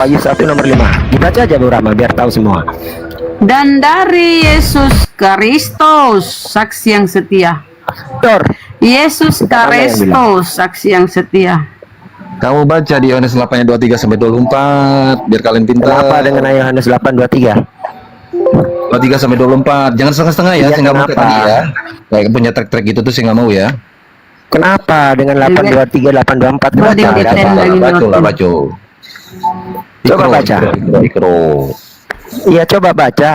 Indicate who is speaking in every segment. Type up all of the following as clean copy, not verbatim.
Speaker 1: Wahyu 1 nomor 5. Dibaca aja Bu Rama biar tahu semua.
Speaker 2: Dan dari Yesus Kristus, saksi yang setia.
Speaker 1: Dor.
Speaker 2: Yesus Kristus, saksi yang setia.
Speaker 3: Kamu baca di Yohanes 8 ayat 23 sampai 24 biar kalian pintar.
Speaker 1: Kenapa dengan Yohanes 8:23?
Speaker 3: 23 sampai 24. Jangan setengah-setengah ya,
Speaker 1: Iya,
Speaker 3: saya nggak mau kayak
Speaker 1: kenapa?
Speaker 3: tadi ya. Kayak punya trek-trek gitu tuh saya nggak mau ya.
Speaker 1: Kenapa dengan 8:23, 8:24?
Speaker 2: Oh, di
Speaker 1: Kenapa?
Speaker 2: detail lagi.
Speaker 3: Baca lah, baca.
Speaker 1: Coba baca.
Speaker 3: Ikro.
Speaker 1: Iya, coba baca.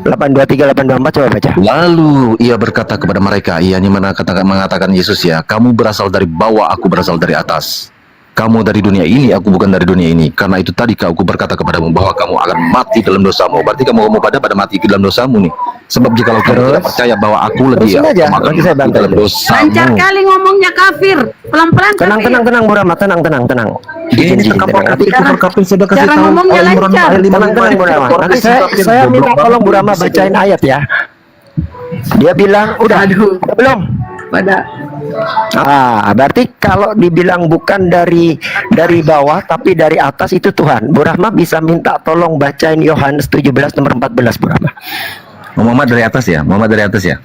Speaker 1: 8:23, 8:24 coba baca.
Speaker 3: Lalu ia berkata kepada mereka, ia mengatakan Yesus ya, kamu berasal dari bawah, aku berasal dari atas. Kamu dari dunia ini, aku bukan dari dunia ini. Karena itu tadi aku berkata kepadamu bahwa kamu akan mati dalam dosamu. Berarti kamu pada mati dalam dosamu nih. Sebab jika kamu tidak percaya bahwa aku lebih
Speaker 1: Terusin aja,
Speaker 3: kamu akan
Speaker 1: nanti saya
Speaker 3: mati
Speaker 1: bantu.
Speaker 3: dalam dosamu.
Speaker 2: Lancar kali ngomongnya kafir. Pelan-pelan
Speaker 1: Tenang,
Speaker 2: kafir.
Speaker 1: tenang Bu Rama, tenang.
Speaker 3: Ini tekapok
Speaker 1: Tenang.
Speaker 3: kafir kafir sudah kasih
Speaker 2: Cara
Speaker 3: tahu.
Speaker 2: ngomongnya lancar.
Speaker 1: Tenang Bu Rama. Nanti saya minta tolong Bu Rama bacain ayat ya. Dia bilang udah belum?
Speaker 2: Pada
Speaker 1: Berarti kalau dibilang bukan dari bawah tapi dari atas itu Tuhan. Bu Rahma bisa minta tolong bacain Yohanes 17 nomor 14 Bu Rahma.
Speaker 3: Muhammad dari atas ya, Muhammad dari atas ya.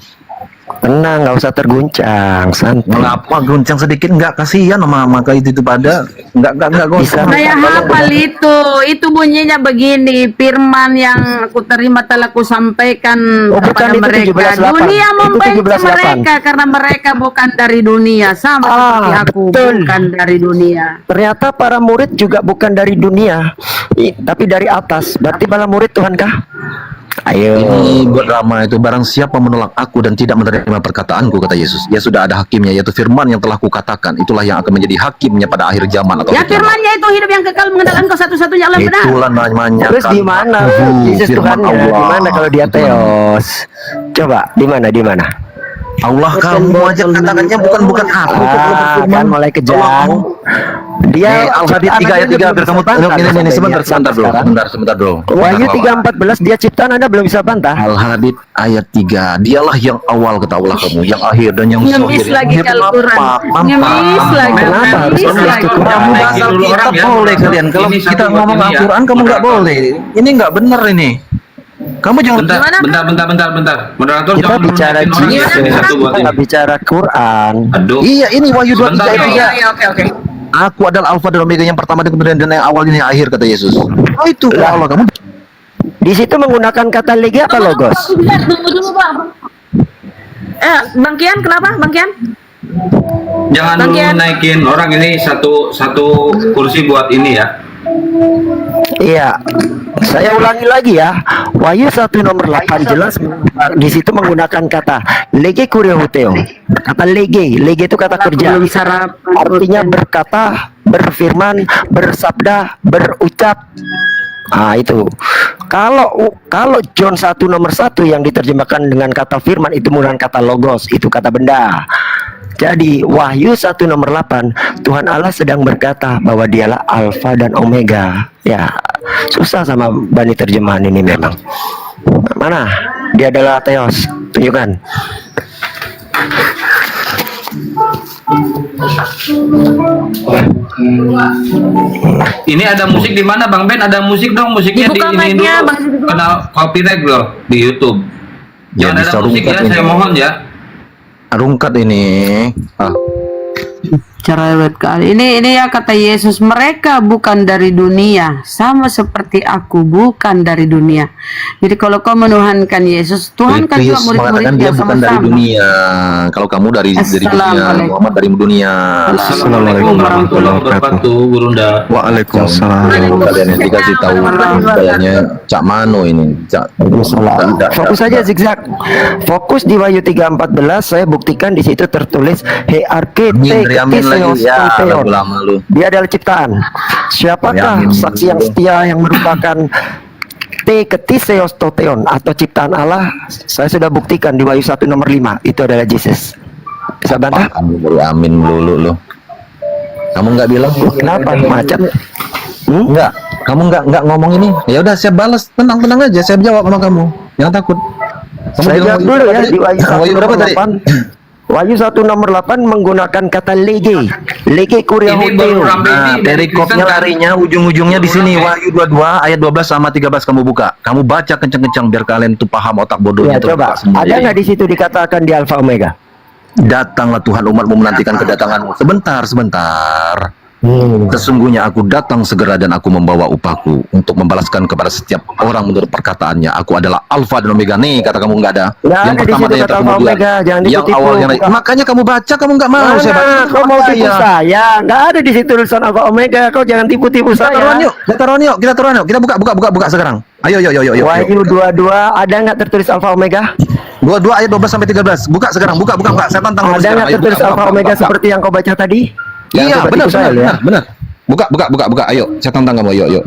Speaker 1: Tenang, nggak usah terguncang, santai.
Speaker 3: Mengapa guncang sedikit nggak kasihan sama maka itu pada nggak
Speaker 1: Bisa.
Speaker 3: gosong.
Speaker 2: saya hafal itu bunyinya begini, firman yang aku terima telah ku sampaikan
Speaker 1: Oh, bukan,
Speaker 2: kepada
Speaker 1: itu
Speaker 2: mereka.
Speaker 1: 17:8.
Speaker 2: Dunia
Speaker 1: Itu
Speaker 2: membenci
Speaker 1: 17:8.
Speaker 2: mereka karena mereka bukan dari dunia, sama seperti aku
Speaker 1: betul.
Speaker 2: bukan dari dunia.
Speaker 1: Ternyata para murid juga bukan dari dunia, tapi dari atas. Berarti para murid Tuhan kah? Ayo.
Speaker 3: Ini buat Rama itu, barang siapa menolak aku dan tidak menerima perkataanku, kata Yesus, ya sudah ada hakimnya, yaitu firman yang telah kukatakan. Itulah yang akan menjadi hakimnya pada akhir zaman atau
Speaker 2: Ya
Speaker 3: akhir zaman.
Speaker 2: firmannya itu hidup yang kekal mengenal Engkau satu-satunya Allah benar.
Speaker 3: Itulah namanya.
Speaker 1: Terus di mana? Yesus
Speaker 3: Firman
Speaker 1: Tuhannya.
Speaker 3: Allah.
Speaker 1: Di mana kalau dia teos? Coba di mana?
Speaker 3: Allah kamu aja katakannya bukan aku.
Speaker 1: Kan mulai kejang. Dia
Speaker 3: Al-Hadid 3 ayat 3 biar kamu tahu. Ini sebentar bro.
Speaker 1: Wahyu 3:14 dia ciptaan Anda belum bisa bantah.
Speaker 3: Al-Hadid ayat 3. Dialah yang awal ketahuilah kamu, yang akhir dan yang
Speaker 2: Ngemis lagi Al-Quran. Ngemis lagi.
Speaker 1: Kenapa harus
Speaker 2: Ngemis
Speaker 1: ngemis
Speaker 2: lagi.
Speaker 1: ke Quran?
Speaker 3: Kamu bahasa kita boleh kalian. Kalau
Speaker 4: Ini
Speaker 3: kita
Speaker 4: satu
Speaker 3: ngomong
Speaker 4: buat ini ya.
Speaker 3: Al-Quran kamu nggak boleh. Ini nggak benar ini. Kamu jangan
Speaker 4: Bentar. Moderator
Speaker 1: Kita
Speaker 4: jangan
Speaker 1: bicara
Speaker 4: menakin orang ya.
Speaker 1: Jesus,
Speaker 4: Ini satu buat
Speaker 1: kita
Speaker 4: ini.
Speaker 1: nggak bicara Quran.
Speaker 4: Aduh.
Speaker 3: Iya, ini Wahyu 23
Speaker 4: Sebentar,
Speaker 3: ayat
Speaker 4: ya.
Speaker 3: 3.
Speaker 2: Oke.
Speaker 3: Aku adalah Alfa dan Omega, yang pertama dan kemudian dan yang awal ini yang akhir, kata Yesus. Oh itu ya Allah, kamu
Speaker 1: Di situ menggunakan kata legi apa logos?
Speaker 2: Tunggu dulu Bang. Bang Kian kenapa Bang Kian?
Speaker 4: Jangan dulu
Speaker 2: Bagian.
Speaker 4: naikin orang ini satu kursi buat ini ya.
Speaker 1: Iya. Saya ulangi lagi ya. Wahyu 1 nomor 8 jelas di situ menggunakan kata lege kurioteo. Kata lege itu kata kerja.
Speaker 2: Belum sarapan.
Speaker 1: Artinya berkata, berfirman, bersabda, berucap. Itu. Kalau John 1 nomor 1 yang diterjemahkan dengan kata firman itu menggunakan kata logos, itu kata benda. Jadi Wahyu 1 nomor 8 Tuhan Allah sedang berkata bahwa dialah Alfa dan Omega. Ya, susah sama bani terjemahan ini memang. Mana? Dia adalah Theos. Tunjukkan.
Speaker 4: Ini ada musik di mana Bang Ben? Ada musik dong, musiknya
Speaker 2: Dibuka
Speaker 4: di ini
Speaker 2: mic-nya,
Speaker 4: dulu.
Speaker 2: Bang.
Speaker 4: Kenal copyright loh di YouTube.
Speaker 3: Ya,
Speaker 4: Jangan
Speaker 3: bisa
Speaker 4: ada musik
Speaker 3: rungkat
Speaker 4: ya,
Speaker 3: ini.
Speaker 4: saya mohon ya.
Speaker 3: rungkat ini.
Speaker 2: Cara lewat kali ini ya kata Yesus, mereka bukan dari dunia, sama seperti aku bukan dari dunia. Jadi kalau kau menuhankan Yesus, Tuhan kan juga
Speaker 3: Yesus mengatakan
Speaker 2: murid-muridnya
Speaker 3: dia bukan dari
Speaker 2: sama-sama.
Speaker 3: dunia. Kalau kamu dari dunia,
Speaker 2: Assalamualaikum.
Speaker 3: Muhammad dari dunia.
Speaker 4: Assalamualaikum warahmatullahi wabarakatuh, Burunda.
Speaker 3: Waalaikumsalam. Kalian yang dikasih tahu kayaknya Cak Mano ini.
Speaker 1: Fokus saja zigzag. Fokus di Wahyu 3:14. Saya buktikan di situ tertulis
Speaker 3: Ya, lagu lama lu.
Speaker 1: Dia adalah ciptaan. Siapakah
Speaker 3: Yamin
Speaker 1: saksi yang
Speaker 3: dulu.
Speaker 1: setia yang merupakan Teketheos toteon atau ciptaan Allah? Saya sudah buktikan di Wahyu 1 nomor 5 itu adalah Jesus. Bisa bantah?
Speaker 3: Kamu baru amin melulu lu. Kamu nggak bilang?
Speaker 1: Kenapa macet?
Speaker 3: Enggak. Kamu nggak ngomong ini. Ya udah, saya balas. Tenang aja. Saya jawab sama kamu. Jangan takut. Kamu
Speaker 1: Saya
Speaker 3: bilang
Speaker 1: jawab dulu ya
Speaker 3: tadi?
Speaker 1: di Wahyu 1
Speaker 3: Wahyu berapa
Speaker 1: nomor
Speaker 3: tadi?
Speaker 1: 8. Wahyu 1 nomor 8 menggunakan kata lege. Lege kuria
Speaker 4: Ini baru
Speaker 1: hoteo.
Speaker 4: ramai
Speaker 3: Nah,
Speaker 4: ini dari
Speaker 3: perikopnya
Speaker 4: Kristen, kan?
Speaker 3: larinya ujung-ujungnya di sini Wahyu 22 ayat 12 sama 13 kamu buka. Kamu baca kenceng-kenceng biar kalian tuh paham otak bodohnya
Speaker 1: Ya
Speaker 3: tuh
Speaker 1: coba,
Speaker 3: Pak, sendiri.
Speaker 1: ada nggak di situ dikatakan di Alfa Omega?
Speaker 3: Datanglah Tuhan umatmu menantikan kedatanganmu. Sebentar. Sesungguhnya aku datang segera dan aku membawa upahku untuk membalaskan kepada setiap orang menurut perkataannya. Aku adalah Alfa dan Omega. Nih kata kamu nggak ada.
Speaker 1: Nggak
Speaker 3: Yang
Speaker 1: ada di
Speaker 3: pertama
Speaker 1: situ
Speaker 3: dan yang
Speaker 1: kata Alfa
Speaker 3: kemudian.
Speaker 1: Omega, jangan
Speaker 3: Yang
Speaker 1: tipu-tipu.
Speaker 3: awal yang makanya kamu baca kamu nggak mau. Saya baca.
Speaker 1: Mana? Kau mau tipu saya? Nggak ada di situ tulisan Alfa Omega. Kau jangan tipu-tipu
Speaker 3: Kita taruhan
Speaker 1: saya.
Speaker 3: yuk, kita taruhan yuk, kita taruhan yuk. Kita buka sekarang. Ayo.
Speaker 1: Wahyu 22 ada nggak tertulis Alfa Omega?
Speaker 3: 22 ayat 12 sampai 13. Buka sekarang, buka. Saya tantang kamu
Speaker 1: Ada
Speaker 3: sekarang.
Speaker 1: nggak
Speaker 3: Ayo,
Speaker 1: tertulis
Speaker 3: buka,
Speaker 1: Alfa
Speaker 3: buka,
Speaker 1: Omega
Speaker 3: buka.
Speaker 1: seperti yang kau baca tadi? Jangan
Speaker 3: Iya,
Speaker 1: kau
Speaker 3: benar,
Speaker 1: tipu saya, ya.
Speaker 3: benar. Buka. Ayo, saya tantang kamu. Yuk.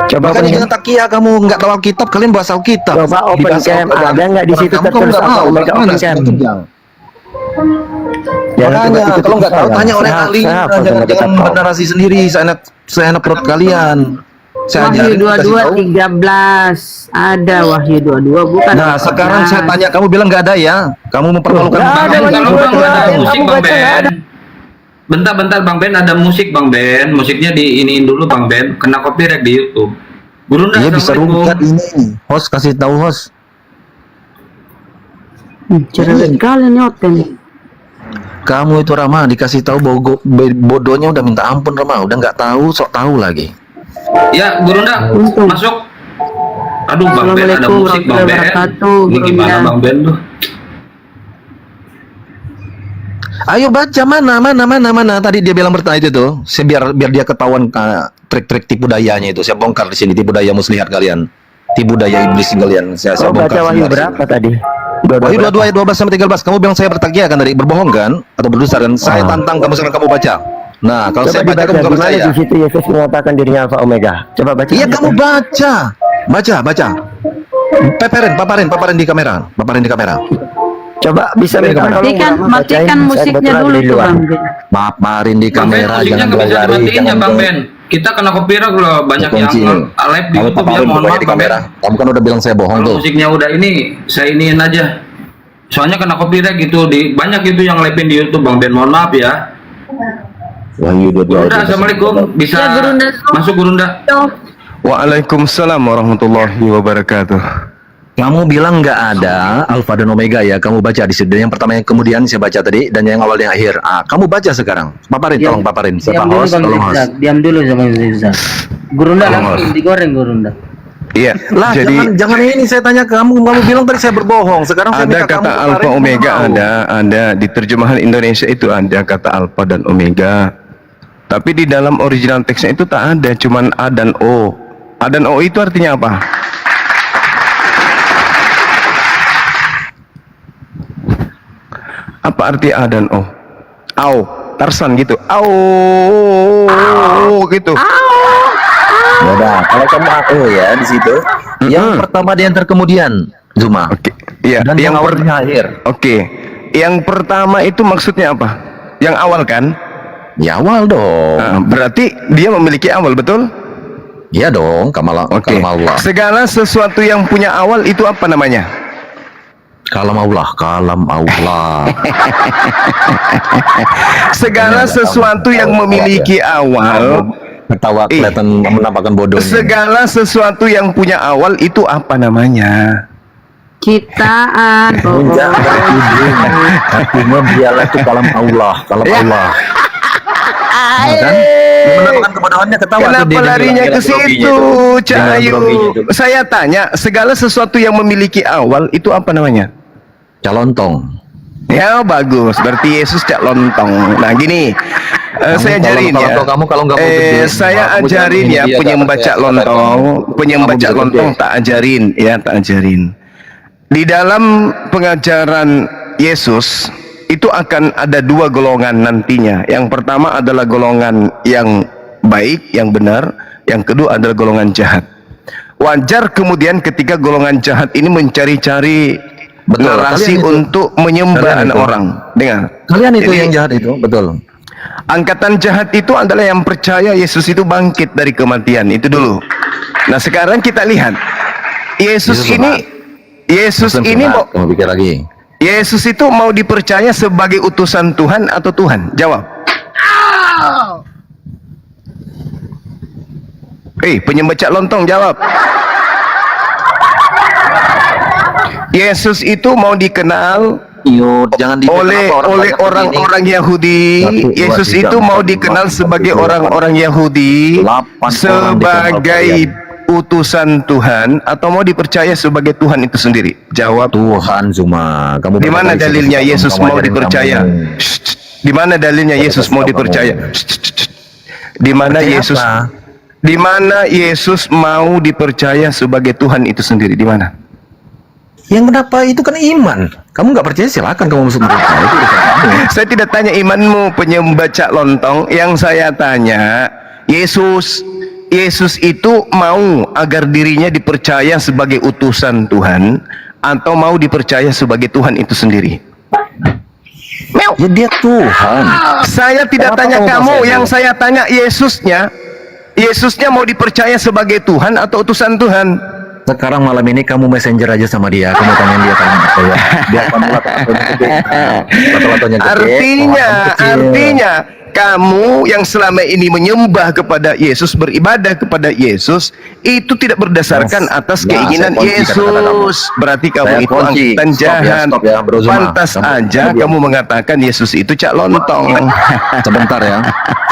Speaker 1: Coba
Speaker 3: Makanya
Speaker 1: open
Speaker 3: jangan takia kamu nggak tahu Alkitab, kalian bahas Alkitab.
Speaker 1: Coba open
Speaker 3: Dibahas
Speaker 1: cam.
Speaker 3: Alkitab.
Speaker 1: Ada nggak di situ
Speaker 3: Kamu
Speaker 1: tertulis
Speaker 3: nggak
Speaker 1: Alfa
Speaker 3: mau,
Speaker 1: Omega
Speaker 3: bagaimana?
Speaker 1: open cam?
Speaker 3: Jangan.
Speaker 1: Jangan
Speaker 3: Makanya
Speaker 1: tipu-tipu
Speaker 3: kalau nggak tahu
Speaker 1: saya.
Speaker 3: tanya orang
Speaker 1: Sehat,
Speaker 3: ahli,
Speaker 1: sehat,
Speaker 3: jangan
Speaker 1: sama kitab kau.
Speaker 3: bernarasi sendiri. Saya enak perut kalian. Saya
Speaker 2: Wahyu
Speaker 3: ajarin, kasih
Speaker 2: 22
Speaker 3: tahu.
Speaker 2: 13 ada Wahyu 22 bukan.
Speaker 3: Nah sekarang saya tanya, kamu bilang nggak ada ya? Kamu mempermalukan.
Speaker 1: Nggak ada,
Speaker 4: Bang Ben,
Speaker 1: Wahyu
Speaker 4: kalau Bang
Speaker 1: 22
Speaker 4: ada
Speaker 1: yang
Speaker 4: musik
Speaker 1: kamu
Speaker 4: Bang
Speaker 1: baca nggak ada.
Speaker 4: Ben. Bentar Bang Ben, ada musik Bang Ben. Musiknya diiniin dulu Bang Ben. Kena copyright di YouTube. Gurunda,
Speaker 3: Iya bisa
Speaker 4: Assalamualaikum.
Speaker 3: rugat ini. Host kasih tahu host.
Speaker 2: Cerewet kali nih Oten.
Speaker 3: Kamu itu Rama dikasih tahu bodohnya udah minta ampun Rama, udah nggak tahu sok tahu lagi.
Speaker 4: Ya, Gurunda,
Speaker 2: Untung.
Speaker 4: masuk. Aduh, Bang Ben, ada
Speaker 2: Assalamualaikum
Speaker 4: musik Bang Ben.
Speaker 2: warahmatullahi wabarakatuh,
Speaker 4: Ini gimana
Speaker 2: Gurunda.
Speaker 4: Bang Ben tuh?
Speaker 3: Ayo baca mana tadi dia bilang bertanya itu tuh. Biar dia ketahuan trik-trik tipu dayanya itu. Saya bongkar di sini tipu daya muslihat kalian. Tipu daya iblis kalian. Saya
Speaker 1: Kau
Speaker 3: bongkar.
Speaker 1: baca Wahyu
Speaker 3: sini.
Speaker 1: berapa tadi?
Speaker 3: Wahyu 22 ayat 12 sampai 13. Kamu bilang saya bertakia kan tadi berbohong kan atau berdusta dan saya tantang kamu sekarang kamu baca. Nah, kalau
Speaker 1: Coba
Speaker 3: saya baca
Speaker 1: dibaca
Speaker 3: kamu nggak
Speaker 1: di mana
Speaker 3: percaya.
Speaker 1: di situ Yesus mengatakan dirinya Alfa Omega. Coba baca.
Speaker 3: Iya kamu baca. Baca. Paparin di kamera.
Speaker 1: Coba bisa minta tolong
Speaker 2: Matikan,
Speaker 1: Bang, bacain.
Speaker 2: matikan
Speaker 1: Saya
Speaker 2: musiknya
Speaker 1: kebetulan
Speaker 2: dulu
Speaker 1: di
Speaker 2: tuh
Speaker 1: luar.
Speaker 2: Bang Ben.
Speaker 3: Paparin di
Speaker 4: Bang Ben,
Speaker 3: kamera,
Speaker 4: musiknya
Speaker 3: jangan
Speaker 4: nggak bisa
Speaker 3: belajari,
Speaker 4: dimatiin ya
Speaker 3: jangan
Speaker 4: Bang Ben. Kita kena copyright loh, banyak yang
Speaker 3: kunci.
Speaker 4: live di
Speaker 3: Kamu
Speaker 4: YouTube ya,
Speaker 3: paparin
Speaker 4: mohon
Speaker 3: pokoknya
Speaker 4: maaf
Speaker 3: di
Speaker 4: Bang Ben.
Speaker 3: kamera. Kamu kan udah bilang saya bohong
Speaker 4: Kalau
Speaker 3: tuh.
Speaker 4: musiknya udah ini, saya iniin aja. Soalnya kena copyright gitu, banyak itu yang live-in di YouTube Bang Ben, mohon maaf ya.
Speaker 3: Wahyu 22
Speaker 4: Gurunda, Assalamualaikum, bisa
Speaker 2: Ya, Gurunda.
Speaker 4: masuk Gurunda.
Speaker 5: Waalaikumsalam warahmatullahi wabarakatuh.
Speaker 3: Kamu bilang nggak ada Alfa dan Omega ya, kamu baca di situ. Yang pertama yang kemudian saya baca tadi dan yang awal yang akhir. Kamu baca sekarang. Paparin, tolong paparin. Siapa
Speaker 6: Diam dulu
Speaker 3: host?
Speaker 6: Bang
Speaker 3: Tolong
Speaker 6: Rizal,
Speaker 3: host.
Speaker 6: diam dulu Bang Rizal. Gurunda
Speaker 3: Tolong,
Speaker 6: langsung
Speaker 3: Mas.
Speaker 6: digoreng Gurunda.
Speaker 5: Iya.
Speaker 3: Lah,
Speaker 5: Jadi
Speaker 3: jangan ini saya tanya kamu bilang tadi saya berbohong. Sekarang saya
Speaker 5: ada
Speaker 3: minta kamu
Speaker 5: kata
Speaker 3: paparin,
Speaker 5: Alfa
Speaker 3: kamu
Speaker 5: Omega
Speaker 3: mau.
Speaker 5: ada di terjemahan Indonesia itu ada kata Alfa dan Omega. Tapi di dalam original teksnya itu tak ada, cuman A dan O. A dan O itu artinya apa? Apa arti A dan O? Au, Tarsan gitu. Au, gitu.
Speaker 3: Ya udah, kalau kamu aku ya di situ. Yang pertama dan yang terkemudian, Zuma.
Speaker 5: Oke. Iya,
Speaker 3: Dan yang awal
Speaker 5: per-
Speaker 3: dan yang akhir.
Speaker 5: Oke. Yang pertama itu maksudnya apa? Yang awal kan?
Speaker 3: Ya awal dong.
Speaker 5: Nah, berarti dia memiliki awal, betul?
Speaker 3: Iya dong, kalam
Speaker 5: Oke.
Speaker 3: Allah.
Speaker 5: Segala sesuatu yang punya awal itu apa namanya?
Speaker 3: Kalam Allah.
Speaker 5: Segala sesuatu yang memiliki awal,
Speaker 3: Ketawa kelihatan menampakkan bodohnya.
Speaker 5: segala sesuatu yang punya awal itu apa namanya?
Speaker 2: Ciptaan.
Speaker 3: Jangan artinya dialah itu kalam Allah. Nah, kan? Yang menampakkan kebodohannya ketawa tuh
Speaker 5: Kenapa
Speaker 3: dia
Speaker 5: larinya
Speaker 3: dengan
Speaker 5: ke
Speaker 3: groginya
Speaker 5: situ,
Speaker 3: itu. Dengan
Speaker 5: Cahayu?
Speaker 3: groginya itu.
Speaker 5: Saya tanya, segala sesuatu yang memiliki awal itu apa namanya?
Speaker 3: Calontong.
Speaker 5: Ya bagus, berarti Yesus cak lontong. Nah gini, saya
Speaker 3: kalau-
Speaker 5: ajarin ya.
Speaker 3: kalau kamu kalau nggak mau gede,
Speaker 5: Saya
Speaker 3: kamu
Speaker 5: ajarin
Speaker 3: jangan
Speaker 5: ya
Speaker 3: ini dia,
Speaker 5: penyembah
Speaker 3: kata
Speaker 5: cak
Speaker 3: saya,
Speaker 5: lontong,
Speaker 3: kamu
Speaker 5: penyembah
Speaker 3: bisa
Speaker 5: cak
Speaker 3: gede.
Speaker 5: lontong tak ajarin, ya tak ajarin. Di dalam pengajaran Yesus itu akan ada dua golongan nantinya. Yang pertama adalah golongan yang baik, yang benar. Yang kedua adalah golongan jahat. Wajar kemudian ketika golongan jahat ini mencari-cari
Speaker 3: Betul,
Speaker 5: narasi
Speaker 3: kalian itu.
Speaker 5: untuk menyembah
Speaker 3: Kalian itu.
Speaker 5: orang. Dengar.
Speaker 3: Kalian itu
Speaker 5: Jadi,
Speaker 3: yang jahat itu, betul.
Speaker 5: angkatan jahat itu adalah yang percaya Yesus itu bangkit dari kematian. Itu dulu. Nah sekarang kita lihat Yesus
Speaker 3: Yesus
Speaker 5: ini mau
Speaker 3: Kamu pikir lagi.
Speaker 5: Yesus itu mau dipercaya sebagai utusan Tuhan atau Tuhan? Jawab. Penyembah cak lontong, jawab. Yesus itu mau dikenal
Speaker 3: jangan
Speaker 5: oleh orang-orang Yahudi. Yesus itu mau dikenal sebagai orang-orang Yahudi sebagai utusan Tuhan, atau mau dipercaya sebagai Tuhan itu sendiri? Jawab.
Speaker 3: Tuhan Zuma. Kamu
Speaker 5: Di mana dalilnya Yesus mau dipercaya? Di mana dalilnya Yesus mau dipercaya? Di mana Yesus? Di mana Yesus mau dipercaya sebagai Tuhan itu sendiri? Di mana?
Speaker 3: Yang kenapa itu kan iman. Kamu nggak percaya silakan kamu masuk neraka. Itu urusan kamu.
Speaker 5: Saya tidak tanya imanmu, penyembah cak lontong. Yang saya tanya, Yesus itu mau agar dirinya dipercaya sebagai utusan Tuhan, atau mau dipercaya sebagai Tuhan itu sendiri?
Speaker 3: Ya dia Tuhan.
Speaker 5: Saya tidak
Speaker 3: Kenapa
Speaker 5: tanya
Speaker 3: kamu
Speaker 5: kamu,
Speaker 3: percaya
Speaker 5: yang
Speaker 3: dia?
Speaker 5: saya tanya Yesusnya mau dipercaya sebagai Tuhan atau utusan Tuhan?
Speaker 3: Sekarang malam ini kamu messenger aja sama dia. Kamu tanyain dia kamu percaya. Dia akan lato-latonya gede.
Speaker 5: Artinya kamu yang selama ini menyembah kepada Yesus, beribadah kepada Yesus, itu tidak berdasarkan atas keinginan
Speaker 3: saya kunci kata-kata
Speaker 5: Yesus. Berarti kamu
Speaker 3: Saya
Speaker 5: itu
Speaker 3: kunci.
Speaker 5: angkutan jahat.
Speaker 3: Stop ya, Bro Zuma.
Speaker 5: Pantas aja kamu mengatakan Yesus itu cak lontong.
Speaker 3: Sebentar ya.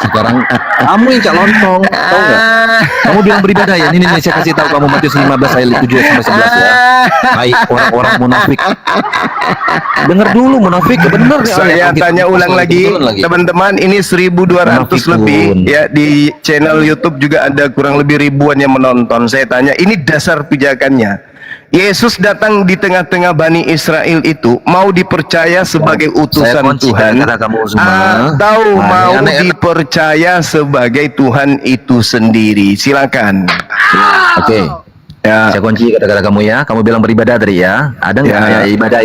Speaker 3: Sekarang kamu yang cak lontong, tahu nggak? Kamu bilang beribadah ya. Ini saya kasih tahu kamu Matius 15 ayat 7 sampai 11 ya. Hai orang-orang munafik. Dengar dulu munafik, benar ya.
Speaker 5: Saya tanya ulang lagi, teman-teman, ini 1200 lebih ya, di channel YouTube juga ada kurang lebih ribuan yang menonton. Saya tanya, ini dasar pijakannya. Yesus datang di tengah-tengah Bani Israel itu mau dipercaya sebagai utusan Tuhan, atau mau dipercaya sebagai Tuhan itu sendiri? Silakan.
Speaker 3: Oke. Ya. Saya kunci kata-kata kamu ya. Kamu bilang beribadah tadi ya. Ada nggak ya ibadah?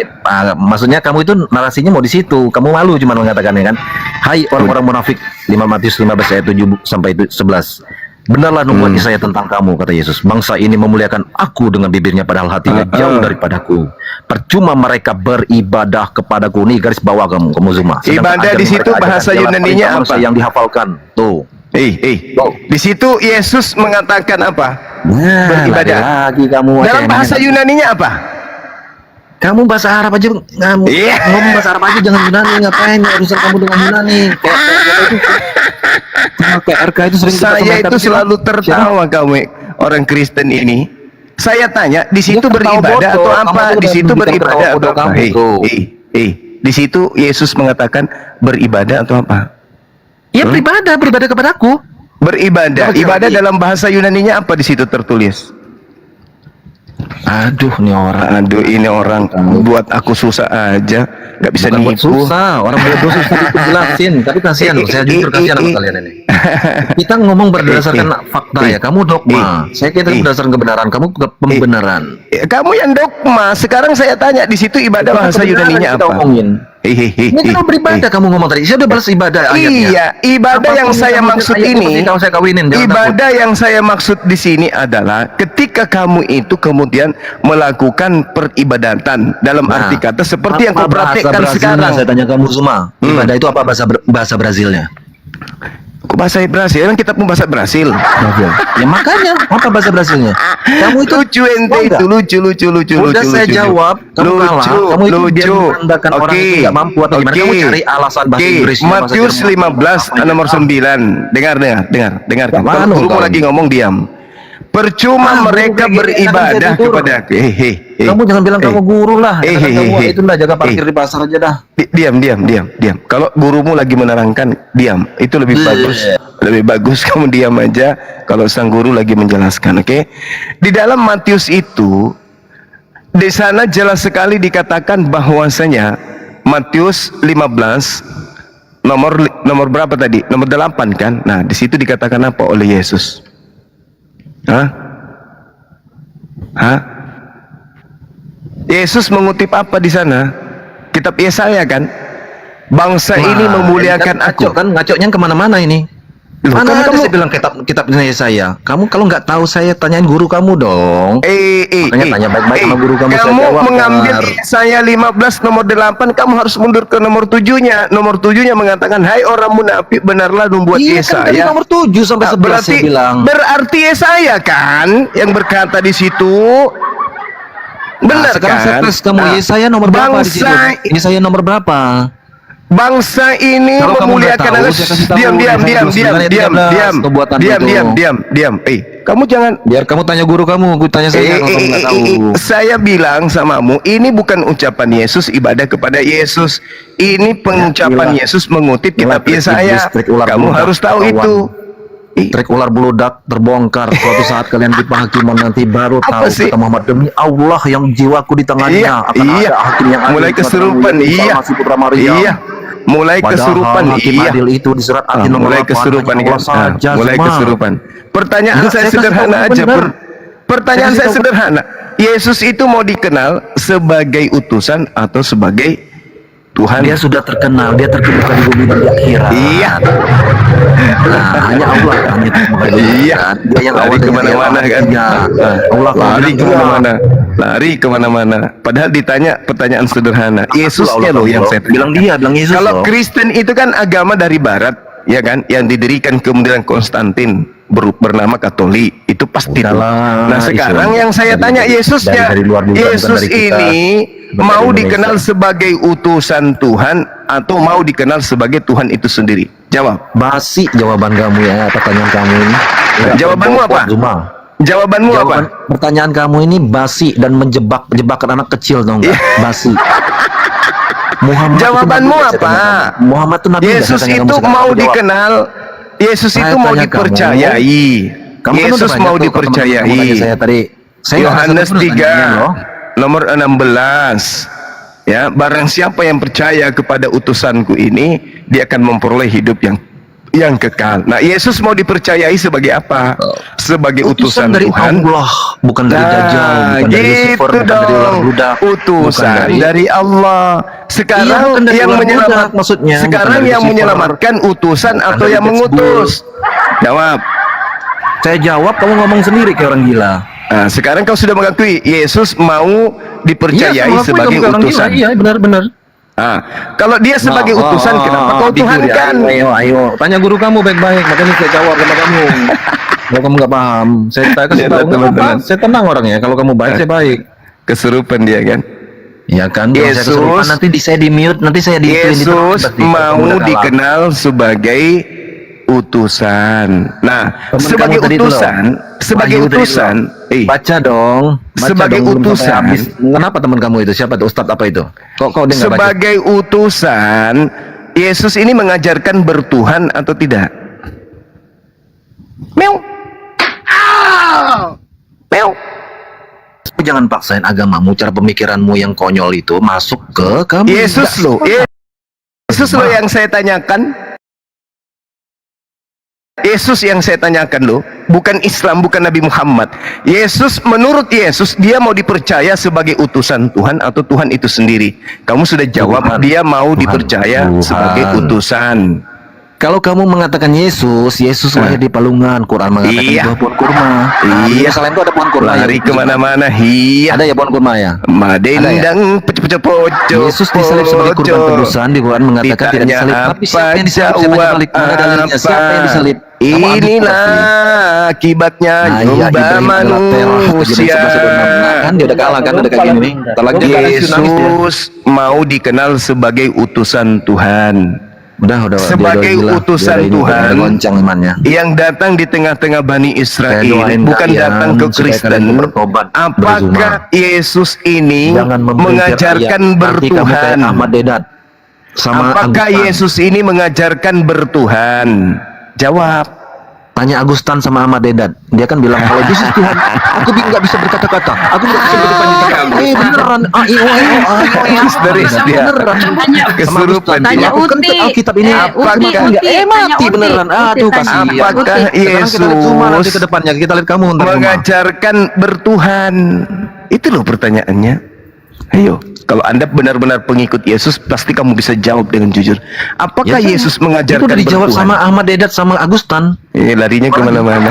Speaker 3: Maksudnya kamu itu narasinya mau di situ. Kamu malu cuma mengatakannya kan. Hai orang-orang munafik. Matius 15 ayat 7 sampai 11. Benarlah nubuat Yesaya tentang kamu, kata Yesus. Bangsa ini memuliakan aku dengan bibirnya, padahal hatinya jauh daripadaku. Percuma mereka beribadah kepadaku. Nih garis bawah kamu Zuma.
Speaker 5: Ibadah di situ bahasa Yunaninya apa?
Speaker 3: Yang dihafalkan. Tuh.
Speaker 5: Di situ Yesus mengatakan apa?
Speaker 3: Beribadah. Lagi kamu
Speaker 5: dalam bahasa Yunaninya apa?
Speaker 3: Kamu bahasa Arab aja, ngomong bahasa Arab aja, jangan Yunani. Ngapain urusan kamu dengan Yunani? Kayak RK itu sering
Speaker 5: saya itu selalu tertawa kamu orang Kristen ini. Saya tanya, di situ beribadah atau apa? Di situ beribadah atau apa? Di situ Yesus mengatakan beribadah atau apa?
Speaker 3: Ya beribadah kepadaku.
Speaker 5: Beribadah, ibadah dalam bahasa Yunaninya apa di situ tertulis?
Speaker 3: Aduh,
Speaker 5: ini orang buat aku susah aja, nggak bisa nipu.
Speaker 3: Susah, orang bodoh susah dijelasin. Tapi kasihan loh, saya jujur kasihan sama kalian ini. Kita ngomong berdasarkan fakta ya. Kamu dogma, saya kira berdasarkan kebenaran. Kamu pembenaran.
Speaker 5: Kamu yang dogma. Sekarang saya tanya, di situ ibadah bahasa Yunaninya apa?
Speaker 3: Ini kan beribadah kamu ngomong tadi. Saya udah balas ibadah ayatnya.
Speaker 5: Iya, ibadah yang saya maksud ini. Ibadah yang saya maksud di sini adalah ketika kamu itu kemudian melakukan peribadatan dalam arti kata seperti yang kau praktekkan sekarang.
Speaker 3: Saya tanya kamu semua, ibadah itu apa bahasa Brazilnya?
Speaker 5: Kok bahasa Brasil? Kan kita pun bahasa Brasil.
Speaker 3: Ya makanya apa bahasa Brasilnya? Kamu itu
Speaker 5: lucu ente itu lucu.
Speaker 3: Udah saya jawab, kamu kalah. Kamu itu dia menandakan orang itu tidak mampu atau gimana? Kamu cari alasan bahasa Inggris.
Speaker 5: Matius 15 nomor 9. Dengar. Gurumu lagi ngomong, diam. Percuma mereka beribadah kepada aku.
Speaker 3: Kamu jangan bilang kamu guru lah. Kamu itulah jaga parkir di pasar aja dah.
Speaker 5: Diam. Kalau gurumu lagi menerangkan, diam. Itu lebih bagus. Lebih bagus kamu diam aja kalau sang guru lagi menjelaskan, oke? Di dalam Matius itu, di sana jelas sekali dikatakan bahwasanya Matius 15 nomor berapa tadi? Nomor 8 kan? Nah, di situ dikatakan apa oleh Yesus? Yesus mengutip apa di sana? Kitab Yesaya kan? Bangsa ini memuliakan aku.
Speaker 3: Ngacoknya kemana-mana ini.
Speaker 5: Loh,
Speaker 3: Mana
Speaker 5: kan
Speaker 3: ada
Speaker 5: kamu
Speaker 3: saya bilang kitab Yesaya. Kamu kalau nggak tahu saya tanyain guru kamu dong. Makanya tanya baik-baik sama guru kamu, saya
Speaker 5: kamu
Speaker 3: jawab,
Speaker 5: mengambil
Speaker 3: Kar.
Speaker 5: Yesaya 15 nomor 8, kamu harus mundur ke nomor 7-nya. Nomor 7-nya mengatakan, hai orang munafik, benarlah membuat
Speaker 3: Iya kan dari
Speaker 5: Yesaya.
Speaker 3: nomor 7 sampai 11 saya bilang.
Speaker 5: Berarti Yesaya kan yang berkata di situ. Benar
Speaker 3: Sekarang saya
Speaker 5: kan?
Speaker 3: tes kamu
Speaker 5: Nah,
Speaker 3: Yesaya nomor berapa di situ? Yesaya nomor berapa?
Speaker 5: Bangsa ini
Speaker 3: Kalau kamu nggak
Speaker 5: memuliakan
Speaker 3: tahu,
Speaker 5: Allah.
Speaker 3: saya kasih tahu.
Speaker 5: Diam.
Speaker 3: Yesaya 29 kebuatan itu.
Speaker 5: Diam. Kamu jangan.
Speaker 3: Biar kamu tanya guru kamu, gue tanya saya kalau kamu nggak tahu.
Speaker 5: Saya bilang samamu, ini bukan ucapan Yesus ibadah kepada Yesus. Ini pengucapan
Speaker 3: gila.
Speaker 5: Yesus mengutip
Speaker 3: Gila,
Speaker 5: kitab
Speaker 3: trik
Speaker 5: Yesaya.
Speaker 3: iblis, trik ular
Speaker 5: Kamu
Speaker 3: beludak,
Speaker 5: harus tahu
Speaker 3: kawan.
Speaker 5: itu.
Speaker 3: Trik ular beludak terbongkar. Suatu saat kalian di penghakiman nanti baru
Speaker 5: Apa
Speaker 3: tahu
Speaker 5: sih?
Speaker 3: kata Muhammad, demi Allah yang jiwaku di tangannya akan ada hakim yang adil.
Speaker 5: Mulai kesurupan, iya.
Speaker 3: Masih putra Maryam.
Speaker 5: Iya. Mulai
Speaker 3: Padahal
Speaker 5: kesurupan,
Speaker 3: hakim
Speaker 5: iya.
Speaker 3: adil itu di surat At-Tin nomor
Speaker 5: Mulai
Speaker 3: 8,
Speaker 5: kesurupan
Speaker 3: hanya Allah
Speaker 5: kan?
Speaker 3: saja,
Speaker 5: Mulai
Speaker 3: Zuma.
Speaker 5: kesurupan. Pertanyaan
Speaker 3: Enggak,
Speaker 5: saya
Speaker 3: saya kasih
Speaker 5: sederhana
Speaker 3: tahu
Speaker 5: aja.
Speaker 3: benar.
Speaker 5: Pertanyaan
Speaker 3: Saya
Speaker 5: saya
Speaker 3: kasih tahu
Speaker 5: sederhana. Yesus itu mau dikenal sebagai utusan atau sebagai Tuhan?
Speaker 3: Dia sudah terkenal, dia terkemuka di bumi dan di akhirat.
Speaker 5: Iya.
Speaker 3: Nah, hanya Allah kan yang terkemuka di bumi.
Speaker 5: Iya.
Speaker 3: Kan? Dia yang
Speaker 5: Lari
Speaker 3: awal dan yang
Speaker 5: kemana-mana
Speaker 3: akhir.
Speaker 5: kan?
Speaker 3: Iya. Allah kan
Speaker 5: Lari
Speaker 3: bilang,
Speaker 5: kemana-mana. Lari kemana-mana. Padahal ditanya pertanyaan sederhana. Yesusnya loh yang saya
Speaker 3: bilang bilang Yesus
Speaker 5: Kalau
Speaker 3: loh.
Speaker 5: Kristen itu kan agama dari Barat, ya kan, yang didirikan kemudian Konstantin bernama Katolik, itu pasti tuh.
Speaker 3: Udahlah,
Speaker 5: Nah sekarang
Speaker 3: Islam.
Speaker 5: yang saya tanya Yesusnya,
Speaker 3: dari luar juga, bukan
Speaker 5: Yesus
Speaker 3: dari kita.
Speaker 5: ini
Speaker 3: Bukan
Speaker 5: mau
Speaker 3: dari
Speaker 5: dikenal
Speaker 3: Indonesia.
Speaker 5: sebagai utusan Tuhan atau mau dikenal sebagai Tuhan itu sendiri? Jawab.
Speaker 3: Basi jawaban kamu ya, pertanyaan kamu ini.
Speaker 5: Jawabanmu apa?
Speaker 3: Zuma.
Speaker 5: Jawabanmu apa?
Speaker 3: Pertanyaan kamu ini basi dan menjebakan anak kecil dong,
Speaker 5: Iya.
Speaker 3: basi. Muhammad itu
Speaker 5: Jawabanmu
Speaker 3: nabi, saya
Speaker 5: apa?
Speaker 3: tanya kamu. Muhammad itu nabi.
Speaker 5: Yesus
Speaker 3: saya tanya
Speaker 5: itu
Speaker 3: kamu sekarang,
Speaker 5: mau
Speaker 3: kamu jawab.
Speaker 5: dikenal. Yesus
Speaker 3: Saya
Speaker 5: itu mau
Speaker 3: tanya
Speaker 5: dipercayai.
Speaker 3: Kamu kan udah
Speaker 5: Yesus
Speaker 3: banyak
Speaker 5: mau
Speaker 3: tuh, kalau teman-teman kamu tanya
Speaker 5: dipercayai.
Speaker 3: saya tadi. Saya nggak ada
Speaker 5: Yohanes
Speaker 3: satu pun tanyanya loh.
Speaker 5: 3 nomor 16. Ya, barang siapa yang percaya kepada utusanku ini, dia akan memperoleh hidup yang kekal. Nah, Yesus mau dipercayai sebagai apa? Sebagai utusan
Speaker 3: dari
Speaker 5: Tuhan.
Speaker 3: Allah, bukan dari Dajjal, bukan dari Lucifer,
Speaker 5: gitu
Speaker 3: bukan dari ular
Speaker 5: dong.
Speaker 3: beludak,
Speaker 5: Utusan dari Allah. Sekarang
Speaker 3: Iya, bukan dari
Speaker 5: yang
Speaker 3: ular
Speaker 5: menyelamat,
Speaker 3: beludak maksudnya,
Speaker 5: sekarang
Speaker 3: bukan dari
Speaker 5: yang
Speaker 3: Lucifer.
Speaker 5: menyelamatkan utusan
Speaker 3: Bukan
Speaker 5: atau
Speaker 3: dari
Speaker 5: yang
Speaker 3: Beelzebul.
Speaker 5: mengutus? Jawab.
Speaker 3: Saya jawab, kamu ngomong sendiri kayak orang gila.
Speaker 5: Nah, sekarang kau sudah mengakui Yesus mau dipercayai
Speaker 3: Iya,
Speaker 5: sebagai
Speaker 3: kamu kayak orang gila.
Speaker 5: utusan.
Speaker 3: Iya, benar-benar.
Speaker 5: Nah, kalau dia sebagai utusan, kenapa kau tuhankan?
Speaker 3: Ayo, tanya guru kamu baik-baik, makanya saya jawab sama kamu. Kalau kamu nggak paham, saya kasih
Speaker 5: Ya,
Speaker 3: tahu nggak
Speaker 5: teman-teman.
Speaker 3: apa-apa. Saya tenang orangnya. Kalau kamu baik, saya baik.
Speaker 5: Kesurupan dia kan?
Speaker 3: Ya kan, kalau saya
Speaker 5: Yesus-
Speaker 3: kesurupan nanti saya di mute, nanti saya di
Speaker 5: Yesus mau dikenal sebagai utusan. Nah,
Speaker 3: Temen
Speaker 5: sebagai
Speaker 3: kamu tadi itu loh.
Speaker 5: sebagai
Speaker 3: Wahyu tadi
Speaker 5: utusan,
Speaker 3: baca dong. Baca
Speaker 5: Sebagai
Speaker 3: dong, belum sampai
Speaker 5: utusan.
Speaker 3: habis. Kenapa teman kamu itu? Siapa itu? Ustadz apa itu? Kok dia nggak baca?
Speaker 5: sebagai utusan, Yesus ini mengajarkan bertuhan atau tidak? Meow. Meow.
Speaker 3: Jangan paksain agamamu, cara pemikiranmu yang konyol itu masuk ke kamu.
Speaker 5: Yesus loh. Yesus loh yang saya tanyakan. Yesus yang saya tanyakan loh, bukan Islam, bukan Nabi Muhammad. Yesus, menurut Yesus, dia mau dipercaya sebagai utusan Tuhan atau Tuhan itu sendiri. Kamu sudah jawab,
Speaker 3: Tuhan.
Speaker 5: dia mau
Speaker 3: Tuhan.
Speaker 5: dipercaya
Speaker 3: Tuhan.
Speaker 5: sebagai utusan.
Speaker 3: Kalau kamu mengatakan Yesus lahir di Palungan, Quran mengatakan
Speaker 5: Iya.
Speaker 3: di bawah pohon kurma. Nah, di
Speaker 5: Iya.
Speaker 3: Yerusalem itu ada pohon kurma.
Speaker 5: Lari
Speaker 3: ya?
Speaker 5: kemana-mana, iya.
Speaker 3: Ada ya pohon kurma ya?
Speaker 5: Madendang, pecah-pecah pojok.
Speaker 3: Yesus disalib sebagai kurban tebusan, di Quran mengatakan tidak disalib. Tapi siapa yang disalib? Saya baca balik. Mana dalilnya? Siapa yang disalib? Kamu ambil
Speaker 5: Inilah
Speaker 3: pasti.
Speaker 5: akibatnya
Speaker 3: Nah, iya,
Speaker 5: nyembah
Speaker 3: Ibrahim adalah Terah,
Speaker 5: manusia.
Speaker 3: Nah, kan dia udah kalah kan, udah kayak gini nih. Ntar lagi dia nangis dia.
Speaker 5: Yesus mau dikenal sebagai utusan Tuhan,
Speaker 3: Udah
Speaker 5: sebagai
Speaker 3: dia gila.
Speaker 5: utusan
Speaker 3: Dia udah ini,
Speaker 5: Tuhan.
Speaker 3: udah goncang imannya.
Speaker 5: yang datang di tengah-tengah Bani
Speaker 3: Saya
Speaker 5: Israel,
Speaker 3: doain
Speaker 5: bukan
Speaker 3: kalian
Speaker 5: datang ke
Speaker 3: supaya
Speaker 5: Kristen.
Speaker 3: kalian bertobat,
Speaker 5: Apakah Yesus ini
Speaker 3: Jangan memberi
Speaker 5: mengajarkan
Speaker 3: ayat. Nanti kamu
Speaker 5: bertuhan?
Speaker 3: kayak Ahmad Dedat sama
Speaker 5: Apakah
Speaker 3: Agustan.
Speaker 5: Yesus ini mengajarkan bertuhan? Jawab.
Speaker 3: Tanya Agustan sama Ahmad Dedat, dia kan bilang kalau Yesus Tuhan, aku nggak bisa berkata-kata, aku nggak bisa berdepan. Beneran,
Speaker 5: Histeris dia. Kesurupan
Speaker 2: Tanya
Speaker 5: dia.
Speaker 3: Aku kan
Speaker 2: Uti.
Speaker 3: Alkitab ini
Speaker 5: Apakah-
Speaker 2: Uti,
Speaker 3: enggak
Speaker 2: Uti,
Speaker 3: mati
Speaker 2: tanya
Speaker 3: beneran.
Speaker 2: Uti.
Speaker 3: Aduh
Speaker 2: Uti,
Speaker 3: kasihan.
Speaker 2: tanya.
Speaker 5: Apakah
Speaker 2: Uti.
Speaker 3: Sekarang kita lihat Zuma nanti
Speaker 5: Yesus
Speaker 3: ke depannya, kita lihat kamu ntar Zuma.
Speaker 5: mengajarkan bertuhan? Itu loh pertanyaannya. Ayo. Kalau Anda benar-benar pengikut Yesus, pasti kamu bisa jawab dengan jujur. Apakah
Speaker 3: Ya kan?
Speaker 5: Yesus
Speaker 3: Itu
Speaker 5: mengajarkan
Speaker 3: udah dijawab
Speaker 5: bertuhan?
Speaker 3: sama Ahmad Dedat sama Agustan.
Speaker 5: Larinya kemana-mana.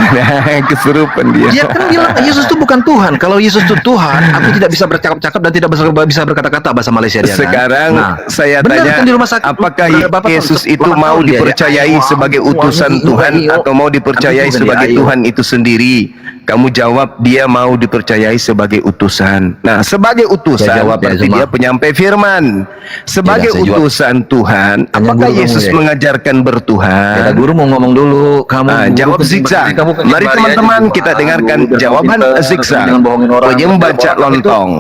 Speaker 5: Kesurupan dia.
Speaker 3: Dia kan bilang Yesus itu bukan Tuhan. Kalau Yesus itu Tuhan, aku tidak bisa bercakap-cakap dan tidak bisa berkata-kata bahasa Malaysia dia kan.
Speaker 5: Sekarang saya
Speaker 3: benar
Speaker 5: tanya,
Speaker 3: kan di rumah sakit,
Speaker 5: apakah
Speaker 3: Bapak
Speaker 5: Yesus
Speaker 3: tuh
Speaker 5: itu
Speaker 3: 8
Speaker 5: mau
Speaker 3: tahun dia,
Speaker 5: dipercayai
Speaker 3: ya?
Speaker 5: sebagai utusan Tuhan atau mau dipercayai
Speaker 3: Tapi bukan
Speaker 5: sebagai
Speaker 3: dia, ayo.
Speaker 5: Tuhan itu sendiri? Kamu jawab dia mau dipercayai sebagai utusan. Nah, sebagai utusan
Speaker 3: Ya, jawab, ya,
Speaker 5: berarti
Speaker 3: Zuma.
Speaker 5: dia penyampai firman. Sebagai
Speaker 3: Ya, saya jawab.
Speaker 5: utusan Tuhan,
Speaker 3: Tanya
Speaker 5: apakah
Speaker 3: guru
Speaker 5: Yesus
Speaker 3: kamu, ya.
Speaker 5: mengajarkan
Speaker 3: Beda
Speaker 5: bertuhan?
Speaker 3: guru mau ngomong dulu. Kamu
Speaker 5: Ah,
Speaker 3: guru
Speaker 5: jawab
Speaker 3: penting
Speaker 5: zigzag.
Speaker 3: banget. Kamu
Speaker 5: Mari
Speaker 3: penting
Speaker 5: teman-teman
Speaker 3: banget.
Speaker 5: kita
Speaker 3: Guru,
Speaker 5: dengarkan
Speaker 3: biar kamu
Speaker 5: jawaban
Speaker 3: pintar,
Speaker 5: zigzag.
Speaker 3: jangan bohongin orang.
Speaker 5: Penyembaca
Speaker 3: Orang itu
Speaker 5: lontong.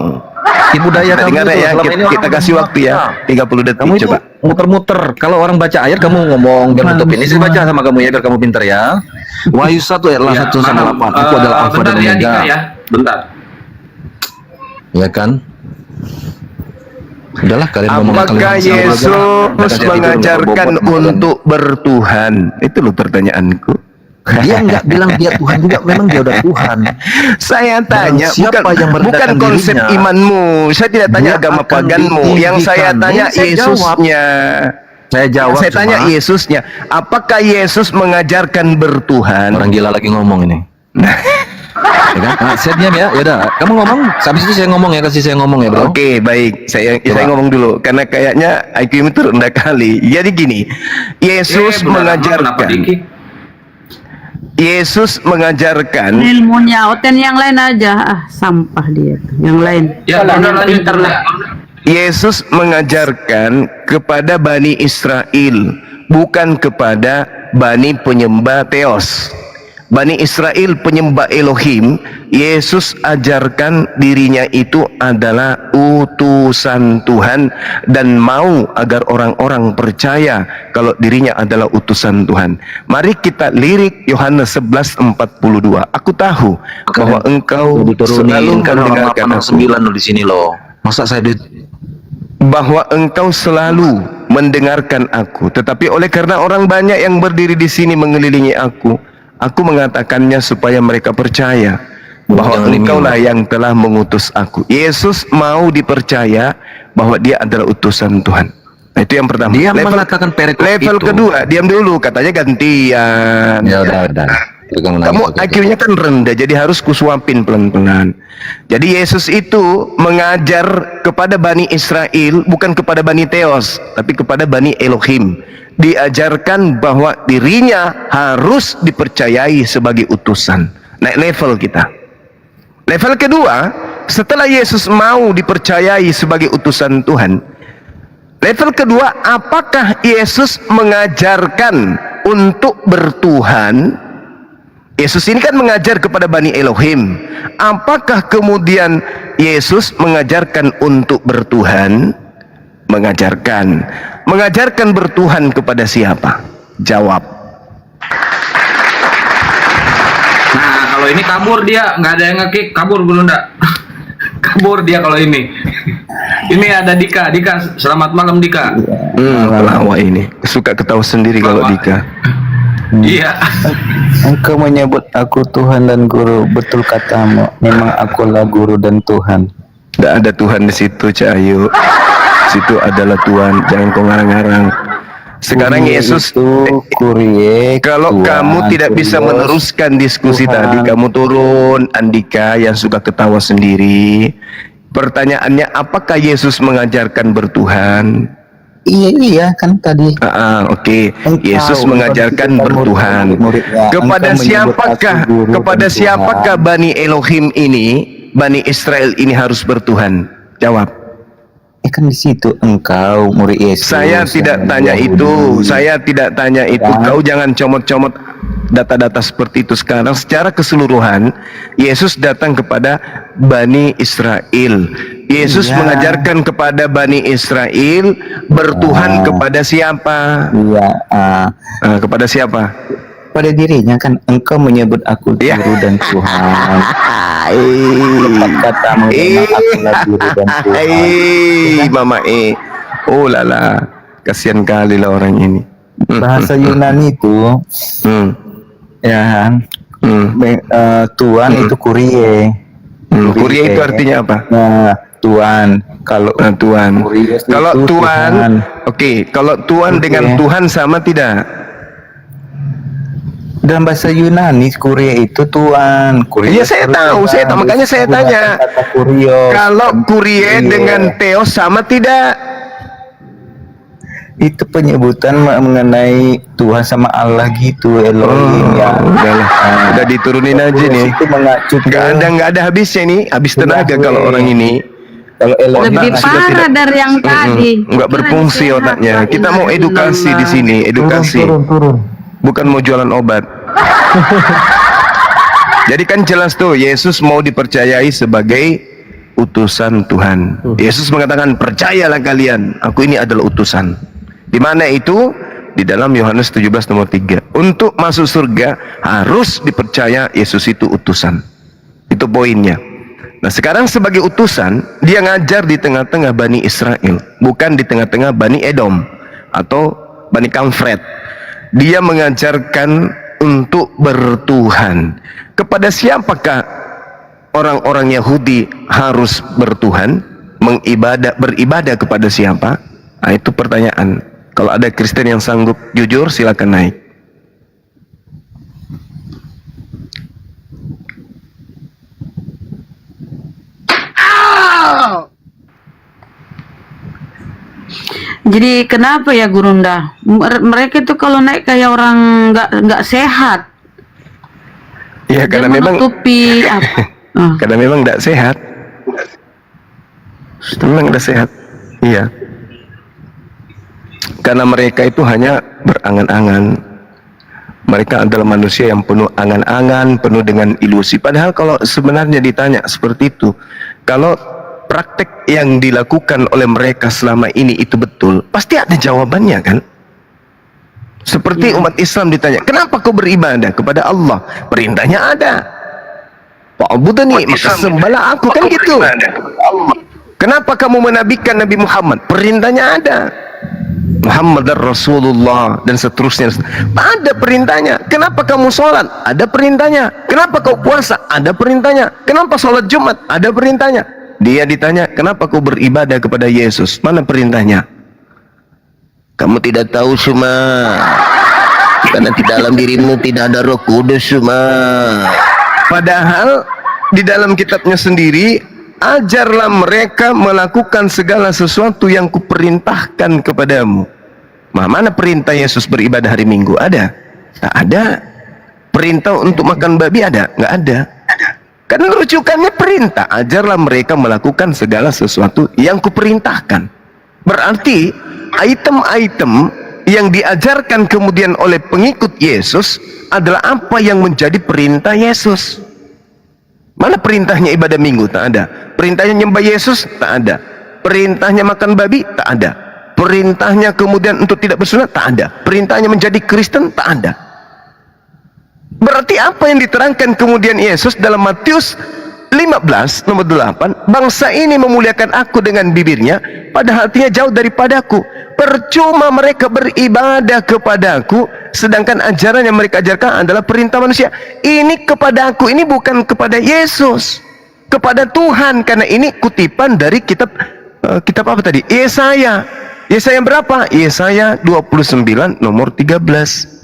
Speaker 3: Ibu daya
Speaker 5: Kita
Speaker 3: kamu
Speaker 5: dengar
Speaker 3: itu,
Speaker 5: ya,
Speaker 3: selama ini
Speaker 5: kita
Speaker 3: orang
Speaker 5: kasih waktu ya, 30 detik
Speaker 3: Kamu itu
Speaker 5: coba.
Speaker 3: muter-muter. Kalau orang baca ayat kamu ngomong biar nutup ini. Saya baca sama kamu ya biar kamu pintar ya. Wahyu 1 ayat
Speaker 4: Ya,
Speaker 3: 1 sampai 8. Aku adalah Alfa
Speaker 4: bentar
Speaker 3: dan
Speaker 4: ya,
Speaker 3: Omega.
Speaker 4: Dika ya. Bentar.
Speaker 3: Ya kan? Udahlah kalian ngomong
Speaker 5: Apakah Yesus mengajarkan untuk bertuhan? Itu loh pertanyaanku.
Speaker 3: Dia nggak bilang dia Tuhan juga, memang dia udah Tuhan.
Speaker 5: Saya tanya,
Speaker 3: siapa
Speaker 5: bukan
Speaker 3: yang merendahkan
Speaker 5: bukan konsep
Speaker 3: dirinya,
Speaker 5: imanmu. Saya tidak tanya
Speaker 3: dia
Speaker 5: agama
Speaker 3: akan
Speaker 5: paganmu. Yang saya
Speaker 3: ditinggikan.
Speaker 5: tanya
Speaker 3: Saya jawab.
Speaker 5: Yesusnya.
Speaker 3: Saya jawab.
Speaker 5: Saya tanya
Speaker 3: cuma,
Speaker 5: Yesusnya. Apakah Yesus mengajarkan bertuhan?
Speaker 3: orang gila lagi ngomong ini. Ya kan? Nah, saya diam ya. Yaudah, kamu ngomong. Habis itu saya ngomong ya, kasih saya ngomong ya, bro.
Speaker 5: Oke, baik. Saya
Speaker 3: Coba.
Speaker 5: ngomong dulu karena kayaknya IQ itu rendah kali. Jadi gini, Yesus
Speaker 4: Benar, kenapa
Speaker 5: mengajarkan.
Speaker 4: Diki?
Speaker 5: Yesus mengajarkan.
Speaker 2: Ilmunya, oten yang lain aja. Ah, sampah dia. Yang lain.
Speaker 4: Ya,
Speaker 2: Yang
Speaker 4: benar, lanjut.
Speaker 2: pinter lah.
Speaker 5: Yesus mengajarkan kepada Bani Israel, bukan kepada Bani penyembah Theos. Bani Israel penyembah Elohim. Yesus ajarkan dirinya itu adalah utusan Tuhan dan mau agar orang-orang percaya kalau dirinya adalah utusan Tuhan. Mari kita lirik Yohanes 11:42. Aku tahu bahwa engkau selalu mendengarkan aku,
Speaker 3: 9 di sini loh. Masa saya
Speaker 5: bahwa engkau selalu mendengarkan aku, tetapi oleh karena orang banyak yang berdiri di sini mengelilingi aku mengatakannya supaya mereka percaya bahwa
Speaker 3: Jangan
Speaker 5: engkaulah yang telah mengutus aku. Yesus mau dipercaya bahwa dia adalah utusan Tuhan. Nah, itu yang pertama.
Speaker 3: Dia mengatakan perikop
Speaker 5: level
Speaker 3: itu.
Speaker 5: kedua, diam dulu, katanya gantian.
Speaker 3: Ya udah.
Speaker 5: Kamu IQ-nya kan rendah, jadi harus kusuapin pelan-pelan. Jadi Yesus itu mengajar kepada Bani Israel, bukan kepada Bani Theos, tapi kepada Bani Elohim. Diajarkan bahwa dirinya harus dipercayai sebagai utusan. Naik level kita. Level kedua, setelah Yesus mau dipercayai sebagai utusan Tuhan, level kedua, apakah Yesus mengajarkan untuk bertuhan? Yesus ini kan mengajar kepada Bani Elohim. Apakah kemudian Yesus mengajarkan untuk bertuhan? Mengajarkan. Mengajarkan bertuhan kepada siapa? Jawab.
Speaker 4: Nah, kalau ini kabur dia, nggak ada yang ngekick, kabur Bunda. Kabur dia kalau ini. Ini ada Dika. Dika, selamat malam Dika.
Speaker 5: Pelawak ini suka ketawa sendiri kalau
Speaker 4: Pelawak.
Speaker 5: Dika.
Speaker 4: Iya.
Speaker 6: Engkau menyebut aku Tuhan dan Guru. Betul katamu. Memang akulah Guru dan Tuhan.
Speaker 5: Tidak ada Tuhan di situ, Cahayu. Situ adalah Tuhan. Jangan kau ngarang-ngarang. Sekarang
Speaker 6: Kurie
Speaker 5: Yesus,
Speaker 6: itu Kurie,
Speaker 5: kalau
Speaker 6: Tuhan,
Speaker 5: kamu tidak bisa
Speaker 6: Kurios,
Speaker 5: meneruskan diskusi
Speaker 6: Tuhan.
Speaker 5: tadi, kamu turun. Andika yang suka ketawa sendiri. Pertanyaannya, apakah Yesus mengajarkan bertuhan?
Speaker 6: Iya kan tadi.
Speaker 5: Oke.
Speaker 6: Engkau
Speaker 5: Yesus mengajarkan
Speaker 6: memperhatikan
Speaker 5: bertuhan.
Speaker 6: murid-muridnya.
Speaker 5: Kepada
Speaker 6: Engkau menyebut
Speaker 5: siapakah?
Speaker 6: aku guru
Speaker 5: Kepada
Speaker 6: dan
Speaker 5: siapakah
Speaker 6: Tuhan.
Speaker 5: Bani Elohim ini, Bani Israel ini harus bertuhan? Jawab.
Speaker 6: Kan di situ engkau murid Yesus.
Speaker 5: Saya tidak
Speaker 6: yang
Speaker 5: tanya
Speaker 6: Yahudi.
Speaker 5: itu. Saya tidak tanya itu.
Speaker 6: Ya.
Speaker 5: Kau jangan comot-comot data-data seperti itu sekarang. Secara keseluruhan, Yesus datang kepada Bani Israel. Yesus
Speaker 6: Iya.
Speaker 5: mengajarkan kepada Bani Israel bertuhan kepada siapa?
Speaker 6: Iya,
Speaker 5: Kepada siapa?
Speaker 6: pada dirinya kan engkau menyebut aku
Speaker 5: Ya.
Speaker 6: Guru dan Tuhan. Tepat katamu memang akulah Guru dan Tuhan.
Speaker 5: Mama oh lala, kasihan kali lah orang ini.
Speaker 6: Bahasa Yunani itu
Speaker 5: Hmm.
Speaker 6: ya kan,
Speaker 5: Hmm.
Speaker 6: Tuan itu Kurie.
Speaker 5: Kurie itu artinya apa?
Speaker 6: Nah, Tuan. Kalau
Speaker 5: Tuhan.
Speaker 6: Kurios
Speaker 5: Kalau
Speaker 6: itu
Speaker 5: Tuhan,
Speaker 6: Tuhan.
Speaker 5: oke, kalau Tuhan
Speaker 6: Oke.
Speaker 5: dengan Tuhan sama tidak?
Speaker 6: Dalam bahasa Yunani Kuria itu Tuhan. Kurios
Speaker 5: Iya, saya
Speaker 6: itu
Speaker 5: tahu,
Speaker 6: Tuhan.
Speaker 5: makanya saya
Speaker 6: Gunakan
Speaker 5: tanya.
Speaker 6: kata Kurios.
Speaker 5: Kalau Kurie
Speaker 6: Iya.
Speaker 5: dengan Theos sama tidak?
Speaker 6: Itu penyebutan mengenai Tuhan sama Allah gitu, Elohim ya.
Speaker 5: Udahlah, udah diturunin aja
Speaker 6: Kurios
Speaker 5: nih.
Speaker 6: itu mengacu ke
Speaker 5: Nggak ada habisnya nih, habis tenaga
Speaker 6: Sudah,
Speaker 5: kalau
Speaker 6: weh.
Speaker 5: orang ini.
Speaker 6: kalau Elohim
Speaker 2: Lebih
Speaker 5: Otak sudah
Speaker 2: parah
Speaker 5: tidak-
Speaker 2: dari yang tadi.
Speaker 5: Nggak berfungsi
Speaker 2: Kira
Speaker 5: otaknya.
Speaker 2: sehat,
Speaker 5: Kita mau edukasi di sini, edukasi. Bukan mau jualan obat. Jadi kan jelas tuh, Yesus mau dipercayai sebagai utusan Tuhan. Yesus mengatakan, percayalah kalian, aku ini adalah utusan. Di mana itu? Di dalam Yohanes 17 nomor 3. Untuk masuk surga harus dipercaya Yesus itu utusan. Itu poinnya. Nah sekarang sebagai utusan, dia ngajar di tengah-tengah Bani Israel, bukan di tengah-tengah Bani Edom atau Bani Kamfret. Dia mengajarkan untuk bertuhan. Kepada siapakah orang-orang Yahudi harus bertuhan? Beribadah kepada siapa? Nah, itu pertanyaan. Kalau ada Kristen yang sanggup jujur, silakan naik.
Speaker 2: Jadi kenapa ya Gurunda? Mereka itu kalau naik kayak orang nggak sehat.
Speaker 5: Ya
Speaker 2: Dia
Speaker 5: karena memang
Speaker 2: menutupi apa? Ah.
Speaker 5: karena memang tidak sehat. Memang tidak sehat. Iya. Karena mereka itu hanya berangan-angan. Mereka adalah manusia yang penuh angan-angan, penuh dengan ilusi. Padahal kalau sebenarnya ditanya seperti itu, kalau praktek yang dilakukan oleh mereka selama ini itu betul, pasti ada jawabannya kan? Seperti umat Islam ditanya, kenapa kau beribadah kepada Allah? Perintahnya ada. Wa'budani, maka sembahlah aku, kan gitu. Kenapa kamu menabikan Nabi Muhammad? Perintahnya ada. Muhammad Rasulullah dan seterusnya. Ada perintahnya. Kenapa kamu sholat? Ada perintahnya. Kenapa kau puasa? Ada perintahnya. Kenapa sholat Jumat? Ada perintahnya. Dia ditanya, kenapa kau beribadah kepada Yesus? Mana perintahnya? Kamu tidak tahu Suma, karena di dalam dirimu tidak ada Roh Kudus Suma. Padahal di dalam kitabnya sendiri, ajarlah mereka melakukan segala sesuatu yang kuperintahkan kepadamu. Mana perintah Yesus beribadah hari Minggu? Ada? Tak ada. Perintah untuk makan babi ada? Nggak ada. Karena rujukannya perintah. Ajarlah mereka melakukan segala sesuatu yang kuperintahkan. Berarti item-item yang diajarkan kemudian oleh pengikut Yesus adalah apa yang menjadi perintah Yesus. Mana perintahnya ibadah Minggu? Tak ada. Perintahnya nyembah Yesus? Tak ada. Perintahnya makan babi? Tak ada. Perintahnya kemudian untuk tidak bersunat? Tak ada. Perintahnya menjadi Kristen? Tak ada. Berarti apa yang diterangkan kemudian Yesus dalam Matius 15 nomor 8, bangsa ini memuliakan aku dengan bibirnya, pada hatinya jauh daripadaku. Percuma mereka beribadah kepadaku, sedangkan ajaran yang mereka ajarkan adalah perintah manusia. Ini kepada aku, ini bukan kepada Yesus, kepada Tuhan. Karena ini kutipan dari kitab apa tadi? Yesaya. Yesaya berapa? Yesaya 29 nomor 13.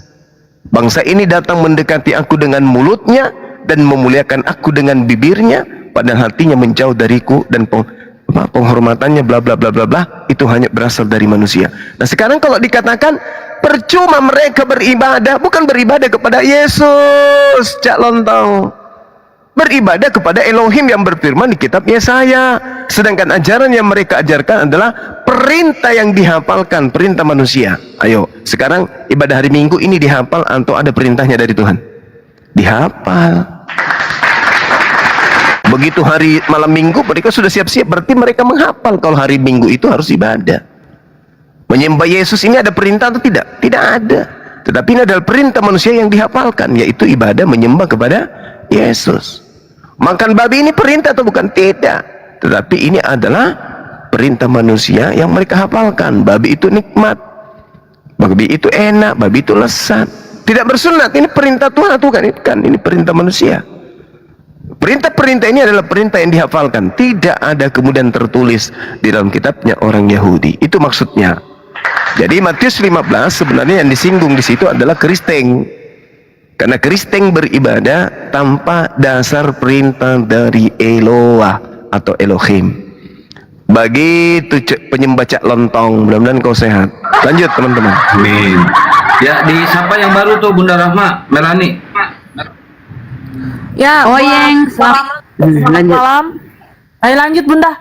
Speaker 5: Bangsa ini datang mendekati aku dengan mulutnya dan memuliakan aku dengan bibirnya, padahal hatinya menjauh dariku dan penghormatannya bla bla bla bla bla itu hanya berasal dari manusia. Nah sekarang kalau dikatakan percuma mereka beribadah, bukan beribadah kepada Yesus, Cak Lontong, beribadah kepada Elohim yang berfirman di kitab Yesaya. Sedangkan ajaran yang mereka ajarkan adalah perintah yang dihafalkan, perintah manusia. Ayo sekarang ibadah hari Minggu ini dihafal atau ada perintahnya dari Tuhan? Dihafal. Begitu hari malam Minggu mereka sudah siap-siap, berarti mereka menghafal kalau hari Minggu itu harus ibadah. Menyembah Yesus ini ada perintah atau tidak? Tidak ada. Tetapi ini adalah perintah manusia yang dihafalkan, yaitu ibadah menyembah kepada Yesus. Makan babi ini perintah atau bukan? Tidak. Tetapi ini adalah perintah manusia yang mereka hafalkan. Babi itu nikmat, babi itu enak, babi itu lezat. Tidak bersunat, ini perintah Tuhan atau bukan? Ini perintah manusia. Perintah-perintah ini adalah perintah yang dihafalkan. Tidak ada kemudian tertulis di dalam kitabnya orang Yahudi. Itu maksudnya. Jadi Matius 15 sebenarnya yang disinggung di situ adalah Kristeng. Karena Kristeng beribadah tanpa dasar perintah dari Eloah atau Elohim. Bagi penyembah cak lontong, mudah-mudahan kau sehat. Lanjut teman-teman.
Speaker 4: Amin. Ya, di siapa yang baru tuh Bunda Rahma, Melani?
Speaker 7: Ya,
Speaker 2: Oyeng,
Speaker 7: selamat
Speaker 2: lanjut.
Speaker 7: malam. Ayo lanjut Bunda.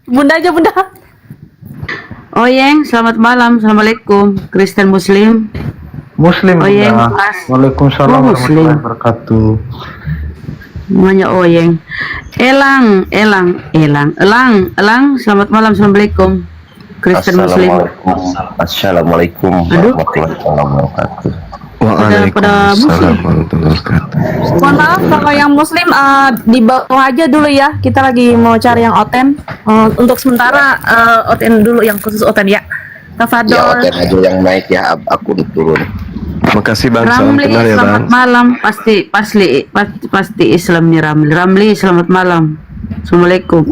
Speaker 7: Bunda aja Bunda.
Speaker 2: Oyeng, selamat malam. Assalamualaikum. Kristen Muslim.
Speaker 6: Muslim.
Speaker 2: Oyeng,
Speaker 6: Bunda.
Speaker 2: Mas.
Speaker 6: Waalaikumsalam
Speaker 2: Oh, Muslim.
Speaker 6: warahmatullahi wabarakatuh.
Speaker 2: Namanya Oyeng. Elang. Selamat malam. Assalamualaikum. Kristen Muslim.
Speaker 8: Assalamualaikum
Speaker 2: Aduh.
Speaker 8: warahmatullahi wabarakatuh.
Speaker 5: Waalaikumsalam warahmatullahi wabarakatuh.
Speaker 7: Mohon maaf kalau yang Muslim di bawah aja dulu ya. Kita lagi mau cari yang oten. Untuk sementara oten dulu yang khusus oten ya.
Speaker 8: Ya
Speaker 7: Tafadol.
Speaker 8: oten aja yang naik ya, aku turun.
Speaker 5: Makasih Bang, salam
Speaker 2: Ramli,
Speaker 5: kenal ya Bang.
Speaker 2: selamat malam. Pasti Islam nih Ramli. Ramli, selamat malam. Assalamualaikum.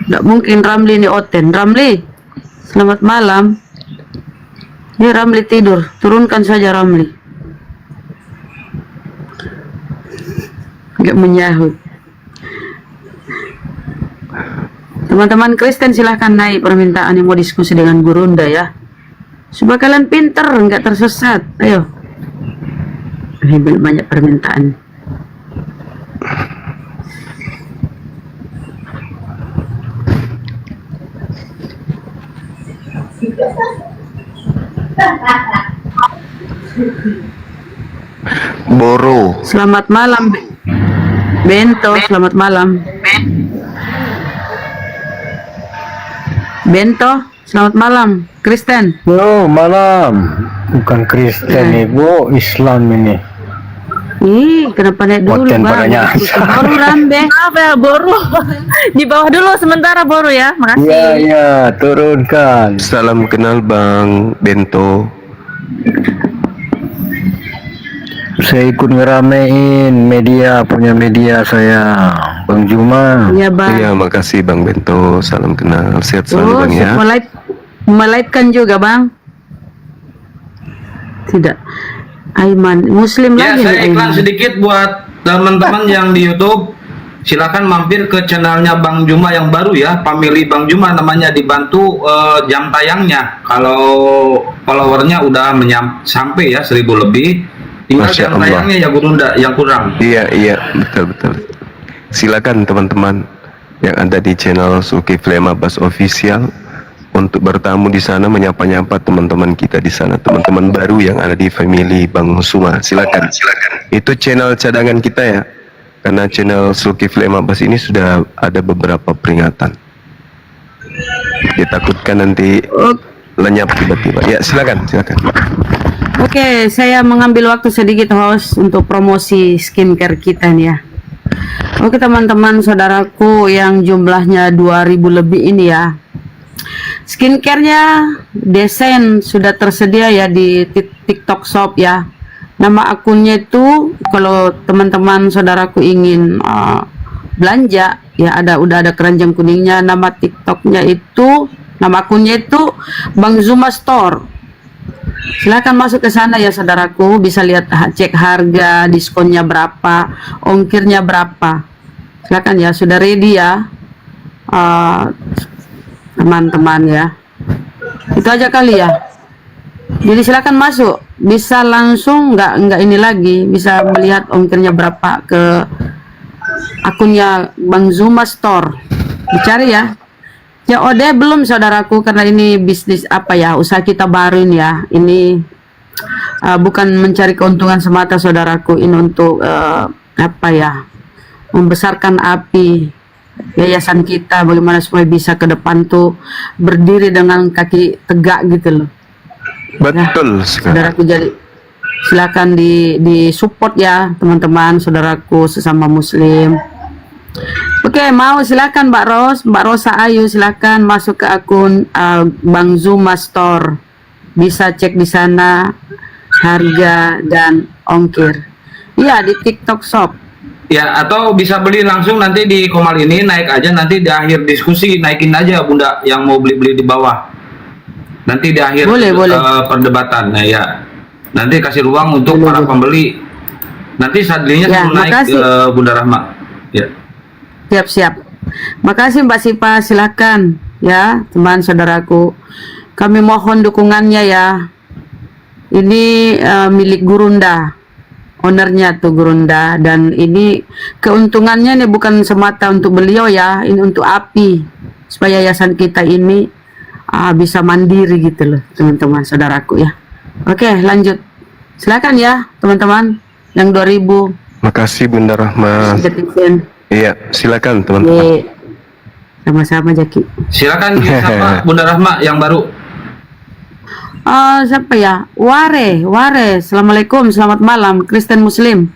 Speaker 2: Tidak mungkin Ramli ini Oten. Ramli, selamat malam. Ini Ramli tidur. Turunkan saja Ramli. Nggak menyahut. Teman-teman Kristen silahkan naik permintaan yang mau diskusi dengan Gurunda ya. Supaya kalian pinter, nggak tersesat. Ayo. Ini banyak permintaan.
Speaker 5: Boro.
Speaker 2: Selamat malam, Bento. Selamat malam. Bento, selamat malam. Kristen.
Speaker 6: Yo, malam. Bukan Kristen Ibu, Islam ini.
Speaker 2: Ih, kenapa naik dulu,
Speaker 6: Oten
Speaker 2: Bang?
Speaker 6: padanya.
Speaker 2: Baru Rambe.
Speaker 7: Maaf ya Boru. Di bawah dulu sementara Boru ya. Makasih.
Speaker 6: Iya, turunkan.
Speaker 5: Salam kenal Bang Bento.
Speaker 6: Saya ikut ngeramein media, punya media saya, Bang Juma.
Speaker 2: Iya, Bang.
Speaker 5: Iya, makasih Bang Bento. Salam kenal. Sehat selalu
Speaker 2: Oh,
Speaker 5: Bang ya.
Speaker 2: melaitkan juga, Bang. Tidak. Aiman, Muslim
Speaker 4: Ya,
Speaker 2: lagi
Speaker 4: saya
Speaker 2: nih,
Speaker 4: iklan
Speaker 2: Aiman.
Speaker 4: sedikit buat teman-teman yang di YouTube. Silakan mampir ke channelnya Bang Juma yang baru ya, Family Bang Juma namanya, dibantu jam tayangnya. Kalau followernya udah sampai ya 1000 lebih, tinggal
Speaker 5: Masya
Speaker 4: jam
Speaker 5: Allah.
Speaker 4: tayangnya ya Gurunda yang kurang.
Speaker 5: Iya, betul. Silakan teman-teman yang ada di channel Zulkifli Abbas Official untuk bertamu di sana, menyapa-nyapa teman-teman kita di sana, teman-teman baru yang ada di Family Bang Suma. Silakan. Itu channel cadangan kita ya. Karena channel Zulkifli Abbas ini sudah ada beberapa peringatan. Ditakutkan nanti lenyap tiba-tiba. Ya, silakan.
Speaker 2: Oke, saya mengambil waktu sedikit host untuk promosi skincare kita nih ya. Oke teman-teman saudaraku yang jumlahnya 2000 lebih ini ya. Skincare-nya desain sudah tersedia ya di TikTok Shop ya. Nama akunnya itu kalau teman-teman saudaraku ingin belanja ya udah ada keranjang kuningnya. Nama TikToknya itu, nama akunnya itu Bang Zuma Store. Silakan masuk ke sana ya saudaraku, bisa lihat cek harga, diskonnya berapa, ongkirnya berapa. Silakan ya, sudah ready ya teman-teman ya. Itu aja kali ya. Jadi silakan masuk, bisa langsung nggak ini lagi, bisa melihat ongkirnya berapa ke akunnya Bang Zuma Store. Dicari ya. Ya ode belum saudaraku, karena ini bisnis usaha kita baru ini ya. Ini bukan mencari keuntungan semata saudaraku, ini untuk membesarkan api yayasan kita, bagaimana supaya bisa ke depan tuh berdiri dengan kaki tegak gitu loh.
Speaker 5: Betul sekali.
Speaker 2: Saudaraku, jadi silakan di support ya teman-teman saudaraku sesama Muslim. Oke, mau silakan Mbak Rosa Ayu, silakan masuk ke akun Bang Zuma Store. Bisa cek di sana harga dan ongkir. Iya, di TikTok Shop.
Speaker 4: Ya, atau bisa beli langsung nanti di Komal ini, naik aja nanti di akhir diskusi, naikin aja Bunda yang mau beli-beli di bawah. Nanti di akhir
Speaker 2: Boleh.
Speaker 4: perdebatan. Nah, ya. Nanti kasih ruang untuk para pembeli. Nanti sadlinya
Speaker 2: Ya,
Speaker 4: sebelum naik
Speaker 2: makasih.
Speaker 4: Bunda Rahma. Ya.
Speaker 2: Siap. Makasih Mbak Sipa, silakan ya teman saudaraku. Kami mohon dukungannya ya. Ini milik Gurunda, ownernya tuh Gurunda, dan ini keuntungannya nih bukan semata untuk beliau ya, ini untuk API supaya yayasan kita ini bisa mandiri gitu loh teman-teman saudaraku ya. Oke, lanjut. Silakan ya teman-teman yang 2000.
Speaker 5: Makasih Bunda Rahma.
Speaker 2: Netizen.
Speaker 5: Iya, silakan teman-teman.
Speaker 2: Ye. Sama-sama Jaki.
Speaker 4: Silakan siapa Bunda Rahma yang baru.
Speaker 2: Siapa ya? Ware. Assalamualaikum, selamat malam. Kristen Muslim.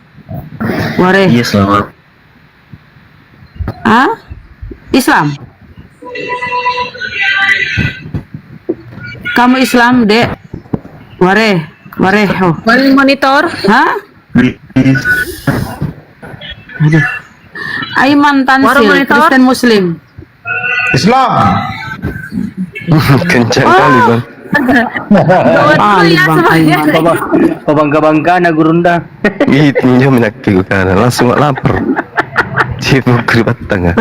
Speaker 2: Ware.
Speaker 8: Iya, selamat.
Speaker 2: Islam. Kamu Islam, Dek? Ware. Oh.
Speaker 7: Monitor.
Speaker 2: Hah? Aduh. Aiman
Speaker 7: Waro
Speaker 2: Tansil,
Speaker 7: monitor.
Speaker 2: Kristen Muslim.
Speaker 5: Kencang kali Bang.
Speaker 2: Bang Aiman.
Speaker 6: Pabangga-bangga na Gurunda.
Speaker 5: Itu minyak kana langsung lapar. Sibuk kribat tengah.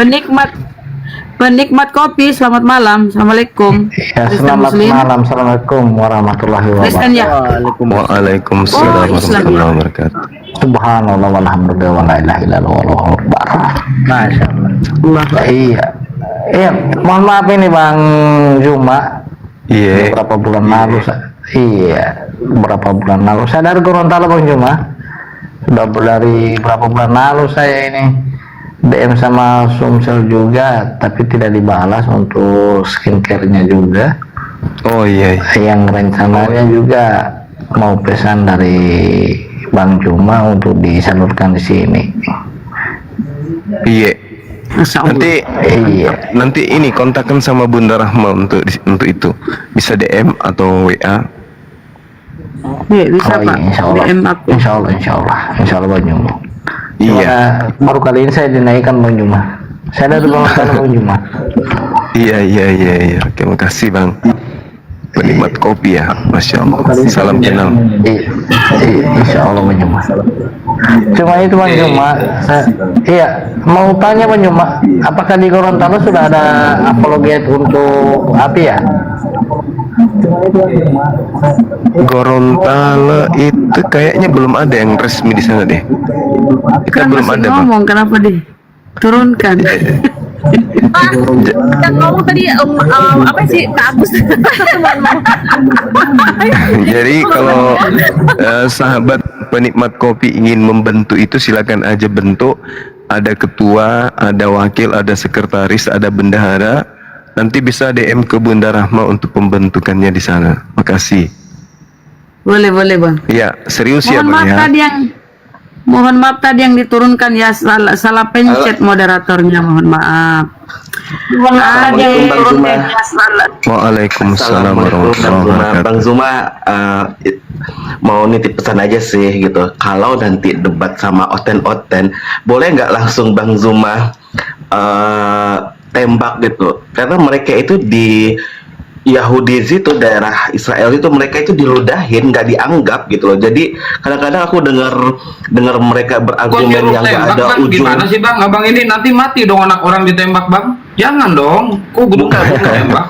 Speaker 2: Penikmat kopi, selamat malam. Assalamualaikum.
Speaker 6: Ya,
Speaker 2: Kristen
Speaker 6: selamat
Speaker 2: Muslim.
Speaker 6: malam. Assalamualaikum warahmatullahi
Speaker 2: Kristen
Speaker 6: wabarakatuh.
Speaker 2: ya.
Speaker 5: Waalaikumsalam
Speaker 2: Oh, Islam.
Speaker 5: warahmatullahi wabarakatuh.
Speaker 6: Subhanallah walhamdulillah wa la ilaha illallah wallahu akbar. Masya Allah. Iya. Iya, mohon maaf ini Bang Juma.
Speaker 5: Iya.
Speaker 6: Beberapa bulan lalu beberapa bulan lalu saya dari Gorontalo Bang Juma. Sudah dari berapa bulan lalu saya ini DM sama Sumsel juga, tapi tidak dibalas untuk skincare-nya juga.
Speaker 5: Oh iya.
Speaker 6: Yang rencananya juga mau pesan dari Bang Juma untuk disalurkan di sini.
Speaker 5: Iya.
Speaker 2: Masya Allah.
Speaker 5: Nanti ini kontakkan sama Bunda Rahma untuk itu. Bisa DM atau WA.
Speaker 2: Bisa Pak.
Speaker 6: Insya Allah.
Speaker 2: DM aku.
Speaker 6: Insya Allah Bang Juma.
Speaker 5: Iya.
Speaker 6: Baru kali ini saya dinaikkan Bang Juma. Saya dari Gorontalo Bang Juma.
Speaker 5: Iya. Oke, makasih Bang. Penikmat kopi ya, Masya Allah. Salam kenal.
Speaker 6: Insya Allah Bang Juma. Cuma itu Bang Juma. Mau tanya Bang Juma, apakah di Gorontalo sudah ada apologet untuk api ya?
Speaker 5: Gorontalo itu kayaknya belum ada yang resmi di sana deh. Kita
Speaker 2: Kan
Speaker 5: belum
Speaker 2: masih
Speaker 5: ada Bang.
Speaker 2: ngomong, kenapa diturunkan?
Speaker 7: Yang ngomong tadi apa sih Kak Agus?
Speaker 5: Jadi kalau sahabat penikmat kopi ingin membentuk itu silakan aja bentuk. Ada ketua, ada wakil, ada sekretaris, ada bendahara. Nanti bisa DM ke Bunda Rahma untuk pembentukannya di sana. Makasih.
Speaker 2: Boleh Bang.
Speaker 5: Ya, serius ya
Speaker 2: Mohon
Speaker 5: Bang
Speaker 2: maaf
Speaker 5: ya.
Speaker 2: tadi yang diturunkan ya, salah pencet moderatornya, mohon maaf.
Speaker 8: Assalamualaikum Bang Zuma.
Speaker 5: Waalaikumsalam warahmatullahi wabarakatuh.
Speaker 8: Bang Zuma, mau nitip pesan aja sih gitu. Kalau nanti debat sama Oten, boleh nggak langsung Bang Zuma tembak gitu? Karena mereka itu di Yahudi itu daerah Israel itu mereka itu diludahin, nggak dianggap gitu loh. Jadi kadang-kadang aku dengar mereka
Speaker 4: Kok
Speaker 8: berargumen
Speaker 4: nyuruh
Speaker 8: yang nggak
Speaker 4: tembak
Speaker 8: ada
Speaker 4: Bang?
Speaker 8: ujung.
Speaker 4: Gimana sih Bang? Abang ini nanti mati dong anak orang ditembak Bang. Jangan dong. Kok gue tembak?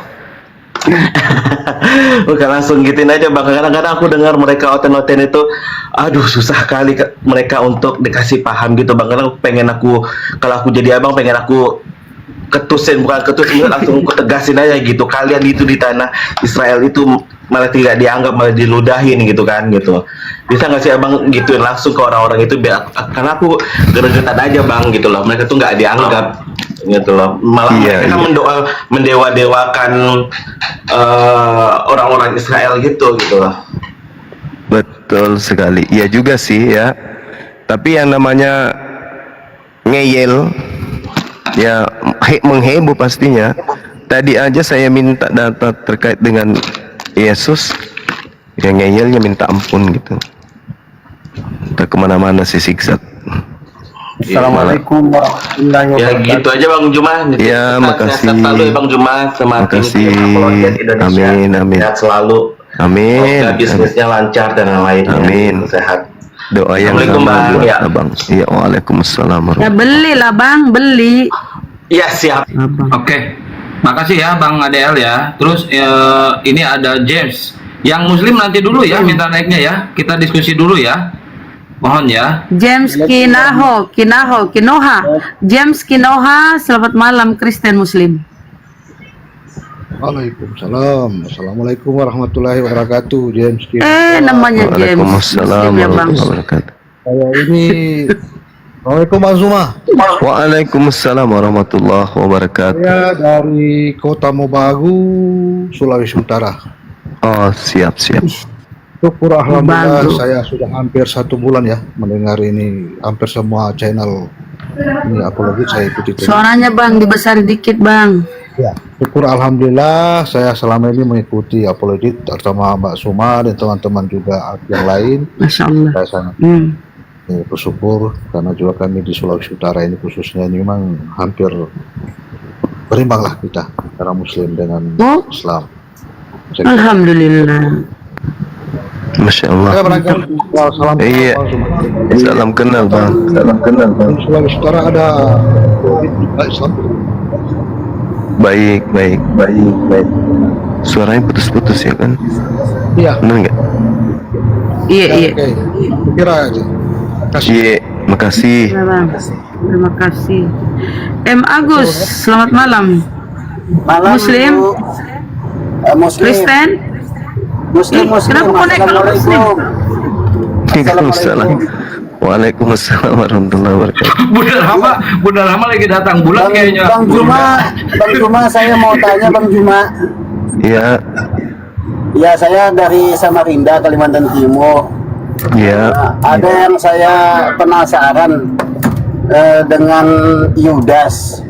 Speaker 8: Bukan langsung gituin aja Bang. Kadang-kadang aku dengar mereka oten-oten itu, aduh susah kali mereka untuk dikasih paham gitu Bang. Karena kalau aku jadi abang pengen aku ketusin langsung aku tegasin aja gitu. Kalian itu di tanah Israel itu malah tidak dianggap, malah diludahin gitu kan gitu. Bisa nggak sih abang gituin langsung ke orang-orang itu biar, karena aku geregetan aja Bang gitu loh. Mereka tuh nggak dianggap gitu loh. Malah mereka mendewa-dewakan orang-orang Israel gitu loh.
Speaker 5: Betul sekali. Iya juga sih ya. Tapi yang namanya ngeyel ya mengheboh pastinya. Tadi aja saya minta data terkait dengan Yesus, yang ngeyelnya minta ampun gitu. Tak kemana-mana si Zigzag.
Speaker 6: Assalamualaikum warahmatullahi
Speaker 8: Ya
Speaker 6: wabarakatuh.
Speaker 8: gitu aja Bang Juma.
Speaker 5: Ya, makasih.
Speaker 8: Sehat selalu ya Bang Juma. Sama tim
Speaker 5: Makasih.
Speaker 8: Apologet Indonesia.
Speaker 5: Amin, amin.
Speaker 8: Sehat selalu.
Speaker 5: Amin.
Speaker 8: Semoga bisnisnya lancar dan yang lainnya.
Speaker 5: Amin.
Speaker 8: Sehat.
Speaker 5: Doa yang
Speaker 8: Assalamualaikum,
Speaker 5: sama
Speaker 8: Bang.
Speaker 5: buat
Speaker 8: Ya.
Speaker 5: abang. Iya, waalaikumsalam.
Speaker 2: Ya belilah bang, beli.
Speaker 8: Iya siap.
Speaker 2: Abang.
Speaker 4: Oke, makasih ya Bang ADL ya. Terus ini ada James. Yang Muslim nanti dulu ya, minta naiknya ya. Kita diskusi dulu ya. Mohon ya.
Speaker 2: James Kinoha. James Kinoha, selamat malam Kristen Muslim.
Speaker 9: Waalaikumsalam. Assalamualaikum warahmatullahi wabarakatuh. James Kim.
Speaker 2: Namanya James
Speaker 5: Waalaikumsalam
Speaker 2: Muslim ya bang.
Speaker 5: warahmatullahi wabarakatuh.
Speaker 9: Saya ini. Assalamualaikum Bang Zuma.
Speaker 5: Waalaikumsalam warahmatullahi wabarakatuh.
Speaker 9: Saya dari Kota Mobagu, Sulawesi Utara.
Speaker 5: Oh, siap.
Speaker 9: Syukur alhamdulillah
Speaker 2: Mobagu.
Speaker 9: saya sudah hampir 1 bulan ya mendengar ini hampir semua channel ini apalagi saya ikuti terus.
Speaker 2: Suaranya bang, dibesarin dikit bang.
Speaker 9: Ya, syukur alhamdulillah saya selama ini mengikuti apologet terutama Mbak Suma dan teman-teman juga yang lain.
Speaker 2: Masya Allah.
Speaker 9: Saya sangat bersyukur karena juga kami di Sulawesi Utara ini khususnya ini memang hampir berimbang lah kita antara Muslim dengan
Speaker 2: Oh.
Speaker 9: Islam.
Speaker 2: Alhamdulillah.
Speaker 5: Masya Allah.
Speaker 9: Saya barangkali salam
Speaker 5: Iya.
Speaker 9: Bang Suma.
Speaker 5: Salam kenal bang.
Speaker 9: Di Sulawesi Utara ada Islam.
Speaker 5: Baik. Suaranya putus-putus ya kan?
Speaker 9: Iya.
Speaker 5: Benar nggak?
Speaker 2: Iya.
Speaker 9: Oke. Kira aja. Kasih.
Speaker 5: Iya. Makasih.
Speaker 2: Ya, bang. Terima kasih. M. Agus, selamat malam. Muslim, Kristen, kenapa connect kalau Muslim?
Speaker 5: Waalaikumsalam. Waalaikumsalam warahmatullahi wabarakatuh.
Speaker 4: Bunda Rama lagi datang bulan kayaknya.
Speaker 6: Bang Juma, saya mau tanya Bang Juma.
Speaker 5: Iya.
Speaker 6: Ya, saya dari Samarinda, Kalimantan Timur.
Speaker 5: Iya.
Speaker 6: Ada yang saya penasaran dengan Yudas.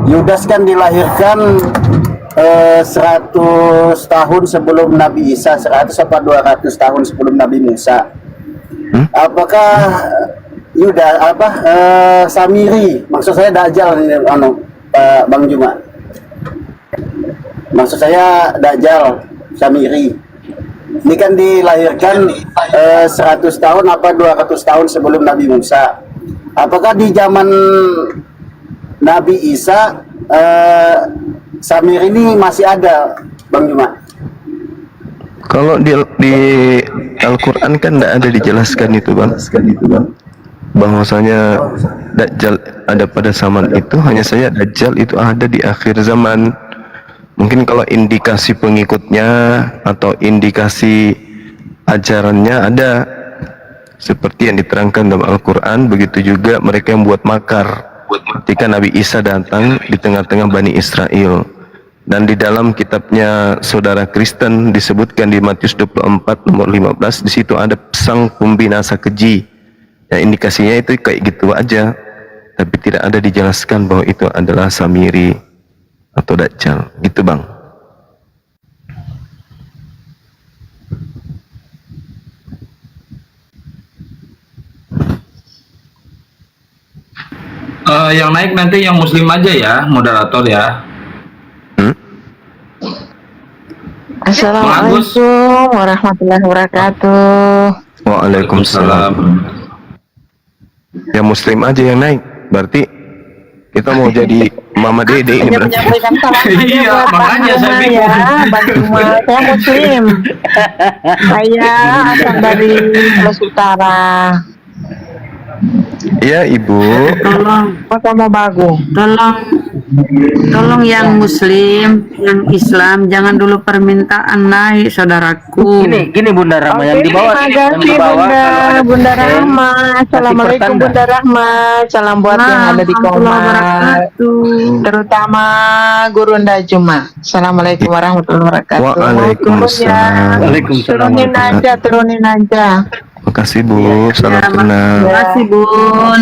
Speaker 6: Yudas kan dilahirkan 100 tahun sebelum Nabi Isa, 100 apa 200 tahun sebelum Nabi Musa. Apakah Samiri, maksud saya Dajjal ini, Bang Juma. Maksud saya Dajjal, Samiri. Ini kan dilahirkan 100 tahun apa 200 tahun sebelum Nabi Musa. Apakah di zaman Nabi Isa Samir ini masih ada, Bang Juma?
Speaker 5: Kalau di Al-Quran kan tidak ada dijelaskan itu bang. Bahwasanya Dajjal ada pada zaman itu, hanya saja Dajjal itu ada di akhir zaman. Mungkin kalau indikasi pengikutnya atau indikasi ajarannya ada, seperti yang diterangkan dalam Al-Quran. Begitu juga mereka yang buat makar ketika Nabi Isa datang di tengah-tengah Bani Israel. Dan di dalam kitabnya saudara Kristen disebutkan di Matius 24 nomor 15, di situ ada sang pembinasa keji. Ya, indikasinya itu kayak gitu aja, tapi tidak ada dijelaskan bahwa itu adalah Samiri atau Dajjal. Gitu bang.
Speaker 4: Yang naik nanti yang Muslim aja ya, moderator ya.
Speaker 10: Assalamualaikum warahmatullahi wabarakatuh.
Speaker 5: Waalaikumsalam. Ya Muslim aja yang naik. Berarti kita mau jadi Mama Dede ini berarti.
Speaker 10: Menyampaikan salam aja
Speaker 4: Iya,
Speaker 10: buat Bang
Speaker 4: makanya saya
Speaker 10: Juma
Speaker 4: bingung.
Speaker 10: ya, Bang Juma. Saya Muslim. Saya asal dari Sulawesi Utara.
Speaker 5: Ya Ibu.
Speaker 10: Kota Mobagu.
Speaker 2: Tolong yang Muslim, yang Islam, jangan dulu permintaan naik, saudaraku.
Speaker 6: Gini Bunda Rama yang di bawah.
Speaker 10: Terima kasih Bunda Rahma. Assalamualaikum
Speaker 6: pertanda.
Speaker 10: Bunda Rahma. Salam buat yang ada di
Speaker 2: Warahmatullahi
Speaker 10: Komar.
Speaker 2: wabarakatuh.
Speaker 10: Terutama Gurunda Juma. Assalamualaikum warahmatullahi wabarakatuh.
Speaker 5: Waalaikumsalam.
Speaker 10: Turunin aja.
Speaker 5: Makasih Bu. Salam kenal.
Speaker 2: Terima kasih Bun.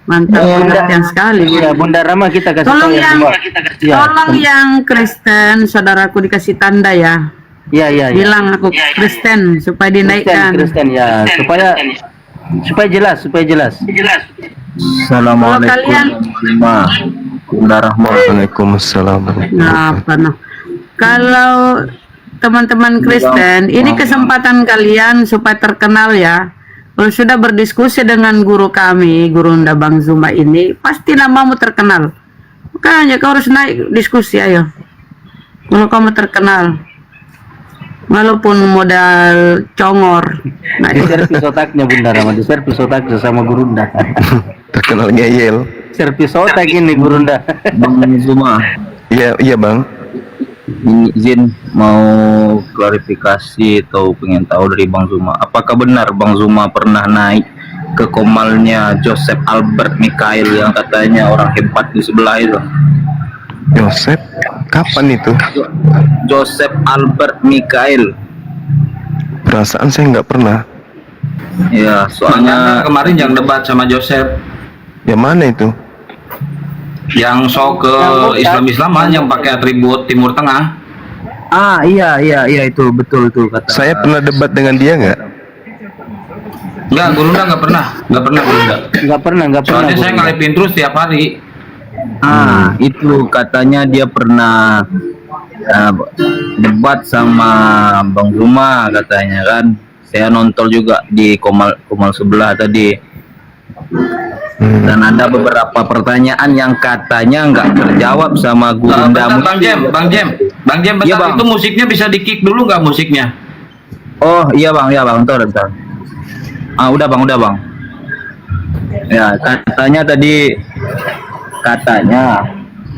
Speaker 2: Mantap,
Speaker 10: Iya.
Speaker 2: pengertian sekali.
Speaker 6: Ya Bunda Rama kita kasih
Speaker 2: Tolong
Speaker 6: tahu
Speaker 2: yang,
Speaker 6: semua. Ya.
Speaker 2: tolong yang Kristen, saudaraku dikasih tanda ya.
Speaker 6: Ya.
Speaker 2: Bilang aku Kristen supaya dinaikkan.
Speaker 6: Kristen ya supaya supaya jelas.
Speaker 2: Kalau kalian
Speaker 5: Waalaikumsalam.
Speaker 2: nah, apa nah. Kalau teman-teman Kristen, ini kesempatan kalian supaya terkenal ya. Kalau sudah berdiskusi dengan guru kami, Guru Unda Bang Zuma ini, pasti namamu terkenal. Makanya kau harus naik diskusi, ayo. Kalau kamu terkenal, walaupun modal congor. Nah,
Speaker 6: Di servis otaknya Bunda Rama, di servis otaknya sama Guru Unda.
Speaker 5: Terkenal ngeyel.
Speaker 6: Servis otak ini Guru Unda.
Speaker 11: Bang Zuma,
Speaker 5: Iya bang.
Speaker 11: ini izin mau klarifikasi atau pengen tahu dari Bang Zuma, apakah benar Bang Zuma pernah naik ke komalnya Joseph Albert Mikael yang katanya orang hebat di sebelah itu?
Speaker 5: Yosef, kapan itu?
Speaker 11: Joseph Albert Mikael.
Speaker 5: Perasaan saya nggak pernah.
Speaker 11: Ya, soalnya
Speaker 4: kemarin yang debat sama Joseph,
Speaker 5: Yang mana itu?
Speaker 4: yang sok ke Islam-Islaman yang pakai atribut Timur Tengah.
Speaker 11: iya itu betul tuh kata.
Speaker 5: Saya pernah debat dengan dia nggak?
Speaker 4: Enggak, Gurunda nggak pernah Gurunda.
Speaker 6: Nggak pernah.
Speaker 4: Soalnya saya
Speaker 6: Guru Unda.
Speaker 4: ngalipin terus tiap hari.
Speaker 11: Itu katanya dia pernah debat sama Bang Zuma katanya kan. Saya nonton juga di komal sebelah tadi. Dan ada beberapa pertanyaan yang katanya nggak terjawab sama Gurunda.
Speaker 4: Bentar, Bang Jem, bentar,
Speaker 11: Iya, Bang.
Speaker 4: itu musiknya bisa di-kick dulu nggak musiknya?
Speaker 11: Oh iya bang, bentar. Udah bang. Ya katanya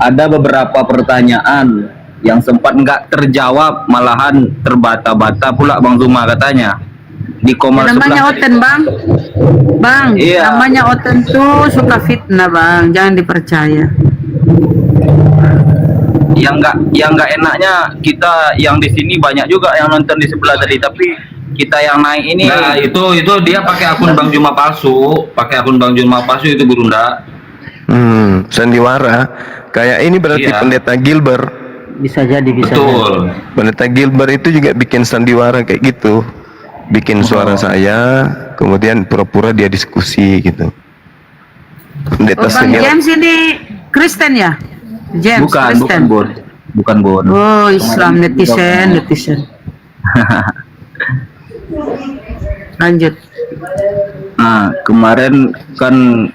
Speaker 11: ada beberapa pertanyaan yang sempat nggak terjawab, malahan terbata-bata pula Bang Zuma katanya di komal
Speaker 2: namanya
Speaker 11: sebelah.
Speaker 2: Oten, Bang.
Speaker 11: Iya.
Speaker 2: Namanya Oten tuh suka fitnah, Bang. Jangan dipercaya.
Speaker 11: Yang nggak enaknya kita yang di sini banyak juga yang nonton di sebelah tadi, tapi kita yang naik ini.
Speaker 4: Nah, itu dia pakai akun Bang Juma palsu, itu Gurunda.
Speaker 5: Sandiwara. Kayak ini berarti
Speaker 4: Iya.
Speaker 5: Pendeta Gilbert.
Speaker 6: Bisa jadi.
Speaker 4: Betul.
Speaker 5: Pendeta Gilbert itu juga bikin sandiwara kayak gitu. Bikin suara saya, kemudian pura-pura dia diskusi gitu. Pendeta
Speaker 2: Bang
Speaker 5: senior.
Speaker 2: James ini Kristen ya? James
Speaker 11: Bukan
Speaker 2: Kristen.
Speaker 11: Bukan Bon.
Speaker 2: Oh, Islam netizen. Lanjut.
Speaker 11: Nah, kemarin kan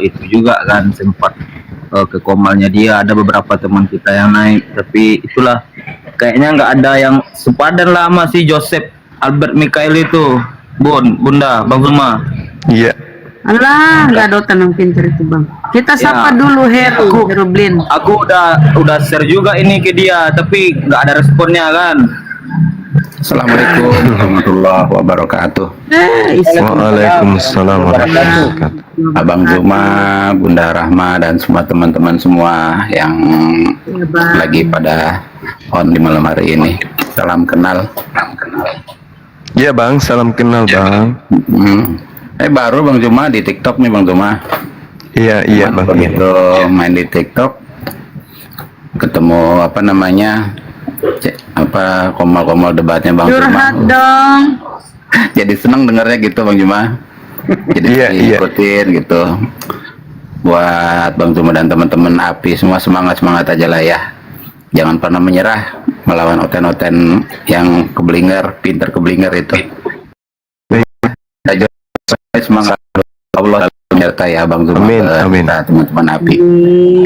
Speaker 11: itu juga kan sempat ke komalnya dia, ada beberapa teman kita yang naik, tapi itulah kayaknya nggak ada yang sepadan lah sama si Joseph Albert Mikael itu. Bunda, Bang Zuma.
Speaker 5: Iya.
Speaker 2: Alah, nggak ada tenang pintar itu, Bang. Kita sapa dulu Heru Blin.
Speaker 11: Aku udah share juga ini ke dia, tapi nggak ada responnya kan.
Speaker 3: Assalamualaikum warahmatullahi wabarakatuh.
Speaker 5: Waalaikumsalam warahmatullahi wabarakatuh.
Speaker 3: Abang Zuma, Bunda Rahma, dan semua teman-teman semua yang lagi pada on di malam hari ini. Salam kenal.
Speaker 5: Iya bang, salam kenal bang.
Speaker 3: Baru Bang Zuma di TikTok nih Bang Zuma.
Speaker 5: Iya bang.
Speaker 3: Begitu main di TikTok, ketemu apa namanya, komal-komal debatnya Bang Zuma.
Speaker 2: Curhat dong.
Speaker 3: Jadi seneng dengarnya gitu Bang Zuma. Jadi ikutin gitu. Buat Bang Zuma dan teman-teman API semua semangat aja lah ya. Jangan pernah menyerah melawan oten-oten yang keblinger, pinter keblinger itu. Semangat, Allah menyertai ya Bang Zuma.
Speaker 5: Amin.
Speaker 3: Teman-teman API.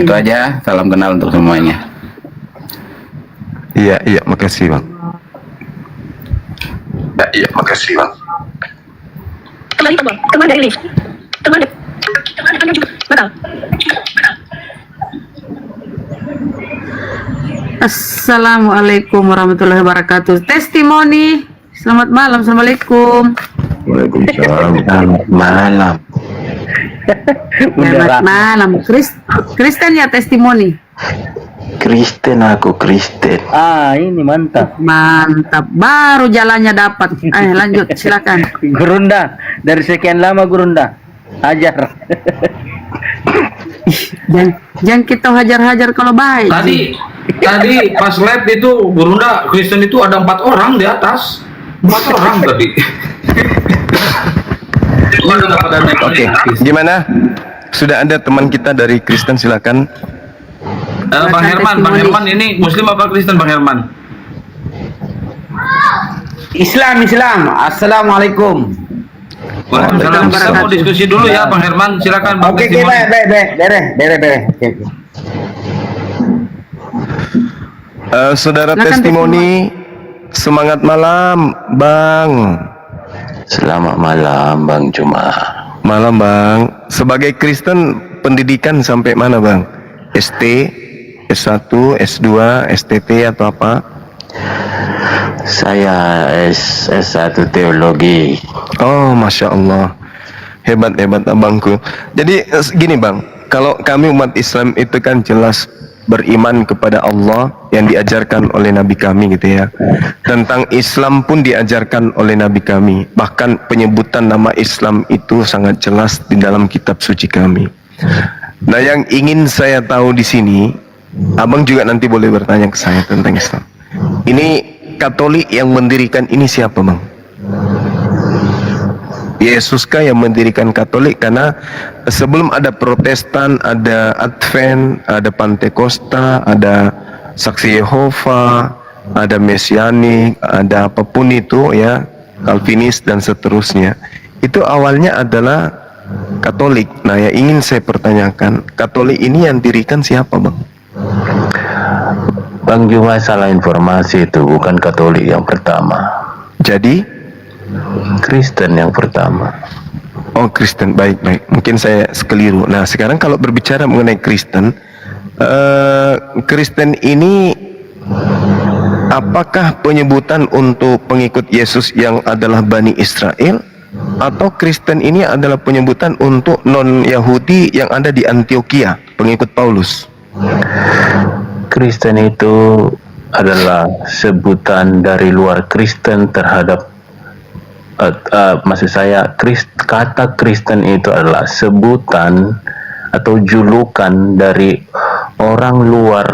Speaker 3: Itu aja, salam kenal untuk semuanya.
Speaker 5: Iya, makasih bang.
Speaker 3: Makasih Bang.
Speaker 10: Teman dari lift. Teman juga. Betul.
Speaker 2: Assalamualaikum warahmatullahi wabarakatuh. Testimoni. Selamat malam. Assalamualaikum.
Speaker 5: Waalaikumsalam. Selamat malam.
Speaker 2: Selamat malam. Kristen ya testimoni.
Speaker 1: Kristen, aku Kristen.
Speaker 6: Ini mantap.
Speaker 2: Mantap. Baru jalannya dapat. Ayo lanjut, silakan.
Speaker 6: Gurunda, dari sekian lama Gurunda. Hajar.
Speaker 2: Jangan kita hajar-hajar kalau baik.
Speaker 4: Tadi pas live itu Gurunda Kristen itu ada 4 orang di atas. 4 orang tadi. Ini udah pada naik.
Speaker 5: Oke, gimana? Sudah ada teman kita dari Kristen, silakan.
Speaker 4: Bang Herman ini Muslim apa Kristen Bang Herman?
Speaker 11: Islam. Assalamualaikum.
Speaker 4: Waalaikumsalam. Kita mau diskusi dulu ya Bang Herman, silakan Bang.
Speaker 11: Oke, bere.
Speaker 5: Saudara
Speaker 2: Silakan,
Speaker 5: testimoni, semangat malam, Bang.
Speaker 3: Selamat malam Bang Juma.
Speaker 5: Malam, Bang. Sebagai Kristen, pendidikan sampai mana, Bang? ST, S1, S2, STT atau apa?
Speaker 3: Saya S1 teologi.
Speaker 5: Oh, Masya Allah. Hebat abangku. Jadi gini Bang, kalau kami umat Islam itu kan jelas beriman kepada Allah yang diajarkan oleh Nabi kami gitu ya. Tentang Islam pun diajarkan oleh Nabi kami. Bahkan penyebutan nama Islam itu sangat jelas di dalam kitab suci kami. Nah, yang ingin saya tahu di sini, Abang juga nanti boleh bertanya ke saya tentang Islam. Ini Katolik yang mendirikan ini siapa, Bang? Yesuskah yang mendirikan Katolik? Karena sebelum ada Protestan, ada Advent, ada Pantekosta, ada Saksi Yehova, ada Mesianik, ada apapun itu ya, Calvinis dan seterusnya. Itu awalnya adalah Katolik. Nah, yang ingin saya pertanyakan, Katolik ini yang dirikan siapa, Bang?
Speaker 3: Bang Juma salah informasi, itu bukan Katolik yang pertama.
Speaker 5: Jadi
Speaker 3: Kristen yang pertama.
Speaker 5: oh, Kristen, baik. Mungkin saya sekeliru. Nah, sekarang kalau berbicara mengenai Kristen, Kristen ini apakah penyebutan untuk pengikut Yesus yang adalah Bani Israel, atau Kristen ini adalah penyebutan untuk non-Yahudi yang ada di Antioquia, pengikut Paulus?
Speaker 3: Kristen itu adalah sebutan dari luar Kristen terhadap maksud saya kata Kristen itu adalah sebutan atau julukan dari orang luar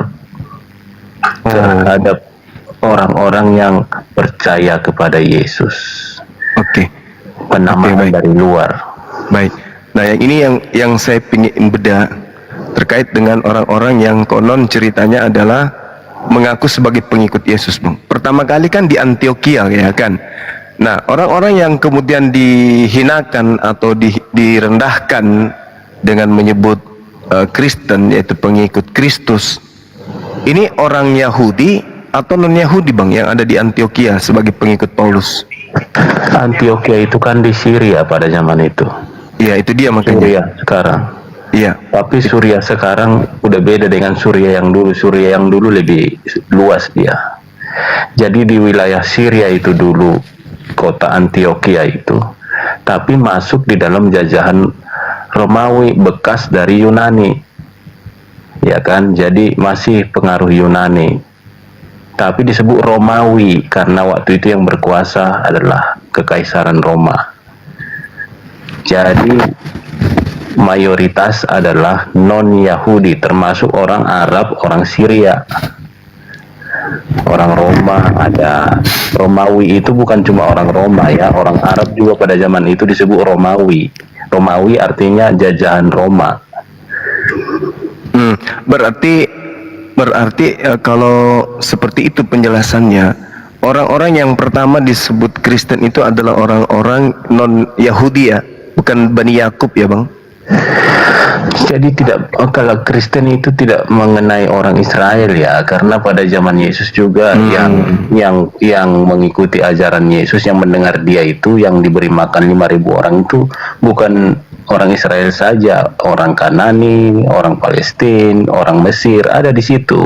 Speaker 3: terhadap orang-orang yang percaya kepada Yesus.
Speaker 5: Oke.
Speaker 3: Penamaan dari luar.
Speaker 5: Baik. Nah, yang ini yang saya ingin beda terkait dengan orang-orang yang konon ceritanya adalah mengaku sebagai pengikut Yesus, Bang. Pertama kali kan di Antioquia, ya kan? Nah, orang-orang yang kemudian dihinakan atau direndahkan dengan menyebut Kristen, yaitu pengikut Kristus, ini orang Yahudi atau non-Yahudi, Bang, yang ada di Antioquia sebagai pengikut Paulus?
Speaker 3: Antioquia itu kan di Syria pada zaman itu.
Speaker 5: Iya, itu dia makanya.
Speaker 3: Syria sekarang.
Speaker 5: Iya.
Speaker 3: Tapi Syria sekarang udah beda dengan Syria yang dulu. Syria yang dulu lebih luas dia. Jadi di wilayah Syria itu dulu, kota Antioquia itu, tapi masuk di dalam jajahan Romawi bekas dari Yunani, ya kan? Jadi masih pengaruh Yunani, tapi disebut Romawi karena waktu itu yang berkuasa adalah Kekaisaran Roma. Jadi mayoritas adalah non-Yahudi, termasuk orang Arab, orang Syria, orang Roma. Ada Romawi itu bukan cuma orang Roma ya, orang Arab juga pada zaman itu disebut Romawi. Romawi artinya jajahan Roma.
Speaker 5: Berarti kalau seperti itu penjelasannya, orang-orang yang pertama disebut Kristen itu adalah orang-orang non-Yahudi ya, bukan Bani Yakub ya, Bang?
Speaker 3: Jadi kalau Kristen itu tidak mengenai orang Israel ya, karena pada zaman Yesus juga yang mengikuti ajaran Yesus, yang mendengar dia itu, yang diberi makan 5.000 orang itu bukan orang Israel saja, orang Kanani, orang Palestina, orang Mesir ada di situ.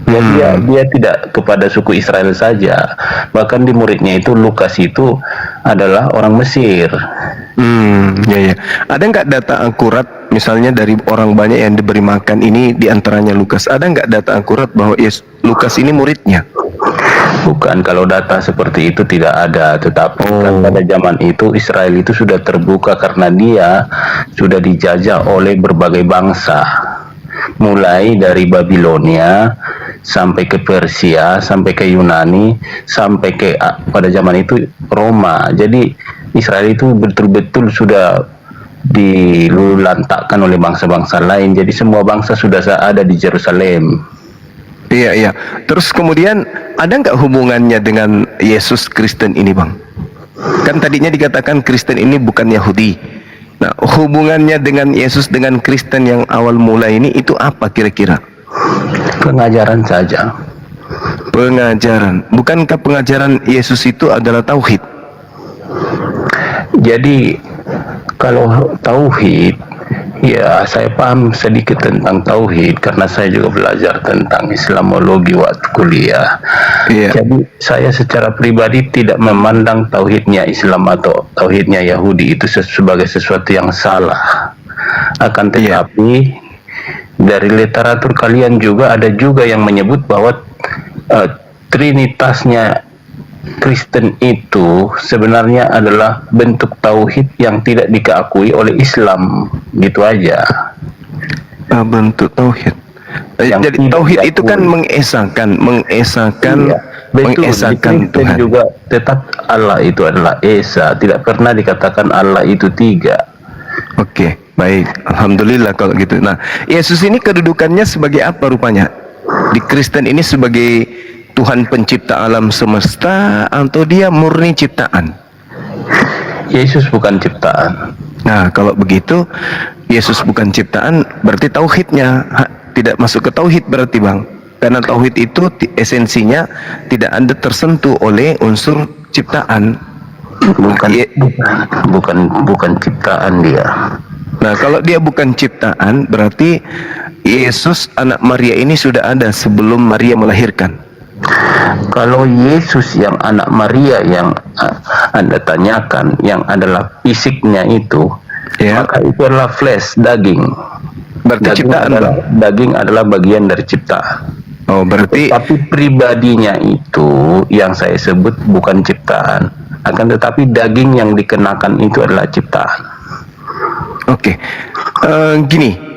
Speaker 3: Ya, dia tidak kepada suku Israel saja. Bahkan di muridnya itu Lukas itu adalah orang Mesir.
Speaker 5: Ya. Ada nggak data akurat, misalnya dari orang banyak yang diberi makan ini, diantaranya Lukas, ada nggak data akurat bahwa Lukas ini muridnya?
Speaker 3: Bukan, kalau data seperti itu tidak ada. Tetapi kan pada zaman itu Israel itu sudah terbuka karena dia sudah dijajah oleh berbagai bangsa, mulai dari Babilonia sampai ke Persia, sampai ke Yunani, sampai ke pada zaman itu Roma. Jadi
Speaker 12: Israel itu betul-betul sudah dilulantakkan oleh bangsa-bangsa lain. Jadi semua bangsa sudah ada di Yerusalem.
Speaker 5: Iya, iya. Terus kemudian ada nggak hubungannya dengan Yesus Kristen ini, Bang? Kan tadinya dikatakan Kristen ini bukan Yahudi. Nah, hubungannya dengan Yesus dengan Kristen yang awal mula ini itu apa kira-kira?
Speaker 12: Pengajaran saja.
Speaker 5: Pengajaran. Bukankah pengajaran Yesus itu adalah tauhid?
Speaker 12: Jadi kalau tauhid, ya saya paham sedikit tentang tauhid karena saya juga belajar tentang Islamologi waktu kuliah. Jadi saya secara pribadi tidak memandang tauhidnya Islam atau tauhidnya Yahudi itu sebagai sesuatu yang salah. Akan tetapi dari literatur kalian juga ada juga yang menyebut bahwa trinitasnya Kristen itu sebenarnya adalah bentuk tauhid yang tidak diakui oleh Islam, gitu aja.
Speaker 5: Bentuk tauhid. Jadi tauhid itu kan mengesahkan
Speaker 12: Kristen
Speaker 5: Tuhan.
Speaker 12: Juga tetap Allah itu adalah esa, tidak pernah dikatakan Allah itu tiga.
Speaker 5: Oke, baik. Alhamdulillah kalau gitu. Nah, Yesus ini kedudukannya sebagai apa rupanya? Di Kristen ini sebagai Tuhan pencipta alam semesta atau dia murni ciptaan?
Speaker 12: Yesus bukan ciptaan.
Speaker 5: Nah, kalau begitu Yesus bukan ciptaan, berarti tauhidnya tidak masuk ke tauhid berarti, Bang. Karena tauhid itu esensinya tidak ada tersentuh oleh unsur ciptaan.
Speaker 12: Bukan ciptaan dia.
Speaker 5: Nah, kalau dia bukan ciptaan, berarti Yesus anak Maria ini sudah ada sebelum Maria melahirkan.
Speaker 12: Kalau Yesus yang anak Maria yang Anda tanyakan, yang adalah fisiknya itu, maka itu adalah flesh, daging.
Speaker 5: Berarti ciptaan,
Speaker 12: daging adalah bagian dari ciptaan.
Speaker 5: Oh, berarti.
Speaker 12: Tapi pribadinya itu yang saya sebut bukan ciptaan. Akan tetapi daging yang dikenakan itu adalah ciptaan.
Speaker 5: Oke, gini.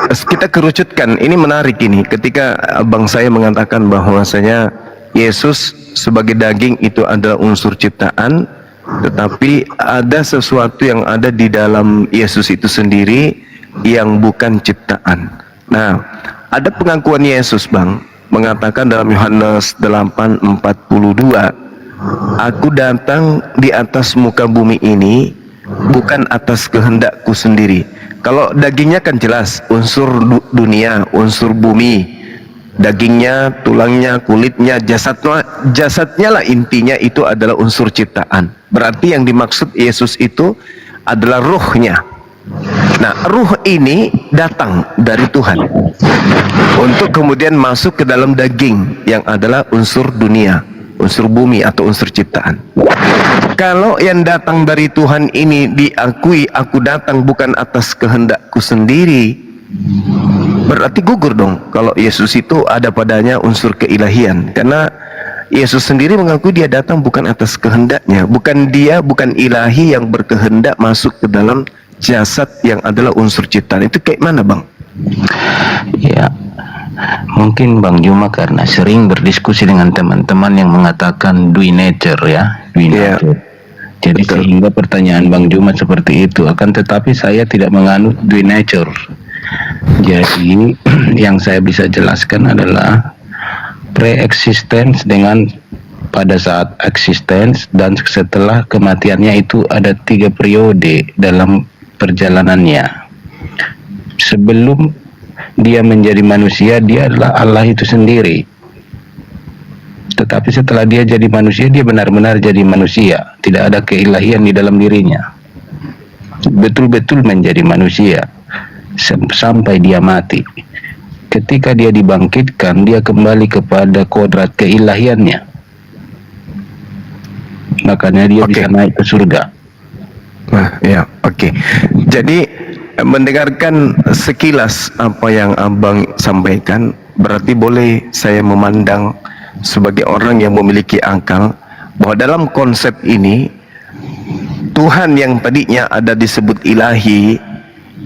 Speaker 5: Kita kerucutkan, ini menarik ini ketika abang saya mengatakan bahwasanya Yesus sebagai daging itu adalah unsur ciptaan, tetapi ada sesuatu yang ada di dalam Yesus itu sendiri yang bukan ciptaan. Nah, ada pengakuan Yesus, Bang, mengatakan dalam Yohanes 8:42, aku datang di atas muka bumi ini bukan atas kehendakku sendiri. Kalau dagingnya kan jelas unsur dunia, unsur bumi, dagingnya, tulangnya, kulitnya, jasadnya lah intinya itu adalah unsur ciptaan. Berarti yang dimaksud Yesus itu adalah ruhnya. Nah, ruh ini datang dari Tuhan untuk kemudian masuk ke dalam daging yang adalah unsur dunia, unsur bumi atau unsur ciptaan. Kalau yang datang dari Tuhan ini diakui, aku datang bukan atas kehendakku sendiri, berarti gugur dong kalau Yesus itu ada padanya unsur keilahian. Karena Yesus sendiri mengakui dia datang bukan atas kehendaknya, bukan ilahi yang berkehendak masuk ke dalam jasad yang adalah unsur ciptaan. Itu kayak mana, Bang?
Speaker 12: Ya, mungkin Bang Juma karena sering berdiskusi dengan teman-teman yang mengatakan dui nature, ya, dui nature. Jadi sehingga pertanyaan Bang Juma seperti itu. Akan tetapi saya tidak menganut dui nature. Jadi yang saya bisa jelaskan adalah pre-existence dengan pada saat existence dan setelah kematiannya itu ada 3 periode dalam perjalanannya. Sebelum dia menjadi manusia, dia adalah Allah itu sendiri. Tetapi setelah dia jadi manusia, dia benar-benar jadi manusia. Tidak ada keilahian di dalam dirinya. Betul-betul menjadi manusia sampai dia mati. Ketika dia dibangkitkan, dia kembali kepada kodrat keilahiannya. Makanya dia bisa naik ke surga.
Speaker 5: Nah, ya, oke. Jadi mendengarkan sekilas apa yang abang sampaikan, berarti boleh saya memandang sebagai orang yang memiliki akal bahwa dalam konsep ini Tuhan yang tadinya ada disebut ilahi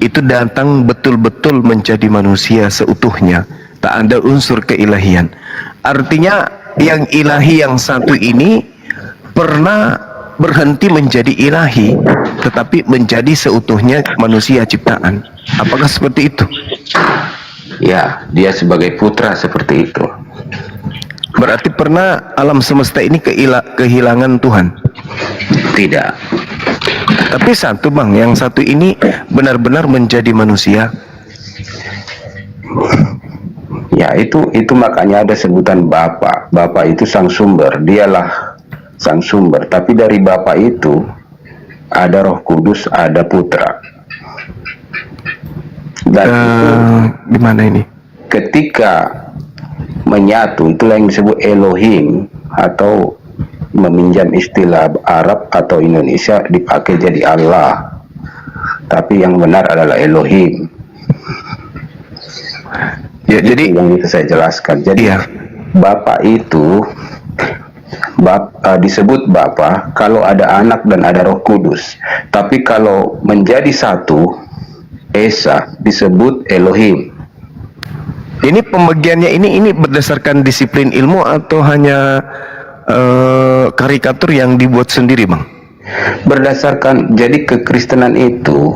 Speaker 5: itu datang betul-betul menjadi manusia seutuhnya, tak ada unsur keilahian. Artinya yang ilahi yang satu ini pernah berhenti menjadi ilahi, tetapi menjadi seutuhnya manusia ciptaan. Apakah seperti itu?
Speaker 12: Ya, dia sebagai putra seperti itu.
Speaker 5: Berarti pernah alam semesta ini kehilangan Tuhan?
Speaker 12: Tidak.
Speaker 5: Tapi satu bang, yang satu ini benar-benar menjadi manusia.
Speaker 12: Ya, itu makanya ada sebutan Bapa. Bapa itu sang sumber, dialah sang sumber. Tapi dari Bapa itu ada Roh Kudus, ada Putra. Dan
Speaker 5: gimana ini?
Speaker 12: Ketika menyatu, itulah yang disebut Elohim, atau meminjam istilah Arab atau Indonesia dipakai jadi Allah, tapi yang benar adalah Elohim.
Speaker 5: Ya, jadi
Speaker 12: yang itu saya jelaskan. Jadi Bapa itu disebut Bapa kalau ada anak dan ada Roh Kudus. Tapi kalau menjadi satu, Esa disebut Elohim.
Speaker 5: Ini pembagiannya ini berdasarkan disiplin ilmu atau hanya karikatur yang dibuat sendiri, bang?
Speaker 12: Berdasarkan, jadi kekristenan itu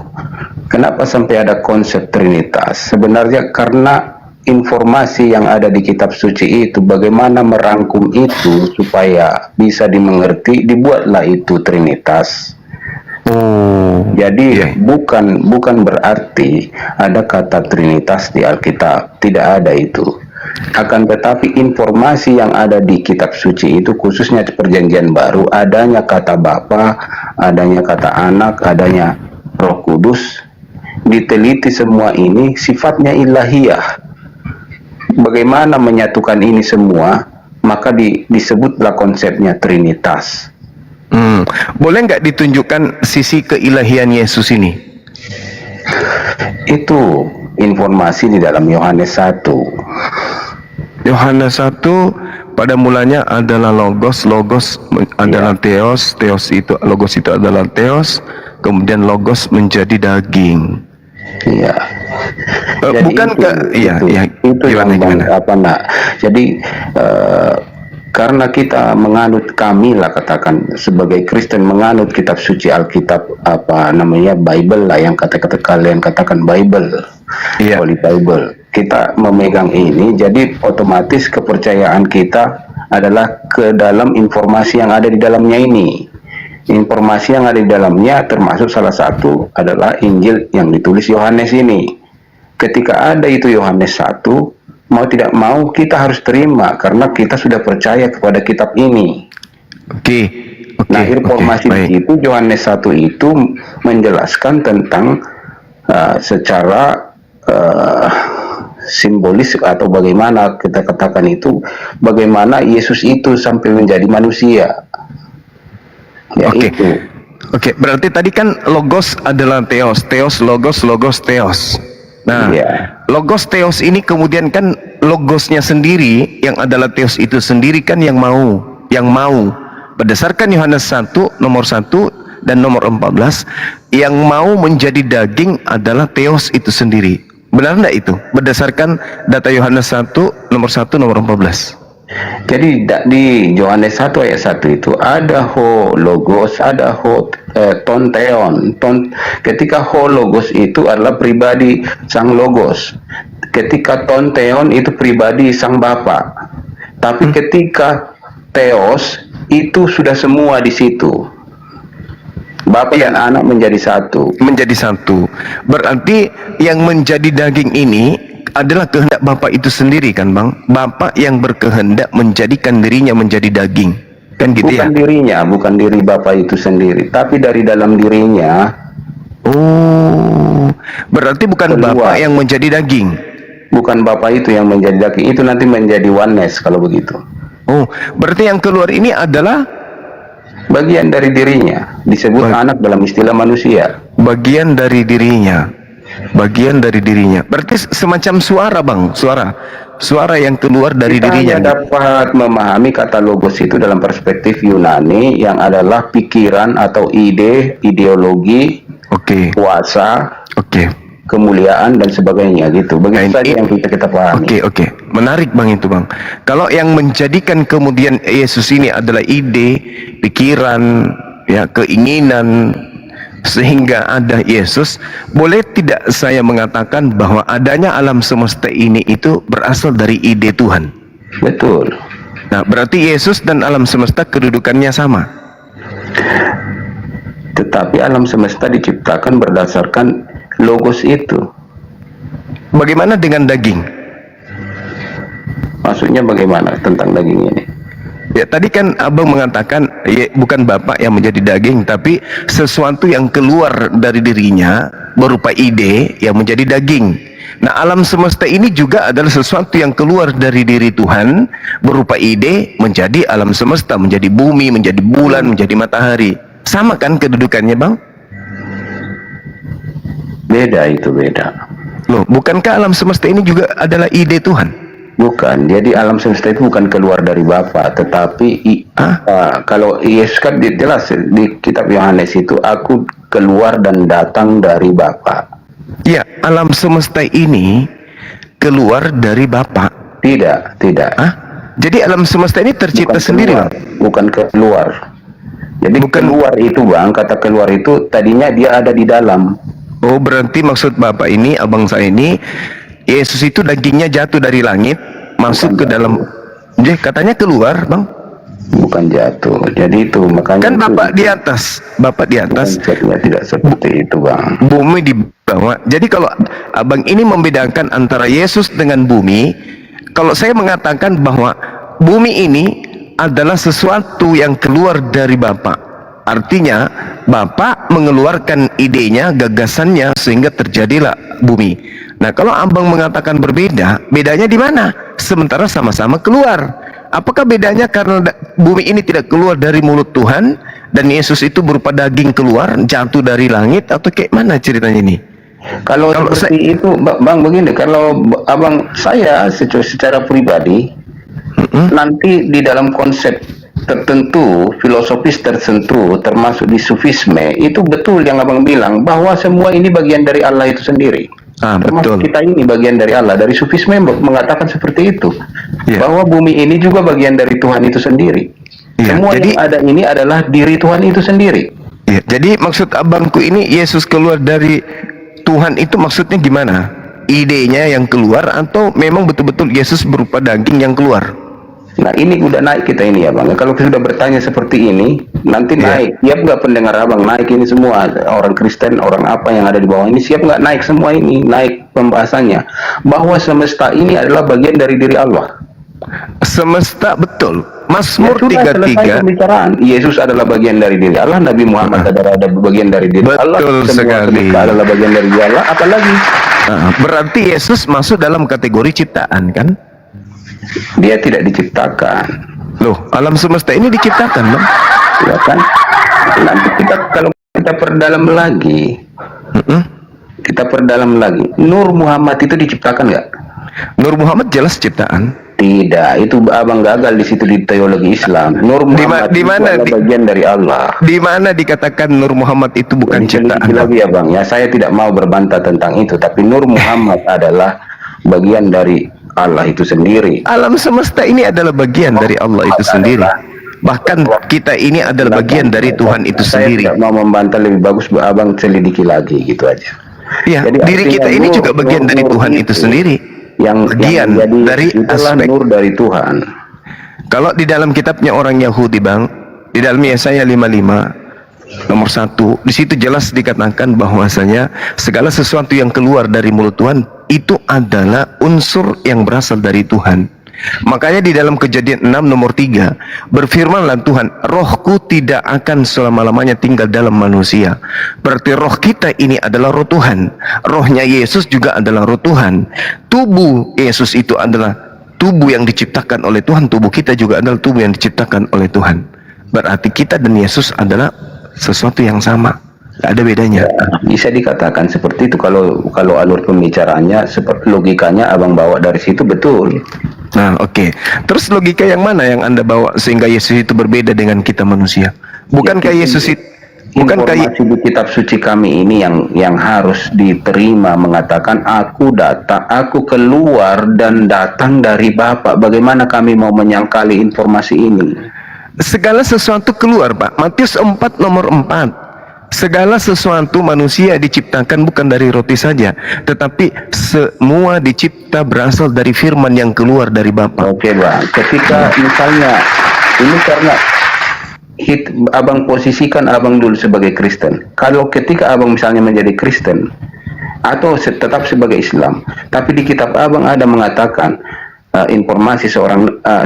Speaker 12: kenapa sampai ada konsep Trinitas? Sebenarnya karena informasi yang ada di kitab suci itu, bagaimana merangkum itu supaya bisa dimengerti, dibuatlah itu Trinitas. Jadi bukan berarti ada kata Trinitas di Alkitab, tidak ada itu. Akan tetapi informasi yang ada di kitab suci itu, khususnya perjanjian baru, adanya kata Bapa, adanya kata Anak, adanya Roh Kudus, diteliti semua ini sifatnya ilahiyah. Bagaimana menyatukan ini semua, maka disebutlah konsepnya Trinitas.
Speaker 5: Boleh nggak ditunjukkan sisi keilahian Yesus ini?
Speaker 12: Itu informasi di dalam Yohanes 1.
Speaker 5: Yohanes 1, pada mulanya adalah Logos, Logos adalah Theos, Theos itu, Logos itu adalah Theos, kemudian Logos menjadi daging.
Speaker 12: Iya.
Speaker 5: Bukankah
Speaker 12: itu gimana? Apa nak? Jadi karena kita menganut, kamilah katakan sebagai Kristen menganut kitab suci Alkitab, apa namanya, Bible lah, yang kata-kata kalian katakan Bible, Holy Bible. Kita memegang ini, jadi otomatis kepercayaan kita adalah ke dalam informasi yang ada di dalamnya ini. Informasi yang ada di dalamnya termasuk salah satu adalah Injil yang ditulis Yohanes ini. Ketika ada itu Yohanes 1, mau tidak mau kita harus terima karena kita sudah percaya kepada kitab ini. Nah, informasi itu Yohanes 1 itu menjelaskan tentang secara simbolis, atau bagaimana kita katakan itu, bagaimana Yesus itu sampai menjadi manusia.
Speaker 5: Berarti tadi kan Logos adalah Theos, Theos Logos, Logos Theos. Nah, Logos Theos ini kemudian kan Logosnya sendiri yang adalah Theos itu sendiri kan yang mau berdasarkan Yohanes 1 nomor 1 dan nomor 14, yang mau menjadi daging adalah Theos itu sendiri. Benar enggak itu? Berdasarkan data Yohanes 1 nomor 1 nomor 14.
Speaker 12: Jadi di Yohanes 1 ayat 1 itu ada ho logos, ada ho ton theon. Ketika ho logos itu adalah pribadi sang logos. Ketika ton theon itu pribadi sang Bapa. Tapi ketika theos itu sudah semua di situ. Bapa dan anak menjadi satu.
Speaker 5: Menjadi satu. Berarti yang menjadi daging ini adalah kehendak Bapa itu sendiri kan, Bang? Bapa yang berkehendak menjadikan dirinya menjadi daging. Kan gitu
Speaker 12: bukan dirinya, bukan diri Bapa itu sendiri, tapi dari dalam dirinya.
Speaker 5: Oh, berarti bukan Bapa yang menjadi daging.
Speaker 12: Bukan Bapa itu yang menjadi daging, itu nanti menjadi oneness kalau begitu.
Speaker 5: Oh, berarti yang keluar ini adalah
Speaker 12: bagian dari dirinya, disebut anak dalam istilah manusia.
Speaker 5: Bagian dari dirinya. Bagian dari dirinya. Berarti semacam suara, Bang, suara yang keluar dari dirinya.
Speaker 12: Kita dapat memahami kata logos itu dalam perspektif Yunani yang adalah pikiran atau ide, ideologi, kuasa, kemuliaan dan sebagainya gitu. Begitu saja yang kita pahami.
Speaker 5: Oke. Menarik, Bang, itu, Bang. Kalau yang menjadikan kemudian Yesus ini adalah ide, pikiran, ya keinginan sehingga ada Yesus, boleh tidak saya mengatakan bahwa adanya alam semesta ini itu berasal dari ide Tuhan?
Speaker 12: Betul.
Speaker 5: Nah, berarti Yesus dan alam semesta kedudukannya sama.
Speaker 12: Tetapi alam semesta diciptakan berdasarkan logos itu.
Speaker 5: Bagaimana dengan daging?
Speaker 12: Maksudnya bagaimana tentang daging ini?
Speaker 5: Ya, tadi kan abang mengatakan ya, bukan bapak yang menjadi daging, tapi sesuatu yang keluar dari dirinya berupa ide yang menjadi daging. Nah, alam semesta ini juga adalah sesuatu yang keluar dari diri Tuhan berupa ide menjadi alam semesta, menjadi bumi, menjadi bulan, menjadi matahari. Sama kan kedudukannya, Bang?
Speaker 12: Beda itu, beda.
Speaker 5: Loh, bukankah alam semesta ini juga adalah ide Tuhan?
Speaker 12: Bukan, jadi alam semesta itu bukan keluar dari Bapa, tetapi kalau Yesus kan jelas di kitab Yohanes itu, aku keluar dan datang dari Bapa.
Speaker 5: Ya, alam semesta ini keluar dari Bapa.
Speaker 12: Tidak, tidak.
Speaker 5: Jadi alam semesta ini tercipta sendiri, Bang?
Speaker 12: Bukan keluar. Jadi keluar itu, Bang, kata keluar itu tadinya dia ada di dalam.
Speaker 5: Oh, berarti maksud Bapak ini, abang saya ini, Yesus itu dagingnya jatuh dari langit, masuk ke dalam, jadi katanya keluar, Bang.
Speaker 12: Bukan jatuh, jadi itu makanya
Speaker 5: kan Bapak
Speaker 12: itu,
Speaker 5: di atas, Bapak di atas.
Speaker 12: tidak seperti itu, Bang.
Speaker 5: Bumi di bawah. Jadi kalau abang ini membedakan antara Yesus dengan bumi, kalau saya mengatakan bahwa bumi ini adalah sesuatu yang keluar dari Bapak, artinya Bapak mengeluarkan idenya, gagasannya, sehingga terjadilah bumi. Nah, kalau abang mengatakan berbeda, bedanya di mana? Sementara sama-sama keluar. Apakah bedanya karena bumi ini tidak keluar dari mulut Tuhan dan Yesus itu berupa daging keluar, jatuh dari langit, atau kayak mana ceritanya ini?
Speaker 12: Kalau seperti itu, Bang, begini, kalau abang saya secara pribadi, nanti di dalam konsep tertentu, filosofis tertentu, termasuk di sufisme, itu betul yang abang bilang, bahwa semua ini bagian dari Allah itu sendiri. Termasuk
Speaker 5: betul.
Speaker 12: kita ini bagian dari Allah. Dari sufisme mengatakan seperti itu, bahwa bumi ini juga bagian dari Tuhan itu sendiri. Semua yang ada ini adalah diri Tuhan itu sendiri.
Speaker 5: Ya, jadi maksud abangku ini, Yesus keluar dari Tuhan itu maksudnya gimana? Idenya yang keluar, atau memang betul-betul Yesus berupa daging yang keluar?
Speaker 12: Nah, ini udah naik kita ini ya, Bang. Kalau sudah bertanya seperti ini, nanti naik. Siap nggak pendengar abang naik ini semua? Orang Kristen, orang apa yang ada di bawah ini, siap nggak naik semua ini? Naik pembahasannya. Bahwa semesta ini adalah bagian dari diri Allah.
Speaker 5: Semesta, betul. Mazmur 33.
Speaker 12: Pembicaraan. Yesus adalah bagian dari diri Allah, Nabi Muhammad adalah bagian dari diri Allah.
Speaker 5: Betul sekali.
Speaker 12: Adalah bagian dari diri Allah. Apalagi?
Speaker 5: Berarti Yesus masuk dalam kategori ciptaan, kan?
Speaker 12: Dia tidak diciptakan.
Speaker 5: Loh, alam semesta ini diciptakan, Bang?
Speaker 12: Ya kan? Nanti kalau kita perdalam lagi, Nur Muhammad itu diciptakan nggak?
Speaker 5: Nur Muhammad jelas ciptaan.
Speaker 12: Tidak, itu abang gagal di situ di teologi Islam. Nur Muhammad itu adalah bagian dari Allah.
Speaker 5: Di mana dikatakan Nur Muhammad itu bukan ciptaan?
Speaker 12: Lagi ya, Bang. Ya, saya tidak mau berbantah tentang itu, tapi Nur Muhammad adalah bagian dari Allah itu sendiri.
Speaker 5: Alam semesta ini adalah bagian dari Allah itu sendiri. Bahkan kita ini adalah bagian dari Tuhan itu sendiri.
Speaker 12: Saya tidak mau membantah, lebih bagus abang selidiki lagi, gitu aja.
Speaker 5: Ya, diri kita ini juga bagian dari Tuhan itu sendiri. Bagian dari aspek
Speaker 12: nur dari Tuhan.
Speaker 5: Kalau di dalam kitabnya orang Yahudi, Bang, di dalam Yesaya 55 nomor 1, di situ jelas dikatakan bahwasanya segala sesuatu yang keluar dari mulut Tuhan itu adalah unsur yang berasal dari Tuhan. Makanya di dalam Kejadian 6 nomor 3, berfirmanlah Tuhan, rohku tidak akan selama-lamanya tinggal dalam manusia. Berarti roh kita ini adalah roh Tuhan. Rohnya Yesus juga adalah roh Tuhan. Tubuh Yesus itu adalah tubuh yang diciptakan oleh Tuhan. Tubuh kita juga adalah tubuh yang diciptakan oleh Tuhan. Berarti kita dan Yesus adalah sesuatu yang sama. Tidak ada bedanya.
Speaker 12: Bisa dikatakan seperti itu kalau alur pembicaraannya, seperti logikanya abang bawa dari situ, betul.
Speaker 5: Nah, oke. Terus logika yang mana yang Anda bawa sehingga Yesus itu berbeda dengan kita manusia? Bukankah Yesus itu
Speaker 12: informasi di kitab suci kami ini yang harus diterima, mengatakan aku keluar dan datang dari Bapa. Bagaimana kami mau menyangkali informasi ini?
Speaker 5: segala sesuatu keluar, Pak. Matius 4 nomor 4. Segala sesuatu manusia diciptakan bukan dari roti saja, tetapi semua dicipta berasal dari firman yang keluar dari Bapa.
Speaker 12: Oke, Bang. Ketika misalnya ini karena abang posisikan abang dulu sebagai Kristen. Kalau ketika abang misalnya menjadi Kristen atau tetap sebagai Islam, tapi di kitab abang ada mengatakan informasi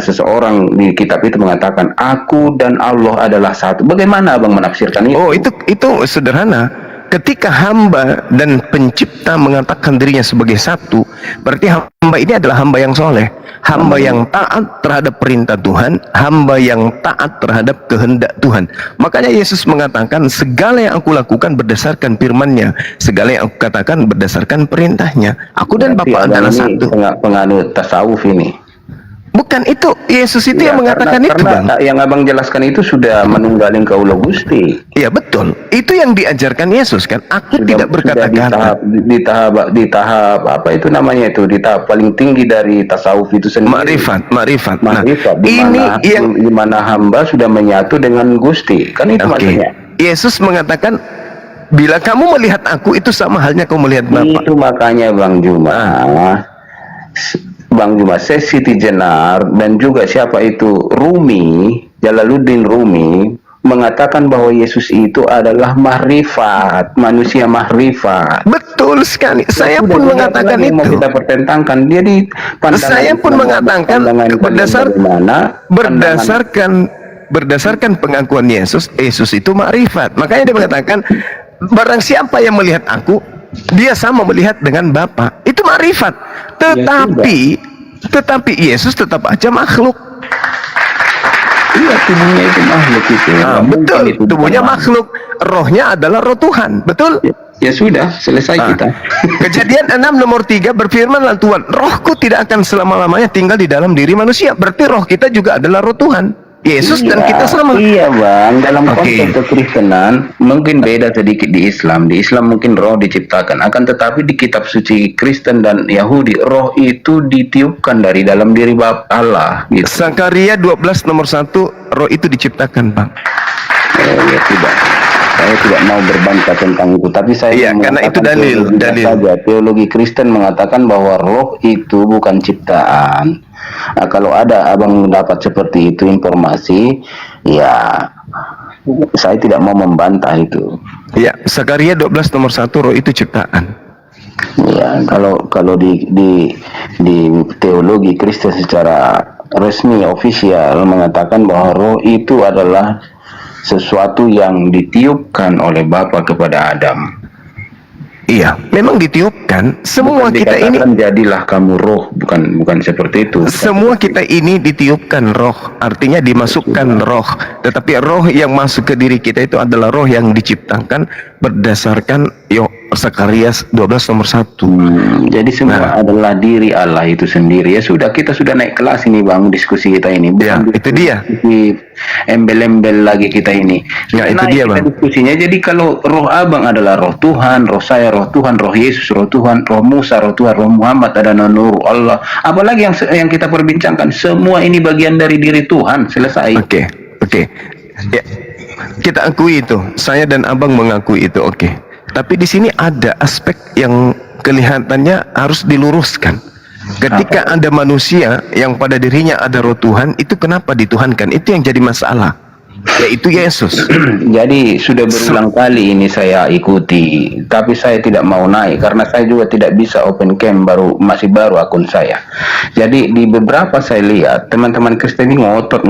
Speaker 12: seseorang di kitab itu mengatakan aku dan Allah adalah satu. Bagaimana abang menafsirkan itu?
Speaker 5: Oh, itu sederhana. Ketika hamba dan pencipta mengatakan dirinya sebagai satu, berarti hamba ini adalah hamba yang soleh, hamba yang taat terhadap perintah Tuhan, hamba yang taat terhadap kehendak Tuhan. Makanya Yesus mengatakan segala yang aku lakukan berdasarkan firman-Nya, segala yang aku katakan berdasarkan perintahnya. Aku dan Bapa adalah satu.
Speaker 12: Penganut tasawuf ini.
Speaker 5: Bukan itu, Yesus itu yang mengatakan itu, Bang.
Speaker 12: Yang abang jelaskan itu sudah menunggalin kaulo Gusti.
Speaker 5: Iya betul, itu yang diajarkan Yesus kan. Aku tidak berkata-kata.
Speaker 12: Di tahap apa itu namanya itu, di tahap paling tinggi dari tasawuf itu sendiri.
Speaker 5: Makrifat.
Speaker 12: Nah, di mana hamba sudah menyatu dengan Gusti, kan itu maksudnya.
Speaker 5: Yesus mengatakan, bila kamu melihat aku itu sama halnya kamu melihat Bapa.
Speaker 12: Itu makanya Bang Juma, Siti Jenar dan juga siapa itu Rumi, Jalaluddin Rumi mengatakan bahwa Yesus itu adalah mahrifat, manusia mahrifat.
Speaker 5: Betul sekali. Saya pun mengatakan itu.
Speaker 12: Mau kita pertentangkan. Jadi
Speaker 5: saya pun mengatakan berdasarkan pengakuan Yesus itu makrifat. Makanya dia mengatakan barang siapa yang melihat aku, dia sama melihat dengan Bapa. Itu makrifat. Tetapi Yesus tetap aja makhluk.
Speaker 12: Iya, tubuhnya itu makhluk itu.
Speaker 5: Betul, tubuhnya makhluk. Rohnya adalah roh Tuhan. Betul?
Speaker 12: Ya sudah, selesai kita.
Speaker 5: Kejadian 6 nomor 3 berfirmanlah Tuhan, rohku tidak akan selama-lamanya tinggal di dalam diri manusia. Berarti roh kita juga adalah roh Tuhan. Yesus dan kita sama.
Speaker 12: Iya, Bang. Dalam konteks kekristenan mungkin beda sedikit di Islam. Di Islam mungkin roh diciptakan. Akan tetapi di kitab suci Kristen dan Yahudi, roh itu ditiupkan dari dalam diri Bapa Allah. Gitu.
Speaker 5: Zakaria 12 nomor 1, roh itu diciptakan, Bang.
Speaker 12: Ya tidak. Saya tidak mau berbantah tentang itu, tapi saya
Speaker 5: karena itu dalil
Speaker 12: saja. Teologi Kristen mengatakan bahwa roh itu bukan ciptaan. Nah, kalau ada abang dapat seperti itu informasi, ya saya tidak mau membantah itu.
Speaker 5: Ya, Zakaria 12 nomor 1, roh itu ciptaan.
Speaker 12: Ya, kalau di teologi Kristen secara resmi ofisial mengatakan bahwa roh itu adalah sesuatu yang ditiupkan oleh Bapa kepada Adam.
Speaker 5: Iya, memang ditiupkan. Semua kita ini
Speaker 12: jadilah kamu roh, bukan seperti itu.
Speaker 5: Semua kita ini ditiupkan roh, artinya dimasukkan roh. Tetapi roh yang masuk ke diri kita itu adalah roh yang diciptakan berdasarkan Zakaria 12 nomor 1.
Speaker 12: Jadi semua adalah diri Allah itu sendiri. Ya sudah, kita sudah naik kelas ini, Bang, diskusi kita ini.
Speaker 5: Bukan itu dia.
Speaker 12: Embel-embel lagi kita ini.
Speaker 5: Ya, itu dia, Bang.
Speaker 12: Diskusinya. Jadi kalau roh abang adalah roh Tuhan, roh saya roh Tuhan, roh Yesus roh Tuhan, roh Musa roh Tuhan, roh Muhammad adalah nur Allah. Apalagi yang kita perbincangkan, semua ini bagian dari diri Tuhan. Selesai.
Speaker 5: Oke. Ya, kita akui itu. Saya dan abang mengakui itu. Oke. Tapi di sini ada aspek yang kelihatannya harus diluruskan. Ketika ada manusia yang pada dirinya ada roh Tuhan, itu kenapa dituhankan? Itu yang jadi masalah, yaitu Yesus.
Speaker 12: Jadi sudah berulang kali ini saya ikuti, tapi saya tidak mau naik karena saya juga tidak bisa open cam, masih baru akun saya. Jadi di beberapa saya lihat teman-teman Kristen ini ngotot,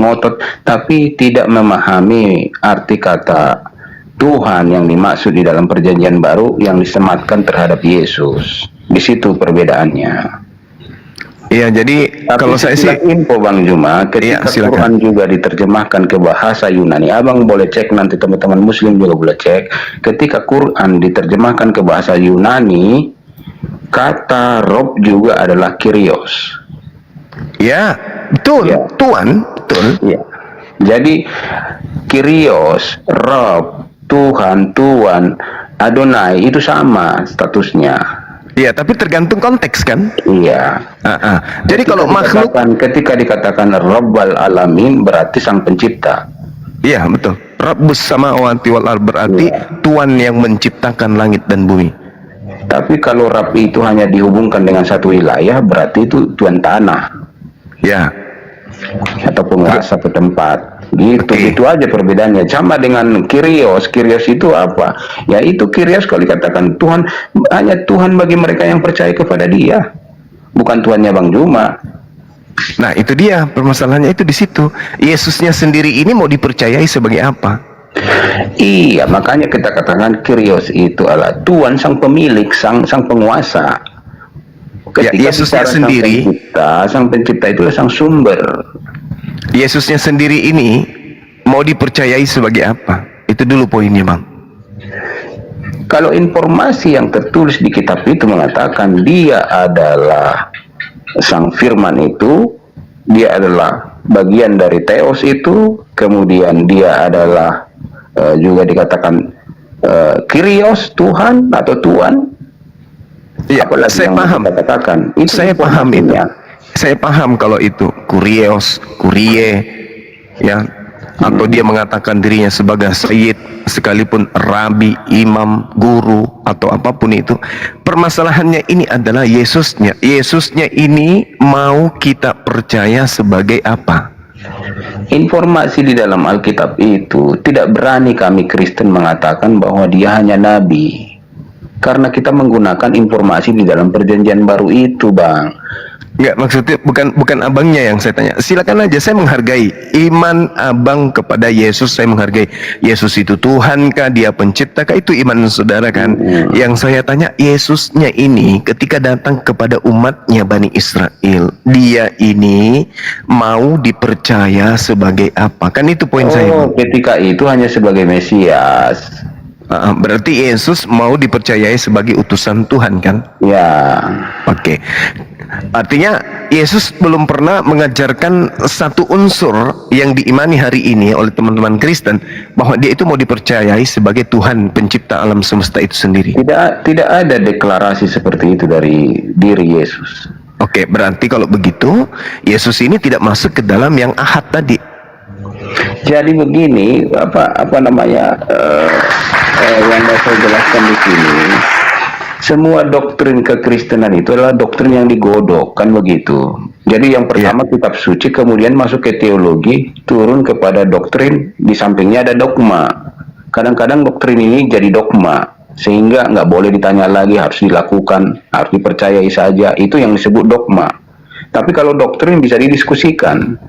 Speaker 12: tapi tidak memahami arti kata Tuhan yang dimaksud di dalam perjanjian baru yang disematkan terhadap Yesus. Di situ perbedaannya.
Speaker 5: Iya, jadi kalau saya sih
Speaker 12: info Bang Juma, ketika Quran juga diterjemahkan ke bahasa Yunani, abang boleh cek, nanti teman-teman Muslim juga boleh cek. Ketika Quran diterjemahkan ke bahasa Yunani, kata Rob juga adalah Kyrios.
Speaker 5: Ya, betul. Ya. Tuhan, betul.
Speaker 12: Ya. Jadi Kyrios, Rob, Tuhan, Adonai itu sama statusnya.
Speaker 5: Iya, tapi tergantung konteks kan?
Speaker 12: Iya.
Speaker 5: Jadi kalau makhluk
Speaker 12: ketika dikatakan Rabbal Alamin berarti sang pencipta.
Speaker 5: Iya, betul. Rabbus samawati wal ard berarti Tuhan yang menciptakan langit dan bumi.
Speaker 12: Tapi kalau Rabb itu hanya dihubungkan dengan satu wilayah, berarti itu Tuhan tanah.
Speaker 5: Ya.
Speaker 12: Atau penguasa setempat. Gitu, itu aja perbedaannya. Sama dengan Kyrios. Kyrios itu apa? Ya itu Kyrios kalau dikatakan Tuhan, hanya Tuhan bagi mereka yang percaya kepada Dia. Bukan Tuhannya Bang Juma.
Speaker 5: Nah, itu dia permasalahannya, itu di situ. Yesusnya sendiri ini mau dipercayai sebagai apa?
Speaker 12: Iya, makanya kita katakan Kyrios itu adalah Tuhan sang pemilik, sang penguasa.
Speaker 5: Ya, Yesusnya sendiri,
Speaker 12: sang pencipta itu sang sumber.
Speaker 5: Yesusnya sendiri ini mau dipercayai sebagai apa? Itu dulu poinnya, Bang.
Speaker 12: Kalau informasi yang tertulis di kitab itu mengatakan dia adalah sang firman itu, dia adalah bagian dari Theos itu, kemudian dia adalah juga dikatakan Kyrios, Tuhan atau Tuhan.
Speaker 5: Iya, saya paham. Saya paham itu. Saya paham kalau itu Kyrios, Kurie, ya, atau dia mengatakan dirinya sebagai Sayyid, sekalipun Rabi, Imam, Guru, atau apapun itu. Permasalahannya ini adalah Yesusnya. Yesusnya ini mau kita percaya sebagai apa?
Speaker 12: Informasi di dalam Alkitab itu tidak berani kami Kristen mengatakan bahwa dia hanya nabi. Karena kita menggunakan informasi di dalam perjanjian baru itu, Bang.
Speaker 5: Enggak, maksudnya bukan abangnya yang saya tanya. Silakan aja, saya menghargai iman abang kepada Yesus, saya menghargai. Yesus itu Tuhan kah, dia pencipta kah, itu iman saudara kan. Yang saya tanya, Yesusnya ini ketika datang kepada umatnya Bani Israel, dia ini mau dipercaya sebagai apa? Kan itu poin saya.
Speaker 12: Ketika itu hanya sebagai Mesias.
Speaker 5: Berarti Yesus mau dipercayai sebagai utusan Tuhan kan?
Speaker 12: Ya.
Speaker 5: Oke. Artinya Yesus belum pernah mengajarkan satu unsur yang diimani hari ini oleh teman-teman Kristen, bahwa dia itu mau dipercayai sebagai Tuhan pencipta alam semesta itu sendiri.
Speaker 12: Tidak ada deklarasi seperti itu dari diri Yesus.
Speaker 5: Oke, berarti kalau begitu Yesus ini tidak masuk ke dalam yang ahad tadi.
Speaker 12: Jadi begini, apa namanya, yang saya jelaskan di sini, semua doktrin kekristenan itu adalah doktrin yang digodok, kan begitu. Jadi yang pertama kitab suci, kemudian masuk ke teologi, turun kepada doktrin, di sampingnya ada dogma. Kadang-kadang doktrin ini jadi dogma, sehingga nggak boleh ditanya lagi, harus dilakukan, harus dipercayai saja. Itu yang disebut dogma. Tapi kalau doktrin bisa didiskusikan,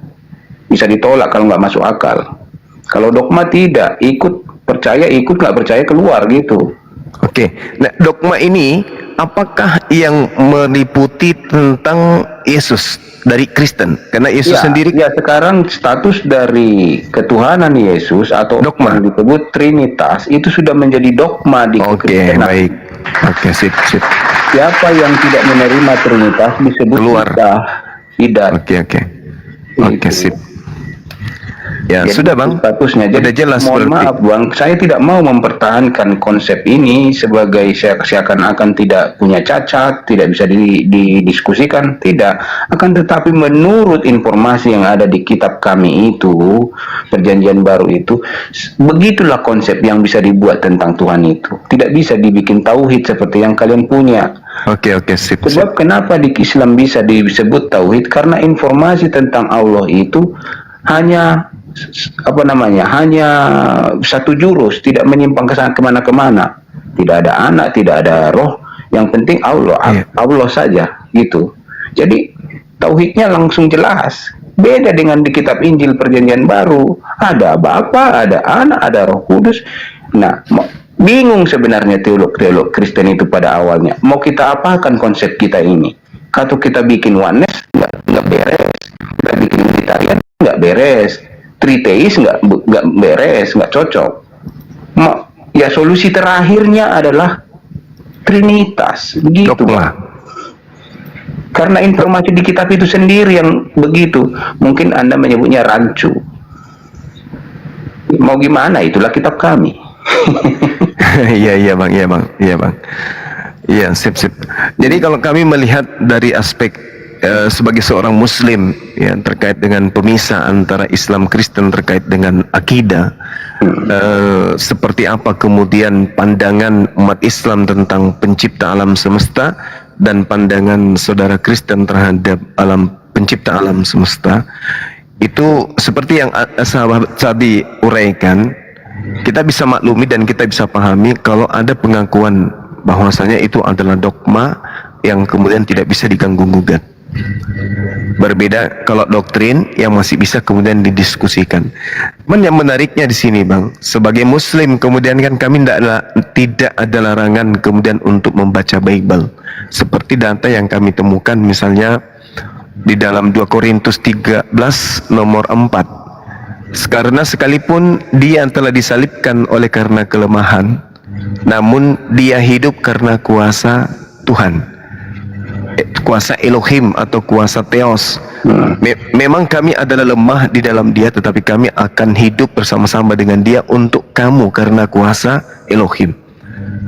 Speaker 12: bisa ditolak kalau nggak masuk akal. Kalau dogma tidak, ikut percaya, ikut, nggak percaya keluar gitu.
Speaker 5: Oke, nah dogma ini apakah yang meliputi tentang Yesus dari Kristen? Karena Yesus sendiri.
Speaker 12: Ya, sekarang status dari ketuhanan Yesus atau dogma yang disebut Trinitas itu sudah menjadi dogma di Kekristenan.
Speaker 5: Baik. Oke, sip.
Speaker 12: Siapa yang tidak menerima Trinitas disebut
Speaker 5: keluar.
Speaker 12: Tidak.
Speaker 5: Oke, sip. Ya,
Speaker 12: jadi,
Speaker 5: sudah Bang,
Speaker 12: statusnya. Jadi,
Speaker 5: sudah jelas.
Speaker 12: Mohon maaf Bang, saya tidak mau mempertahankan konsep ini sebagai seakan-akan tidak punya cacat, tidak bisa didiskusikan, tidak. Akan tetapi menurut informasi yang ada di kitab kami itu, perjanjian baru itu, begitulah konsep yang bisa dibuat tentang Tuhan itu. Tidak bisa dibikin tauhid seperti yang kalian punya.
Speaker 5: Oke, sip.
Speaker 12: Sebab kenapa di Islam bisa disebut tauhid? Karena informasi tentang Allah itu hanya hanya satu jurus, tidak menyimpang ke sana kemana-kemana. Tidak ada anak, tidak ada roh, yang penting Allah saja gitu. Jadi tauhidnya langsung jelas. Beda dengan di kitab Injil perjanjian baru, ada Bapa, ada Anak, ada Roh Kudus. Nah, bingung sebenarnya teolog Kristen itu pada awalnya. Mau kita apakan konsep kita ini? Atau kita bikin oneness nggak beres, kita bikin Unitarian nggak beres, Triteis nggak beres, nggak cocok. Ya solusi terakhirnya adalah Trinitas, begitu. Karena informasi di kitab itu sendiri yang begitu. Mungkin Anda menyebutnya rancu. Mau gimana? Itulah kitab kami.
Speaker 5: Iya bang. Iya, sip. Jadi kalau kami melihat dari aspek sebagai seorang Muslim ya terkait dengan pemisah antara Islam Kristen terkait dengan akidah, seperti apa kemudian pandangan umat Islam tentang pencipta alam semesta dan pandangan saudara Kristen terhadap pencipta alam semesta, itu seperti yang sahabat tadi uraikan, kita bisa maklumi dan kita bisa pahami kalau ada pengakuan bahwasanya itu adalah dogma yang kemudian tidak bisa diganggu-gugat. Berbeda kalau doktrin yang masih bisa kemudian didiskusikan. Cuman yang menariknya di sini, Bang, sebagai Muslim kemudian kan kami tidak ada larangan kemudian untuk membaca Bible. Seperti data yang kami temukan misalnya di dalam 2 Korintus 13 nomor 4. Karena sekalipun dia telah disalibkan oleh karena kelemahan, namun dia hidup karena kuasa Tuhan, kuasa Elohim atau kuasa Theos. Memang kami adalah lemah di dalam dia, tetapi kami akan hidup bersama-sama dengan dia untuk kamu karena kuasa Elohim.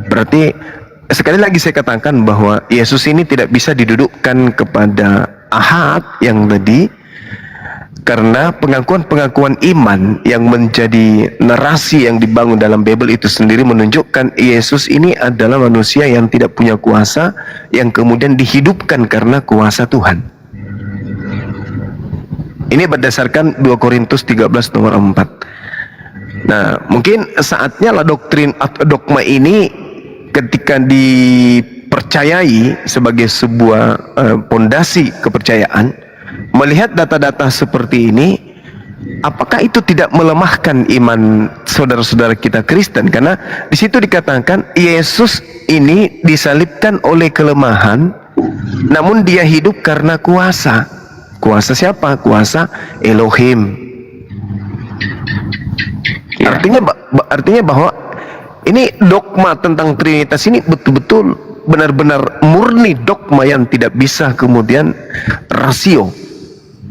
Speaker 5: Berarti sekali lagi saya katakan bahwa Yesus ini tidak bisa didudukkan kepada Ahad yang tadi, karena pengakuan-pengakuan iman yang menjadi narasi yang dibangun dalam Bible itu sendiri menunjukkan Yesus ini adalah manusia yang tidak punya kuasa, yang kemudian dihidupkan karena kuasa Tuhan. Ini berdasarkan 2 Korintus 13 nomor 4. Nah, mungkin saatnya lah doktrin atau dogma ini ketika dipercayai sebagai sebuah pondasi kepercayaan, melihat data-data seperti ini, apakah itu tidak melemahkan iman saudara-saudara kita Kristen? Karena di situ dikatakan Yesus ini disalibkan oleh kelemahan, namun dia hidup karena kuasa. Kuasa siapa? Kuasa Elohim. Artinya bahwa ini dogma tentang Trinitas ini betul-betul benar-benar murni dogma yang tidak bisa kemudian rasio.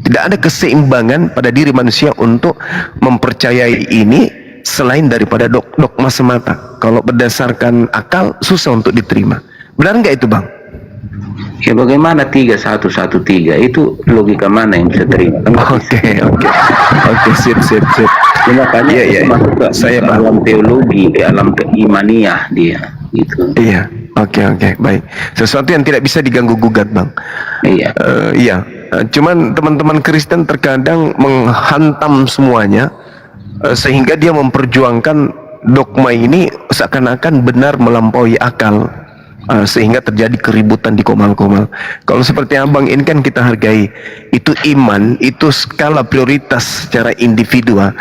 Speaker 5: Tidak ada keseimbangan pada diri manusia untuk mempercayai ini selain daripada dogma semata. Kalau berdasarkan akal susah untuk diterima. Benar nggak itu, Bang?
Speaker 12: Ya bagaimana 3113 itu logika mana yang bisa terima?
Speaker 5: Oke, sip.
Speaker 12: Ya, makanya masuk ke
Speaker 5: Saya
Speaker 12: alam teologi, di alam keimaniah dia gitu.
Speaker 5: Iya, oke, baik. Sesuatu yang tidak bisa diganggu gugat, Bang.
Speaker 12: Iya.
Speaker 5: Cuman teman-teman Kristen terkadang menghantam semuanya, sehingga dia memperjuangkan dogma ini seakan-akan benar melampaui akal, sehingga terjadi keributan di komal-komal. Kalau seperti Abang ini kan kita hargai, itu iman, itu skala prioritas secara individual,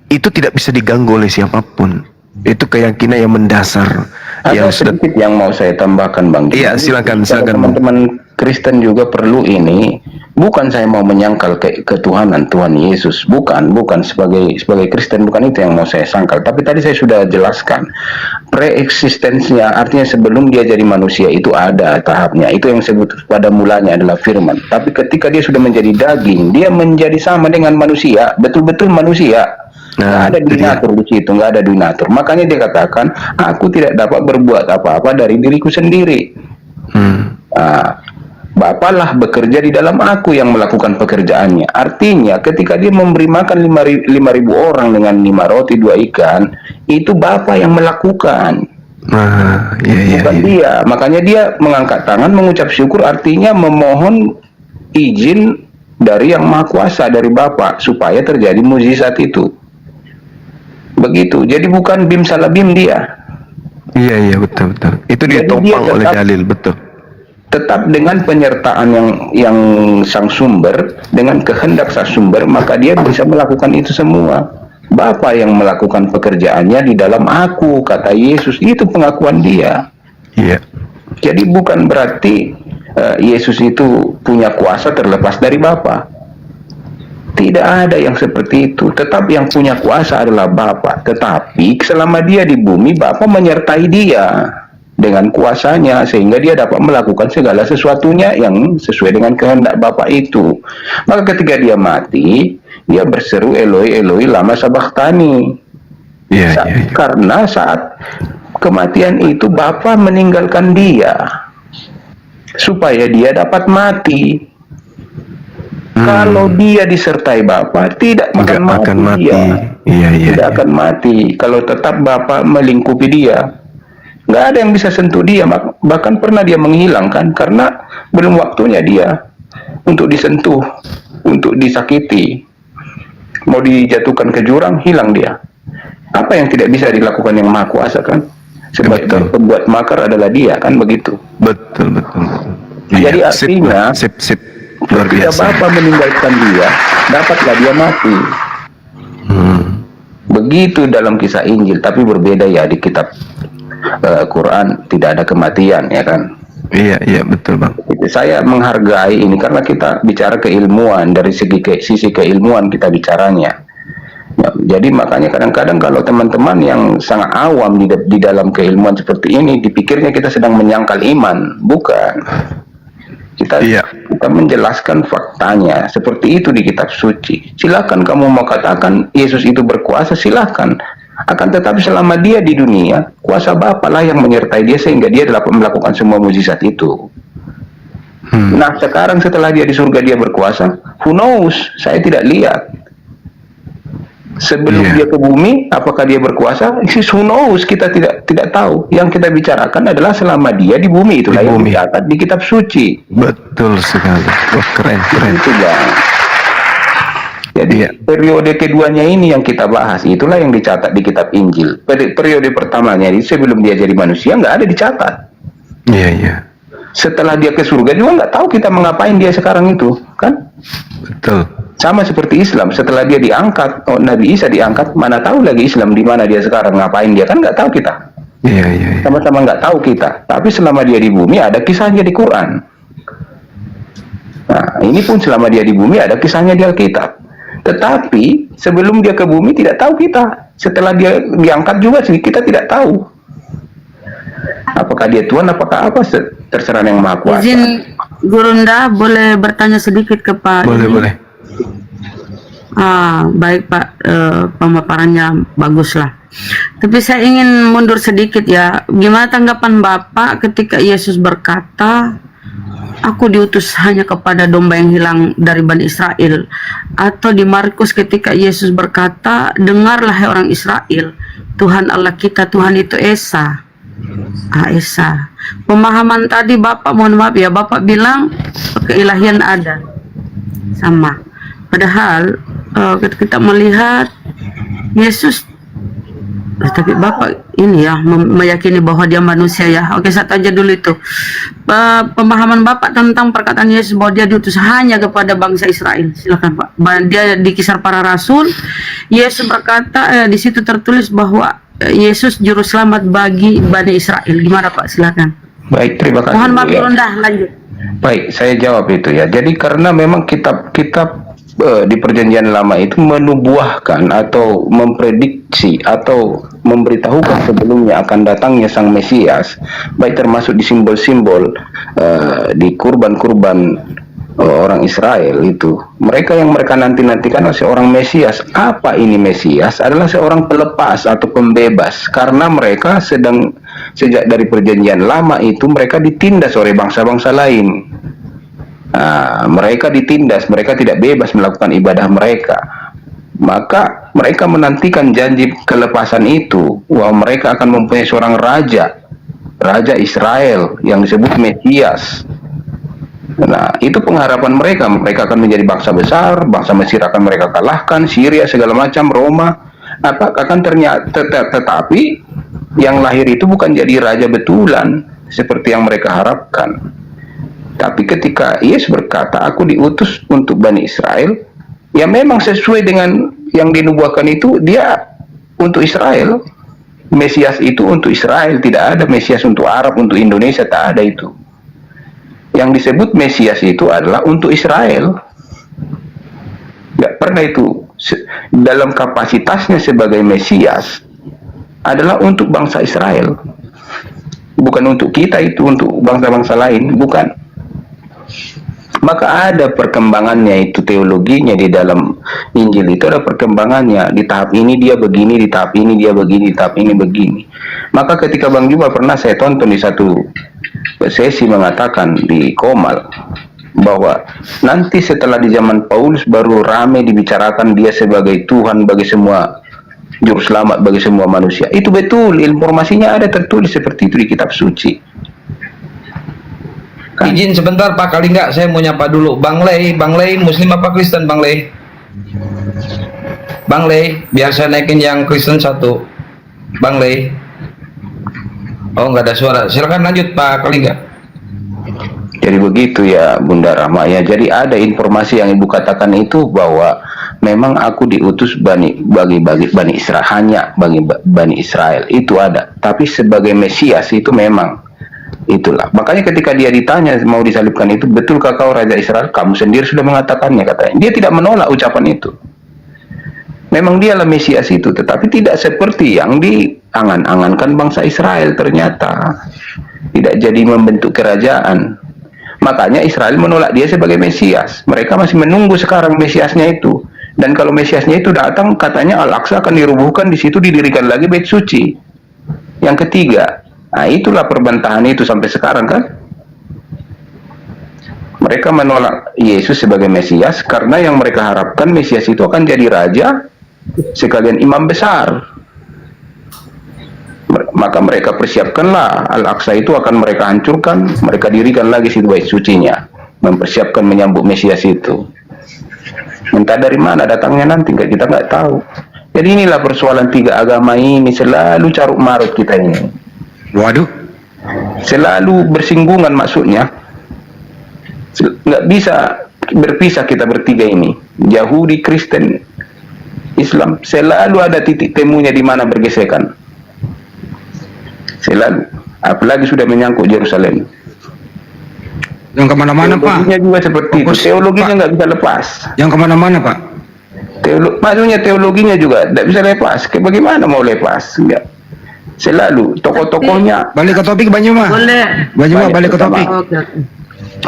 Speaker 5: itu tidak bisa diganggu oleh siapapun. Itu keyakinan yang mendasar.
Speaker 12: Ada sedikit yang mau saya tambahkan, Bang.
Speaker 5: Iya, silakan.
Speaker 12: Teman-teman Kristen juga perlu ini. Bukan saya mau menyangkal ketuhanan Tuhan Yesus, bukan sebagai Kristen, bukan itu yang mau saya sangkal. Tapi tadi saya sudah jelaskan preeksistensinya, artinya sebelum dia jadi manusia itu ada tahapnya. Itu yang disebut pada mulanya adalah firman. Tapi ketika dia sudah menjadi daging, dia menjadi sama dengan manusia, betul-betul manusia. Nggak ada donatur di situ, nggak ada donatur. Makanya dia katakan, aku tidak dapat berbuat apa-apa dari diriku sendiri. Bapalah bekerja di dalam aku yang melakukan pekerjaannya. Artinya ketika dia memberi makan 5.000 orang dengan 5 roti 2 ikan, itu Bapa yang melakukan. Bukan dia. Makanya dia mengangkat tangan mengucap syukur, artinya memohon izin dari yang Maha Kuasa, dari Bapa, supaya terjadi mukjizat itu. Begitu. Jadi bukan bim salah bim dia.
Speaker 5: Iya, betul. Itu dia topang oleh dalil, betul.
Speaker 12: Tetap dengan penyertaan yang sang sumber, dengan kehendak sang sumber, maka dia bisa melakukan itu semua. Bapa yang melakukan pekerjaannya di dalam aku, kata Yesus. Itu pengakuan dia.
Speaker 5: Iya.
Speaker 12: Jadi bukan berarti Yesus itu punya kuasa terlepas dari Bapa. Tidak ada yang seperti itu. Tetap yang punya kuasa adalah Bapa. Tetapi selama dia di bumi, Bapa menyertai dia dengan kuasanya, sehingga dia dapat melakukan segala sesuatunya yang sesuai dengan kehendak Bapa itu. Maka ketika dia mati, dia berseru Eloi Eloi lama sabachthani. Karena saat kematian itu Bapa meninggalkan dia supaya dia dapat mati.
Speaker 13: Kalau dia disertai Bapa, tidak akan mati dia. Tidak akan mati kalau tetap Bapa melingkupi dia. Nggak ada yang bisa sentuh dia, bahkan pernah dia menghilangkan karena belum waktunya dia untuk disentuh, untuk disakiti. Mau dijatuhkan ke jurang, hilang dia. Apa yang tidak bisa dilakukan yang Maha Kuasa kan? Sebab pembuat makar adalah dia, kan begitu.
Speaker 5: Betul.
Speaker 13: Jadi
Speaker 5: Iya,
Speaker 13: artinya
Speaker 5: sip. Luar
Speaker 13: ketika
Speaker 5: biasa.
Speaker 13: Bapa meninggalkan dia, dapatlah dia mati. Begitu dalam kisah Injil, tapi berbeda ya di kitab Quran, tidak ada kematian, ya kan?
Speaker 5: Iya, betul Bang.
Speaker 13: Saya menghargai ini karena kita bicara keilmuan, dari sisi keilmuan kita bicaranya. Ya, jadi makanya kadang-kadang kalau teman-teman yang sangat awam di dalam keilmuan seperti ini, dipikirnya kita sedang menyangkal iman. Bukan. Kita menjelaskan faktanya seperti itu di kitab suci. Silakan kamu mau katakan Yesus itu berkuasa, silakan. Akan tetapi selama dia di dunia, kuasa Bapa lah yang menyertai dia sehingga dia dapat melakukan semua mukjizat itu. Nah, sekarang setelah dia di surga dia berkuasa, who knows? Saya tidak lihat. Sebelum dia ke bumi, apakah dia berkuasa? Who knows? Kita tidak tahu. Yang kita bicarakan adalah selama dia di bumi, itulah yang dicatat di kitab suci.
Speaker 5: Betul sekali. Wah, keren.
Speaker 13: Itu Bang. Jadi periode keduanya ini yang kita bahas, itulah yang dicatat di kitab Injil. Periode pertamanya ini sebelum dia jadi manusia nggak ada dicatat.
Speaker 5: Iya.
Speaker 13: Setelah dia ke surga juga nggak tahu kita mengapain dia sekarang itu, kan?
Speaker 5: Betul.
Speaker 13: Sama seperti Islam, setelah dia diangkat, Nabi Isa diangkat, mana tahu lagi Islam di mana dia sekarang, ngapain dia, kan nggak tahu kita.
Speaker 5: Iya.
Speaker 13: Sama-sama nggak tahu kita. Tapi selama dia di bumi ada kisahnya di Quran. Nah, ini pun selama dia di bumi ada kisahnya di Alkitab. Tetapi sebelum dia ke bumi tidak tahu kita. Setelah dia diangkat juga sih kita tidak tahu. Apakah dia Tuhan, apakah apa, terserah yang Maha Kuasa.
Speaker 2: Izin Gurunda boleh bertanya sedikit ke Pak?
Speaker 5: Boleh.
Speaker 2: Baik Pak, pemaparannya bagus lah. Tapi saya ingin mundur sedikit ya. Gimana tanggapan Bapak ketika Yesus berkata, aku diutus hanya kepada domba yang hilang dari Bani Israel? Atau di Markus ketika Yesus berkata, dengarlah hai orang Israel, Tuhan Allah kita, Tuhan itu Esa. Esa. Pemahaman tadi Bapak, mohon maaf ya, Bapak bilang keilahian ada. Sama. Padahal kita melihat Yesus, tapi Bapak ini ya meyakini bahwa dia manusia ya. Oke, saya tanya dulu itu pemahaman Bapak tentang perkataan Yesus bahwa dia diutus hanya kepada bangsa Israel. Silakan Pak. Dia di Kisah Para Rasul, Yesus berkata di situ tertulis bahwa Yesus juru selamat bagi Bani Israel. Gimana Pak? Silakan.
Speaker 13: Baik, terima kasih.
Speaker 2: Mohon maaf rendah, lanjut.
Speaker 13: Baik, saya jawab itu ya. Jadi karena memang kitab-kitab di perjanjian lama itu menubuahkan atau memprediksi atau memberitahukan sebelumnya akan datangnya sang Mesias, baik termasuk di simbol-simbol di kurban-kurban orang Israel itu, mereka nanti-nantikan adalah seorang Mesias. Apa ini Mesias? Adalah seorang pelepas atau pembebas, karena mereka sejak dari perjanjian lama itu mereka ditindas oleh bangsa-bangsa lain. Mereka ditindas, mereka tidak bebas melakukan ibadah mereka. Maka mereka menantikan janji kelepasan itu, bahwa mereka akan mempunyai seorang raja Israel yang disebut Mesias. Nah, itu pengharapan mereka akan menjadi bangsa besar, bangsa Mesir akan mereka kalahkan, Syria segala macam, Roma akan ternyata, tetapi yang lahir itu bukan jadi raja betulan seperti yang mereka harapkan. Tapi ketika Yesus berkata, aku diutus untuk Bani Israel, ya memang sesuai dengan yang dinubuahkan itu, dia untuk Israel. Mesias itu untuk Israel, tidak ada Mesias untuk Arab, untuk Indonesia, tak ada itu. Yang disebut Mesias itu adalah untuk Israel. Tidak pernah itu dalam kapasitasnya sebagai Mesias adalah untuk bangsa Israel, bukan untuk kita, itu untuk bangsa-bangsa lain, bukan. Maka ada perkembangannya itu, teologinya di dalam Injil itu ada perkembangannya. Di tahap ini dia begini, di tahap ini dia begini, di tahap ini begini. Maka ketika Bang Juma pernah saya tonton di satu sesi mengatakan di Komal bahwa nanti setelah di zaman Paulus baru rame dibicarakan dia sebagai Tuhan bagi semua juru selamat bagi semua manusia. Itu betul, informasinya ada tertulis seperti itu di kitab suci.
Speaker 4: Izin sebentar Pak Kalingga, saya mau nyapa dulu. Bang Lei Muslim apa Kristen Bang Lei? Bang Lei, biar saya naikin yang Kristen satu. Bang Lei. Oh, nggak ada suara. Silakan lanjut Pak Kalingga.
Speaker 13: Jadi begitu ya Bunda Rahma ya. Jadi ada informasi yang Ibu katakan itu bahwa memang aku diutus bagi Bani Israel, hanya bagi Bani Israel. Itu ada. Tapi sebagai Mesias itu memang itulah. Makanya ketika dia ditanya mau disalibkan itu, betulkah kau Raja Israel? Kamu sendiri sudah mengatakannya, katanya. Dia tidak menolak ucapan itu. Memang dialah Mesias itu, tetapi tidak seperti yang diangan-angankan bangsa Israel ternyata. Tidak jadi membentuk kerajaan. Makanya Israel menolak dia sebagai Mesias. Mereka masih menunggu sekarang Mesiasnya itu. Dan kalau Mesiasnya itu datang, katanya Al-Aqsa akan dirubuhkan, di situ didirikan lagi Bait Suci. Yang ketiga, nah itulah perbantahan itu sampai sekarang kan. Mereka menolak Yesus sebagai Mesias karena yang mereka harapkan Mesias itu akan jadi raja sekalian imam besar. Maka mereka persiapkanlah Al-Aqsa itu akan mereka hancurkan, mereka dirikan lagi situ bait sucinya, mempersiapkan menyambut Mesias itu. Entah dari mana datangnya nanti, kita nggak tahu. Jadi inilah persoalan tiga agama ini, selalu carut marut kita ini.
Speaker 5: Waduh,
Speaker 13: selalu bersinggungan maksudnya. Nggak bisa berpisah kita bertiga ini, Yahudi, Kristen, Islam, selalu ada titik temunya di mana bergesekan. Selalu, apalagi sudah menyangkut Yerusalem.
Speaker 5: Yang kemana-mana Pak.
Speaker 13: Teologinya juga seperti itu. Teologinya nggak bisa lepas.
Speaker 5: Yang kemana-mana Pak.
Speaker 13: Maksudnya teologinya juga tidak bisa lepas. Bagaimana mau lepas? Enggak. Selalu tokoh-tokohnya.
Speaker 5: Balik ke topik Bang Juma.
Speaker 2: Boleh.
Speaker 5: Bang Juma balik ke topik.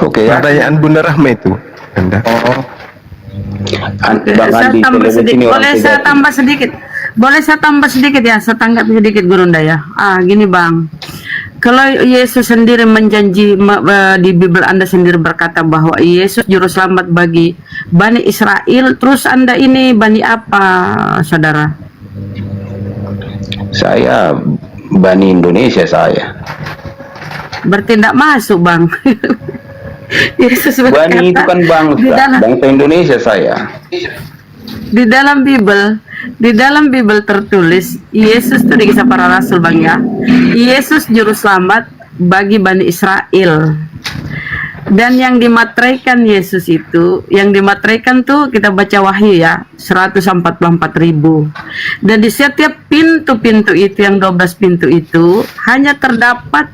Speaker 13: Oke, ya.
Speaker 5: Pertanyaan Bunda Rahma itu. Anda.
Speaker 2: Saya tambah sedikit. Boleh saya tambah sedikit? Boleh saya tambah sedikit ya? Saya tanggap sedikit Gurunda ya. Gini Bang. Kalau Yesus sendiri menjanji di Bible Anda sendiri berkata bahwa Yesus juru selamat bagi Bani Israel, terus Anda ini Bani apa, saudara?
Speaker 13: Saya Bani Indonesia saya.
Speaker 2: Berarti tidak masuk Bang. Yesus berkata,
Speaker 13: Bani itu kan bangsa Indonesia saya.
Speaker 2: Di dalam Bible tertulis Yesus itu di Kisah Para Rasul Bang ya. Yesus juru selamat bagi Bani Israel. Dan yang dimateraikan Yesus itu, yang dimateraikan tuh kita baca Wahyu ya, 144.000. Dan di setiap pintu-pintu itu, yang 12 pintu itu, hanya terdapat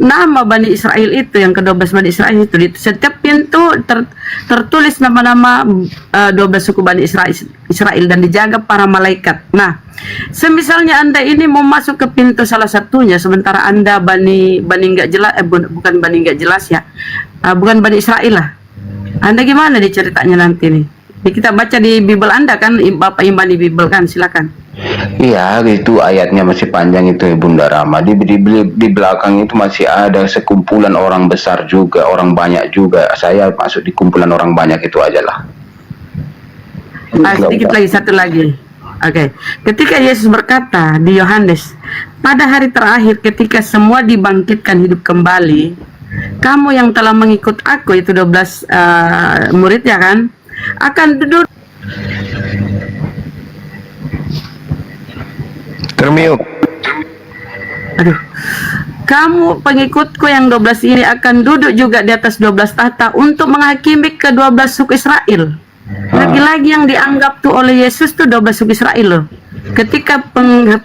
Speaker 2: nama Bani Israel itu, yang ke-12 Bani Israel itu. Di setiap pintu tertulis nama-nama 12 suku Bani Israel dan dijaga para malaikat. Nah, semisalnya Anda ini mau masuk ke pintu salah satunya, sementara Anda Bani nggak jelas, bukan Bani nggak jelas ya, bukan Bani Israel lah. Anda gimana nih ceritanya nanti nih? Kita baca di Bible Anda kan, Bapak Imbani Bible kan, silakan.
Speaker 13: Iya, itu ayatnya masih panjang itu Bunda Rahma. Di belakang itu masih ada sekumpulan orang besar juga, orang banyak juga. Saya masuk di kumpulan orang banyak itu aja lah.
Speaker 2: Sedikit lagi, satu lagi. Oke. Ketika Yesus berkata di Yohanes, pada hari terakhir ketika semua dibangkitkan hidup kembali, kamu yang telah mengikut aku, itu 12 murid ya kan, akan duduk.
Speaker 5: Termiuk.
Speaker 2: Aduh. Kamu pengikutku yang 12 ini akan duduk juga di atas 12 tahta untuk menghakimi ke-12 suku Israel. Lagi-lagi yang dianggap tuh oleh Yesus tuh 12 suku Israel loh. Ketika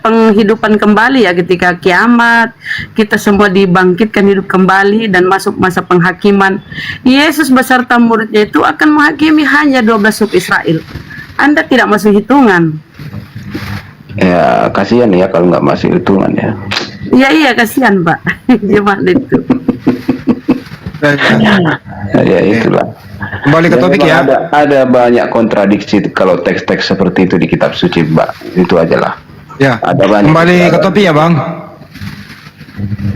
Speaker 2: penghidupan kembali ya, ketika kiamat, kita semua dibangkitkan hidup kembali dan masuk masa penghakiman, Yesus beserta muridnya itu akan menghakimi hanya 12 suku Israel. Anda tidak masuk hitungan.
Speaker 13: Ya, kasihan ya kalau nggak masuk hitungan ya.
Speaker 2: Iya, kasihan Pak. Gimana itu?
Speaker 13: Ya itulah.
Speaker 5: Kembali ke topik ya.
Speaker 13: Ada banyak kontradiksi kalau teks-teks seperti itu di kitab suci, Mbak. Itu aja lah.
Speaker 5: Ya.
Speaker 13: Ada banyak.
Speaker 5: Kembali ke topik ya, Bang.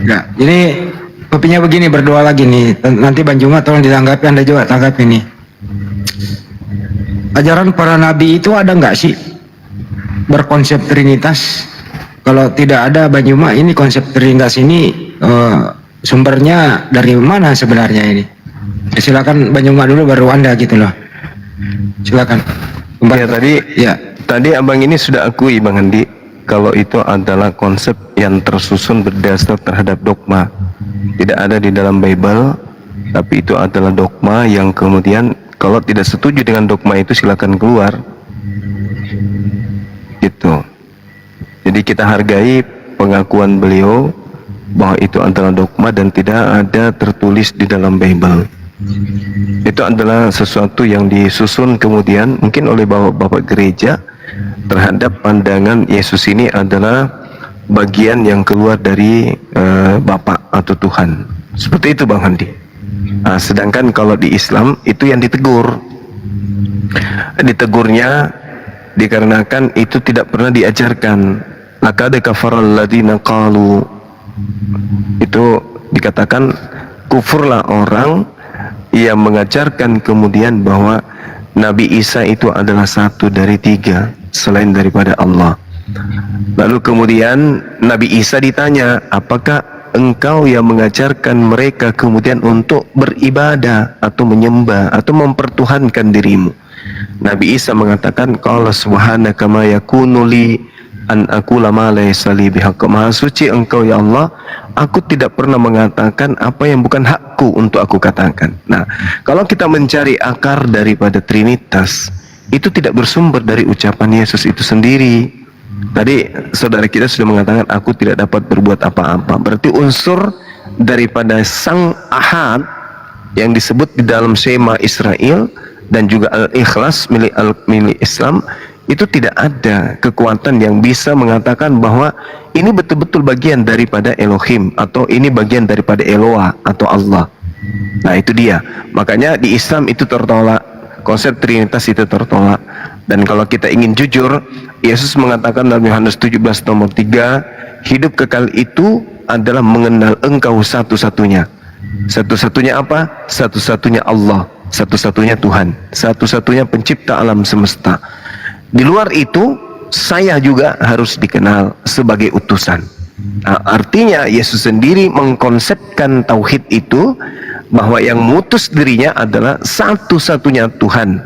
Speaker 5: Ya, jadi
Speaker 14: Topiknya begini, berdoa lagi nih. Nanti Bang Juma tolong ditanggapi, Anda juga tanggapi nih. Ajaran para nabi itu ada nggak sih berkonsep Trinitas? Kalau tidak ada, Bang Juma, ini konsep Trinitas ini sumbernya dari mana sebenarnya ini? Silakan Bang Juma dulu, baru Anda gitu loh. Silakan.
Speaker 5: Ya, tadi abang ini sudah akui, Bang Andi, kalau itu adalah konsep yang tersusun berdasar terhadap dogma. Tidak ada di dalam Bible, tapi itu adalah dogma yang kemudian kalau tidak setuju dengan dogma itu silakan keluar. Gitu. Jadi kita hargai pengakuan beliau bahwa itu adalah dogma dan tidak ada tertulis di dalam Bible. Itu adalah sesuatu yang disusun kemudian mungkin oleh bapak-bapak gereja terhadap pandangan Yesus ini adalah bagian yang keluar dari Bapa atau Tuhan. Seperti itu, Bang Handi. Nah, sedangkan kalau di Islam itu yang ditegur. Ditegurnya dikarenakan itu tidak pernah diajarkan. Laqad kafaral ladzina qalu, itu dikatakan kufurlah orang yang mengajarkan kemudian bahwa Nabi Isa itu adalah satu dari 3 selain daripada Allah. Lalu kemudian Nabi Isa ditanya, apakah engkau yang mengajarkan mereka kemudian untuk beribadah atau menyembah atau mempertuhankan dirimu? Nabi Isa mengatakan, qala subhanaka ma yakunu li an aqula ma laysa li bihaqq. Maha suci engkau ya Allah, aku tidak pernah mengatakan apa yang bukan hakku untuk aku katakan. Nah, kalau kita mencari akar daripada Trinitas, itu tidak bersumber dari ucapan Yesus itu sendiri. Tadi saudara kita sudah mengatakan aku tidak dapat berbuat apa-apa. Berarti unsur daripada Sang Ahad yang disebut di dalam Shema Israel dan juga Al-Ikhlas milik Islam, itu tidak ada kekuatan yang bisa mengatakan bahwa ini betul-betul bagian daripada Elohim atau ini bagian daripada Eloah atau Allah. Nah, itu dia. Makanya di Islam itu tertolak, konsep Trinitas itu tertolak. Dan kalau kita ingin jujur, Yesus mengatakan dalam Yohanes 17 nomor 3, hidup kekal itu adalah mengenal engkau satu-satunya. Satu-satunya apa? Satu-satunya Allah, satu-satunya Tuhan, satu-satunya pencipta alam semesta. Di luar itu, saya juga harus dikenal sebagai utusan. Nah, artinya Yesus sendiri mengkonsepkan tauhid itu bahwa yang mutus dirinya adalah satu-satunya Tuhan,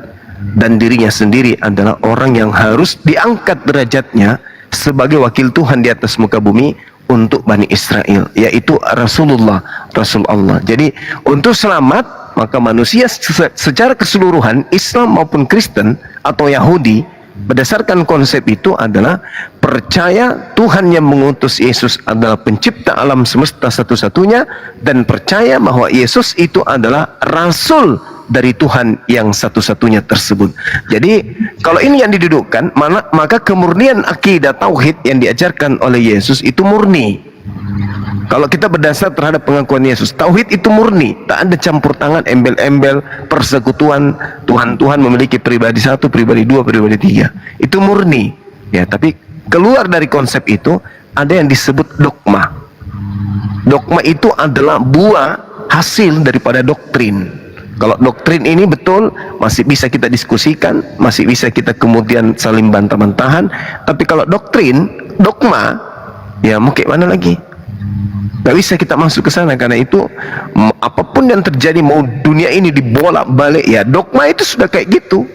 Speaker 5: dan dirinya sendiri adalah orang yang harus diangkat derajatnya sebagai wakil Tuhan di atas muka bumi untuk Bani Israel, yaitu Rasulullah, Rasul Allah. Jadi untuk selamat, maka manusia secara keseluruhan, Islam maupun Kristen atau Yahudi, berdasarkan konsep itu adalah percaya Tuhan yang mengutus Yesus adalah pencipta alam semesta satu-satunya, dan percaya bahwa Yesus itu adalah Rasul dari Tuhan yang satu-satunya tersebut. Jadi kalau ini yang didudukkan, maka kemurnian akidah tauhid yang diajarkan oleh Yesus itu murni. Kalau kita berdasar terhadap pengakuan Yesus, tauhid itu murni, tak ada campur tangan, embel-embel, persekutuan, Tuhan memiliki pribadi 1, pribadi 2, pribadi 3. Itu murni. Ya, tapi keluar dari konsep itu ada yang disebut dogma. Dogma itu adalah buah hasil daripada doktrin. Kalau doktrin ini betul, masih bisa kita diskusikan, masih bisa kita kemudian saling bantah-bantahan. Tapi kalau doktrin, dogma, ya mau kayak mana lagi? Gak bisa kita masuk ke sana, karena itu apapun yang terjadi, mau dunia ini dibolak-balik, ya dogma itu sudah kayak gitu.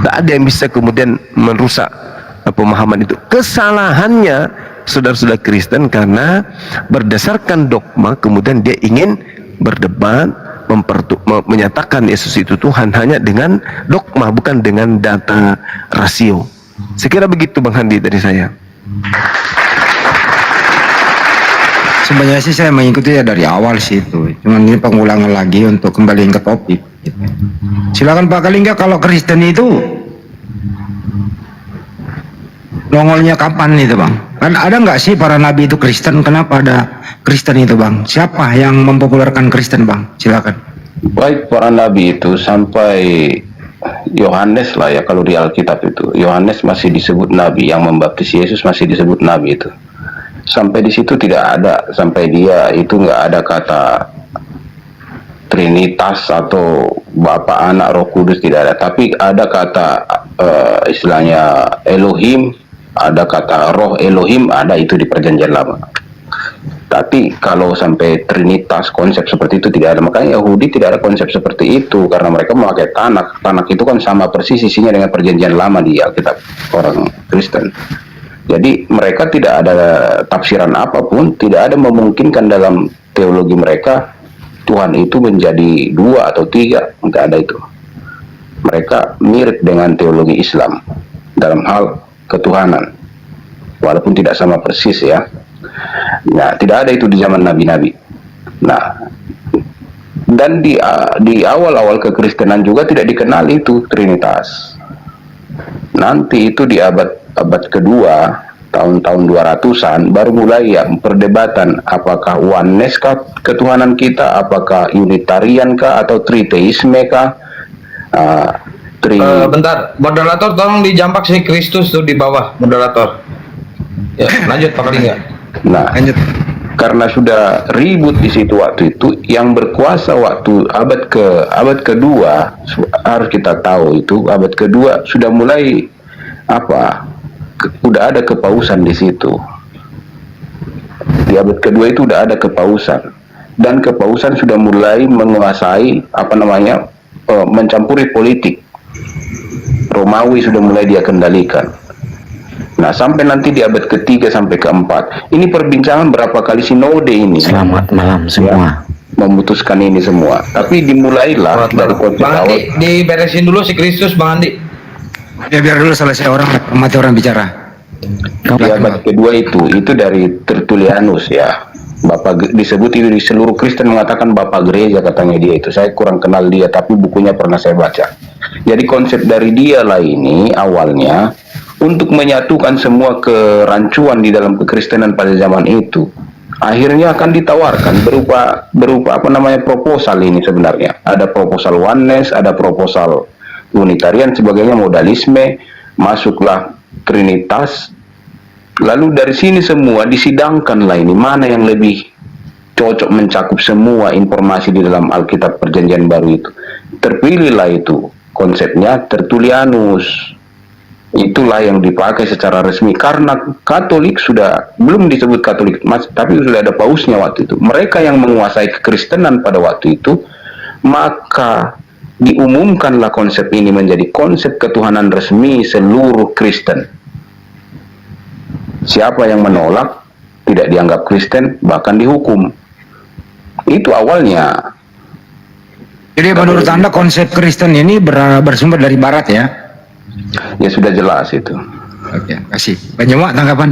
Speaker 5: Gak ada yang bisa kemudian merusak pemahaman itu. Kesalahannya saudara-saudara Kristen karena berdasarkan dogma kemudian dia ingin berdebat, menyatakan Yesus itu Tuhan hanya dengan dogma, bukan dengan data rasio. Sekira begitu Bang Handi dari saya.
Speaker 14: Sebenarnya sih saya mengikuti ya dari awal sih itu. Cuman ini pengulangan lagi untuk kembali ke topik. Gitu. Silakan Pak Kalingga, kalau Kristen itu nongolnya kapan itu Bang? Kan ada nggak sih para nabi itu Kristen? Kenapa ada Kristen itu Bang? Siapa yang mempopulerkan Kristen Bang? Silakan.
Speaker 13: Baik, para nabi itu sampai Yohanes lah ya, kalau di Alkitab itu Yohanes masih disebut nabi, yang membaptis Yesus masih disebut nabi itu. Sampai di situ tidak ada, sampai dia itu nggak ada kata Trinitas atau Bapa, Anak, Roh Kudus, tidak ada. Tapi ada kata istilahnya Elohim, ada kata Roh Elohim, ada itu di Perjanjian Lama. Tapi kalau sampai Trinitas, konsep seperti itu tidak ada. Makanya Yahudi tidak ada konsep seperti itu, karena mereka memakai Tanakh. Tanakh itu kan sama persis isinya dengan Perjanjian Lama di Alkitab orang Kristen. Jadi mereka tidak ada tafsiran apapun, tidak ada memungkinkan dalam teologi mereka Tuhan itu menjadi 2 atau 3, tidak ada itu. Mereka mirip dengan teologi Islam dalam hal ketuhanan, walaupun tidak sama persis ya. Nah, tidak ada itu di zaman nabi-nabi. Nah, dan di awal-awal kekristenan juga tidak dikenal itu Trinitas. Nanti itu di abad kedua, tahun-tahun 200-an, baru mulai ya perdebatan apakah oneness kah ketuhanan kita, apakah unitarian kah, atau triteisme kah.
Speaker 4: Bentar, moderator tolong dijampak si Kristus tuh di bawah, moderator. Ya, lanjut Pak Lingga.
Speaker 13: Nah, karena sudah ribut di situ waktu itu, yang berkuasa waktu abad kedua harus kita tahu itu abad kedua sudah mulai udah ada kepausan di situ. Di abad kedua itu udah ada kepausan, dan kepausan sudah mulai menguasai mencampuri politik. Romawi sudah mulai dia kendalikan. Nah, sampai nanti di abad ketiga sampai keempat, ini perbincangan berapa kali sinode ini.
Speaker 15: Selamat malam semua.
Speaker 13: Memutuskan ini semua. Tapi dimulailah dari konsep
Speaker 4: Bang
Speaker 13: awal.
Speaker 4: Andi, diberesin dulu si Kristus, Bang Andi.
Speaker 14: Ya biar dulu selesai mati orang bicara.
Speaker 13: Di abad kedua itu dari Tertullianus ya. Disebut itu di seluruh Kristen mengatakan Bapak Gereja, katanya dia itu. Saya kurang kenal dia, tapi bukunya pernah saya baca. Jadi konsep dari dia lah ini awalnya untuk menyatukan semua kerancuan di dalam kekristenan pada zaman itu. Akhirnya akan ditawarkan berupa proposal ini sebenarnya. Ada proposal oneness, ada proposal unitarian, sebagainya, modalisme, masuklah Trinitas. Lalu dari sini semua disidangkan lah ini mana yang lebih cocok mencakup semua informasi di dalam Alkitab Perjanjian Baru itu. Terpilihlah itu konsepnya Tertullianus. Itulah yang dipakai secara resmi karena Katolik sudah belum disebut Katolik, tapi sudah ada pausnya waktu itu. Mereka yang menguasai kekristenan pada waktu itu, maka diumumkanlah konsep ini menjadi konsep ketuhanan resmi seluruh Kristen. Siapa yang menolak tidak dianggap Kristen, bahkan dihukum. Itu awalnya.
Speaker 14: Jadi menurut Anda konsep Kristen ini bersumber dari Barat ya?
Speaker 13: Ya sudah jelas itu.
Speaker 14: Oke, kasih. Banyak tanggapan.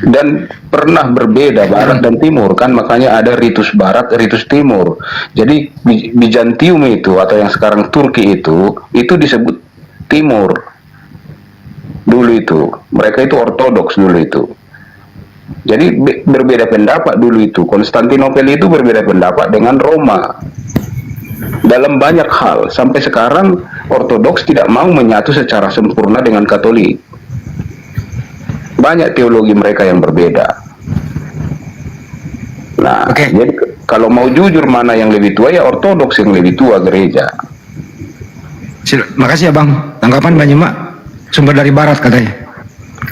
Speaker 13: Dan pernah berbeda Barat dan Timur kan, makanya ada ritus Barat, ritus Timur. Jadi Bizantium itu atau yang sekarang Turki itu disebut Timur. Dulu itu mereka itu ortodoks dulu itu. Jadi berbeda pendapat dulu itu. Konstantinopel itu berbeda pendapat dengan Roma dalam banyak hal. Sampai sekarang ortodoks tidak mau menyatu secara sempurna dengan Katolik. Banyak teologi mereka yang berbeda. Nah, jadi kalau mau jujur mana yang lebih tua, ya ortodoks yang lebih tua gereja.
Speaker 14: Makasih ya Bang. Tanggapan Bang Juma. Sumber dari Barat katanya.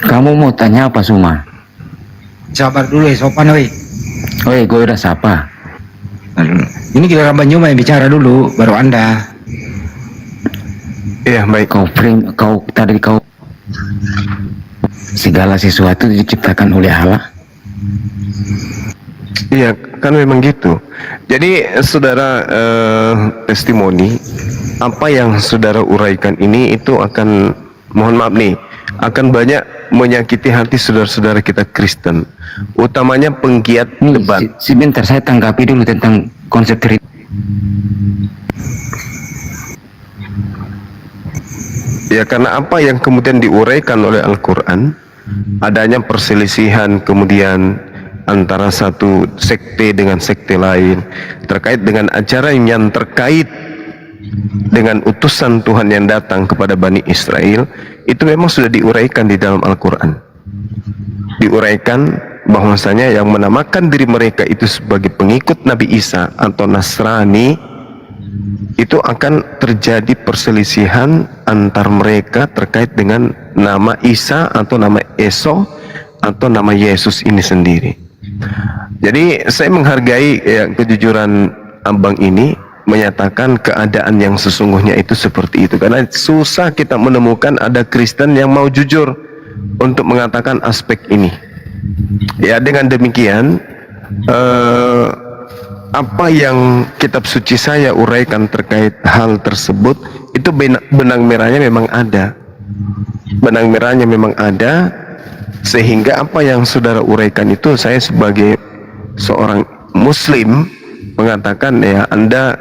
Speaker 15: Kamu mau tanya apa Suma?
Speaker 14: Sabar dulu ya, sopan woi.
Speaker 15: Woi, gue udah sapa.
Speaker 14: Ini giliran Bang Juma yang bicara dulu, baru Anda.
Speaker 5: Iya, baik.
Speaker 15: Kau segala sesuatu diciptakan oleh Allah.
Speaker 5: Iya, kan memang gitu. Jadi saudara testimoni apa yang saudara uraikan ini itu akan, mohon maaf nih, akan banyak menyakiti hati saudara-saudara kita Kristen, utamanya penggiat debat.
Speaker 15: Sebentar, saya tanggapi dulu tentang konsep
Speaker 5: Ya, karena apa yang kemudian diuraikan oleh Al-Quran, adanya perselisihan kemudian antara satu sekte dengan sekte lain terkait dengan acara yang terkait dengan utusan Tuhan yang datang kepada Bani Israel, itu memang sudah diuraikan di dalam Al-Quran. Diuraikan bahwasanya yang menamakan diri mereka itu sebagai pengikut Nabi Isa atau Nasrani, itu akan terjadi perselisihan antar mereka terkait dengan nama Isa atau nama Eso atau nama Yesus ini sendiri. Jadi saya menghargai kejujuran abang ini menyatakan keadaan yang sesungguhnya itu seperti itu, karena susah kita menemukan ada Kristen yang mau jujur untuk mengatakan aspek ini. Ya, dengan demikian apa yang kitab suci saya uraikan terkait hal tersebut itu benang merahnya memang ada. Benang merahnya memang ada, sehingga apa yang saudara uraikan itu saya sebagai seorang muslim mengatakan ya Anda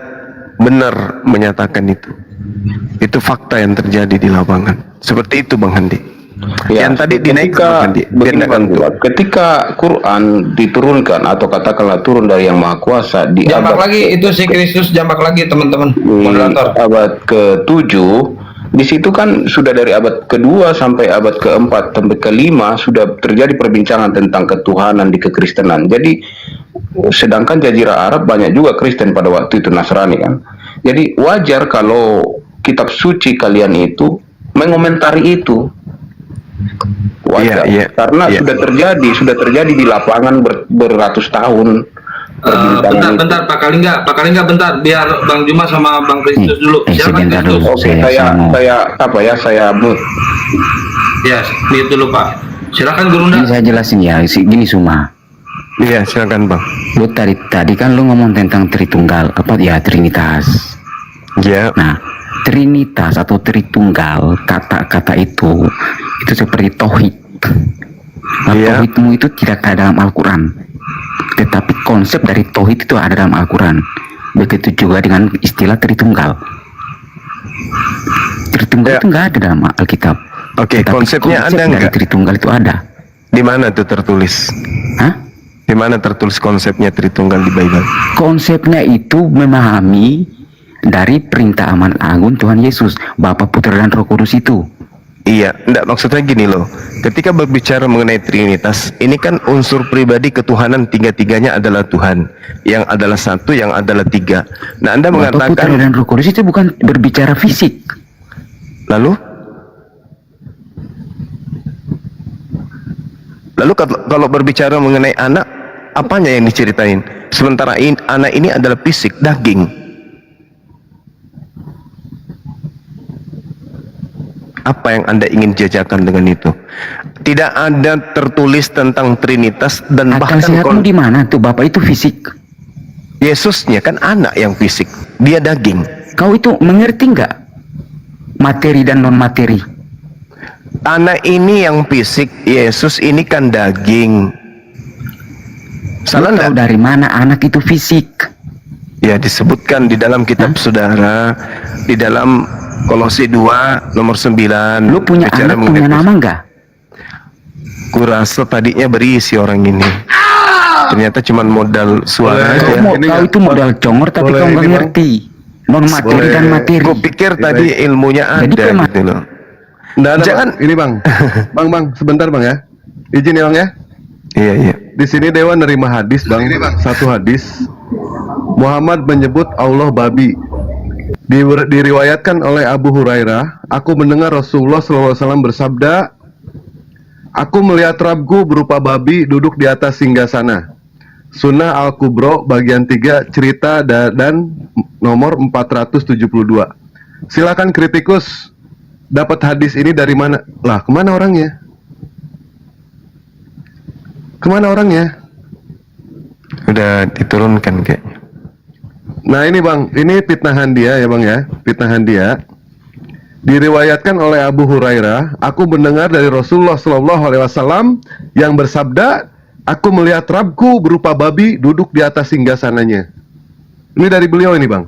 Speaker 5: benar menyatakan itu. Itu fakta yang terjadi di lapangan. Seperti itu Bang Handi.
Speaker 13: Ya,
Speaker 5: yang tadi dinaikkan
Speaker 13: begini Bang Duat, ketika Quran diturunkan atau katakanlah turun dari Yang Maha Kuasa di
Speaker 4: Jambak
Speaker 13: abad
Speaker 4: lagi itu si Kristus, jambak lagi teman-teman moderator.
Speaker 13: abad ke-7, di situ kan sudah dari abad ke-2 sampai abad ke-4 sampai ke-5 sudah terjadi perbincangan tentang ketuhanan di kekristenan. Jadi sedangkan Jazirah Arab banyak juga Kristen pada waktu itu, Nasrani kan. Jadi wajar kalau kitab suci kalian itu mengomentari itu. Wajar, karena sudah terjadi di lapangan beratus tahun.
Speaker 4: Bentar Pak Kalingga bentar, biar Bang Juma sama Bang Kristus dulu. Silakan Kristus.
Speaker 13: Oke, saya mute.
Speaker 4: Ya, mute dulu Pak. Silakan Gurunda.
Speaker 15: Ini saya jelasin ya, gini Suma.
Speaker 5: Iya, silakan Bang.
Speaker 15: Lu tadi kan lu ngomong tentang Tritunggal, Trinitas.
Speaker 5: Ya.
Speaker 15: Nah, Trinitas atau Tritunggal, kata-kata itu seperti tauhid. Tauhidmu itu tidak ada dalam Al-Quran, tetapi konsep dari tauhid itu ada dalam Al-Quran. Begitu juga dengan istilah Tritunggal. Tritunggal itu nggak ada dalam Alkitab.
Speaker 5: Oke, konsepnya
Speaker 15: konsep
Speaker 5: ada
Speaker 15: dari
Speaker 5: nggak?
Speaker 15: Tritunggal itu ada.
Speaker 5: Di mana tuh tertulis?
Speaker 15: Hah?
Speaker 5: Di mana tertulis konsepnya Tritunggal di Bible?
Speaker 15: Konsepnya itu memahami dari perintah amanat agung Tuhan Yesus, Bapa, Putra dan Roh Kudus itu.
Speaker 5: Iya, enggak, maksudnya gini loh. Ketika berbicara mengenai Trinitas, ini kan unsur pribadi ketuhanan, tiga-tiganya adalah Tuhan. Yang adalah satu, yang adalah tiga. Nah, Anda
Speaker 15: Bapa, Putra
Speaker 5: mengatakan
Speaker 15: dan Roh Kudus itu bukan berbicara fisik.
Speaker 5: Lalu kalau berbicara mengenai anak, apanya yang diceritain? Sementara anak ini adalah fisik, daging. Apa yang Anda ingin jajakan dengan itu? Tidak ada tertulis tentang Trinitas dan
Speaker 15: Akal
Speaker 5: bahkan
Speaker 15: sehatmu di mana tuh? Bapak itu fisik.
Speaker 5: Yesusnya kan anak yang fisik, dia daging.
Speaker 15: Kau itu mengerti nggak materi dan non materi?
Speaker 5: Anak ini yang fisik, Yesus ini kan daging. Salah
Speaker 15: tahu dari mana anak itu fisik?
Speaker 5: Ya, disebutkan di dalam kitab saudara, di dalam Kolose 2 nomor 9.
Speaker 15: Lu punya anak, punya nama nggak?
Speaker 5: Kurasa tadinya berisi orang ini. Ternyata cuma modal suara aja.
Speaker 15: Kau itu modal congor tapi kau nggak ngerti non materi dan materi.
Speaker 5: Gue pikir tadi ilmunya ada gitu loh.
Speaker 16: Jangan ini Bang. Bang, sebentar Bang ya. Izin ya Bang ya.
Speaker 5: Iya.
Speaker 16: Di sini Dewa nerima hadis Bang. Satu hadis. Muhammad menyebut Allah babi. Diriwayatkan oleh Abu Hurairah, aku mendengar Rasulullah SAW bersabda, aku melihat Rabbku berupa babi duduk di atas singgasana. Sunnah Al-Kubro bagian 3 cerita dan nomor 472. Silakan kritikus, dapat hadis ini dari mana? Lah, kemana orangnya? Kemana orangnya?
Speaker 5: Udah diturunkan kayaknya.
Speaker 16: Nah ini Bang, ini fitnahan dia ya Bang ya, fitnahan dia. Diriwayatkan oleh Abu Hurairah, aku mendengar dari Rasulullah SAW yang bersabda, aku melihat Rabbku berupa babi duduk di atas singgasananya. Ini dari beliau ini Bang,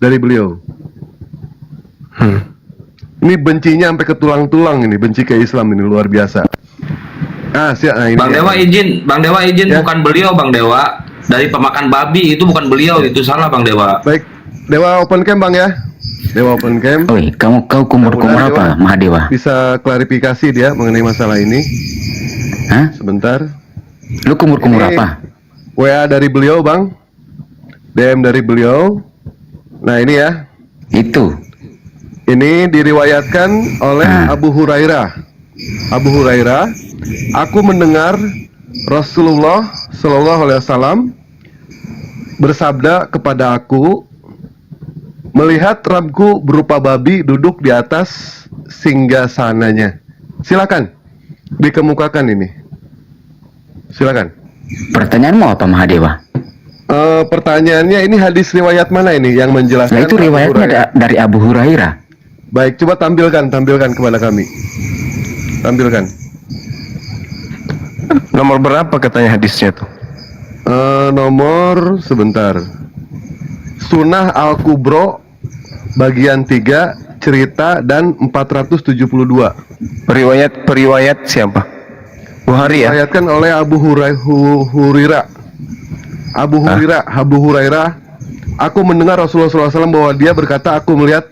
Speaker 16: dari beliau. Ini bencinya sampai ke tulang-tulang ini, benci ke Islam ini luar biasa. Ini
Speaker 4: Bang Dewa izin, ya? Bukan beliau Bang Dewa. Dari pemakan babi itu bukan beliau, itu salah Bang Dewa.
Speaker 16: Baik, Dewa open cam Bang ya. Dewa open cam.
Speaker 15: Oi, kau kumur apa, Mahadewa?
Speaker 16: Bisa klarifikasi dia mengenai masalah ini.
Speaker 15: Hah?
Speaker 16: Sebentar.
Speaker 15: Lu kumur-kumur
Speaker 16: Ini
Speaker 15: apa?
Speaker 16: WA dari beliau bang, DM dari beliau. Nah ini ya,
Speaker 15: Itu.
Speaker 16: ini diriwayatkan oleh Abu Hurairah. Abu Hurairah, aku mendengar Rasulullah Shallallahu Alaihi Wasallam bersabda kepada aku, melihat Rabbku berupa babi duduk di atas singgasananya. Silakan dikemukakan ini. Silakan.
Speaker 15: Pertanyaanmu apa Mahadewa?
Speaker 16: Pertanyaannya ini hadis riwayat mana ini yang menjelaskan?
Speaker 15: Nah itu
Speaker 16: Abu
Speaker 15: riwayatnya
Speaker 16: Hurairah?
Speaker 15: dari Abu Hurairah.
Speaker 16: Baik, coba tampilkan kepada kami. Tampilkan.
Speaker 5: Nomor berapa katanya hadisnya tuh?
Speaker 16: Nomor sebentar. Sunnah Al-Kubro bagian 3 cerita dan 472.
Speaker 5: Periwayat siapa? Bukhari ya?
Speaker 16: Diriwayatkan oleh Abu Hurairah. Abu Hurairah, aku mendengar Rasulullah SAW bahwa dia berkata, aku melihat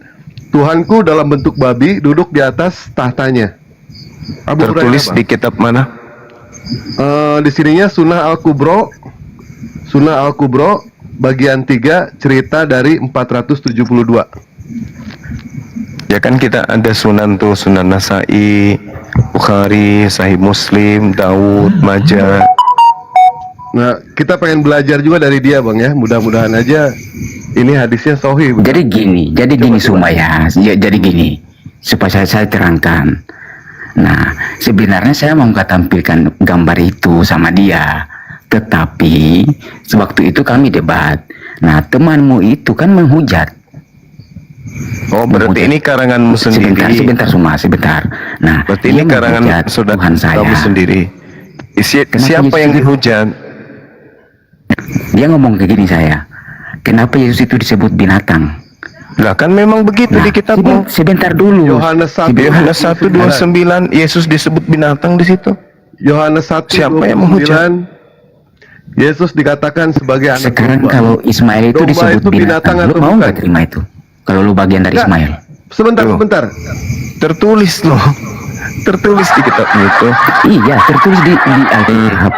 Speaker 16: Tuhanku dalam bentuk babi duduk di atas tahtanya. Abu
Speaker 5: Tertulis
Speaker 16: Hurairah,
Speaker 5: di kitab mana?
Speaker 16: di sininya Sunnah Al-Kubro bagian 3 cerita dari 472.
Speaker 5: Ya kan kita ada sunan tuh, Sunan Nasai, Bukhari, Sahih Muslim, Daud, Majah.
Speaker 16: Nah, kita pengen belajar juga dari dia, Bang ya. Mudah-mudahan aja ini hadisnya sahih.
Speaker 15: Jadi gini Sumaya, jadi gini supaya saya terangkan. Nah, sebenarnya saya mau tampilkan gambar itu sama dia, tetapi sewaktu itu kami debat. Nah, temanmu itu kan menghujat.
Speaker 5: Oh, berarti ini karanganmu sendiri.
Speaker 15: Sebentar. Nah,
Speaker 5: berarti ini karangan saudara
Speaker 15: Tuhan saya.
Speaker 5: kamu sendiri. Siapa yang dihujat?
Speaker 15: Dia ngomong kayak gini saya. Kenapa Yesus itu disebut binatang?
Speaker 5: Lah kan memang begitu di kitabmu.
Speaker 15: Sebentar dulu.
Speaker 16: Yohanes
Speaker 5: 1:29 Yesus disebut binatang di situ.
Speaker 16: Yohanes 1
Speaker 5: Siapa yang menghujat?
Speaker 16: Yesus dikatakan sebagai anak
Speaker 15: Sekarang
Speaker 16: domba.
Speaker 15: kalau Ismail itu
Speaker 16: Domba
Speaker 15: disebut
Speaker 16: itu binatang
Speaker 15: binatang, lu
Speaker 16: atau
Speaker 15: mau
Speaker 16: bukan?
Speaker 15: nggak terima itu? Kalau lu bagian dari
Speaker 16: Nggak.
Speaker 15: Ismail.
Speaker 16: Sebentar.
Speaker 5: Tertulis loh. Tertulis di kitabmu itu.
Speaker 15: Iya, tertulis di Alkitab.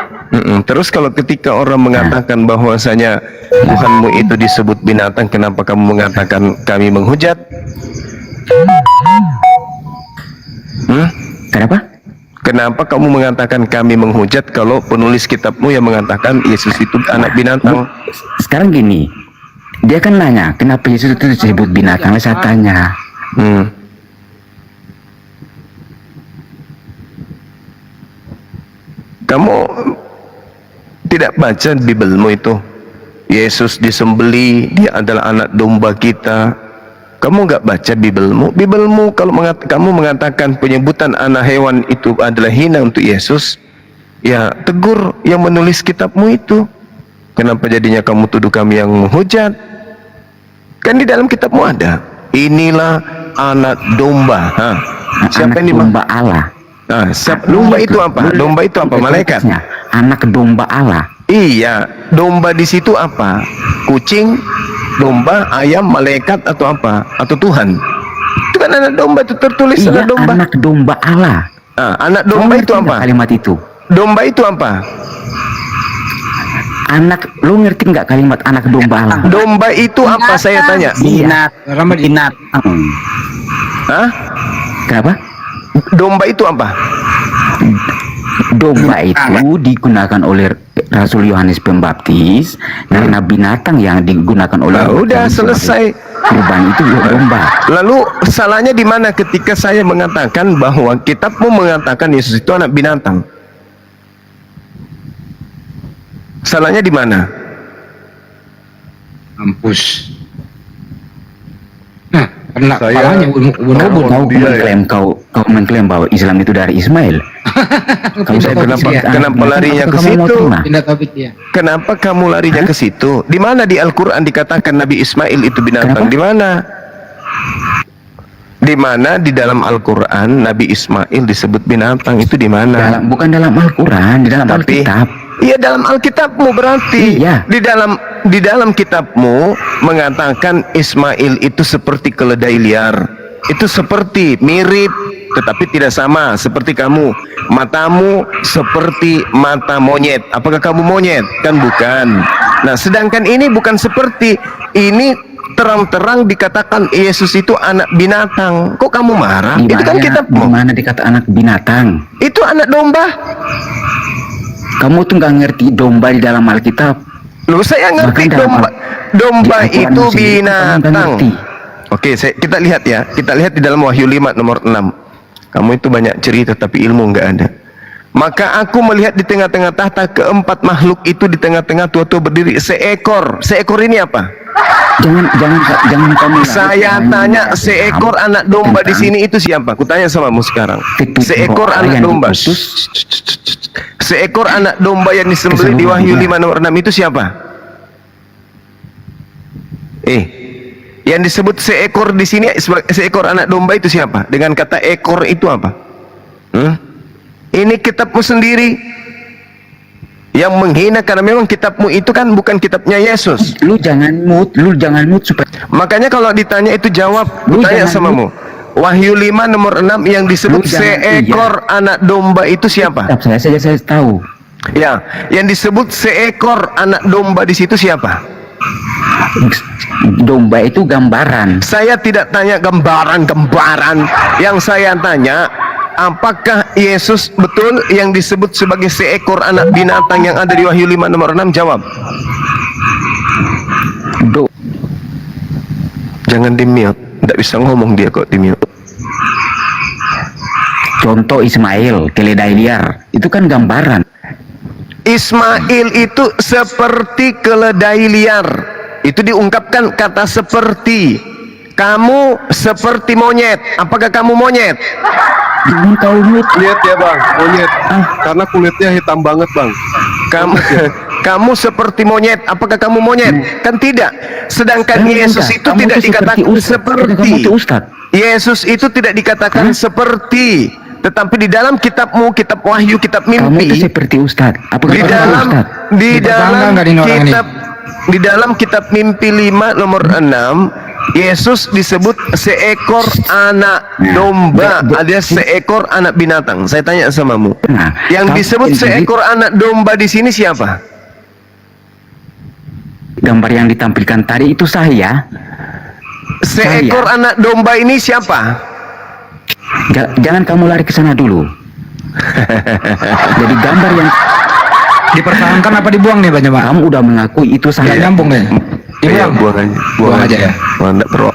Speaker 5: Terus kalau ketika orang mengatakan bahwasanya Tuhanmu itu disebut binatang, kenapa kamu mengatakan kami menghujat?
Speaker 15: Kenapa?
Speaker 5: Kenapa kamu mengatakan kami menghujat kalau penulis kitabmu yang mengatakan Yesus itu anak binatang?
Speaker 15: Sekarang gini, dia kan nanya kenapa Yesus itu disebut binatang. Saya tanya.
Speaker 5: Kamu tidak baca Bibelmu itu? Yesus disembeli, dia adalah anak domba kita. Kamu nggak baca Bibelmu? Bibelmu kalau kamu mengatakan penyebutan anak hewan itu adalah hina untuk Yesus, ya tegur yang menulis kitabmu itu. Kenapa jadinya kamu tuduh kami yang menghujat? Kan di dalam kitabmu ada. Inilah anak domba. Siapa yang
Speaker 15: domba Allah?
Speaker 5: Domba itu apa? Domba itu apa? Malaikat.
Speaker 15: Anak domba Allah.
Speaker 5: Iya, domba di situ apa? Kucing, domba, ayam, malaikat atau apa? Atau Tuhan? Itu kan anak domba, itu tertulis
Speaker 15: Iya,
Speaker 5: anak domba.
Speaker 15: anak domba Allah.
Speaker 5: Anak domba itu apa?
Speaker 15: Kalimat itu.
Speaker 5: Domba itu apa?
Speaker 15: Anak, lu ngerti nggak kalimat anak domba Allah?
Speaker 5: Domba itu apa? Saya tanya.
Speaker 15: Binat.
Speaker 5: Hah?
Speaker 15: Kenapa?
Speaker 5: Domba itu apa?
Speaker 15: Domba itu digunakan oleh Rasul Yohanes Pembaptis karena binatang yang digunakan oleh
Speaker 5: udah selesai.
Speaker 15: Kurban itu domba.
Speaker 5: Lalu salahnya di mana ketika saya mengatakan bahwa kitabmu mengatakan Yesus itu anak binatang? Salahnya di mana?
Speaker 14: Mampus. Nah, kena
Speaker 16: Saya-
Speaker 14: kepalanya ubun-ubun.
Speaker 15: Kau mengklaim bahwa Islam itu dari Ismail.
Speaker 5: Kenapa larinya ke situ?
Speaker 14: Pindah topik dia.
Speaker 5: Kenapa kamu larinya ke situ? Di mana di Al-Qur'an dikatakan Nabi Ismail itu binatang? Di mana? Di mana di dalam Al-Qur'an Nabi Ismail disebut binatang itu di mana?
Speaker 15: Bukan dalam Al-Qur'an, di dalam Alkitab.
Speaker 5: Iya, dalam Alkitabmu berarti.
Speaker 15: Iya.
Speaker 5: Di dalam kitabmu mengatakan Ismail itu seperti keledai liar. Itu seperti mirip tetapi tidak sama seperti kamu. Matamu seperti mata monyet. Apakah kamu monyet? Kan bukan. Nah, sedangkan ini bukan seperti ini, terang-terang dikatakan Yesus itu anak binatang. Kok kamu marah? Itu kan kitabmu.
Speaker 15: Di mana dikata anak binatang?
Speaker 5: Itu anak domba.
Speaker 15: Kamu tuh nggak ngerti domba di dalam Alkitab.
Speaker 5: Loh, saya ngerti domba
Speaker 15: di Al-Quran
Speaker 5: itu
Speaker 15: sendiri kamu nggak
Speaker 5: binatang.
Speaker 15: ngerti.
Speaker 5: Oke, kita lihat ya. Kita lihat di dalam Wahyu 5 nomor 6. Kamu itu banyak cerita tapi ilmu nggak ada. Maka aku melihat di tengah-tengah tahta keempat makhluk itu, di tengah-tengah tua-tua berdiri seekor. Seekor ini apa?
Speaker 15: Jangan kamu.
Speaker 5: Saya tanya, seekor anak domba di sini itu siapa? Kutanya samamu sekarang. Seekor anak domba. Seekor anak domba yang disembelih di Wahyu 5 nomor 6 itu siapa? Yang disebut seekor di sini, seekor anak domba itu siapa? Dengan kata ekor itu apa? Ini kitabmu sendiri yang menghina, karena memang kitabmu itu kan bukan kitabnya Yesus.
Speaker 15: Lu jangan mood supaya.
Speaker 5: Makanya kalau ditanya itu jawab. Tanya samamu. Wahyu 5 nomor 6 yang disebut seekor anak domba itu siapa?
Speaker 15: Saya tahu.
Speaker 5: Ya, yang disebut seekor anak domba di situ siapa?
Speaker 15: Domba itu gambaran.
Speaker 5: Saya tidak tanya gambaran. Yang saya tanya, apakah Yesus betul yang disebut sebagai seekor anak binatang yang ada di Wahyu 5 nomor 6? Jawab. Jangan di-mute. Tidak bisa ngomong dia kok di-mute.
Speaker 15: Contoh Ismail, keledai liar. Itu kan gambaran.
Speaker 5: Ismail itu seperti keledai liar. Itu diungkapkan kata seperti. Kamu seperti monyet. Apakah kamu monyet?
Speaker 16: Lihat ya bang, monyet. Karena kulitnya hitam banget bang.
Speaker 5: Kamu seperti monyet. Apakah kamu monyet? Kan tidak. Sedangkan Yesus itu tidak dikatakan seperti. Yesus itu tidak dikatakan seperti. Tetapi di dalam kitabmu, kitab Wahyu, kitab mimpi,
Speaker 15: kamu itu seperti Ustadz.
Speaker 5: Di dalam kitab mimpi 5 nomor 6, Yesus disebut seekor anak domba, alias seekor anak binatang. Saya tanya samamu, yang disebut seekor anak domba di sini siapa?
Speaker 15: Gambar yang ditampilkan tadi itu saya.
Speaker 5: Seekor anak domba ini siapa?
Speaker 15: Jangan kamu lari ke sana dulu. Jadi gambar yang
Speaker 14: dipertahankan apa dibuang nih Pak Jemaat?
Speaker 15: Kamu udah mengakui itu saya.
Speaker 14: Nyambung deh.
Speaker 5: Iya, buang aja ya.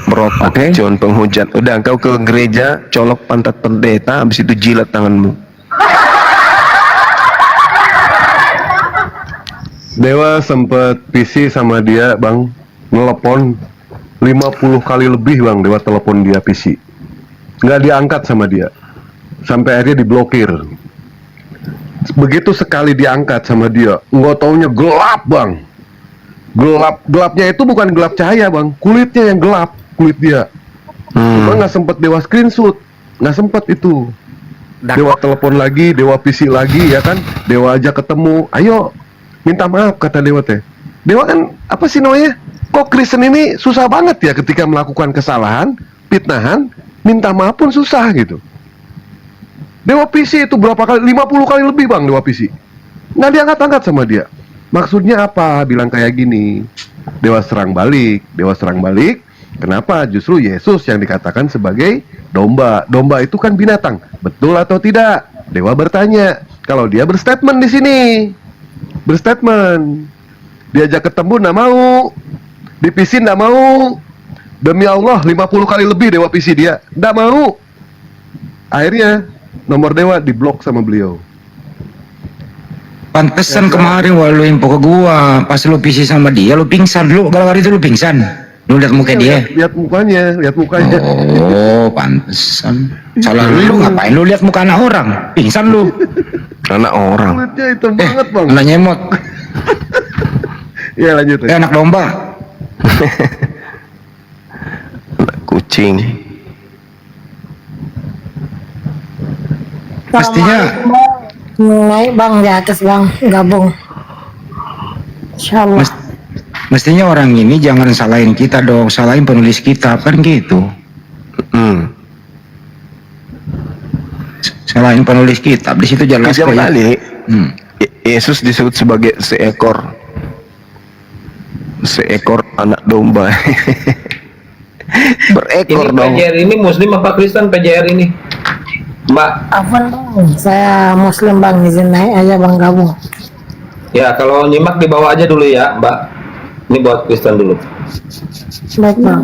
Speaker 5: Merokok, John penghujat. Udah, engkau ke gereja, colok pantat pendeta, habis itu jilat tanganmu.
Speaker 16: Dewa sempet PC sama dia bang, nelpon 50 kali lebih bang. Dewa telepon dia PC, nggak diangkat sama dia, sampai akhirnya diblokir. Begitu sekali diangkat sama dia, nggak taunya gelap bang. Gelapnya itu bukan gelap cahaya bang, kulitnya yang gelap, kulit dia. Cuma nggak sempet Dewa screenshot, nggak sempet itu. Dewa telepon lagi, Dewa PC lagi ya kan, Dewa aja ketemu, ayo minta maaf kata Dewa teh. Dewa kan apa sih namanya? Kok Kristen ini susah banget ya ketika melakukan kesalahan, fitnahan, minta maaf pun susah gitu. Dewa PC itu berapa kali? 50 kali lebih bang Dewa PC. Nggak diangkat-angkat sama dia. Maksudnya apa? Bilang kayak gini. Dewa serang balik. Kenapa? Justru Yesus yang dikatakan sebagai domba. Domba itu kan binatang. Betul atau tidak? Dewa bertanya. Kalau dia berstatement di sini. Berstatement. Diajak ketemu nggak mau. Dipisin nggak mau. Demi Allah 50 kali lebih Dewa PC dia. Nggak mau. Akhirnya nomor Dewa diblok sama beliau.
Speaker 14: Pantesan kemarin lu info ke gua, pas lu PC sama dia lu pingsan, lu gara-gara itu lu pingsan. Lu lihat muka dia.
Speaker 16: Lihat mukanya.
Speaker 14: Oh, pantesan. Salah lu ngapain lu lihat muka anak orang? Pingsan lu.
Speaker 5: Anak orang.
Speaker 16: Kulitnya hitam banget bang.
Speaker 14: Anak nyemot.
Speaker 16: Iya lanjut.
Speaker 14: Anak domba.
Speaker 5: Anak kucing.
Speaker 14: Pastinya
Speaker 10: naik bang di atas bang, gabung. Insyaallah.
Speaker 14: Mestinya orang ini jangan salahin kita dong, salahin penulis kitab kan gitu. selain penulis kitab. Di situ jelas
Speaker 5: Kejam
Speaker 14: kok ya.
Speaker 5: kali. Yesus disebut sebagai seekor anak domba. Berekor
Speaker 4: Ini
Speaker 5: dong.
Speaker 4: PJR ini Muslim apa Kristen PJR ini? Mbak.
Speaker 10: Apa saya Muslim bang, izin naik aja bang gabung.
Speaker 4: Ya kalau nyimak dibawa aja dulu ya Mbak. Ini buat Kristen dulu.
Speaker 10: Baik bang.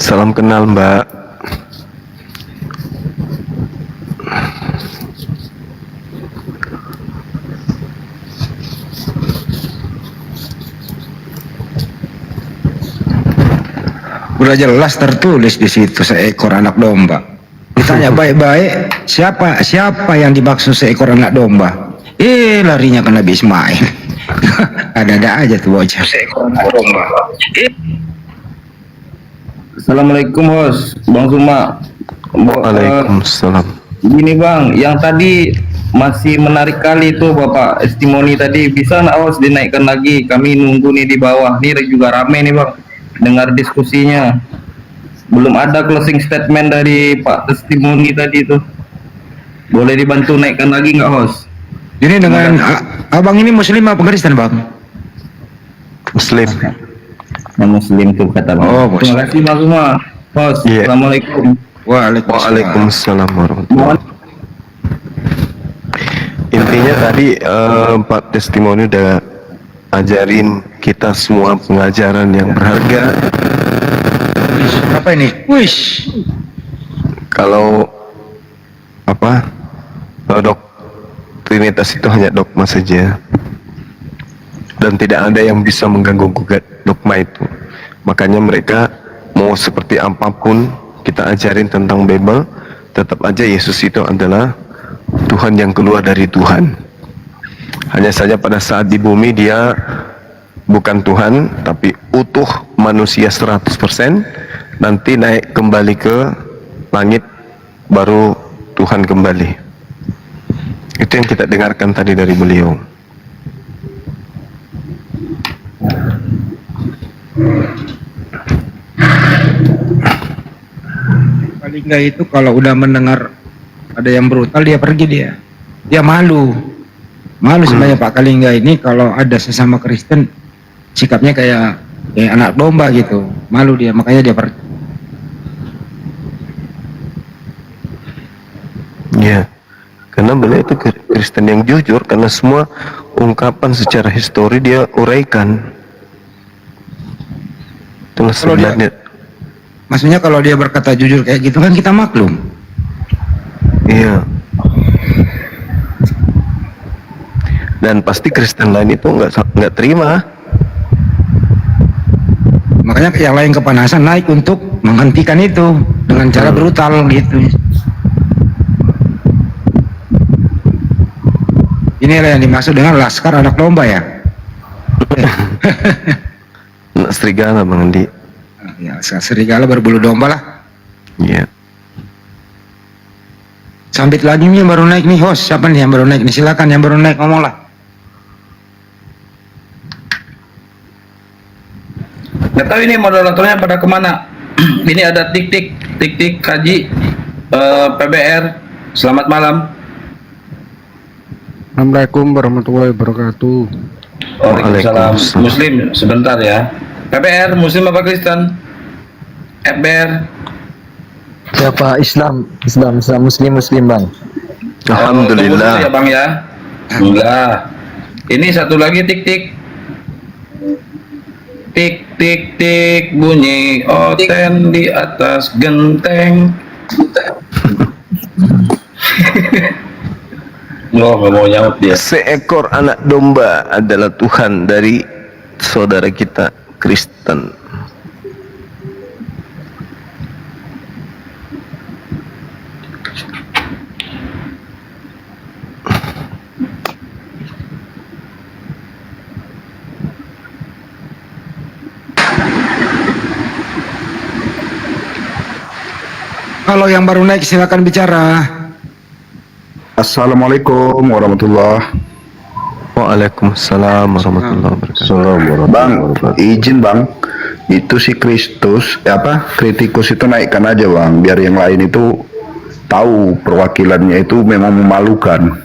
Speaker 5: Salam kenal Mbak.
Speaker 14: Udah jelas tertulis di situ seekor anak domba. Ditanya baik-baik, siapa yang dimaksud seekor anak domba? Larinya ke Nabi Ismail. Ada-ada aja tuh bocah. Seekor anak domba.
Speaker 11: Assalamualaikum host, Bang Suma.
Speaker 5: Waalaikumsalam.
Speaker 11: Gini Bang, yang tadi masih menarik kali tuh Bapak testimoni tadi, bisa nggak host dinaikkan lagi? Kami nunggu nih di bawah. Nih juga rame nih Bang, dengar diskusinya. Belum ada closing statement dari Pak testimoni tadi tuh. Boleh dibantu naikkan lagi nggak host?
Speaker 14: Ini dengan abang ini Muslim apa Kristen Bang?
Speaker 5: Muslim.
Speaker 11: Yang Muslim tuh kata Bang.
Speaker 14: Oh,
Speaker 11: terima kasih Bang semua. Host, Assalamualaikum.
Speaker 5: Waalaikumsalam warahmatullahi. Intinya tadi Pak testimoni udah ajarin kita semua pengajaran yang berharga.
Speaker 14: Apa ini? Wish.
Speaker 5: Kalau Trinitas itu hanya dogma saja, dan tidak ada yang bisa mengganggu gugat dogma itu. Makanya mereka mau seperti apapun kita ajarin tentang Bible, tetap aja Yesus itu adalah Tuhan yang keluar dari Tuhan. Hanya saja pada saat di bumi dia bukan Tuhan, tapi utuh manusia 100%. Nanti naik kembali ke langit, baru Tuhan kembali. Itu yang kita dengarkan tadi dari beliau.
Speaker 14: Paling enggak itu kalau udah mendengar ada yang brutal dia pergi dia malu sebenarnya Pak Kalingga ini. Kalau ada sesama Kristen sikapnya kayak anak domba gitu, malu dia, makanya dia pergi.
Speaker 5: Ya, karena beliau itu Kristen yang jujur, karena semua ungkapan secara histori dia uraikan. Itulah sebenarnya.
Speaker 14: Maksudnya kalau dia berkata jujur kayak gitu kan kita maklum.
Speaker 5: Iya. Dan pasti Kristen lain itu nggak terima.
Speaker 14: Makanya yang lain kepanasan naik untuk menghentikan itu dengan cara brutal gitu. Inilah yang dimaksud dengan laskar anak domba ya.
Speaker 5: Anak serigala Bang Andi.
Speaker 14: Ya, serigala berbulu domba lah.
Speaker 5: Iya.
Speaker 14: Sambit lagi nih yang baru naik nih host. Siapa nih yang baru naik nih? Silakan yang baru naik ngomong lah.
Speaker 4: Nggak tahu ini moderatornya pada kemana. Ini ada tik-tik Kaji PBR. Selamat malam.
Speaker 17: Assalamualaikum warahmatullahi wabarakatuh.
Speaker 4: Waalaikumsalam. Muslim sebentar ya. PBR Muslim apa Kristen? FBR.
Speaker 18: Siapa Islam Muslim Bang.
Speaker 5: Alhamdulillah.
Speaker 4: Ya Bang ya. Alhamdulillah. Ini satu lagi tik bunyi oten di atas genteng. Loh, nggak mau nyaut dia.
Speaker 5: Seekor anak domba adalah Tuhan dari saudara kita Kristen.
Speaker 14: Kalau yang baru naik silakan bicara.
Speaker 19: Assalamualaikum warahmatullahi.
Speaker 5: Waalaikumsalam warahmatullahi wabarakatuh.
Speaker 19: Bang, izin Bang, itu si kritikus itu naikkan aja Bang, biar yang lain itu tahu perwakilannya itu memang memalukan.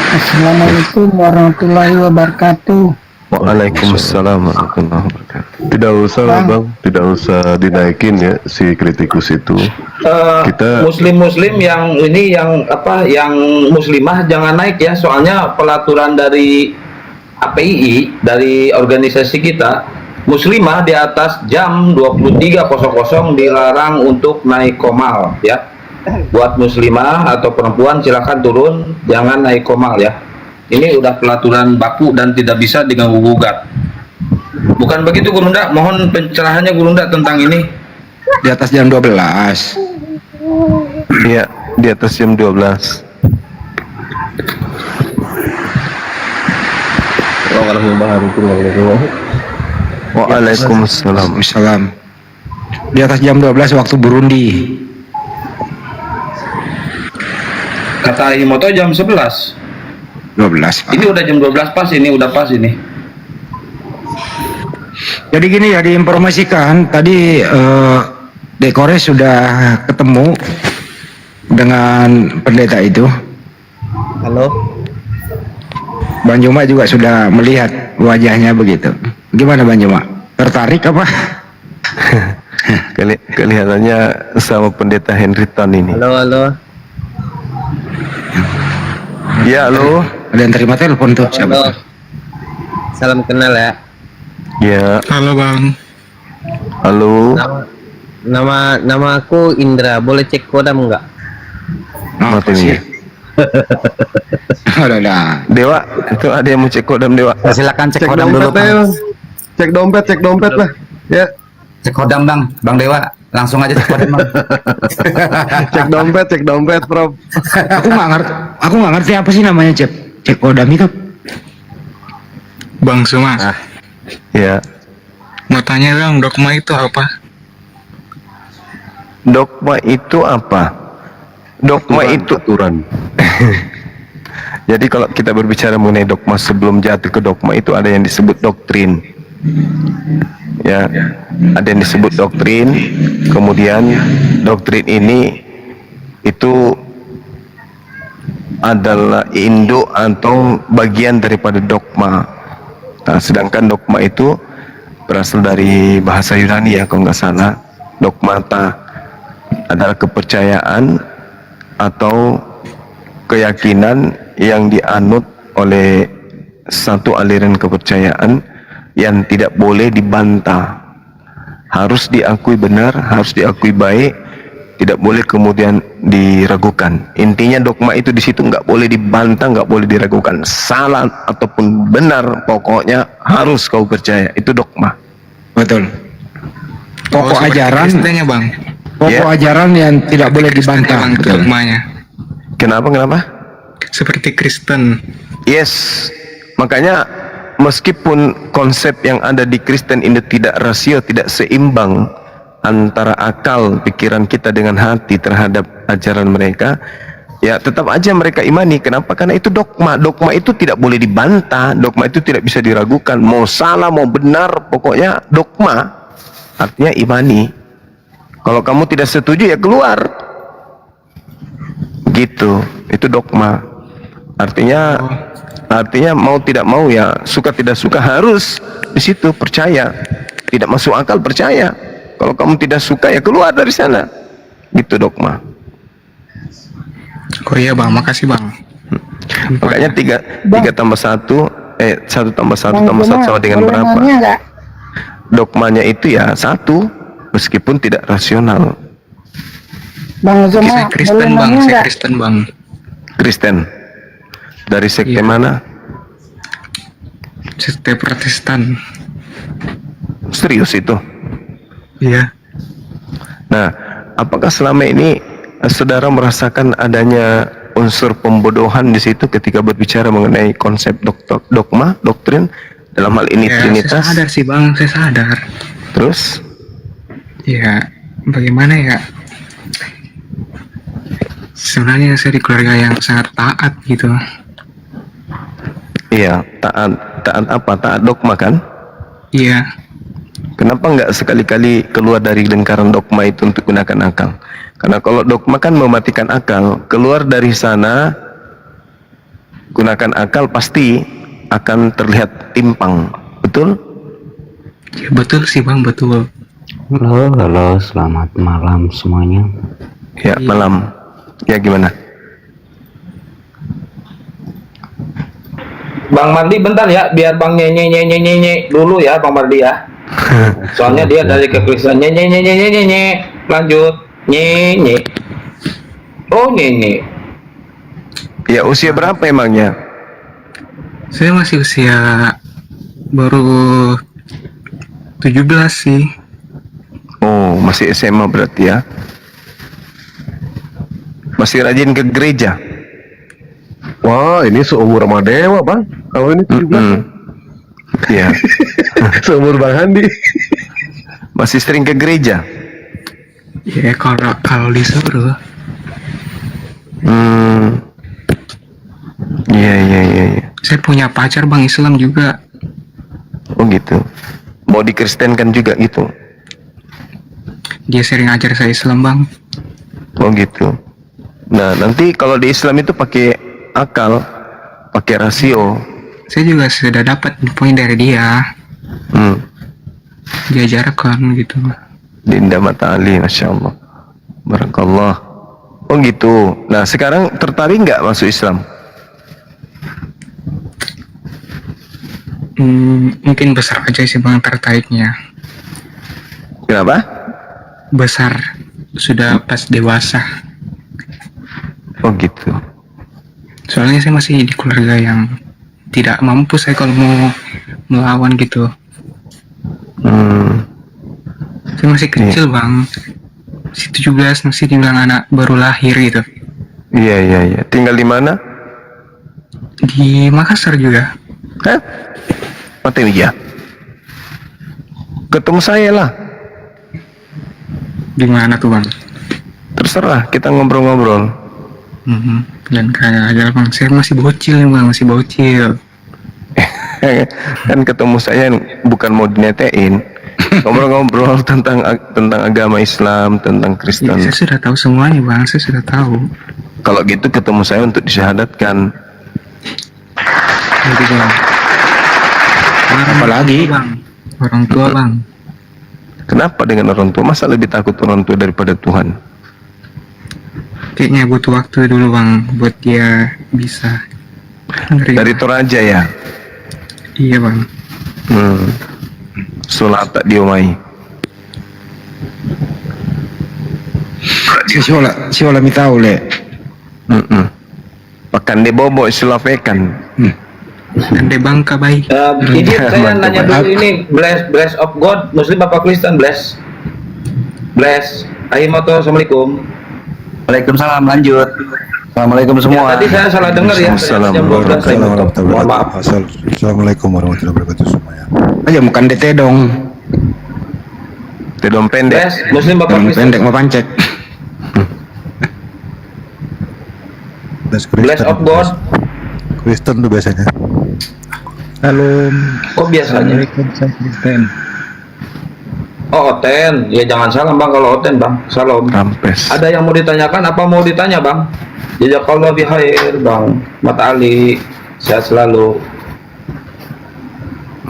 Speaker 10: Assalamualaikum warahmatullahi wabarakatuh.
Speaker 16: Waalaikumsalam warahmatullahi wabarakatuh. Tidak usah lah bang, tidak usah dinaikin ya si kritikus itu.
Speaker 4: Muslim-muslim yang ini yang apa yang muslimah jangan naik ya, soalnya pelaturan dari APII dari organisasi kita, muslimah di atas jam 23.00 dilarang untuk naik komal ya. Buat muslimah atau perempuan silakan turun, jangan naik komal ya. Ini udah pelaturan baku dan tidak bisa diganggu gugat. Bukan begitu Gurunda? Mohon pencerahannya Gurunda tentang ini.
Speaker 14: Di atas jam 12.
Speaker 16: Iya, di atas jam 12.
Speaker 14: Waalaikumsalam. Di atas jam 12 waktu Burundi.
Speaker 4: Kata Himoto jam 11.
Speaker 14: 12.
Speaker 4: Ini udah jam 12 pas ini, udah pas ini.
Speaker 14: Jadi gini ya, diinformasikan tadi Dekores sudah ketemu dengan pendeta itu.
Speaker 6: Halo.
Speaker 14: Bang Juma juga sudah melihat wajahnya begitu. Gimana Bang Juma? Tertarik apa?
Speaker 16: Kelihatannya sama pendeta Henryton ini.
Speaker 6: Halo.
Speaker 16: Ya, halo.
Speaker 14: Ada yang terima telepon tuh, siapa?
Speaker 6: Salam kenal ya.
Speaker 16: Ya.
Speaker 17: Halo bang.
Speaker 16: Halo.
Speaker 6: Nama aku Indra. Boleh cek kodam nggak?
Speaker 16: Mati nih. Dewa, itu ada yang mau cek kodam Dewa.
Speaker 15: Silakan cek kodam dulu, Bang.
Speaker 16: Cek dompet lah. Ya.
Speaker 15: Cek kodam Bang Dewa. Langsung aja cek kodam Bang.
Speaker 16: cek dompet, Prof.
Speaker 14: Aku nggak ngerti apa sih namanya cek kodam itu.
Speaker 17: Bang Suma.
Speaker 16: Ya.
Speaker 17: Mau tanya dong, dogma itu apa?
Speaker 16: Dogma itu apa? Dogma itu aturan. Jadi kalau kita berbicara mengenai dogma sebelum jatuh ke dogma itu ada yang disebut doktrin. Ya, ada yang disebut doktrin. Kemudian doktrin ini itu adalah induk atau bagian daripada dogma. Nah, sedangkan dogma itu berasal dari bahasa Yunani ya kalau nggak salah. Dogmata adalah kepercayaan atau keyakinan yang dianut oleh satu aliran kepercayaan yang tidak boleh dibantah, harus diakui benar, harus diakui baik, tidak boleh kemudian diragukan. Intinya dogma itu di situ nggak boleh dibantah, nggak boleh diragukan, salah ataupun benar, pokoknya harus kau percaya. Itu dogma.
Speaker 14: Betul. Pokok ajaran.
Speaker 17: Kristennya Bang.
Speaker 14: Pokok ajaran yang tidak boleh dibantah.
Speaker 17: Bang, dogmanya.
Speaker 16: Kenapa?
Speaker 17: Seperti Kristen.
Speaker 16: Yes. Makanya meskipun konsep yang ada di Kristen ini tidak rasio, tidak seimbang antara akal pikiran kita dengan hati terhadap ajaran mereka, ya tetap aja mereka imani. Kenapa? Karena itu dogma. Dogma itu tidak boleh dibantah, dogma itu tidak bisa diragukan, mau salah mau benar, pokoknya dogma. Artinya imani. Kalau kamu tidak setuju ya keluar gitu. Itu dogma. Artinya mau tidak mau ya, suka tidak suka harus di situ percaya. Tidak masuk akal percaya. Kalau kamu tidak suka ya keluar dari sana. Gitu dogma.
Speaker 17: Oh iya Bang, makasih Bang.
Speaker 16: Makanya 3 tambah 1 1 tambah 1 tambah 1 sama dengan berapa? Dogmanya itu ya 1, meskipun tidak rasional.
Speaker 10: Bang Zuma,
Speaker 17: Saya Kristen Bang, saya Kristen Bang.
Speaker 16: Kristen. Dari sekte mana?
Speaker 17: Sekte Protestan.
Speaker 16: Serius itu?
Speaker 17: Iya.
Speaker 16: Nah, apakah selama ini saudara merasakan adanya unsur pembodohan di situ ketika berbicara mengenai konsep dogma, doktrin, dalam hal ini Trinitas?
Speaker 17: Saya sadar sih Bang, saya sadar.
Speaker 16: Terus?
Speaker 17: Ya, bagaimana ya? Sebenarnya saya di keluarga yang sangat taat gitu.
Speaker 16: Iya, taat apa? Taat dogma kan?
Speaker 17: Iya.
Speaker 5: Kenapa nggak sekali-kali keluar dari lingkaran dogma itu untuk gunakan akal? Karena kalau dogma kan mematikan akal, keluar dari sana gunakan akal pasti akan terlihat timpang, betul?
Speaker 17: Ya, betul sih bang, betul.
Speaker 15: Halo, selamat malam semuanya.
Speaker 5: Ya, malam. Ya, gimana?
Speaker 4: Bang Mardi bentar ya, biar Bang nyenye dulu ya Bang Mardi ya. Soalnya dia dari kekristenan nyenye. Lanjut nyenye. Oh nyenye.
Speaker 5: Ya, usia berapa emangnya?
Speaker 17: Saya masih usia baru 17 sih.
Speaker 5: Oh, masih SMA berarti ya? Masih rajin ke gereja?
Speaker 16: Wah, ini seumur sama Dewa, Bang. Kalau ini 17.
Speaker 5: Iya.
Speaker 16: Seumur Bang Handi.
Speaker 5: Masih sering ke gereja?
Speaker 17: Ya kalau disuruh.
Speaker 5: Iya.
Speaker 17: Saya punya pacar bang Islam juga.
Speaker 5: Oh gitu. Mau dikristenkan juga gitu?
Speaker 17: Dia sering ajar saya Islam bang.
Speaker 5: Oh gitu. Nah, nanti kalau di Islam itu pakai akal, pakai rasio.
Speaker 17: Saya juga sudah dapat poin dari dia. Diajarkan gitu.
Speaker 5: Dinda Mata Ali, Masya Allah. Barakallah. Oh gitu. Nah, sekarang tertarik nggak masuk Islam?
Speaker 17: Mungkin besar aja sih bang tertaiknya.
Speaker 5: Kenapa?
Speaker 17: Besar, sudah pas dewasa.
Speaker 5: Oh gitu.
Speaker 17: Soalnya saya masih di keluarga yang tidak mampu saya kalau mau melawan gitu. Saya masih kecil bang, masih 17, masih dibilang anak baru lahir gitu.
Speaker 5: Iya. Tinggal di mana?
Speaker 17: Di Makassar juga.
Speaker 5: Hah? Mati ya. Ketemu saya lah.
Speaker 17: Di mana tuh bang?
Speaker 5: Terserah, kita ngobrol-ngobrol.
Speaker 17: Dan kayak aja bang, saya masih bocil nih bang, masih bocil.
Speaker 5: Kan ketemu saya bukan mau dinetein, ngobrol-ngobrol tentang agama Islam, tentang Kristen.
Speaker 17: Ya, saya sudah tahu semuanya bang, saya sudah tahu.
Speaker 5: Kalau gitu ketemu saya untuk disyahadatkan.
Speaker 17: Jadi bang,
Speaker 5: apalagi
Speaker 17: bang, orang tua bang.
Speaker 5: Kenapa dengan orang tua? Masa lebih takut orang tua daripada Tuhan?
Speaker 17: Kayaknya butuh waktu dulu bang, buat dia bisa menerima.
Speaker 5: Dari Toraja ya?
Speaker 17: Iya bang.
Speaker 5: Sholat tak diomai.
Speaker 14: Siola mi tahu le.
Speaker 5: Pakan de bobo silapekan.
Speaker 17: Ande bangka baik.
Speaker 4: Ini saya nanya dulu ini, bless of God, Muslim apa Kristen bless? Bless. Ahimoto, Assalamualaikum.
Speaker 11: Waalaikumsalam, lanjut. Assalamualaikum semua.
Speaker 4: Ya, tadi saya salah dengar ya. Jam 12 saya mohon maaf.
Speaker 9: Assalamualaikum warahmatullahi wabarakatuh semuanya.
Speaker 14: Aja bukan DT dong.
Speaker 5: Tedong pendek.
Speaker 4: Bless, Muslim apa Kristen?
Speaker 14: Pendek mau pancek.
Speaker 4: Bless of God.
Speaker 9: Kristen tuh biasanya.
Speaker 18: Halo.
Speaker 4: Kok biasanya?
Speaker 18: Saya Kristen.
Speaker 4: Oh, Oten. Ya jangan salah bang kalau Oten bang. Salam.
Speaker 5: Rampes.
Speaker 4: Ada yang mau ditanyakan? Apa mau ditanya bang? Jazakallah bi khair bang. Mata Ali. Sehat selalu.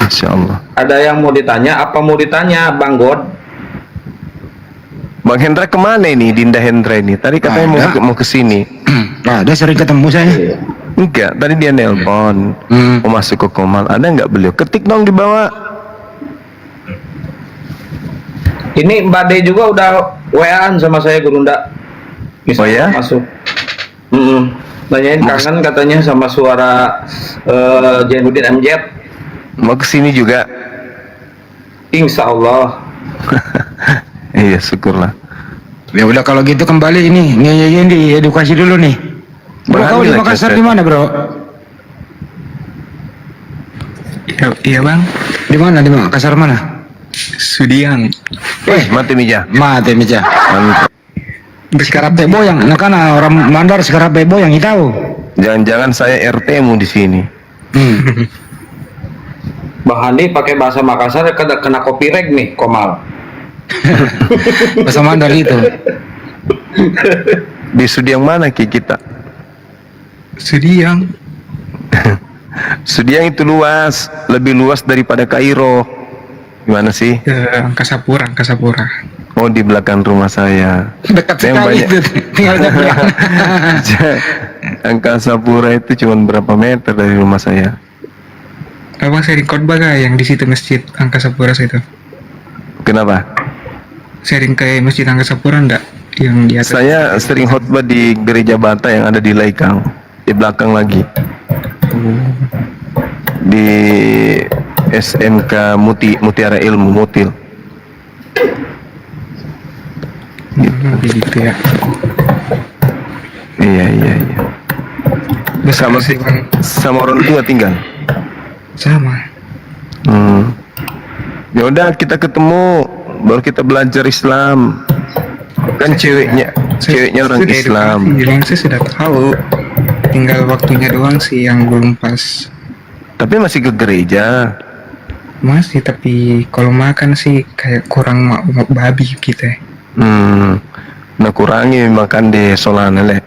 Speaker 5: Masya Allah.
Speaker 4: Ada yang mau ditanya? Apa mau ditanya bang God?
Speaker 5: Bang Hendra kemana ini? Dinda Hendra ini. Tadi katanya mau ke sini.
Speaker 14: Nah, dia sering ketemu saya.
Speaker 5: Enggak, tadi dia nelpon. Mau masuk ke Komal. Ada nggak beliau? Ketik dong di bawah.
Speaker 4: Ini Mbak De juga udah WA-an sama saya Gurunda. Bisa masuk. Nanyain kangen katanya sama suara Jainuddin MZ.
Speaker 5: Mau ke sini juga?
Speaker 4: Insya Allah.
Speaker 5: Iya, syukurlah.
Speaker 14: Ya udah kalau gitu kembali ini di edukasi dulu nih. Bro, kau di Makassar di mana, Bro?
Speaker 17: Iya, Bang.
Speaker 14: Di mana? Di Makassar mana?
Speaker 17: Sudiang.
Speaker 5: Mati Mija.
Speaker 14: Mati Mija. Sekarang Bebo yang karena orang Mandar sekarang Bebo yang tahu.
Speaker 5: Jangan-jangan saya RT-mu di sini.
Speaker 4: Bang Handi pakai bahasa Makassar kena copyright nih, Komal.
Speaker 14: Bahasa Mandar itu.
Speaker 5: Di Sudiang mana kita?
Speaker 17: Sudiang.
Speaker 5: Sudiang itu luas, lebih luas daripada Kairo. Gimana sih?
Speaker 17: Angkasa Pura.
Speaker 5: Oh, di belakang rumah saya.
Speaker 14: Dekat
Speaker 5: Yang
Speaker 14: sekali
Speaker 5: banyak.
Speaker 14: itu. Tinggal nyebrang.
Speaker 5: Angkasa Pura itu cuma berapa meter dari rumah saya.
Speaker 17: Abang sering khotbah gak yang di situ masjid Angkasa Pura itu?
Speaker 5: Kenapa?
Speaker 17: Sering ke masjid Angkasa Pura enggak? Yang di atas.
Speaker 5: Saya sering khotbah di gereja Bata yang ada di Laikang, di belakang lagi. Di SMK Mutiara Ilmu Mutil.
Speaker 17: Gitu ya.
Speaker 5: Iya. Sama orang tua tinggal.
Speaker 17: Sama.
Speaker 5: Ya udah, kita ketemu baru kita belajar Islam. Kan ceweknya orang
Speaker 17: Sudah
Speaker 5: Islam.
Speaker 17: Bilang saya sudah tahu. Tinggal waktunya doang sih yang belum pas.
Speaker 5: Tapi masih ke gereja.
Speaker 17: Masih, tapi kalau makan sih kayak kurang mau babi gitu ya.
Speaker 5: Nah, kurangi makan di Solana le.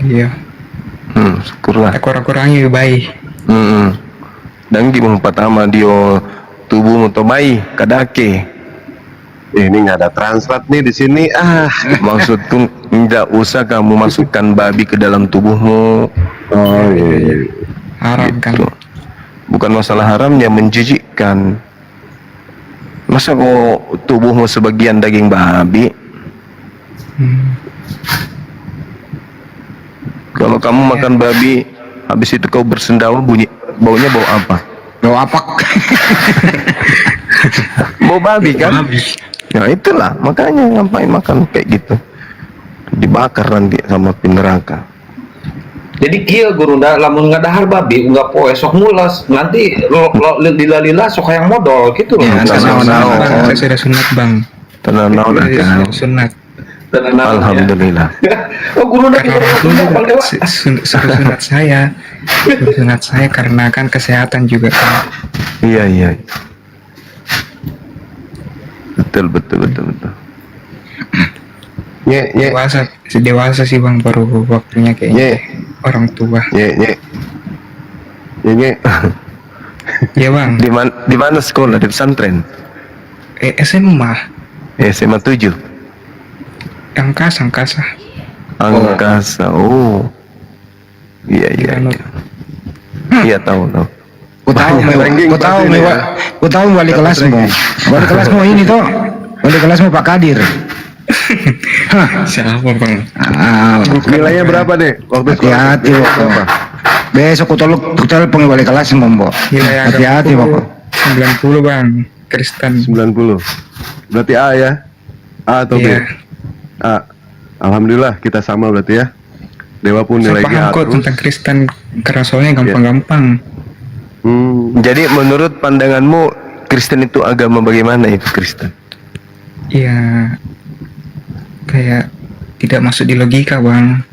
Speaker 17: Iya.
Speaker 5: Syukurlah.
Speaker 17: Kurang-kurangi baik.
Speaker 5: Dan gimana pertama dia tubuh motor bayi kadake.
Speaker 16: Ini nggak ada translate nih di sini.
Speaker 5: Maksudku tidak usah kamu masukkan babi ke dalam tubuhmu.
Speaker 16: Oh iya.
Speaker 17: Haram kan?
Speaker 5: Bukan masalah haramnya, menjijikkan. Masa kok tubuhmu sebagian daging babi? Kalau kamu makan babi, habis itu kau bersendawa, baunya bau apa?
Speaker 14: Bau apak.
Speaker 5: Bau babi kan? Ya itulah, makanya ngapain makan kayak gitu. Dibakar nanti sama api neraka.
Speaker 4: Jadi kia guru lamun ngadahar babi nggak poe sok mulas nanti lo dilalilah sok yang modal gitu loh.
Speaker 17: Ya, saya sudah sunat bang.
Speaker 5: Tenang kan.
Speaker 17: Sunat.
Speaker 5: Alhamdulillah.
Speaker 4: Oh guru
Speaker 17: sunat saya. Sunat saya karena kan kesehatan juga kan.
Speaker 5: Iya. Betul.
Speaker 17: Dewasa sih bang, baru waktunya kayaknya orang tua. Ya bang.
Speaker 5: Di mana sekolah? Di pesantren?
Speaker 17: SMA.
Speaker 5: SMA 7.
Speaker 17: Angkasa.
Speaker 5: Oh. Iya. Iya tahu.
Speaker 14: Ku tahu wali kelasmu. Wali kelasmu ini toh. Wali kelasmu Pak Kadir.
Speaker 17: Siapa bang?
Speaker 16: Nilainya berapa deh?
Speaker 14: Hati-hati pokok. Besok ku telepon wali kelasmu mbok. Hati-hati pokok.
Speaker 17: 90 bang. Kristen.
Speaker 16: 90. Berarti A ya? A atau B? A. Alhamdulillah kita sama berarti ya. Dewa pun
Speaker 17: Saya
Speaker 16: nilainya
Speaker 17: paham kok tentang Kristen karena soalnya gampang-gampang.
Speaker 5: Jadi menurut pandanganmu Kristen itu agama bagaimana itu Kristen?
Speaker 17: Ya kayak tidak masuk di logika bang.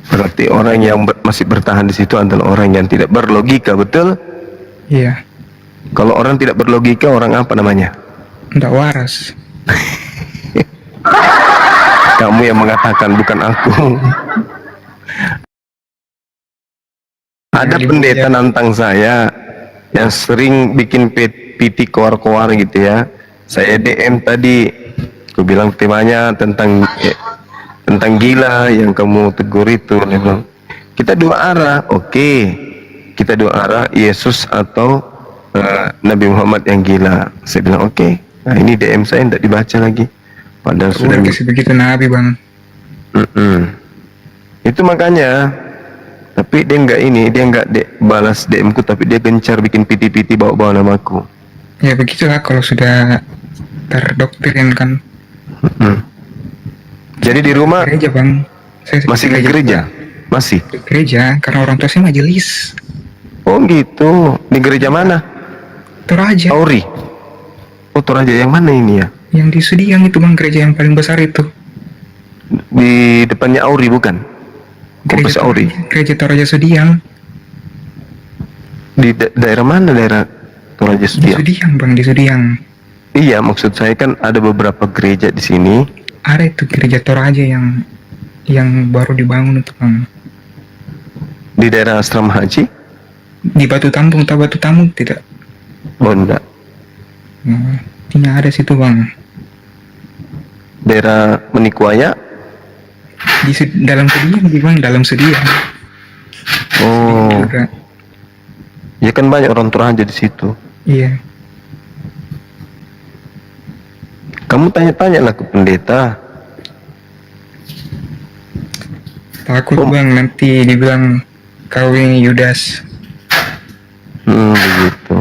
Speaker 5: Berarti orang yang masih bertahan di situ adalah orang yang tidak berlogika, betul?
Speaker 17: Iya.
Speaker 5: Kalau orang tidak berlogika, orang apa namanya?
Speaker 17: Tidak waras.
Speaker 5: Kamu yang mengatakan, bukan aku. Ada pendeta nantang saya yang sering bikin PT koar-koar gitu ya. Saya DM tadi, aku bilang temanya tentang gila yang kamu tegur itu. Dia bilang, kita dua arah, oke. Kita dua arah, Yesus atau Nabi Muhammad yang gila. Saya bilang oke. Nah ini DM saya tidak dibaca lagi. Padahal sudah
Speaker 17: kasih begitu Nabi bang.
Speaker 5: Itu makanya. Tapi dia nggak balas DM ku, tapi dia gencar bikin PT bawa-bawa namaku.
Speaker 17: Ya begitulah kalau sudah terdoktrin kan.
Speaker 5: Jadi di rumah
Speaker 17: gereja bang.
Speaker 5: Masih ke gereja? Masih?
Speaker 17: Ke gereja karena orang tua saya majelis.
Speaker 5: Oh gitu. Di gereja mana?
Speaker 17: Toraja.
Speaker 5: Auri. Oh Toraja yang mana ini ya?
Speaker 17: Yang di Sudiang itu bang, gereja yang paling besar itu.
Speaker 5: Di depannya Auri bukan?
Speaker 17: Gereja Toraja Sudiang.
Speaker 5: Di daerah mana daerah Toraja
Speaker 17: Di
Speaker 5: Sudiang?
Speaker 17: Sudiang bang, di Sudiang.
Speaker 5: Iya, maksud saya kan ada beberapa gereja di sini.
Speaker 17: Ada itu gereja Toraja yang baru dibangun itu bang.
Speaker 5: Di daerah asrama haji?
Speaker 17: Di Batu Tampung, tahu Batu Tampung tidak?
Speaker 5: Oh enggak.
Speaker 17: Artinya ada situ bang.
Speaker 5: Daerah Menikuaya?
Speaker 17: Dalam Sudiang bang, dalam Sudiang.
Speaker 5: Oh.
Speaker 17: Juga.
Speaker 5: Ya kan banyak orang Toraja di situ.
Speaker 17: Iya.
Speaker 5: Kamu tanya-tanya lah ke pendeta.
Speaker 17: Takut bang nanti dibilang kawin Yudas.
Speaker 5: Begitu.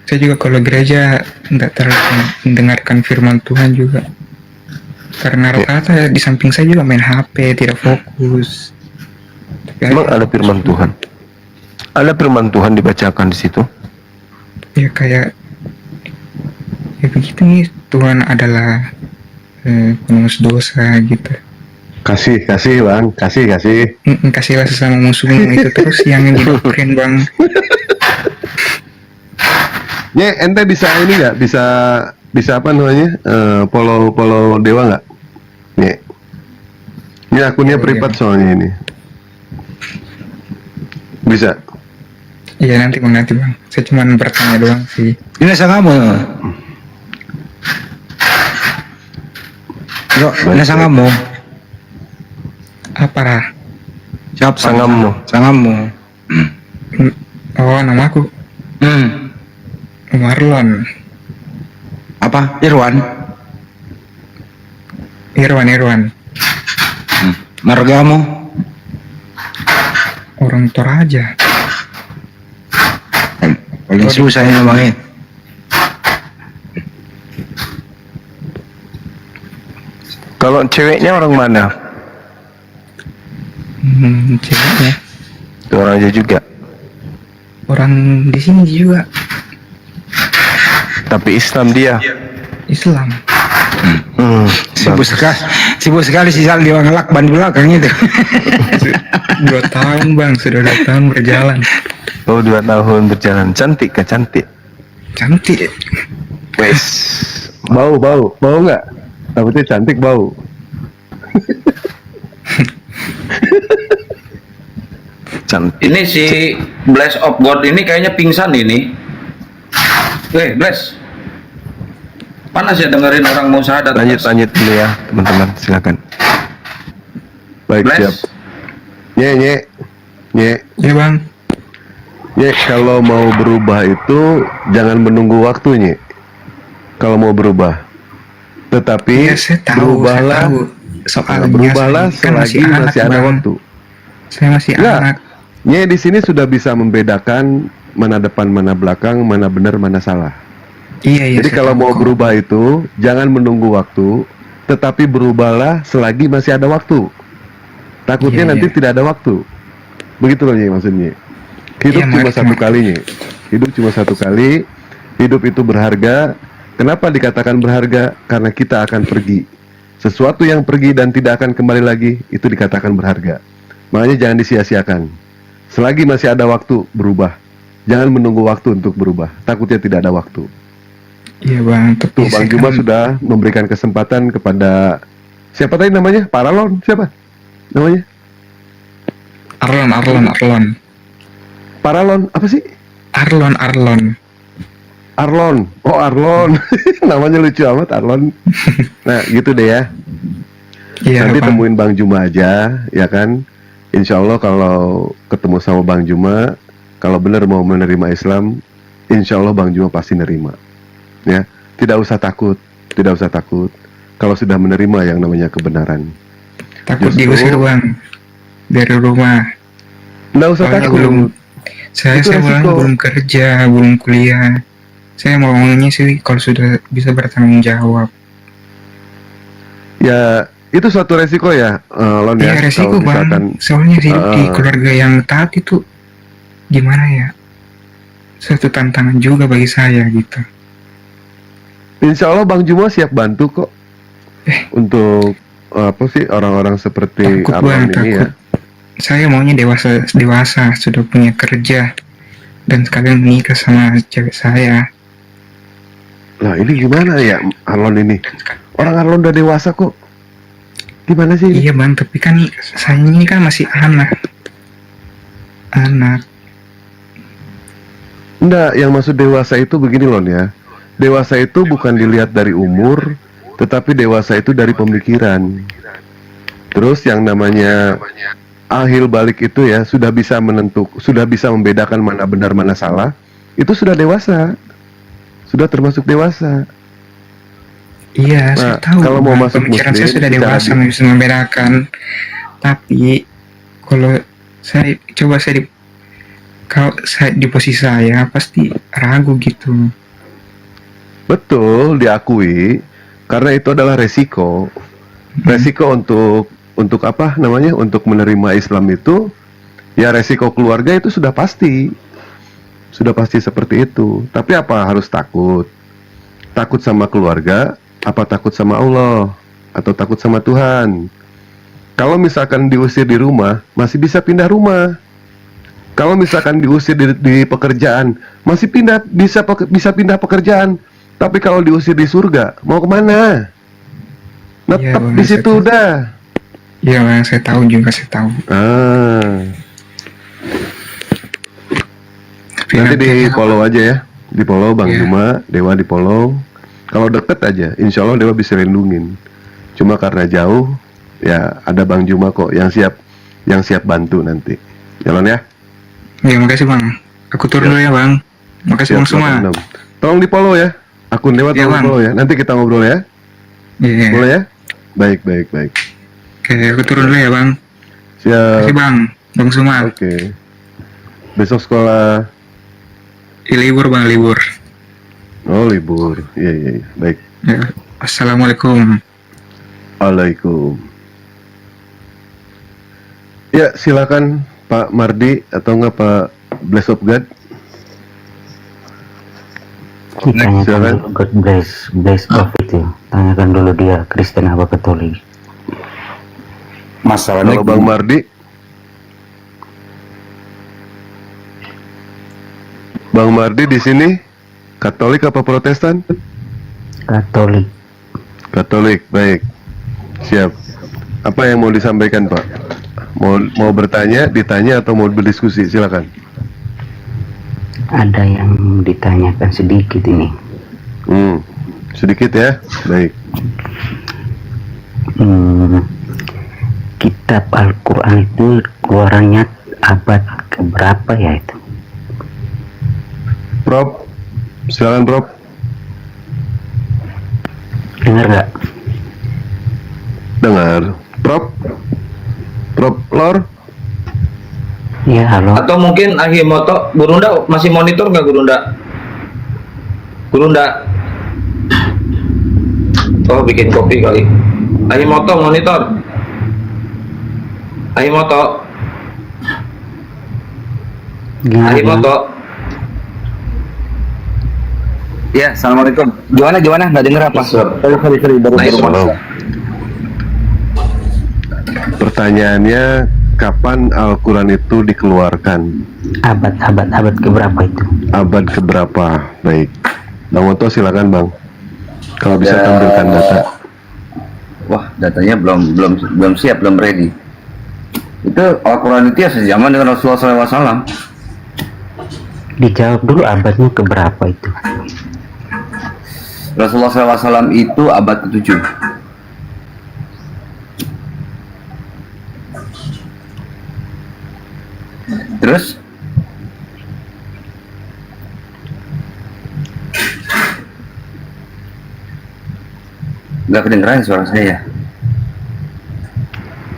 Speaker 17: Saya juga kalau gereja tidak terlalu mendengarkan firman Tuhan juga. Karena rata-rata di samping saya juga main HP, tidak fokus.
Speaker 5: Emang ada firman Tuhan? Ada firman Tuhan dibacakan di situ?
Speaker 17: Ya kayak ya begitu nih, Tuhan adalah penebus dosa gitu.
Speaker 16: Kasih bang, kasih.
Speaker 17: Kasihlah sesama musuhmu itu terus yang didoktrin bang.
Speaker 16: Nye, ente bisa ini nggak? Bisa apa namanya? Follow dewa nggak? Nye. Ini akunnya privat soalnya ini. Bisa.
Speaker 17: Iya nanti bang. Saya cuma bertanya doang sih.
Speaker 14: Ini kamu. Yuk, ini kamu.
Speaker 17: Apa?
Speaker 14: Siapa
Speaker 5: sangamu?
Speaker 14: Sangamu.
Speaker 17: Oh, nama aku. Marlon.
Speaker 14: Apa? Irwan. Margamu?
Speaker 17: Orang Toraja.
Speaker 14: Paling susah ini bang.
Speaker 5: Kalau ceweknya orang mana?
Speaker 17: Ceweknya
Speaker 5: Toraja juga.
Speaker 17: orang di sini juga.
Speaker 5: Tapi Islam dia.
Speaker 17: Islam.
Speaker 14: Sibuk sekali si Saldi bang lakban di belakang itu.
Speaker 17: 2 tahun bang, sudah 2 tahun berjalan.
Speaker 5: Oh 2 tahun berjalan. Cantik kah? Cantik.
Speaker 16: Wes. Bau nggak? Takutnya cantik bau.
Speaker 5: Cantik.
Speaker 4: Ini si Bless of God ini kayaknya pingsan ini. Bless. Panas ya dengerin orang mau syahadat.
Speaker 5: Lanjut dulu ya teman-teman, silakan.
Speaker 16: Baik,
Speaker 4: Bless.
Speaker 16: siap. Nye.
Speaker 17: Ya bang.
Speaker 16: Nye, kalau mau berubah itu jangan menunggu waktunya. Kalau mau berubah, tetapi berubahlah. Berubahlah selagi masih ada waktu.
Speaker 17: Saya masih anak.
Speaker 16: Nye di sini sudah bisa membedakan mana depan, mana belakang, mana benar, mana salah.
Speaker 17: Iya.
Speaker 16: Jadi kalau mau berubah itu jangan menunggu waktu, tetapi berubahlah selagi masih ada waktu. Takutnya nanti tidak ada waktu. Begitu loh Nye maksudnya. Hidup cuma satu kali Nye. Hidup cuma satu kali. Hidup itu berharga. Kenapa dikatakan berharga? Karena kita akan pergi. Sesuatu yang pergi dan tidak akan kembali lagi itu dikatakan berharga. Makanya jangan disia-siakan. Selagi masih ada waktu berubah. Jangan menunggu waktu untuk berubah. Takutnya tidak ada waktu.
Speaker 17: Iya bang.
Speaker 16: Tuh Bang Juma sudah memberikan kesempatan kepada siapa tadi namanya? Paralon siapa? Namanya?
Speaker 17: Arlon.
Speaker 16: Paralon apa sih?
Speaker 17: Arlon.
Speaker 16: Oh Arlon. Namanya lucu amat Arlon. Nah gitu deh ya.
Speaker 17: Iya,
Speaker 16: nanti
Speaker 17: Bang.
Speaker 16: temuin Bang Juma aja, ya kan? Insya Allah kalau ketemu sama Bang Juma, kalau benar mau menerima Islam, insya Allah Bang Juma pasti nerima. Ya, tidak usah takut. Kalau sudah menerima yang namanya kebenaran.
Speaker 17: Takut diusir bang dari rumah.
Speaker 16: Nggak usah
Speaker 17: Soalnya
Speaker 16: takut.
Speaker 17: Saya
Speaker 16: Itu resiko.
Speaker 17: belum kerja, belum kuliah. Saya maunya sih kalau sudah bisa bertanggung jawab.
Speaker 16: Ya, itu suatu resiko ya, Lon ya.
Speaker 17: Iya resiko
Speaker 16: kalau
Speaker 17: bang.
Speaker 16: misalkan,
Speaker 17: Soalnya hidup di keluarga yang taat itu gimana ya? Suatu tantangan juga bagi saya gitu.
Speaker 16: Insya Allah Bang Juma siap bantu kok. Untuk apa sih orang-orang seperti
Speaker 17: Takut,
Speaker 16: Arman
Speaker 17: Bang,
Speaker 16: ini ya.
Speaker 17: saya maunya dewasa sudah punya kerja dan sekalian menikah sama cewek saya.
Speaker 16: Nah ini gimana ya Arlon ini? Orang Arlon udah dewasa kok. Gimana sih?
Speaker 17: Iya bang, tapi kan saya ini kan masih anak.
Speaker 16: Enggak, yang maksud dewasa itu begini loh ya. Dewasa itu bukan dilihat dari umur, tetapi dewasa itu dari pemikiran. Terus yang namanya ahil balik itu ya sudah bisa sudah bisa membedakan mana benar mana salah. Itu sudah dewasa. Sudah termasuk dewasa.
Speaker 17: Iya, saya tahu.
Speaker 16: Kalau mau masuk
Speaker 17: pemikiran saya
Speaker 16: muslim,
Speaker 17: sudah
Speaker 16: secara
Speaker 17: dewasa bisa membedakan. Tapi kalau kalau saya di posisi saya pasti ragu gitu.
Speaker 16: Betul, diakui karena itu adalah resiko. Resiko untuk apa namanya? Untuk menerima Islam itu ya resiko keluarga itu sudah pasti. Sudah pasti seperti itu. Tapi apa harus takut? Takut sama keluarga, apa takut sama Allah atau takut sama Tuhan? Kalau misalkan diusir di rumah, masih bisa pindah rumah. Kalau misalkan diusir di pekerjaan, masih bisa pindah pekerjaan. Tapi kalau diusir di surga, mau kemana? Tetap di situ udah.
Speaker 17: Iya bang, saya tahu juga, saya tahu.
Speaker 16: Nanti di follow aja ya, di follow Bang Juma, Dewa di follow. Kalau deket aja, insya Allah Dewa bisa lindungin. Cuma karena jauh, ya ada Bang Juma kok yang siap bantu nanti. Jalan ya.
Speaker 17: Iya, makasih bang. Aku turun dulu ya bang. Makasih bang semua.
Speaker 16: Tolong di follow ya. Akun Dewa tolong
Speaker 17: Bang.
Speaker 16: follow ya. Nanti kita ngobrol ya.
Speaker 17: Iya.
Speaker 16: Boleh ya? Baik.
Speaker 17: Oke, aku turun dulu ya bang.
Speaker 16: Siap.
Speaker 17: Makasih bang. Bang semua.
Speaker 16: Oke. Besok sekolah.
Speaker 17: Libur bang, libur.
Speaker 16: Oh libur. Iya. Baik.
Speaker 17: Ya. Assalamualaikum.
Speaker 16: Waalaikum. Ya silakan Pak Mardi atau enggak Pak Bless of God.
Speaker 20: Tanyakan dulu God bless of itu. Tanyakan dulu dia Kristen apa Katolik.
Speaker 16: Masalahnya kalau Bang Mardi, Bang Mardi di sini Katolik apa Protestan?
Speaker 20: Katolik.
Speaker 16: Katolik, baik. Siap. Apa yang mau disampaikan Pak? Mau bertanya, ditanya atau mau berdiskusi? Silakan.
Speaker 20: Ada yang ditanyakan sedikit ini.
Speaker 16: Sedikit ya, baik.
Speaker 20: Kitab Al-Quran itu keluarannya abad keberapa ya itu?
Speaker 16: Prof, silakan Prof.
Speaker 20: Dengar nggak?
Speaker 16: Dengar. Prof Lor.
Speaker 20: Iya, halo.
Speaker 4: Atau mungkin Ahimoto, Gurunda masih monitor nggak Gurunda? Oh, bikin kopi kali. Ahimoto monitor. Ahimoto.
Speaker 11: Ya, assalamualaikum. Gimana? Nggak denger apa? Sorry, baru masuk.
Speaker 16: Pertanyaannya, kapan Al-Quran itu dikeluarkan?
Speaker 20: Abad keberapa itu?
Speaker 16: Abad keberapa? Baik. Bang Oto silakan Bang. Kalau bisa tampilkan data.
Speaker 11: Wah, datanya belum siap, belum ready. Itu Al-Quran itu ya sejaman dengan Rasulullah SAW.
Speaker 20: Dijawab dulu abadnya keberapa itu?
Speaker 11: Rasulullah SAW itu abad ke-7. Terus? Nggak kedengeran suara saya.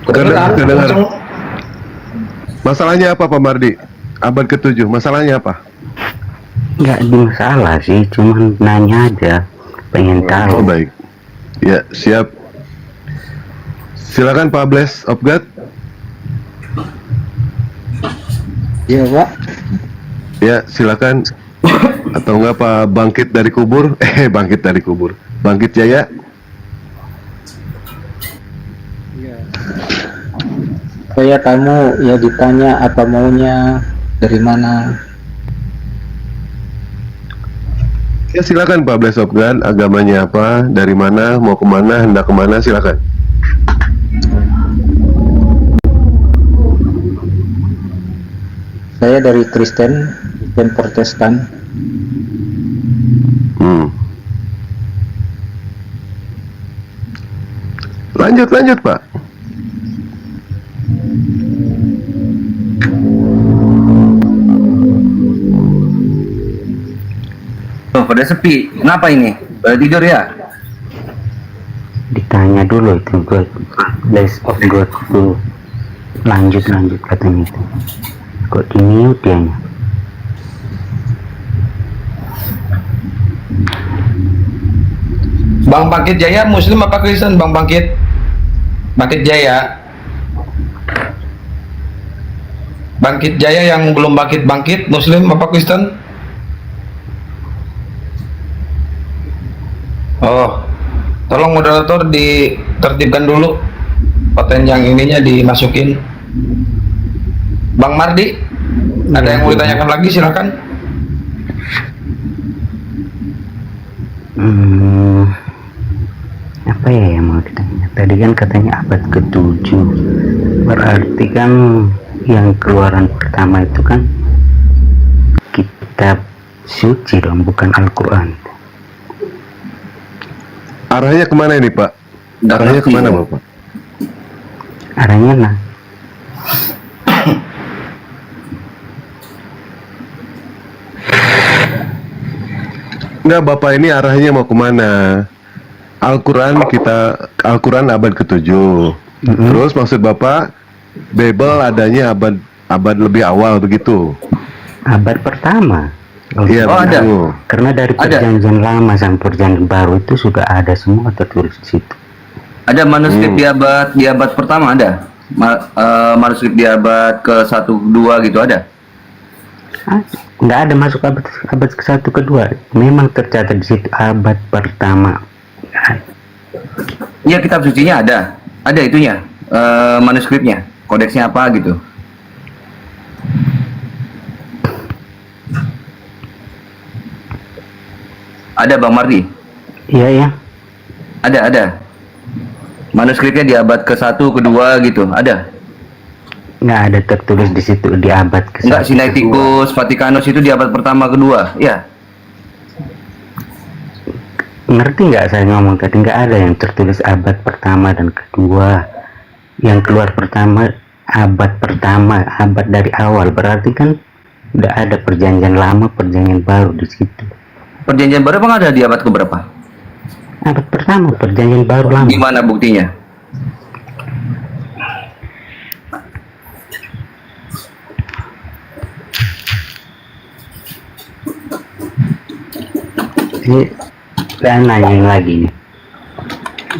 Speaker 16: Kedengar. Masalahnya apa Pak Mardi? Abad ke-7, masalahnya apa?
Speaker 20: Nggak ada masalah sih, cuman nanya aja, pengen tahu.
Speaker 16: Oh baik. Ya, siap. Silakan Pak Bless of God.
Speaker 6: Iya Pak.
Speaker 16: Ya, silakan. Atau enggak Pak Bangkit dari kubur? Bangkit dari kubur. Bangkit Jaya.
Speaker 20: Saya kamu ya ditanya apa maunya, dari mana.
Speaker 16: Ya silakan Pak Bless of God, agamanya apa, dari mana, mau kemana, hendak kemana, silakan.
Speaker 20: Saya dari Kristen Protestan.
Speaker 16: Lanjut Pak.
Speaker 11: Oh, pada sepi. Kenapa ini? Pada tidur ya?
Speaker 20: Ditanya dulu itu God, Bless of God tuh. Lanjut katanya itu. Kok di mute dianya?
Speaker 4: Bang Bangkit Jaya Muslim apa Kristen? Bang Bangkit Jaya. Bangkit Jaya yang belum bangkit Muslim apa Kristen? Oh, tolong moderator ditertibkan dulu, konten yang ininya dimasukin. Bang Mardi, ada yang mau ditanyakan lagi, silakan.
Speaker 20: Apa ya yang mau ditanya? Tadi kan katanya abad ke-7, berarti kan yang keluaran pertama itu kan kitab suci dong, bukan Al-Quran.
Speaker 16: Arahnya kemana ini Pak? Arahnya kemana Bapak?
Speaker 20: Arahnya nah,
Speaker 16: Enggak Bapak, ini arahnya mau kemana? Al-Quran abad ke-7. Terus maksud Bapak Bible adanya abad lebih awal begitu?
Speaker 20: abad pertama.
Speaker 16: Iya,
Speaker 20: ada.
Speaker 16: begitu.
Speaker 20: Karena dari perjanjian lama sampai perjanjian baru itu sudah ada semua tertulis di situ.
Speaker 11: Ada manuskrip di abad pertama ada. Manuskrip di abad ke-1, 2 gitu ada.
Speaker 20: Nggak ada masuk abad ke-1, ke-2. Memang tercatat di situ abad pertama.
Speaker 11: Iya, kitab sucinya ada. Ada itunya. Manuskripnya, kodeksnya apa gitu. Ada Bang Mardi?
Speaker 20: Iya ya.
Speaker 11: Ada. Manuskripnya di abad ke-1, ke-2 gitu, ada?
Speaker 20: Nggak ada tertulis di situ di abad ke-1.
Speaker 11: Enggak, Sinaiticus, Vatikanus itu di abad pertama, kedua, ya?
Speaker 20: Ngerti nggak saya ngomong tadi? Nggak ada yang tertulis abad pertama dan kedua. Yang keluar pertama, abad dari awal. Berarti kan udah ada perjanjian lama, perjanjian baru di situ.
Speaker 11: Perjanjian baru emang ada di abad keberapa?
Speaker 20: Abad pertama, perjanjian baru lama.
Speaker 11: Gimana buktinya?
Speaker 20: Ini saya nanyain lagi nih.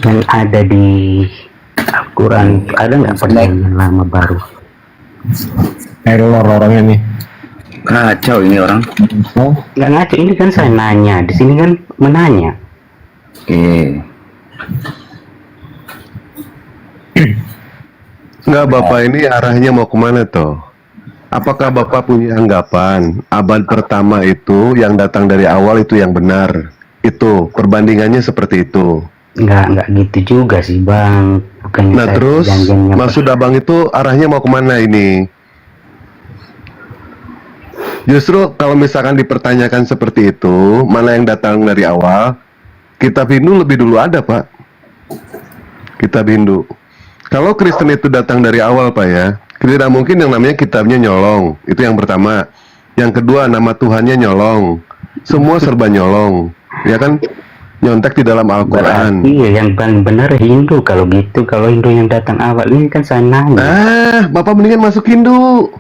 Speaker 20: Yang ada di Al-Quran ada nggak perjanjian lama baru?
Speaker 14: Error orangnya nih.
Speaker 11: Kacau ini orang.
Speaker 20: Nggak ngaco, ini kan saya nanya. Di sini kan menanya.
Speaker 16: Enggak Bapak, ini arahnya mau kemana toh? Apakah Bapak punya anggapan abad pertama itu yang datang dari awal itu yang benar? Itu perbandingannya seperti itu.
Speaker 20: Nggak gitu juga sih Bang. Bukannya
Speaker 16: Nah
Speaker 20: saya
Speaker 16: terus
Speaker 20: perjanjiannya
Speaker 16: maksud Abang itu arahnya mau kemana ini? Justru kalau misalkan dipertanyakan seperti itu, mana yang datang dari awal? Kitab Hindu lebih dulu ada Pak. Kitab Hindu. Kalau Kristen itu datang dari awal Pak ya, tidak mungkin yang namanya kitabnya nyolong. Itu yang pertama. Yang kedua, nama Tuhannya nyolong. Semua serba nyolong, ya kan? Nyontek di dalam Al-Quran.
Speaker 20: Iya, yang paling benar Hindu kalau gitu. Kalau Hindu yang datang awal ini kan saya nanya.
Speaker 16: Bapak mendingan masuk Hindu.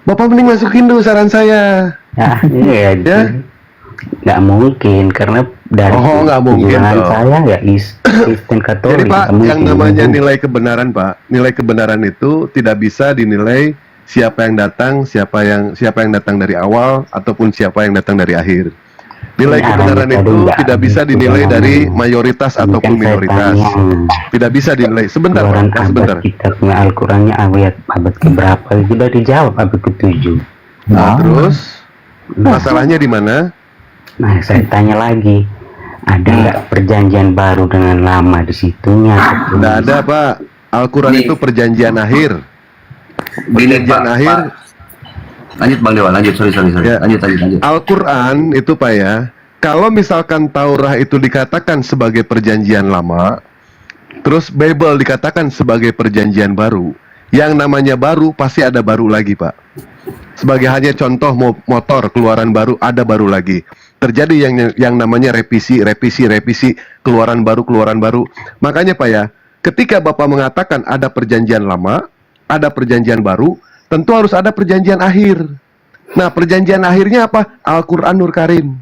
Speaker 16: Bapak mending masuk Hindu, saran saya.
Speaker 20: Iya,
Speaker 16: ya?
Speaker 20: Nggak mungkin karena dari
Speaker 16: nggak mungkin
Speaker 20: tujuan
Speaker 16: toh.
Speaker 20: saya ya Kristen Katolik.
Speaker 16: Jadi Pak,
Speaker 20: nggak
Speaker 16: yang
Speaker 20: mungkin.
Speaker 16: namanya nilai kebenaran Pak, nilai kebenaran itu tidak bisa dinilai siapa yang datang dari awal ataupun siapa yang datang dari akhir. Nilai
Speaker 20: Ini
Speaker 16: kebenaran
Speaker 20: arahnya tadi
Speaker 16: itu
Speaker 20: nggak
Speaker 16: tidak bisa
Speaker 20: gitu
Speaker 16: dinilai
Speaker 20: dalam-
Speaker 16: dari mayoritas
Speaker 20: Ini
Speaker 16: ataupun
Speaker 20: kan saya
Speaker 16: minoritas.
Speaker 20: tanya.
Speaker 16: Tidak bisa dinilai. Sebentar,
Speaker 20: Keluaran
Speaker 16: Pak. Sebentar.
Speaker 20: abad kitabnya Al-Qurannya abad keberapa? Sudah dijawab abad ke-7.
Speaker 16: Nah, terus masalahnya di mana?
Speaker 20: Nah, saya tanya lagi, ada nggak perjanjian baru dengan lama di situnya?
Speaker 16: Tidak ada, Pak. Al-Quran itu perjanjian akhir. Perjanjian akhir.
Speaker 11: Lanjut Bang Dewa, lanjut, sorry.
Speaker 16: Ya.
Speaker 11: Lanjut.
Speaker 16: Al-Quran itu, Pak ya, kalau misalkan Taurah itu dikatakan sebagai perjanjian lama, terus Bible dikatakan sebagai perjanjian baru, yang namanya baru pasti ada baru lagi, Pak. Sebagai hanya contoh motor keluaran baru, ada baru lagi. Terjadi yang namanya revisi, keluaran baru. Makanya, Pak ya, ketika Bapak mengatakan ada perjanjian lama, ada perjanjian baru, tentu harus ada perjanjian akhir. Nah, perjanjian akhirnya apa? Al-Quranul Karim.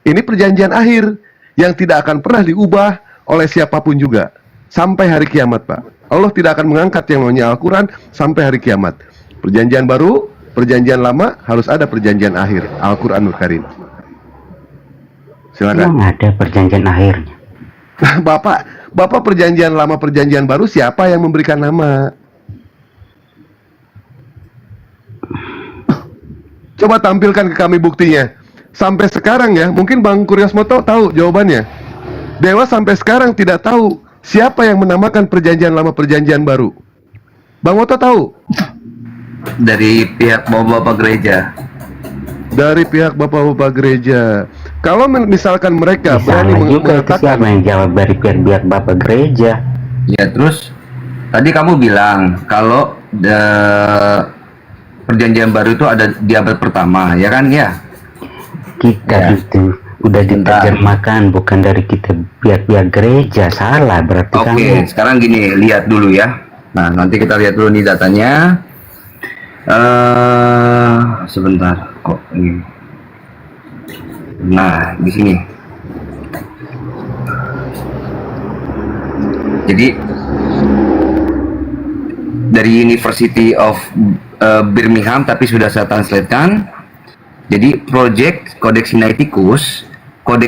Speaker 16: Ini perjanjian akhir yang tidak akan pernah diubah oleh siapapun juga sampai hari kiamat, Pak. Allah tidak akan mengangkat yang namanya Al-Quran sampai hari kiamat. Perjanjian baru, perjanjian lama, harus ada perjanjian akhir, Al-Quranul Karim. Silakan.
Speaker 20: Memang ada perjanjian akhirnya.
Speaker 16: Bapak perjanjian lama, perjanjian baru, siapa yang memberikan nama? Coba tampilkan ke kami buktinya. Sampai sekarang ya, mungkin Bang Kuryasmoto tahu jawabannya. Dewa sampai sekarang tidak tahu siapa yang menamakan perjanjian lama, perjanjian baru. Bang Woto tahu?
Speaker 11: Dari pihak bapak-bapak gereja.
Speaker 16: Dari pihak bapak-bapak gereja. Kalau misalkan mereka
Speaker 20: Salah
Speaker 16: berani
Speaker 20: juga itu siapa yang jawab dari pihak bapak gereja?
Speaker 11: Ya, terus tadi kamu bilang kalau perjanjian baru itu ada di abad pertama, ya kan ya?
Speaker 20: Kita itu udah diterjemahkan, bukan dari kita pihak gereja. Salah berarti
Speaker 11: Oke,
Speaker 20: kamu.
Speaker 11: sekarang gini, lihat dulu ya. Nah, nanti kita lihat dulu nih datanya. Sebentar. Kok ini? Nah, di sini. Jadi dari University of Birmingham, tapi sudah saya translatekan. Jadi Project Codex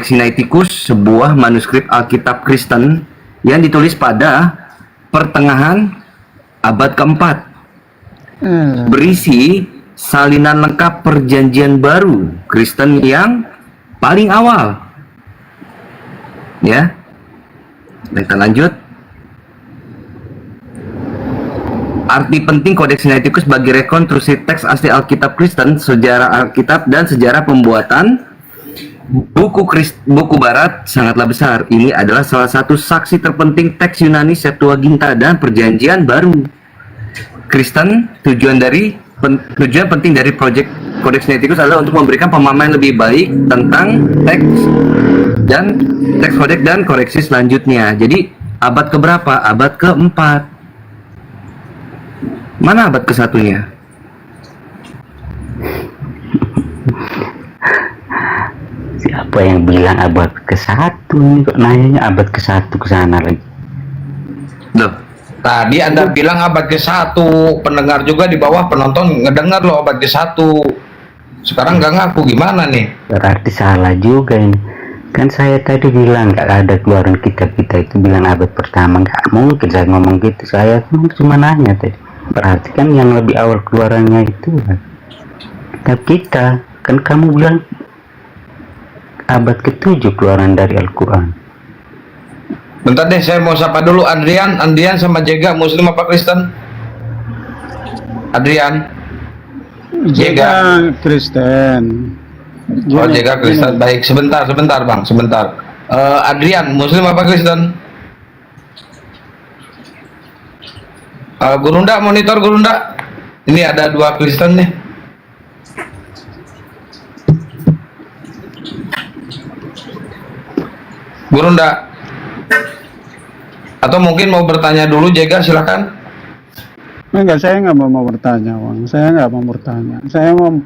Speaker 11: Sinaiticus sebuah manuskrip Alkitab Kristen yang ditulis pada pertengahan abad keempat, berisi salinan lengkap perjanjian baru Kristen yang paling awal. Ya, kita lanjut. Arti penting Codex Sinaiticus bagi rekonstruksi teks asli Alkitab Kristen, sejarah Alkitab, dan sejarah pembuatan buku Barat sangatlah besar. Ini adalah salah satu saksi terpenting teks Yunani Septuaginta dan Perjanjian Baru Kristen. Tujuan penting dari proyek Codex Sinaiticus adalah untuk memberikan pemahaman lebih baik tentang teks kodeks dan koreksi selanjutnya. Jadi abad keberapa? Abad keempat. Mana abad ke-1-nya?
Speaker 20: Siapa yang bilang abad ke-1? Ini kok nanyanya abad ke-1 ke sana lagi.
Speaker 11: Loh,
Speaker 4: tadi Anda bilang abad ke-1, pendengar juga di bawah penonton ngedengar loh abad ke-1. Sekarang nggak ngaku, gimana nih?
Speaker 20: Berarti salah juga ini. Kan saya tadi bilang nggak ada keluaran kitab kita itu bilang abad pertama. Nggak mungkin saya ngomong gitu. Saya cuma nanya tadi. Berarti kan yang lebih awal keluarannya itu kitab kita. Kan kamu bilang abad ke-7 keluaran dari Al-Quran.
Speaker 4: Bentar deh, saya mau sapa dulu Adrian sama Jega, Muslim apa Kristen? Adrian.
Speaker 18: Jega Kristen.
Speaker 4: Oh, Jega Kristen. Baik, sebentar Bang, sebentar. Adrian, Muslim apa Kristen? Gurunda, monitor Gurunda. Ini ada 2 Kristen nih. Gurunda. Atau mungkin mau bertanya dulu, Jega, silakan.
Speaker 18: Enggak, saya nggak mau bertanya, Bang. Saya nggak mau bertanya. Saya mau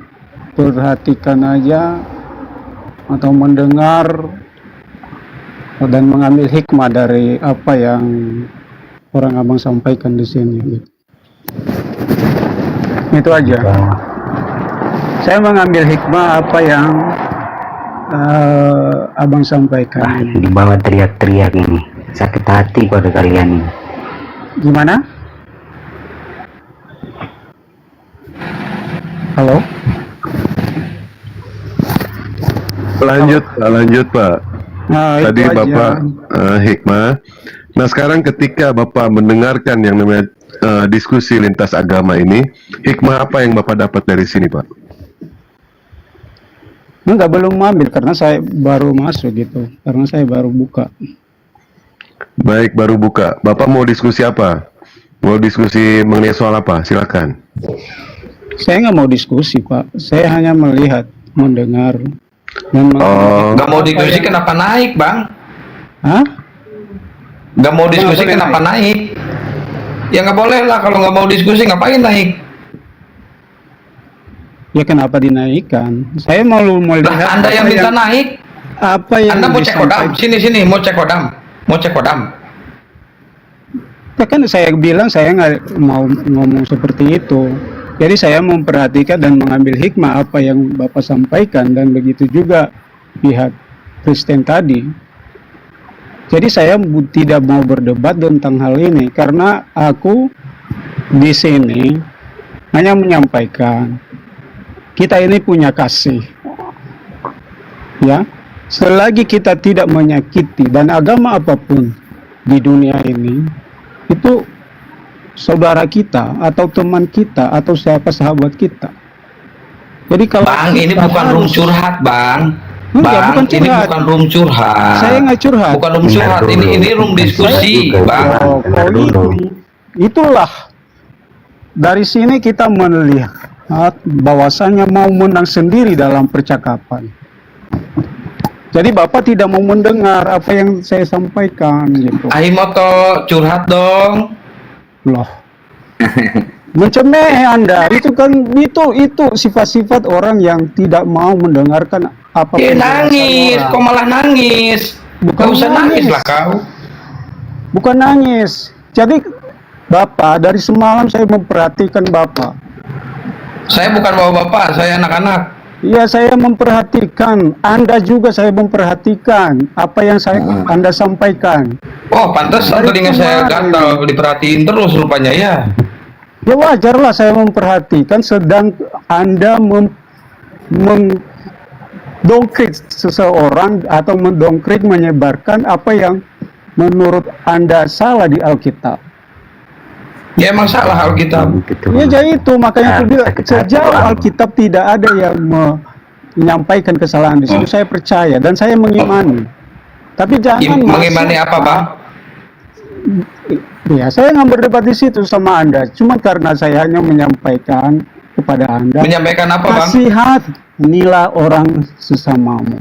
Speaker 18: perhatikan aja atau mendengar dan mengambil hikmah dari apa yang orang abang sampaikan di sini. Gitu. Itu aja. Saya mengambil hikmah apa yang abang sampaikan.
Speaker 20: Di bawah teriak-teriak ini, sakit hati pada kalian ini.
Speaker 18: Gimana? Halo?
Speaker 16: Lanjut Pak.
Speaker 18: Nah,
Speaker 16: Tadi
Speaker 18: itu aja.
Speaker 16: Bapak hikmah. Nah sekarang ketika Bapak mendengarkan yang namanya diskusi lintas agama ini, hikmah apa yang Bapak dapat dari sini Pak?
Speaker 18: Enggak, belum ambil karena saya baru masuk gitu. Karena saya baru buka.
Speaker 16: Baik, baru buka. Bapak mau diskusi apa? Mau diskusi mengenai soal apa? Silakan.
Speaker 18: Saya nggak mau diskusi, Pak. Saya hanya melihat, mendengar.
Speaker 4: Nggak mau diskusi kenapa naik, Bang?
Speaker 18: Hah?
Speaker 4: Nggak mau diskusi
Speaker 18: boleh
Speaker 4: kenapa naik? Ya nggak boleh lah, kalau nggak mau diskusi ngapain naik?
Speaker 18: Ya kenapa dinaikkan? Saya mau melihat.
Speaker 4: Lah Anda yang minta naik.
Speaker 18: Apa yang
Speaker 4: Anda mau cek kodam?
Speaker 18: disampaikan.
Speaker 4: Sini mau cek kodam. Mau cek kodam.
Speaker 18: Ya kan saya bilang saya nggak mau ngomong seperti itu. Jadi saya memperhatikan dan mengambil hikmah apa yang Bapak sampaikan, dan begitu juga pihak Kristen tadi. Jadi saya tidak mau berdebat tentang hal ini karena aku di sini hanya menyampaikan kita ini punya kasih. Ya, selagi kita tidak menyakiti dan agama apapun di dunia ini, itu saudara kita atau teman kita atau siapa sahabat kita. Jadi kalau
Speaker 4: Bang, ini bukan room curhat, Bang.
Speaker 18: Enggak,
Speaker 4: Bang,
Speaker 18: bukan
Speaker 4: ini
Speaker 18: curhat.
Speaker 4: bukan room curhat.
Speaker 18: Saya nggak curhat.
Speaker 4: Bukan room curhat, ini room diskusi, Bang.
Speaker 18: Itulah dari sini kita melihat bahwasanya mau menang sendiri dalam percakapan. Jadi Bapak tidak mau mendengar apa yang saya sampaikan gitu.
Speaker 4: Ahimoto, curhat dong.
Speaker 18: Loh. Mencemeh Anda, itu kan itu sifat-sifat orang yang tidak mau mendengarkan apa
Speaker 4: Ya
Speaker 18: penjelasan
Speaker 4: nangis,
Speaker 18: orang.
Speaker 4: kok malah nangis?
Speaker 18: Bukan
Speaker 4: Gak usah nangis
Speaker 18: nangis.
Speaker 4: lah kau.
Speaker 18: Bukan nangis. Jadi Bapak, dari semalam saya memperhatikan Bapak.
Speaker 4: Saya bukan bapak-bapak, saya anak-anak.
Speaker 18: Iya, saya memperhatikan. Anda juga saya memperhatikan apa yang Anda sampaikan.
Speaker 4: Oh, pantas
Speaker 18: Dari
Speaker 4: telinga saya
Speaker 18: kemarin.
Speaker 4: gatal, diperhatiin terus rupanya ya.
Speaker 18: Ya wajarlah saya memperhatikan, sedang Anda mendongkrik seseorang atau mendongkrik menyebarkan apa yang menurut Anda salah di Alkitab.
Speaker 4: Ya emang salah Alkitab.
Speaker 18: Ya jadi itu makanya aku bilang sejauh Alkitab tidak ada yang menyampaikan kesalahan di situ, saya percaya dan saya mengimani. Tapi jangan
Speaker 4: Mengimani
Speaker 18: masuk-
Speaker 4: apa, Bang?
Speaker 18: Ya, saya nggak berdebat di situ sama Anda, cuma karena saya hanya menyampaikan kepada Anda.
Speaker 4: Menyampaikan apa, Bang?
Speaker 18: Kasihanilah orang sesamamu.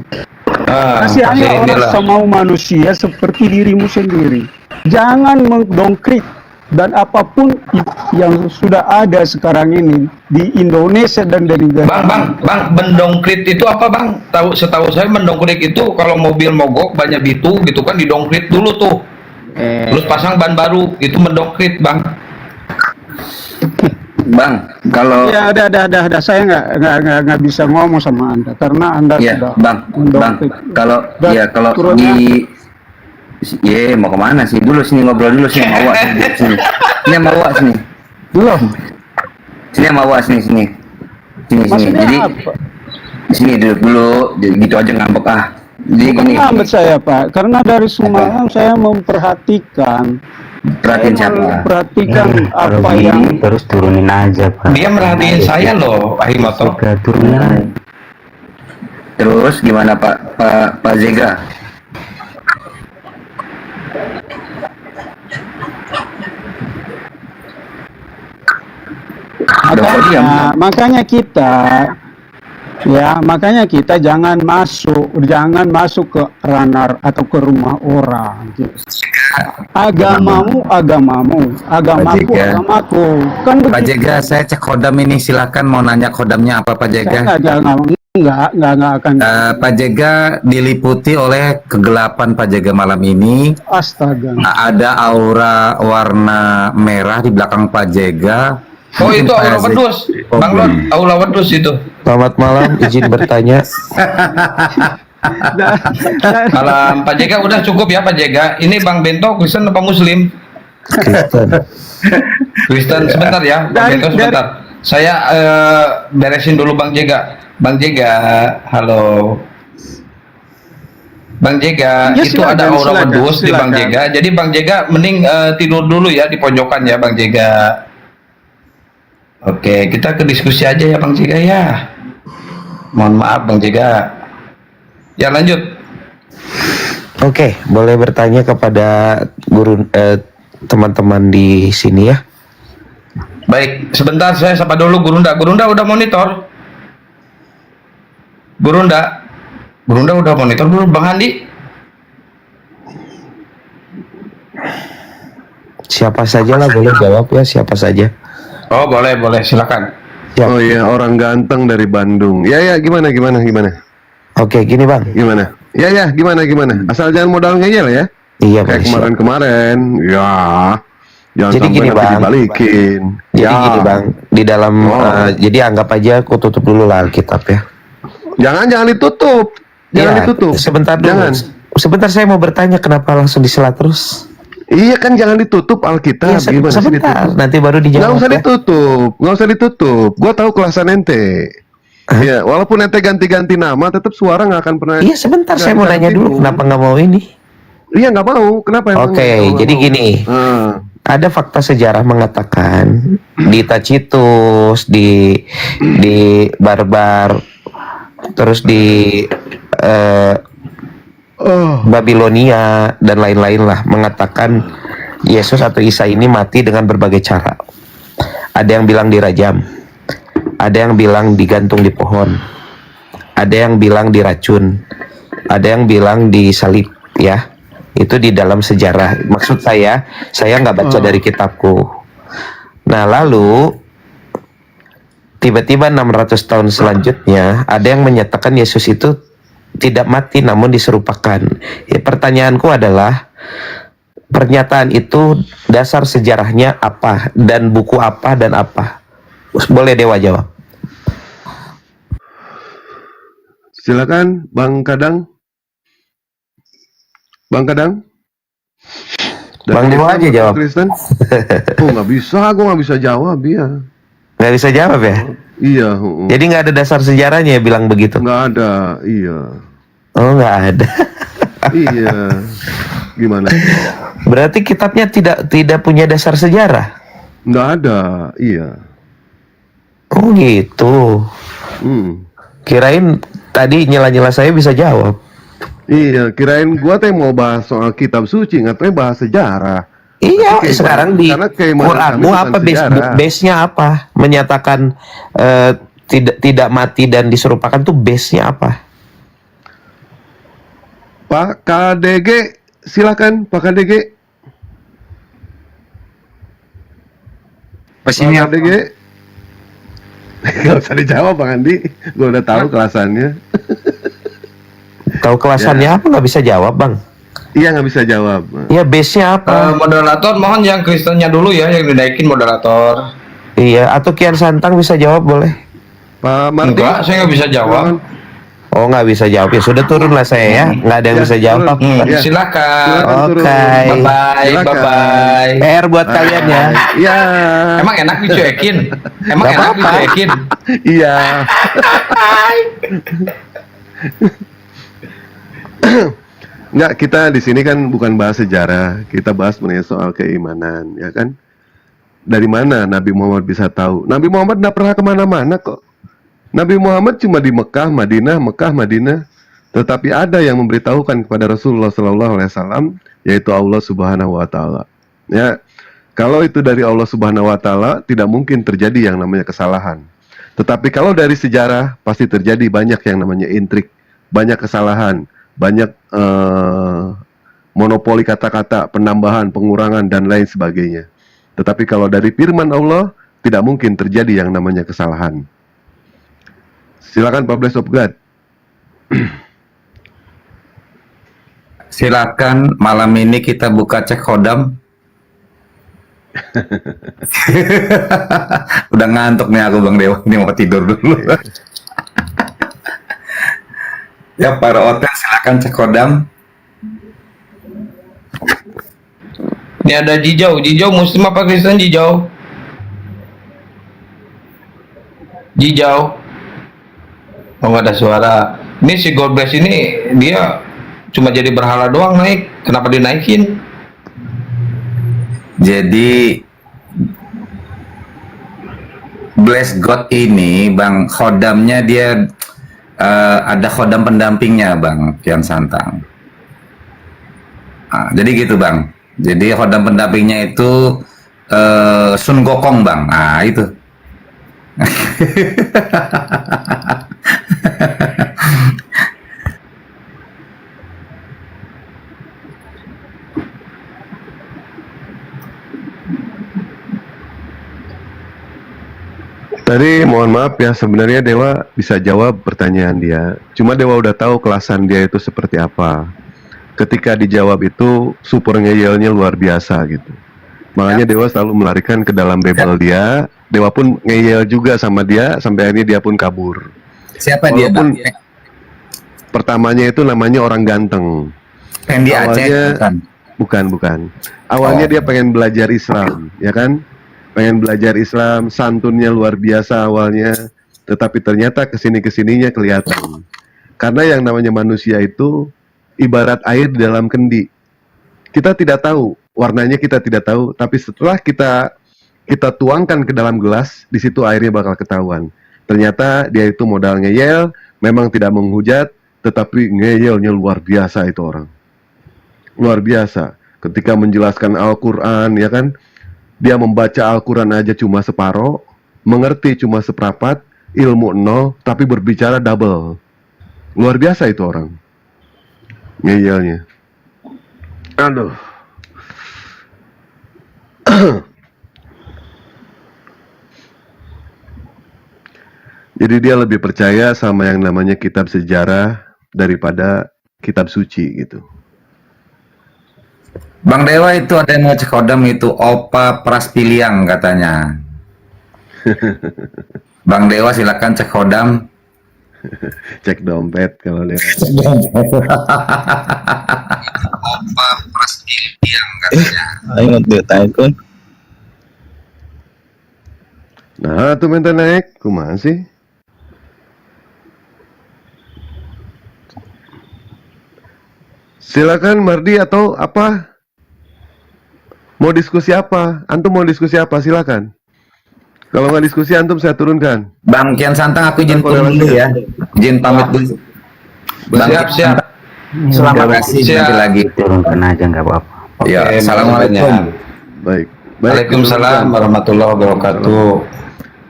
Speaker 18: Kasihanilah orang
Speaker 4: inilah.
Speaker 18: sesamamu manusia seperti dirimu sendiri. Jangan mendongkrik dan apapun yang sudah ada sekarang ini di Indonesia dan dari negara.
Speaker 4: Bang, mendongkrit itu apa, Bang? Setahu saya mendongkrit itu kalau mobil mogok banyak bitu gitu kan, didongkrit dulu tuh. Terus pasang ban baru, itu mendongkrit, Bang.
Speaker 11: Bang, kalau
Speaker 18: Ya ada. Saya nggak bisa ngomong sama Anda karena Anda
Speaker 11: ya,
Speaker 18: sudah
Speaker 11: Bang,
Speaker 18: mendongkrit.
Speaker 11: kalau
Speaker 18: Dan
Speaker 11: ya kalau
Speaker 18: turunnya-
Speaker 11: di mau kemana sih? Dulu sini ngobrol dulu sini sama Wak sini. Sini sama Wak sini.
Speaker 18: Belum.
Speaker 11: Sini sama Wak sini. Sini.
Speaker 18: Maksudnya
Speaker 11: Jadi
Speaker 18: apa?
Speaker 11: sini duduk dulu, gitu aja ngambek ah. Jadi
Speaker 18: Bukan
Speaker 11: gini.
Speaker 18: ngambek saya, Pak, karena dari semalam saya memperhatikan.
Speaker 11: Perhatiin
Speaker 18: Saya
Speaker 11: siapa?
Speaker 18: memperhatikan
Speaker 20: Kalau
Speaker 18: apa
Speaker 20: gini
Speaker 18: yang
Speaker 20: terus turunin aja, Pak.
Speaker 4: Dia merhatiin saya loh, Ahimoto.
Speaker 20: Turunin aja.
Speaker 11: Terus gimana Pak Zega?
Speaker 18: makanya kita jangan masuk ke ranah atau ke rumah orang gitu. Agamamu, agamaku,
Speaker 11: Jega.
Speaker 18: agamaku. Kan
Speaker 21: Pak
Speaker 18: begitu.
Speaker 21: Jega, saya cek kodam ini, silakan mau nanya kodamnya apa Pak Jega?
Speaker 18: Saya nggak akan.
Speaker 21: Pak Jega diliputi oleh kegelapan Pak Jega malam ini.
Speaker 18: Astaga.
Speaker 21: Ada aura warna merah di belakang Pak Jega.
Speaker 4: Oh itu
Speaker 21: Pak
Speaker 4: aula
Speaker 21: Jega-
Speaker 4: wedus, Bang Lord, aula wedus itu.
Speaker 22: Selamat malam, izin bertanya.
Speaker 4: Malam Pak JK udah cukup ya Pak JK. Ini Bang Bento Kristen apa Muslim? Kristen sebentar ya, Bang Bento sebentar. Saya beresin dulu Bang Jega. Bang Jega, halo. Bang Jega,
Speaker 18: Ya,
Speaker 4: itu
Speaker 18: silakan,
Speaker 4: ada aura
Speaker 18: silakan,
Speaker 4: wedus di Bang
Speaker 18: silakan.
Speaker 4: Jega. Jadi Bang Jega mending tidur dulu ya di pojokan ya Bang Jega. Oke, kita ke diskusi aja ya Bang Jega ya. Mohon maaf Bang Jega. Ya lanjut.
Speaker 7: Oke, boleh bertanya kepada guru teman-teman di sini ya.
Speaker 4: Baik, sebentar saya sapa dulu Gurunda. Gurunda udah monitor? Gurunda udah monitor dulu Bang Handi?
Speaker 7: Siapa saja lah boleh jawab ya, siapa saja.
Speaker 4: Oh boleh silakan.
Speaker 16: Oh iya, orang ganteng dari Bandung. Ya gimana.
Speaker 7: Oke, gini Bang.
Speaker 16: Gimana? Ya gimana. Asal jangan modal ngeyel ya.
Speaker 7: Iya
Speaker 16: Kayak
Speaker 7: Bang.
Speaker 16: kemarin. Ya. Jangan
Speaker 7: Jadi
Speaker 16: sampai
Speaker 7: gini,
Speaker 16: nanti
Speaker 7: Bang.
Speaker 16: dibalikin.
Speaker 7: Jadi gini Bang, di dalam jadi anggap aja aku tutup dulu lah Alkitab ya.
Speaker 16: Jangan ditutup. Jangan
Speaker 7: Iya,
Speaker 16: ditutup.
Speaker 7: Sebentar dulu.
Speaker 16: Jangan.
Speaker 7: Sebentar saya mau bertanya kenapa langsung disela terus?
Speaker 16: Iya kan jangan ditutup Alkitab.
Speaker 7: Iya,
Speaker 16: Gimana sih
Speaker 7: sebentar,
Speaker 16: ditutup?
Speaker 7: nanti baru dijawab.
Speaker 16: Nggak usah
Speaker 7: ya.
Speaker 16: ditutup. Nggak usah ditutup. Gua tahu kelasan ente. Ya, walaupun ente ganti-ganti nama, tetap suara nggak akan pernah.
Speaker 7: Iya sebentar, saya mau nanya dulu kenapa nggak mau ini?
Speaker 16: Iya nggak mau. Kenapa? emang
Speaker 7: Oke,
Speaker 16: nggak
Speaker 7: jadi
Speaker 16: mau?
Speaker 7: gini. Ada fakta sejarah mengatakan di Tacitus, di Barbar, terus di Babilonia dan lain-lain lah mengatakan Yesus atau Isa ini mati dengan berbagai cara. Ada yang bilang dirajam, ada yang bilang digantung di pohon, ada yang bilang diracun, ada yang bilang disalib ya. Itu di dalam sejarah. Maksud saya nggak baca dari kitabku. Nah lalu tiba-tiba 600 tahun selanjutnya ada yang menyatakan Yesus itu tidak mati namun diserupakan. Ya, pertanyaanku adalah pernyataan itu dasar sejarahnya apa dan buku apa dan apa? Boleh Dewa jawab.
Speaker 16: Silakan Bang Kadang. Bang Kadang.
Speaker 7: Bang Dewa aja jawab.
Speaker 16: Kristen. Oh nggak bisa, gue nggak bisa jawab ya.
Speaker 7: Nggak bisa jawab ya?
Speaker 16: Iya.
Speaker 7: Jadi nggak ada dasar sejarahnya ya bilang begitu?
Speaker 16: Nggak ada, iya.
Speaker 7: Oh nggak ada.
Speaker 16: Iya. Gimana?
Speaker 7: Berarti kitabnya tidak punya dasar sejarah?
Speaker 16: Nggak ada, iya.
Speaker 7: Oh gitu. Kirain tadi nyela-nyela saya bisa jawab.
Speaker 16: Iya, kirain gua teh mau bahas soal kitab suci, nggak bahas sejarah.
Speaker 7: Iya,
Speaker 16: Tapi
Speaker 7: sekarang di
Speaker 16: karena keimanan
Speaker 7: Quranmu
Speaker 16: kami bukan
Speaker 7: apa
Speaker 16: sejarah.
Speaker 7: base-nya apa? Menyatakan tidak mati dan diserupakan tuh base-nya apa?
Speaker 16: Pak KDG, silakan Pak KDG. Pak KDG. Gak usah dijawab Bang Andi, gua udah tahu kelasannya.
Speaker 7: Tahu kelasannya apa nggak bisa jawab Bang?
Speaker 16: Iya nggak bisa jawab.
Speaker 7: Ya base-nya apa?
Speaker 4: Moderator mohon yang Kristennya dulu ya yang dinaikin moderator.
Speaker 7: Iya, atau Kian Santang bisa jawab boleh?
Speaker 16: Pak Mardi.
Speaker 4: Enggak, saya nggak bisa jawab.
Speaker 7: Oh nggak bisa jawab ya sudah turunlah saya ya, nggak ada yang bisa jawab.
Speaker 4: Silakan.
Speaker 7: Oke.
Speaker 4: Bye bye.
Speaker 7: PR buat kalian ya.
Speaker 16: Iya.
Speaker 4: Emang enak dicuekin? Emang
Speaker 7: Nggak
Speaker 4: enak
Speaker 7: apa-apa.
Speaker 4: dicuekin?
Speaker 16: Iya. Enggak, kita di sini kan bukan bahas sejarah, kita bahas mengenai soal keimanan, ya kan? Dari mana Nabi Muhammad bisa tahu? Nabi Muhammad tidak pernah kemana-mana kok. Nabi Muhammad cuma di Mekah, Madinah. Tetapi ada yang memberitahukan kepada Rasulullah SAW, yaitu Allah Subhanahu Wa Taala. Ya, kalau itu dari Allah Subhanahu Wa Taala, tidak mungkin terjadi yang namanya kesalahan. Tetapi kalau dari sejarah, pasti terjadi banyak yang namanya intrik, banyak kesalahan, banyak monopoli kata-kata, penambahan, pengurangan, dan lain sebagainya. Tetapi kalau dari firman Allah, tidak mungkin terjadi yang namanya kesalahan. Silakan Pak Bless of God.
Speaker 21: Silakan malam ini kita buka cek kodam. Udah ngantuk nih aku Bang Dewa, ini mau tidur dulu. Ya para otes Silakan Cek Kodam.
Speaker 4: Ini ada Jijau. Jijau Muslim apa Kristen Jijau? Jijau. Oh nggak ada suara. Ini si God Bless ini dia cuma jadi berhala doang naik. Kenapa dinaikin?
Speaker 21: Jadi Bless God ini Bang Khodamnya dia ada Khodam pendampingnya Bang Kian Santang. Nah, jadi gitu Bang. Jadi Khodam pendampingnya itu Sun Gokong Bang. Nah itu.
Speaker 16: Tadi mohon maaf ya, sebenarnya Dewa bisa jawab pertanyaan dia. Cuma Dewa udah tahu kelasan dia itu seperti apa. Ketika dijawab itu super ngeyelnya luar biasa gitu. Makanya Dewa selalu melarikan ke dalam Bible dia. Dewa pun ngeyel juga sama dia sampai akhirnya dia pun kabur.
Speaker 21: Siapa dia Bang?
Speaker 16: Pertamanya itu namanya orang ganteng.
Speaker 21: Pendi Aceh
Speaker 16: bukan. Awalnya dia pengen belajar Islam, ya kan? Pengen belajar Islam, santunnya luar biasa awalnya, tetapi ternyata kesininya kelihatan. Karena yang namanya manusia itu ibarat air di dalam kendi. Kita tidak tahu warnanya, kita tidak tahu, tapi setelah kita tuangkan ke dalam gelas, di situ airnya bakal ketahuan. Ternyata dia itu modal ngeyel, memang tidak menghujat, tetapi ngeyelnya luar biasa itu orang. Luar biasa. Ketika menjelaskan Al-Quran, ya kan? Dia membaca Al-Quran aja cuma separoh, mengerti cuma seprapat, ilmu nol, tapi berbicara double. Luar biasa itu orang. Ngeyelnya. Aduh. Jadi dia lebih percaya sama yang namanya kitab sejarah daripada kitab suci gitu.
Speaker 21: Bang Dewa itu ada yang mau Cek Kodam itu Opa Praspiliang katanya. Bang Dewa silakan Cek Kodam.
Speaker 16: Cek dompet kalau dia.
Speaker 21: Opa Praspiliang katanya.
Speaker 11: Ayo ngerti takun.
Speaker 16: Nah, tuh minta naik, kumaha sih? Silakan Mardi atau apa? Mau diskusi apa? Antum mau diskusi apa? Silakan. Kalau nggak diskusi antum saya turunkan.
Speaker 21: Bang Kian Santang aku izin turun dulu ya. Izin pamit dulu. Bang
Speaker 4: Siap, siap.
Speaker 21: Terima kasih nanti lagi.
Speaker 20: Turunkan aja nggak apa-apa.
Speaker 21: Ya, assalamualaikum.
Speaker 16: Baik.
Speaker 4: Waalaikumsalam warahmatullahi wabarakatuh.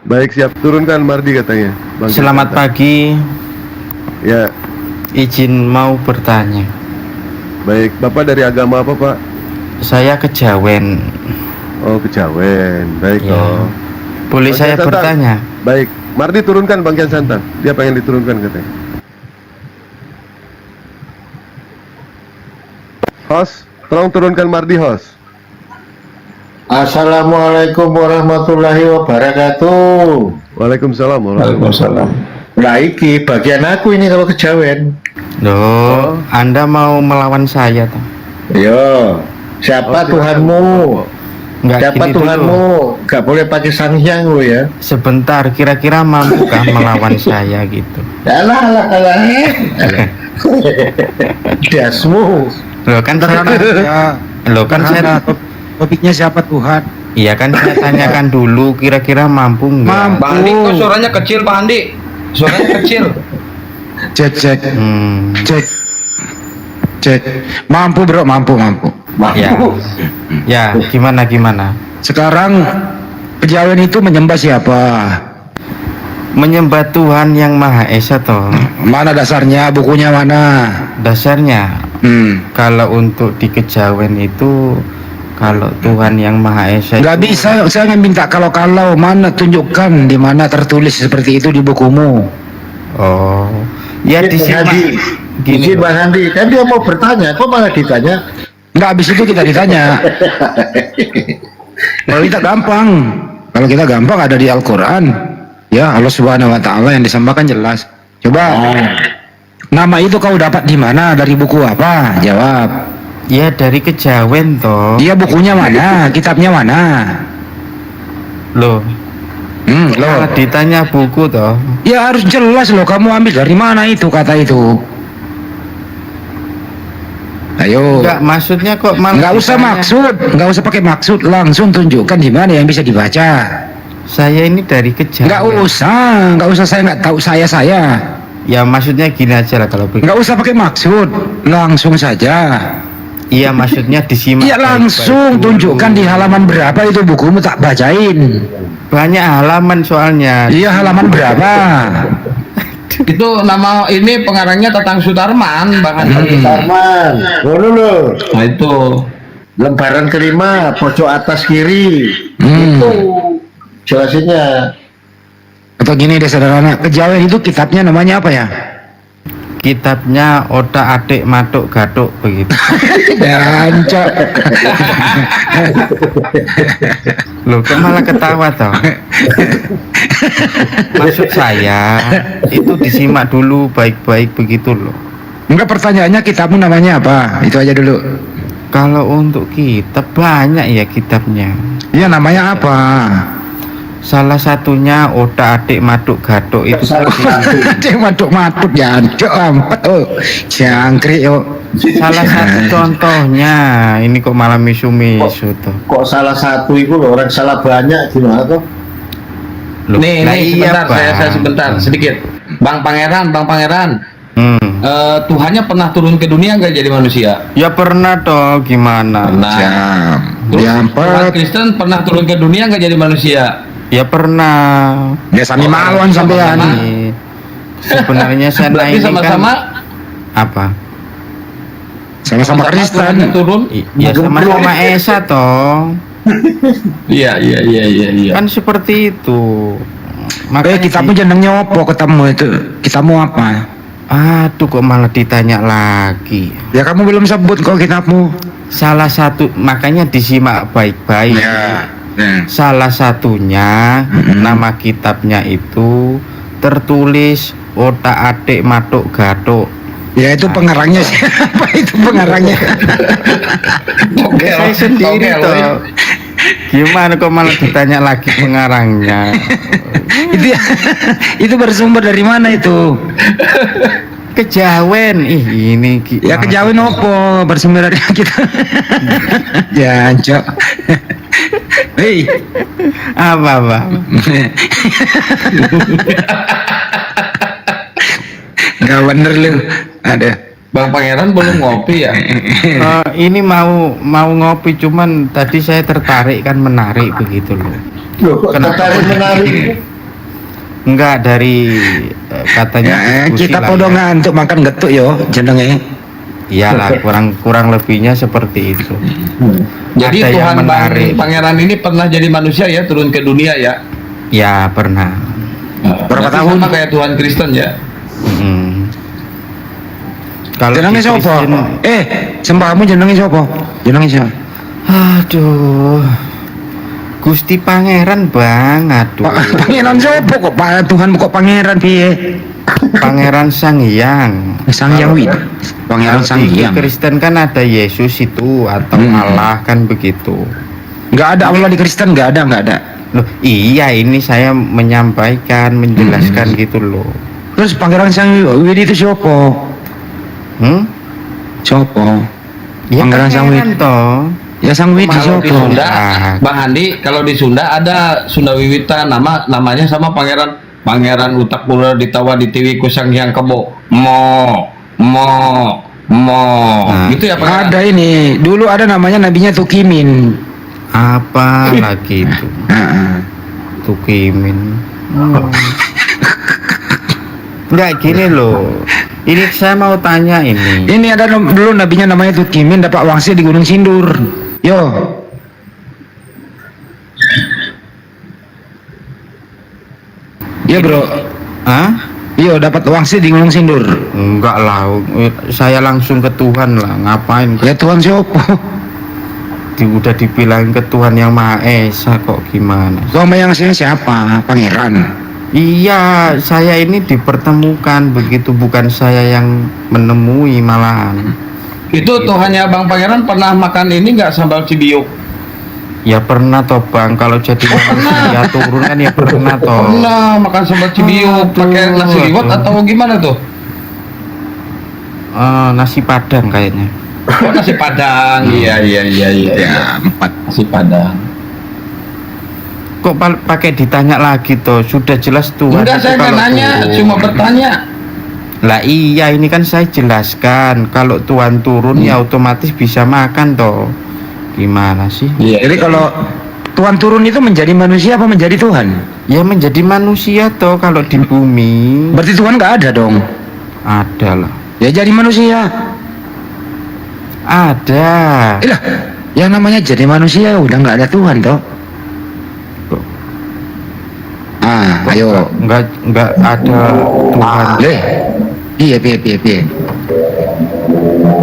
Speaker 16: Baik, siap. Turunkan Mardi katanya. Bang
Speaker 8: Selamat pagi.
Speaker 16: Ya.
Speaker 8: Izin mau bertanya.
Speaker 16: Baik, Bapak dari agama apa, Pak?
Speaker 8: Saya Kejawen.
Speaker 16: Oh, Kejawen. Baik,
Speaker 8: Ya.
Speaker 16: toh.
Speaker 8: Boleh
Speaker 16: Bang
Speaker 8: saya
Speaker 16: Kian Santang.
Speaker 8: bertanya?
Speaker 16: Baik. Mardi turunkan Bang Kian Santang. Dia pengen diturunkan katanya. Host, tolong turunkan Mardi, host.
Speaker 22: Assalamualaikum warahmatullahi wabarakatuh.
Speaker 16: Waalaikumsalam
Speaker 22: Waalaikumsalam. Nah, iki bagian aku ini kalau Kejawen.
Speaker 8: Loh, Anda mau melawan saya toh?
Speaker 22: Yo, siapa Tuhanmu?
Speaker 8: Nggak,
Speaker 22: Siapa
Speaker 8: gini
Speaker 22: Tuhanmu? Gak boleh pakai sangyang lo ya.
Speaker 8: Sebentar, kira-kira mampukah melawan saya gitu?
Speaker 22: Alah. Dasmu.
Speaker 8: Loh kan saya, loh kan saya
Speaker 14: Topiknya siapa Tuhan?
Speaker 8: Iya kan saya tanyakan dulu kira-kira mampu nggak?
Speaker 4: Bang Andi kok suaranya kecil, Pak Andi? Suaranya kecil.
Speaker 14: Cek. Cek. Mampu bro, mampu.
Speaker 8: Ya, gimana?
Speaker 14: Sekarang Kejawen itu menyembah siapa?
Speaker 8: Menyembah Tuhan yang Maha Esa toh.
Speaker 14: Mana dasarnya? Bukunya mana?
Speaker 8: Dasarnya. Kalau untuk di Kejawen itu kalau Tuhan yang Maha Esa
Speaker 14: Nggak bisa, saya nggak minta kalau mana tunjukkan di mana tertulis seperti itu di bukumu.
Speaker 8: Oh, ya di sini.
Speaker 22: Gini Bang Andi, kan dia mau bertanya, kok malah ditanya?
Speaker 14: Nggak, habis itu kita ditanya. Kalau kita gampang ada di Al-Quran. Ya Allah Subhanahu Wa Taala yang disembahkan jelas. Coba Nama itu kau dapat di mana? Dari buku apa? Jawab.
Speaker 8: Ya dari kejawen toh.
Speaker 14: Iya, bukunya mana? Kitabnya mana?
Speaker 8: Loh.
Speaker 14: Loh.
Speaker 8: Malah ditanya buku toh.
Speaker 14: Ya harus jelas loh, kamu ambil dari mana itu kata itu. Ayo.
Speaker 8: Enggak, maksudnya kok malah
Speaker 14: Enggak usah
Speaker 8: ditanya.
Speaker 14: maksud, enggak usah pakai maksud, langsung tunjukkan di mana yang bisa dibaca.
Speaker 8: Saya ini dari kejawen.
Speaker 14: Enggak usah saya enggak tahu saya.
Speaker 8: Ya maksudnya gini aja lah kalau begitu.
Speaker 14: Enggak usah pakai maksud, langsung saja.
Speaker 8: Iya maksudnya disimak.
Speaker 14: Iya langsung tunjukkan di halaman berapa itu bukumu, tak bacain.
Speaker 8: Banyak halaman soalnya.
Speaker 14: Iya halaman berapa?
Speaker 4: Itu nama ini pengarangnya Tatang Sutarman, Bang Andi.
Speaker 22: Sutarman, dulu.
Speaker 4: Nah itu
Speaker 22: Lembaran kelima, pojok atas kiri. Itu jelasinnya.
Speaker 14: Atau gini deh sederhana, kejawen itu kitabnya namanya apa ya?
Speaker 8: Kitabnya Otak Adik Matuk Gatuk begitu.
Speaker 14: Jancok.
Speaker 8: Loh kok malah ketawa toh? Maksud saya itu disimak dulu baik-baik begitu loh.
Speaker 14: Enggak, pertanyaannya kitabmu namanya apa? Itu aja dulu.
Speaker 8: Kalau untuk kitab banyak ya kitabnya.
Speaker 14: Iya namanya apa?
Speaker 8: Salah satunya Otak Adik Matuk Gatuk itu.
Speaker 14: Adik matuk jancok ampet jangkrik yo.
Speaker 8: Salah satu contohnya ini kok malah misu-misu tuh.
Speaker 22: Kok salah satu itu loh, orang salah banyak gimana tuh?
Speaker 8: Loh,
Speaker 4: nih
Speaker 8: lah
Speaker 4: sebentar,
Speaker 8: iya,
Speaker 4: saya sebentar sedikit. Bang Pangeran. Tuhannya pernah turun ke dunia nggak jadi manusia?
Speaker 8: Ya pernah toh, gimana?
Speaker 4: Terus Tuhan Kristen pernah turun ke dunia nggak jadi manusia?
Speaker 8: Ya pernah.
Speaker 14: Ya sami maluan sampean.
Speaker 8: Sebenarnya saya
Speaker 4: berarti
Speaker 8: ini
Speaker 4: sama-sama
Speaker 8: kan apa?
Speaker 14: Sama-sama Kristen.
Speaker 4: Turun?
Speaker 8: Ya sama-sama Esa toh.
Speaker 4: Iya.
Speaker 8: Kan seperti itu.
Speaker 14: Makanya kitabmu jenengnya apa ketemu itu? Kitabmu apa?
Speaker 8: Aduh kok malah ditanya lagi.
Speaker 14: Ya kamu belum sebut kok kitabmu.
Speaker 8: Salah satu, makanya disimak baik-baik.
Speaker 14: Ya.
Speaker 8: Salah satunya nama kitabnya itu tertulis Otak Adik Matuk Gatuk.
Speaker 14: Ya itu pengarangnya siapa itu pengarangnya?
Speaker 8: Saya sendiri toh. Gimana kok malah ditanya lagi pengarangnya?
Speaker 14: itu bersumber dari mana itu?
Speaker 8: Kejawen. Ini
Speaker 14: ya kejawen opo bersumber dari kita. Jancok. Hei,
Speaker 8: apa?
Speaker 14: Gak bener lu. Ada.
Speaker 4: Bang Pangeran belum ngopi ya?
Speaker 8: Ini mau ngopi, cuman tadi saya tertarik kan menarik begitu loh.
Speaker 22: Tertarik menarik?
Speaker 8: Enggak, dari katanya
Speaker 14: kita podongan untuk makan getuk yo jenenge.
Speaker 8: Iyalah, kurang lebihnya seperti itu.
Speaker 4: Jadi
Speaker 8: Ada
Speaker 4: Tuhan
Speaker 8: yang
Speaker 4: Bang
Speaker 8: menarik.
Speaker 4: Pangeran ini pernah jadi manusia ya, turun ke dunia ya?
Speaker 8: Ya pernah.
Speaker 14: Berapa
Speaker 4: Berarti
Speaker 14: tahun?
Speaker 4: sama kayak Tuhan Kristen ya?
Speaker 8: Kalau
Speaker 14: jenenge
Speaker 8: di
Speaker 14: siapa?
Speaker 8: Kristen-
Speaker 14: sembahmu jenenge siapa? Jenenge siapa?
Speaker 8: Aduh, Gusti Pangeran Bang. Aduh.
Speaker 14: Pangeran siapa kok? Tuhan kok pangeran piye?
Speaker 8: Pangeran Sang Hyang.
Speaker 14: Sang Hyang Wid. Pangeran
Speaker 8: Kalau
Speaker 14: Sang
Speaker 8: di
Speaker 14: Hyang.
Speaker 8: Kristen kan ada Yesus itu atau Allah kan begitu.
Speaker 14: Nggak ada Allah di Kristen, nggak ada.
Speaker 8: Loh, iya ini saya menyampaikan, menjelaskan gitu loh.
Speaker 14: Terus Pangeran Sang Wid itu siapa? Siapa?
Speaker 8: Ya
Speaker 14: Pangeran Sang Wid.
Speaker 8: toh.
Speaker 14: Ya Sang Wid
Speaker 4: Kalau di
Speaker 14: siapa?
Speaker 4: Sunda, Bang Andi, kalau di Sunda ada Sunda Wiwitan, namanya sama Pangeran Utak Pura ditawa di tiwi kusang yang kebo. Gitu ya Pangeran?
Speaker 14: Ada ini. Dulu ada namanya nabinya Tukimin.
Speaker 8: Apa lagi itu? Tukimin. Enggak gini loh. Ini saya mau tanya ini.
Speaker 14: Ini ada dulu nabinya namanya Tukimin, dapat wangsit di Gunung Sindur. Yo. Iya bro.
Speaker 8: Hah?
Speaker 14: Iya dapat wangsit di Gunung Sindur.
Speaker 8: Enggak lah, saya langsung ke Tuhan lah. Ngapain?
Speaker 14: Ya Tuhan siapa?
Speaker 8: Udah dibilangin ke Tuhan yang Maha Esa kok gimana?
Speaker 14: Tuhan yang siapa? Pangeran.
Speaker 8: Iya, saya ini dipertemukan begitu, bukan saya yang menemui malahan.
Speaker 4: Itu Tuhannya Bang Pangeran pernah makan ini nggak, sambal cibiuk?
Speaker 8: Ya pernah toh Bang, kalau jadi manusia turun kan ya pernah toh.
Speaker 4: Pernah makan sambal cibiuk pakai nasi liwet atau gimana tuh?
Speaker 8: Nasi Padang kayaknya.
Speaker 4: Oh, nasi Padang. Iya.
Speaker 8: Ya, 4
Speaker 4: nasi Padang.
Speaker 8: Kok pakai ditanya lagi toh? Sudah jelas Tuhan.
Speaker 4: Enggak,
Speaker 8: itu
Speaker 4: saya nggak
Speaker 8: kalau
Speaker 4: nanya,
Speaker 8: turun.
Speaker 4: cuma bertanya.
Speaker 8: Lah iya, ini kan saya jelaskan kalau Tuhan turun ya otomatis bisa makan toh. Gimana sih?
Speaker 14: Jadi kalau Tuhan turun itu menjadi manusia apa menjadi Tuhan?
Speaker 8: Ya menjadi manusia toh kalau di bumi.
Speaker 14: Berarti Tuhan nggak ada dong?
Speaker 8: Ada lah.
Speaker 14: Ya jadi manusia.
Speaker 8: Ada.
Speaker 14: Lah, yang namanya jadi manusia udah nggak ada Tuhan toh? Ayo.
Speaker 8: Nggak ada Tuhan.
Speaker 14: Iya.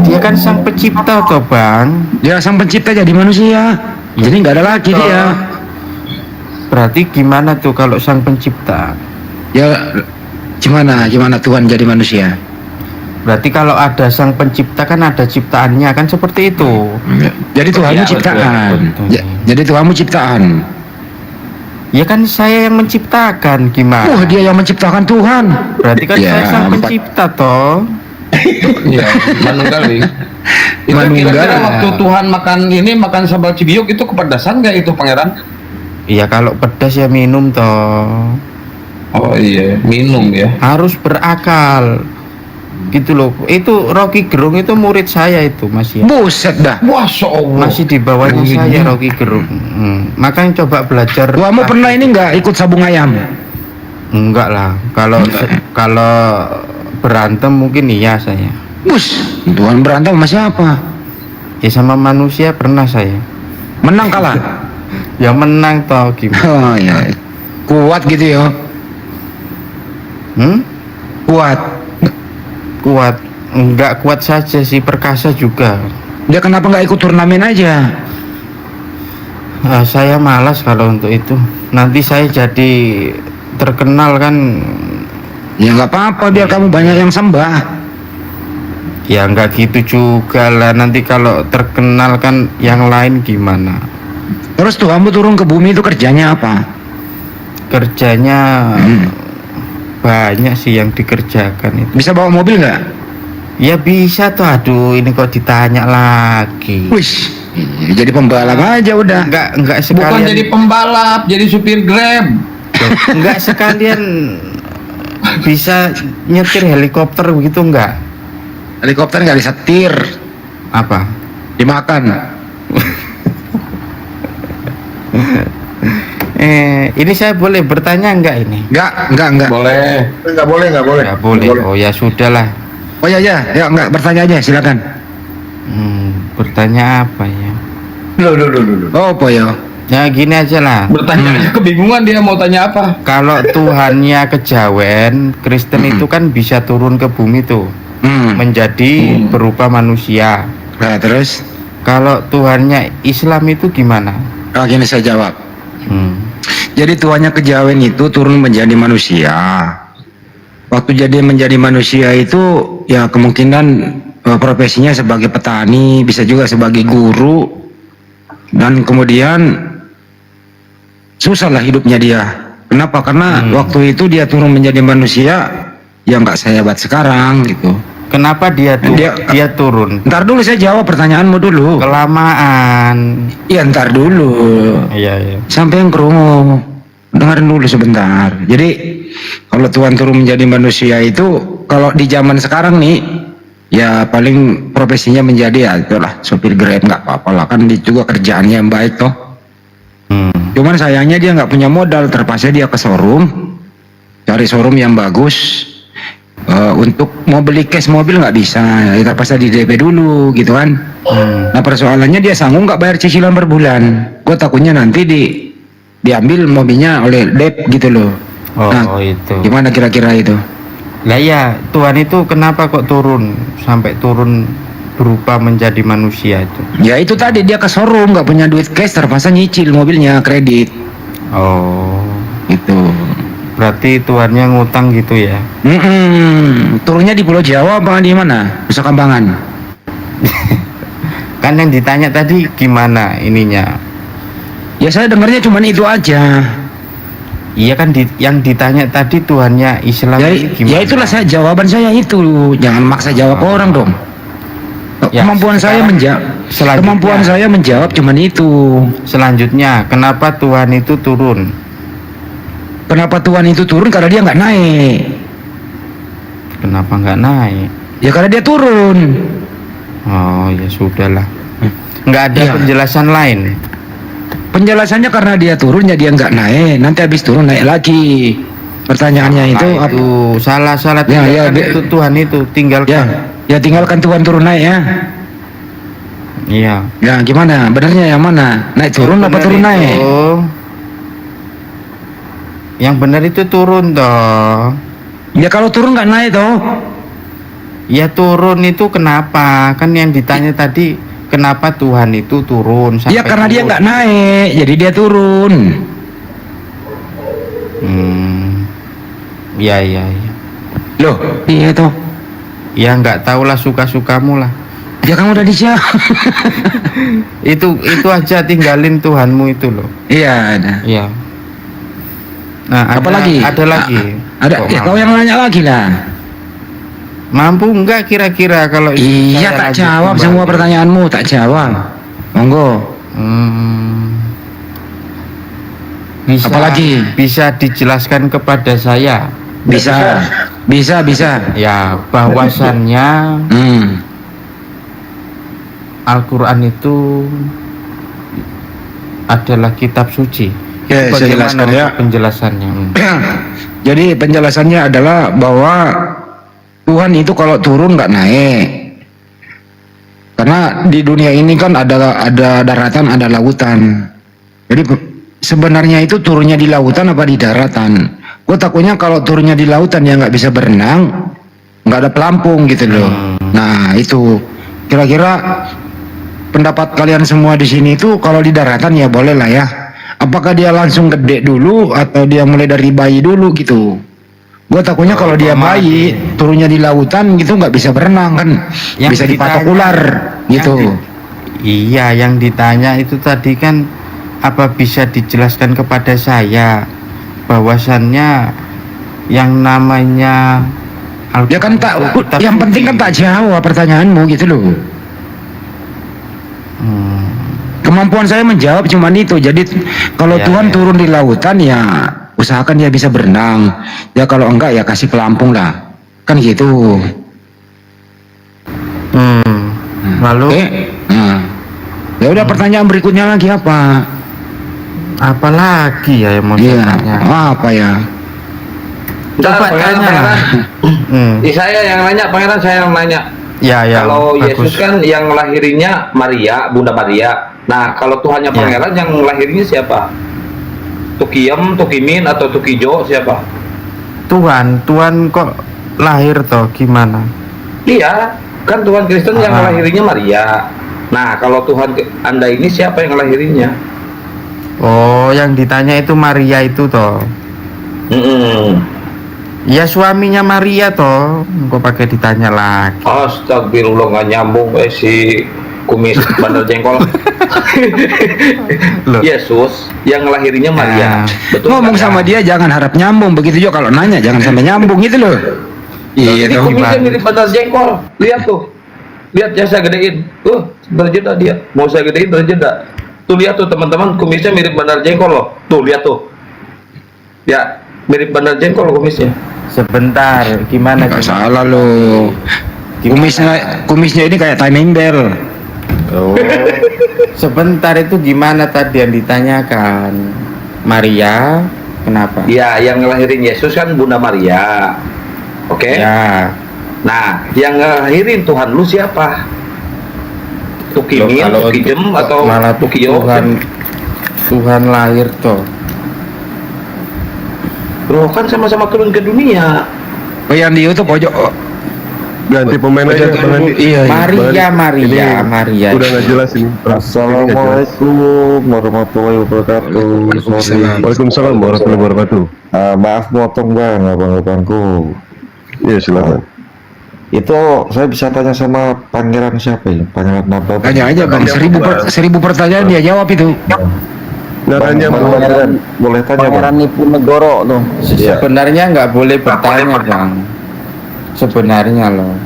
Speaker 8: Dia kan sang pencipta toh Bang.
Speaker 14: Dia sang pencipta jadi manusia. Jadi nggak ada lagi dia.
Speaker 8: Berarti gimana tuh kalau sang pencipta?
Speaker 14: Ya gimana Tuhan jadi manusia?
Speaker 8: Berarti kalau ada sang pencipta kan ada ciptaannya kan seperti itu.
Speaker 14: Jadi Tuhanmu
Speaker 8: Ya,
Speaker 14: ciptaan.
Speaker 8: betul.
Speaker 14: Jadi Tuhanmu ciptaan.
Speaker 8: Ya kan saya yang menciptakan, gimana?
Speaker 14: Wah, dia yang menciptakan Tuhan.
Speaker 8: Berarti kan
Speaker 14: Ya,
Speaker 8: saya sang pencipta toh.
Speaker 4: Iya, manunggaling. Itu kira-kira waktu Tuhan makan sambal cibiuk itu kepedasan nggak itu Pangeran?
Speaker 8: Iya, kalau pedas ya minum toh.
Speaker 4: Oh iya, minum ya.
Speaker 8: Harus berakal. Gitu loh. Itu Rocky Gerung itu murid saya itu masih.
Speaker 14: Buset dah.
Speaker 4: Masya Allah.
Speaker 8: Masih di bawahnya saya Rocky Gerung. Makanya coba belajar.
Speaker 14: Kamu pernah ini nggak ikut sabung ayam?
Speaker 8: Enggak lah. Kalau berantem mungkin iya saya.
Speaker 14: Bus, Tuhan berantem sama siapa?
Speaker 8: Ya sama manusia pernah saya.
Speaker 14: Menang kalah?
Speaker 8: Ya menang toh gimana?
Speaker 14: Oh ya, kuat gitu ya? Kuat.
Speaker 8: Enggak kuat saja sih, perkasa juga.
Speaker 14: Dia kenapa nggak ikut turnamen aja?
Speaker 8: Saya malas kalau untuk itu. Nanti saya jadi terkenal kan.
Speaker 14: Ya nggak apa-apa, biar kamu banyak yang sembah.
Speaker 8: Ya nggak gitu juga lah. Nanti kalau terkenal kan yang lain gimana?
Speaker 14: Terus tuh kamu turun ke bumi itu kerjanya apa?
Speaker 8: Kerjanya banyak sih yang dikerjakan itu.
Speaker 14: Bisa bawa mobil nggak?
Speaker 8: Ya bisa tuh. Aduh, ini kok ditanya lagi.
Speaker 14: Wih, jadi pembalap aja udah.
Speaker 8: Enggak sekalian.
Speaker 4: Bukan jadi pembalap, jadi supir Grab.
Speaker 8: Enggak sekalian bisa nyetir helikopter begitu enggak?
Speaker 14: Helikopter nggak disetir.
Speaker 8: Apa?
Speaker 14: Dimakan.
Speaker 8: Ini saya boleh bertanya enggak ini?
Speaker 14: Enggak.
Speaker 4: Boleh.
Speaker 9: Nggak boleh.
Speaker 8: Nggak boleh. Oh ya sudahlah.
Speaker 14: Oh ya, enggak, bertanya aja, silakan.
Speaker 8: Bertanya apa ya?
Speaker 9: Loh.
Speaker 14: Oh, apa ya?
Speaker 8: Ya gini aja lah.
Speaker 4: Bertanya aja kebingungan dia mau tanya apa.
Speaker 8: Kalau Tuhannya kejawen, Kristen itu kan bisa turun ke bumi tuh, menjadi berupa manusia.
Speaker 14: Nah, terus?
Speaker 8: Kalau Tuhannya Islam itu gimana?
Speaker 14: Oh, gini saya jawab. Jadi Tuhannya kejawen itu turun menjadi manusia. Waktu jadi menjadi manusia itu ya kemungkinan profesinya sebagai petani, bisa juga sebagai guru, dan kemudian susah lah hidupnya dia. Kenapa? Karena waktu itu dia turun menjadi manusia yang nggak sehebat sekarang gitu.
Speaker 8: Kenapa dia turun?
Speaker 14: Ntar dulu saya jawab pertanyaanmu dulu.
Speaker 8: Kelamaan.
Speaker 14: Iya, ntar dulu.
Speaker 8: Iya.
Speaker 14: Sampai yang kerungu. Dengarin dulu sebentar. Jadi kalau Tuhan turun menjadi manusia itu, kalau di zaman sekarang nih, ya paling profesinya menjadi ya itulah supir Grab, nggak apa-apa lah, kan dia juga kerjaannya yang baik toh. Cuman sayangnya dia nggak punya modal, terpaksa dia ke showroom, cari showroom yang bagus. Untuk mau beli cash mobil nggak bisa, ya terpaksa di DP dulu gitu kan. Nah persoalannya dia sanggup nggak bayar cicilan per bulan. Gue takutnya nanti diambil mobilnya oleh debt gitu loh. Nah,
Speaker 8: itu.
Speaker 14: Gimana kira-kira itu?
Speaker 8: Lah ya, Tuhan itu kenapa kok sampai turun berupa menjadi manusia itu?
Speaker 14: Ya itu tadi, dia ke showroom nggak punya duit cash, terpaksa nyicil mobilnya kredit.
Speaker 8: Oh,
Speaker 14: itu.
Speaker 8: Berarti Tuhannya ngutang gitu ya?
Speaker 14: Turunnya di Pulau Jawa apa di mana? Nusa Kambangan.
Speaker 8: Kan yang ditanya tadi gimana ininya?
Speaker 14: Ya saya dengarnya cuma itu aja.
Speaker 8: Iya kan yang ditanya tadi Tuhannya Islam
Speaker 14: Ya,
Speaker 8: ini gimana?
Speaker 14: ya itulah jawaban saya itu. Jangan maksa jawab orang dong.
Speaker 8: Ya,
Speaker 14: Kemampuan saya menjawab cuman itu.
Speaker 8: Selanjutnya, kenapa Tuhan itu turun?
Speaker 14: Kenapa Tuhan itu turun? Karena dia nggak naik.
Speaker 8: Kenapa nggak naik?
Speaker 14: Ya karena dia turun.
Speaker 8: Oh ya sudahlah. Nggak ada penjelasan lain.
Speaker 14: Penjelasannya karena dia turun ya dia nggak naik. Nanti habis turun naik lagi. Pertanyaannya itu
Speaker 8: salah
Speaker 14: ya,
Speaker 8: itu Tuhan itu tinggalkan.
Speaker 14: Ya tinggalkan Tuhan turun naik ya.
Speaker 8: Iya.
Speaker 14: Ya gimana? Benernya yang mana? Naik turun apa turun naik?
Speaker 8: Yang benar itu turun toh.
Speaker 14: Ya kalau turun nggak naik toh.
Speaker 8: Ya turun itu kenapa? Kan yang ditanya tadi kenapa Tuhan itu turun?
Speaker 14: Ya karena dia nggak naik, jadi dia turun.
Speaker 8: Iya.
Speaker 14: Loh, iya toh.
Speaker 8: Ya nggak tahulah suka-sukamu lah.
Speaker 14: Ya kamu udah dijawab.
Speaker 8: itu aja, tinggalin Tuhanmu itu loh.
Speaker 14: Iya ada.
Speaker 8: Iya. Nah,
Speaker 14: apa lagi?
Speaker 8: Ada lagi.
Speaker 14: Ada. Ya kau yang nanya lagi lah.
Speaker 8: Mampu enggak kira-kira kalau
Speaker 14: iya tak jawab semua pertanyaanmu, tak jawab. Monggo. Apalagi
Speaker 8: bisa dijelaskan kepada saya?
Speaker 14: Bisa.
Speaker 8: Ya, bahwasannya Al-Quran itu adalah kitab suci.
Speaker 14: Ya, saya jelaskan ya.
Speaker 8: Penjelasannya.
Speaker 14: Jadi penjelasannya adalah bahwa Tuhan itu kalau turun nggak naik. Karena di dunia ini kan ada daratan, ada lautan. Jadi sebenarnya itu turunnya di lautan apa di daratan? Gue takutnya kalau turunnya di lautan ya nggak bisa berenang, nggak ada pelampung gitu loh. Nah itu kira-kira pendapat kalian semua di sini itu kalau di daratan ya boleh lah ya. Apakah dia langsung gede dulu atau dia mulai dari bayi dulu gitu? Gue takutnya kalau dia bayi turunnya di lautan gitu nggak bisa berenang kan, bisa dipatok ular gitu.
Speaker 8: Iya, yang ditanya itu tadi kan apa bisa dijelaskan kepada saya bahwasannya yang namanya
Speaker 14: ya kan tak, yang penting kan tak jawab pertanyaanmu gitu loh. Kemampuan saya menjawab cuma itu. Jadi kalau Tuhan turun di lautan ya usahakan dia bisa berenang. Ya kalau enggak ya kasih pelampung lah. Kan gitu.
Speaker 8: Lalu
Speaker 14: ya udah pertanyaan berikutnya lagi apa?
Speaker 8: Apa lagi ya yang mau saya tanya?
Speaker 14: Apa ya?
Speaker 8: Coba
Speaker 4: Pangeran. Saya yang nanya, Pangeran saya yang nanya.
Speaker 8: Ya.
Speaker 4: Kalau Yesus kan yang lahirinya Maria, Bunda Maria. Nah, kalau Tuhannya Pangeran yang lahirnya siapa? Tukiem, Tukimin atau Tukijo siapa?
Speaker 8: Tuhan kok lahir toh gimana?
Speaker 4: Iya, kan Tuhan Kristen yang lahirinya Maria. Nah, kalau Tuhan Anda ini siapa yang lahirinya?
Speaker 8: Oh, yang ditanya itu Maria itu toh. Ya suaminya Maria toh. Kok pakai ditanya lagi?
Speaker 4: Astagfirullah, nggak nyambung si kumis bandel jengkol. Yesus yang lahirnya Maria. Betul.
Speaker 14: Ngomong sama dia jangan harap nyambung, begitu juga kalau nanya jangan sampai nyambung gitu loh.
Speaker 4: Iya, kumisnya mirip bandel jengkol. Lihat tuh. Lihat ya, saya gedein. Berjeda dia. Mau saya gedein berjeda. Tuh lihat tuh teman-teman, kumisnya mirip bandar jengkol loh. Tuh lihat tuh. Ya, mirip bandar jengkol kumisnya.
Speaker 8: Sebentar, gimana?
Speaker 14: Gak salah loh. Kumisnya ini kayak timing bell.
Speaker 8: Oh. Sebentar, itu gimana tadi yang ditanyakan? Maria, kenapa?
Speaker 4: Ya, yang ngelahirin Yesus kan Bunda Maria. Oke?
Speaker 8: Ya.
Speaker 4: Nah, yang ngelahirin Tuhan lu siapa? Tukimin, Tukijem atau
Speaker 8: malah
Speaker 4: Tukiyo?
Speaker 8: Tuhan lahir toh.
Speaker 4: Bro, kan sama-sama turun ke dunia.
Speaker 14: Oh yang di YouTube pojok
Speaker 16: Ganti pemain aja Bang Andi.
Speaker 8: Maria.
Speaker 16: Udah nggak jelas ini.
Speaker 22: Assalamualaikum warahmatullahi wabarakatuh.
Speaker 16: Waalaikumsalam warahmatullahi wabarakatuh.
Speaker 22: Maaf motong bang, abang-abangku.
Speaker 16: Iya silakan.
Speaker 22: Itu saya bisa tanya sama pangeran siapa ya? Pangeran apa?
Speaker 14: Tanya aja bang, 1000 pertanyaan dia jawab itu.
Speaker 16: Naranya
Speaker 22: boleh tanya
Speaker 11: Pangeran Niponegoro tuh.
Speaker 8: Sebenarnya nggak boleh bertanya bang. Sebenarnya loh.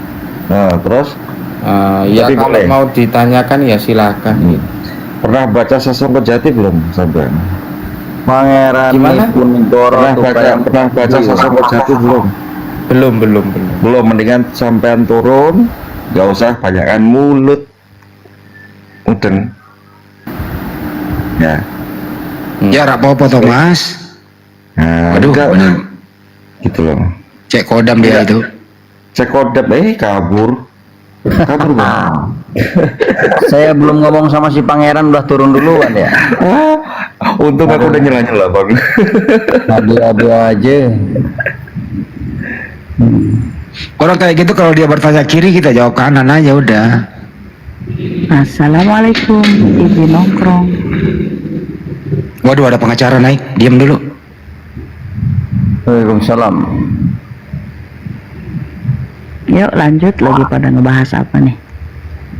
Speaker 22: Nah terus?
Speaker 8: Ya
Speaker 22: Tapi
Speaker 8: kalau
Speaker 22: boleh.
Speaker 8: mau ditanyakan ya silakan.
Speaker 22: Pernah baca Sasongko Jati belum sampai?
Speaker 11: Pangeran
Speaker 22: Gimana?
Speaker 11: Niponegoro
Speaker 22: Pernah baca Sasongko Jati belum?
Speaker 8: Belum.
Speaker 22: Belum, mendingan sampean turun, gak usah banyakan mulut. Uden. Ya.
Speaker 14: Ya rak apa Thomas.
Speaker 22: Nah,
Speaker 14: Aduh,
Speaker 22: enggak,
Speaker 14: bener.
Speaker 22: gitu loh.
Speaker 14: Cek kodam dia itu.
Speaker 22: Cek kodam, kabur. Kabur bang.
Speaker 11: Saya belum ngomong sama si pangeran udah turun duluan ya.
Speaker 22: Untung aku udah nyela-nyela bang.
Speaker 11: Adu-adu aja.
Speaker 14: Orang kayak gitu kalau dia bertanya kiri kita jawab kanan aja udah.
Speaker 10: Assalamualaikum, izin nongkrong.
Speaker 14: Waduh ada pengacara naik, diam dulu.
Speaker 11: Waalaikumsalam.
Speaker 10: Yuk lanjut lagi pada ngebahas apa nih?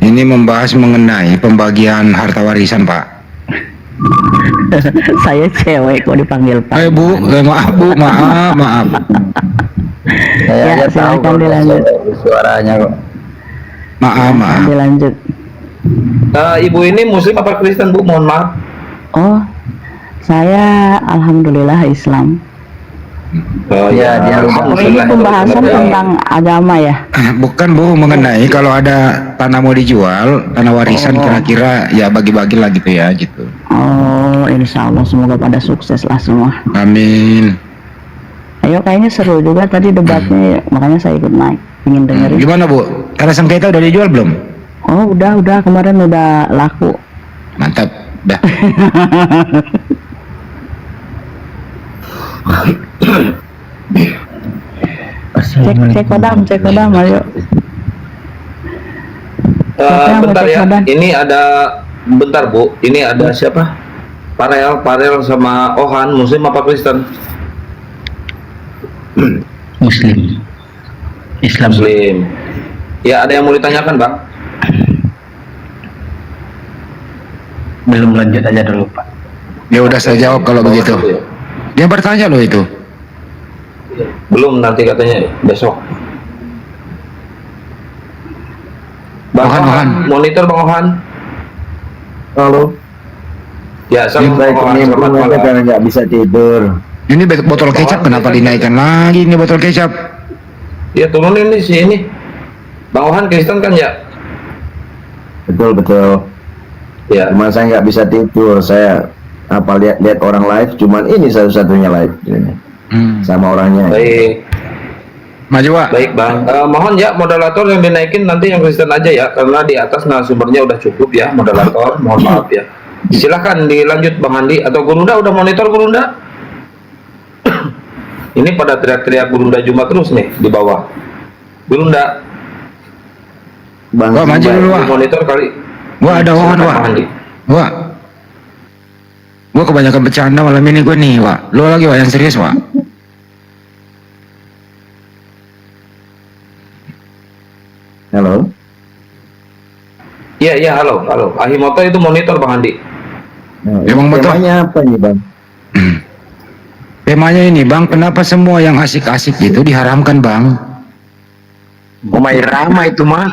Speaker 14: Ini membahas mengenai pembagian harta warisan pak.
Speaker 10: Saya cewek kok dipanggil Pak.
Speaker 14: Bu, maaf bu, maaf.
Speaker 11: Saya
Speaker 10: Ya,
Speaker 11: aja tahu
Speaker 10: silakan
Speaker 11: kalau
Speaker 10: dilanjut.
Speaker 11: suaranya kok.
Speaker 14: Maaf.
Speaker 10: Dilanjut.
Speaker 4: Ibu ini Muslim apa Kristen Bu? Mohon maaf.
Speaker 10: Oh, saya alhamdulillah Islam.
Speaker 4: Oh
Speaker 11: Ya, dia
Speaker 10: Oh, ini pembahasan tentang agama ya?
Speaker 14: Bukan bu, mengenai kalau ada tanah mau dijual, tanah warisan kira-kira ya bagi-bagi lah gitu ya gitu.
Speaker 10: Oh, insya Allah semoga pada sukses lah semua.
Speaker 14: Amin.
Speaker 10: Ayo kayaknya seru juga tadi debatnya, makanya saya ikut naik, ingin dengerin.
Speaker 14: Gimana bu? Tanah sengketa udah dijual belum?
Speaker 10: Oh udah kemarin udah laku.
Speaker 14: Mantap, dah.
Speaker 10: Cek kodam, ayo.
Speaker 4: Bentar ya, ini ada bentar Bu, ini ada siapa? Parel sama Ohan, Muslim apa Kristen?
Speaker 20: Muslim. Islam.
Speaker 4: Muslim. Ya, ada yang mau ditanyakan Bang?
Speaker 20: Belum, lanjut aja dulu Pak.
Speaker 14: Ya udah saya jawab kalau begitu. Dia bertanya loh itu.
Speaker 4: Belum, nanti katanya besok. Bang Ohan, monitor Bang Ohan.
Speaker 22: Halo.
Speaker 4: Ya, Assalamualaikum
Speaker 22: Selamat malam. Karena nggak bisa tidur.
Speaker 14: Ini botol kecap kenapa dinaikkan lagi ini botol kecap?
Speaker 4: Ya turunin nih si ini. Bang Ohan Kristen kan ya?
Speaker 22: Betul.
Speaker 4: Ya.
Speaker 22: Cuma saya nggak bisa tidur. Saya lihat orang live. Cuman ini satu-satunya live. Sama orangnya.
Speaker 4: Baik.
Speaker 14: Maju Pak.
Speaker 4: Baik Bang. Mohon ya moderator yang dinaikin nanti yang Kristen aja ya, karena di atas narasumbernya udah cukup ya moderator. Mohon maaf ya. Silahkan dilanjut Bang Andi atau Gurunda udah monitor Gurunda? Ini pada teriak-teriak Gurunda Juma terus nih di bawah. Gurunda.
Speaker 22: Bang,
Speaker 14: Wah, maju dulu Wak.
Speaker 4: Monitor kali.
Speaker 14: Wah ada Ohan Wak. Wak. Gua kebanyakan bercanda malam ini gue nih Wak. Lu lagi Wak yang serius Wak.
Speaker 22: Halo.
Speaker 4: Iya halo. Ahimoto itu monitor Bang Andi.
Speaker 14: Emang betul.
Speaker 22: Temanya apa nih Bang?
Speaker 14: Temanya ini Bang, kenapa semua yang asik-asik itu diharamkan Bang?
Speaker 22: Omai Rama itu mah.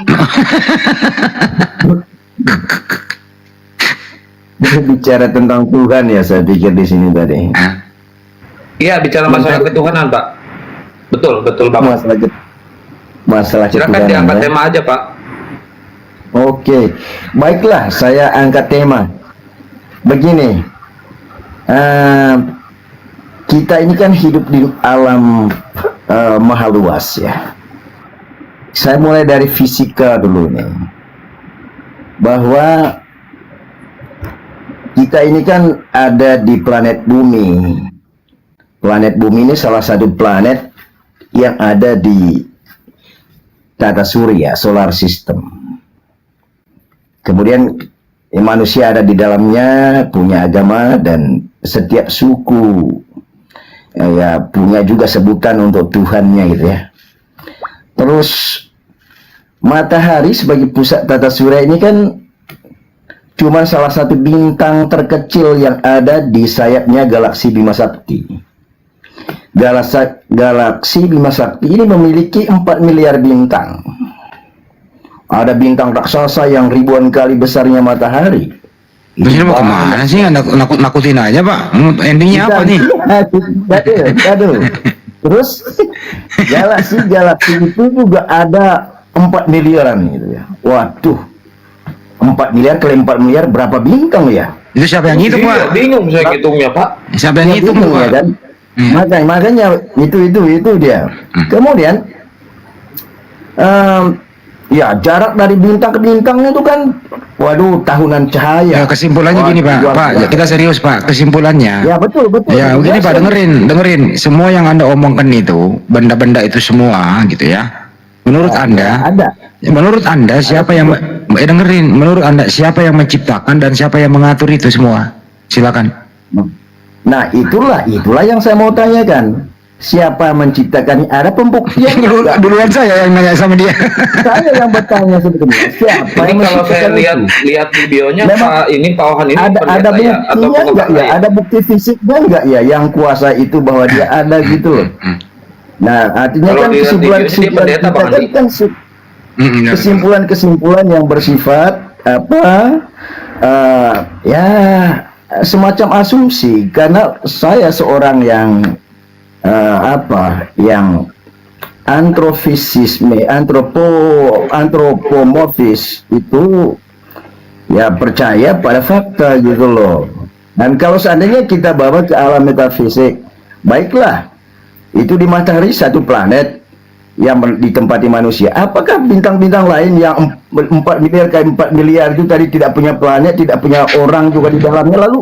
Speaker 22: Bicara tentang Tuhan ya saya pikir di sini tadi.
Speaker 4: Iya bicara masalah ketuhanan Pak. Betul Bang.
Speaker 22: Masalah
Speaker 4: Silakan
Speaker 22: ketuhanan,
Speaker 4: diangkat
Speaker 22: ya.
Speaker 4: tema aja Pak.
Speaker 22: Oke, baiklah saya angkat tema. Begini, kita ini kan hidup di alam maha luas ya. Saya mulai dari fisika dulu nih, bahwa kita ini kan ada di planet bumi. Planet bumi ini salah satu planet yang ada di tata surya, solar system. Kemudian manusia ada di dalamnya, punya agama, dan setiap suku ya punya juga sebutan untuk Tuhannya gitu ya. Terus matahari sebagai pusat tata surya ini kan cuma salah satu bintang terkecil yang ada di sayapnya galaksi Bima Sakti. Galaksi Bima Sakti ini memiliki 4 miliar bintang. Ada bintang raksasa yang ribuan kali besarnya matahari.
Speaker 14: Terus ini mau kemana sih? Nakut-nakutin aja, Pak. Endingnya apa nih?
Speaker 22: Aduh. Terus galaksi itu juga ada 4 miliaran gitu ya. Waduh. 4 miliar kali 4 miliar berapa bintang ya?
Speaker 14: Itu siapa yang hitung, Pak?
Speaker 4: Bingung saya hitungnya, Pak.
Speaker 14: Siapa yang hitung,
Speaker 22: ya
Speaker 14: Pak?
Speaker 22: kan? Makanya itu dia. Kemudian ya jarak dari bintang ke bintang itu kan waduh tahunan cahaya.
Speaker 14: Ya, kesimpulannya gini, Pak. Pak, kita serius, Pak. Kesimpulannya.
Speaker 22: Ya, betul.
Speaker 14: Ya, begini, Pak, dengerin. Semua yang Anda omongkan itu, benda-benda itu semua gitu ya. Menurut Anda, menurut Anda siapa yang dengerin? Menurut Anda siapa yang menciptakan dan siapa yang mengatur itu semua? Silakan.
Speaker 22: Nah, itulah yang saya mau tanyakan. Siapa menciptakan? Ada pembuktian?
Speaker 14: Duluan saya yang nanya sama dia.
Speaker 22: Saya yang bertanya sebetulnya. Siapa
Speaker 4: Ini
Speaker 22: yang
Speaker 4: kalau saya
Speaker 22: menciptakan
Speaker 4: lihat videonya
Speaker 22: Memang
Speaker 4: Pak Ohan ini
Speaker 22: ada
Speaker 4: pendeta ya, atau
Speaker 22: buktinya enggak ya?
Speaker 4: lain?
Speaker 22: Ada bukti fisiknya enggak ya yang kuasa itu bahwa dia ada gitu loh. Nah, artinya
Speaker 4: Kalau
Speaker 22: kan
Speaker 4: dilihat
Speaker 22: kesimpulan
Speaker 4: video, dia pendeta, Bang Andi.
Speaker 22: kesimpulan yang bersifat ya semacam asumsi, karena saya seorang yang yang antropomorfis itu ya percaya pada fakta gitu loh. Dan kalau seandainya kita bawa ke alam metafisik, baiklah, itu di matahari satu planet yang ditempati manusia. Apakah bintang-bintang lain yang 4 miliar kali 4 miliar itu tadi tidak punya planet, tidak punya orang juga di dalamnya? Lalu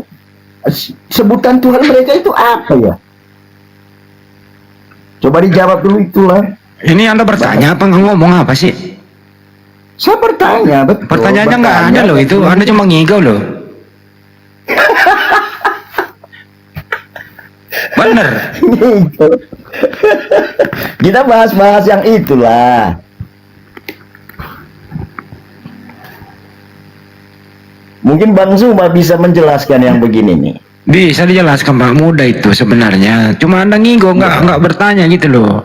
Speaker 22: sebutan Tuhan mereka itu apa ya? Coba dijawab dulu itulah.
Speaker 14: Ini Anda bertanya apa ngomong apa sih?
Speaker 22: Saya bertanya, betul.
Speaker 14: Pertanyaannya nggak ada loh itu. Anda cuma ngigau loh. Bener.
Speaker 22: Kita bahas-bahas yang itulah. Mungkin Bang Zuma bisa menjelaskan yang begini nih.
Speaker 14: Bisa dijelaskan, Pak, mudah itu sebenarnya. Cuma Anda ngigo nggak bertanya gitu loh.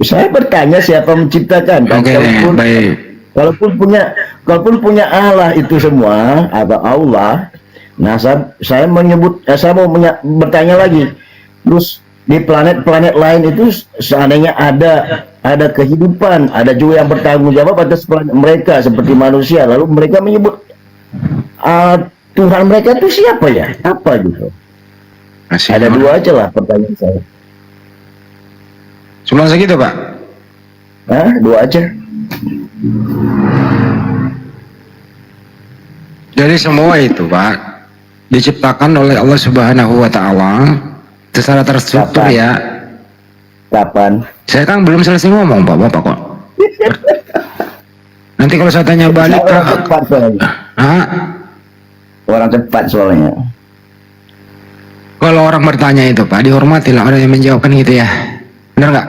Speaker 22: Saya bertanya siapa menciptakan.
Speaker 14: Oke, baik.
Speaker 22: Kalaupun punya Allah itu semua atau Allah. Nah, saya mau bertanya lagi. Terus di planet-planet lain itu seandainya ada kehidupan, ada juga yang bertanggung jawab atas planet mereka seperti manusia. Lalu mereka menyebut Tuhan mereka itu siapa ya? Apa gitu? Ada dua aja lah pertanyaan saya.
Speaker 14: Cuma segitu, Pak?
Speaker 22: Dua aja.
Speaker 14: Jadi semua itu, Pak, diciptakan oleh Allah Subhanahu wa Ta'ala secara terstruktur.
Speaker 22: Kapan?
Speaker 14: Ya.
Speaker 22: Kapan?
Speaker 14: Saya kan belum selesai ngomong, Pak, Bapak kok. Nanti kalau saya tanya balik,
Speaker 22: orang cepat soalnya.
Speaker 14: Kalau orang bertanya itu, Pak, dihormatilah orang yang menjawabkan gitu ya. Benar nggak?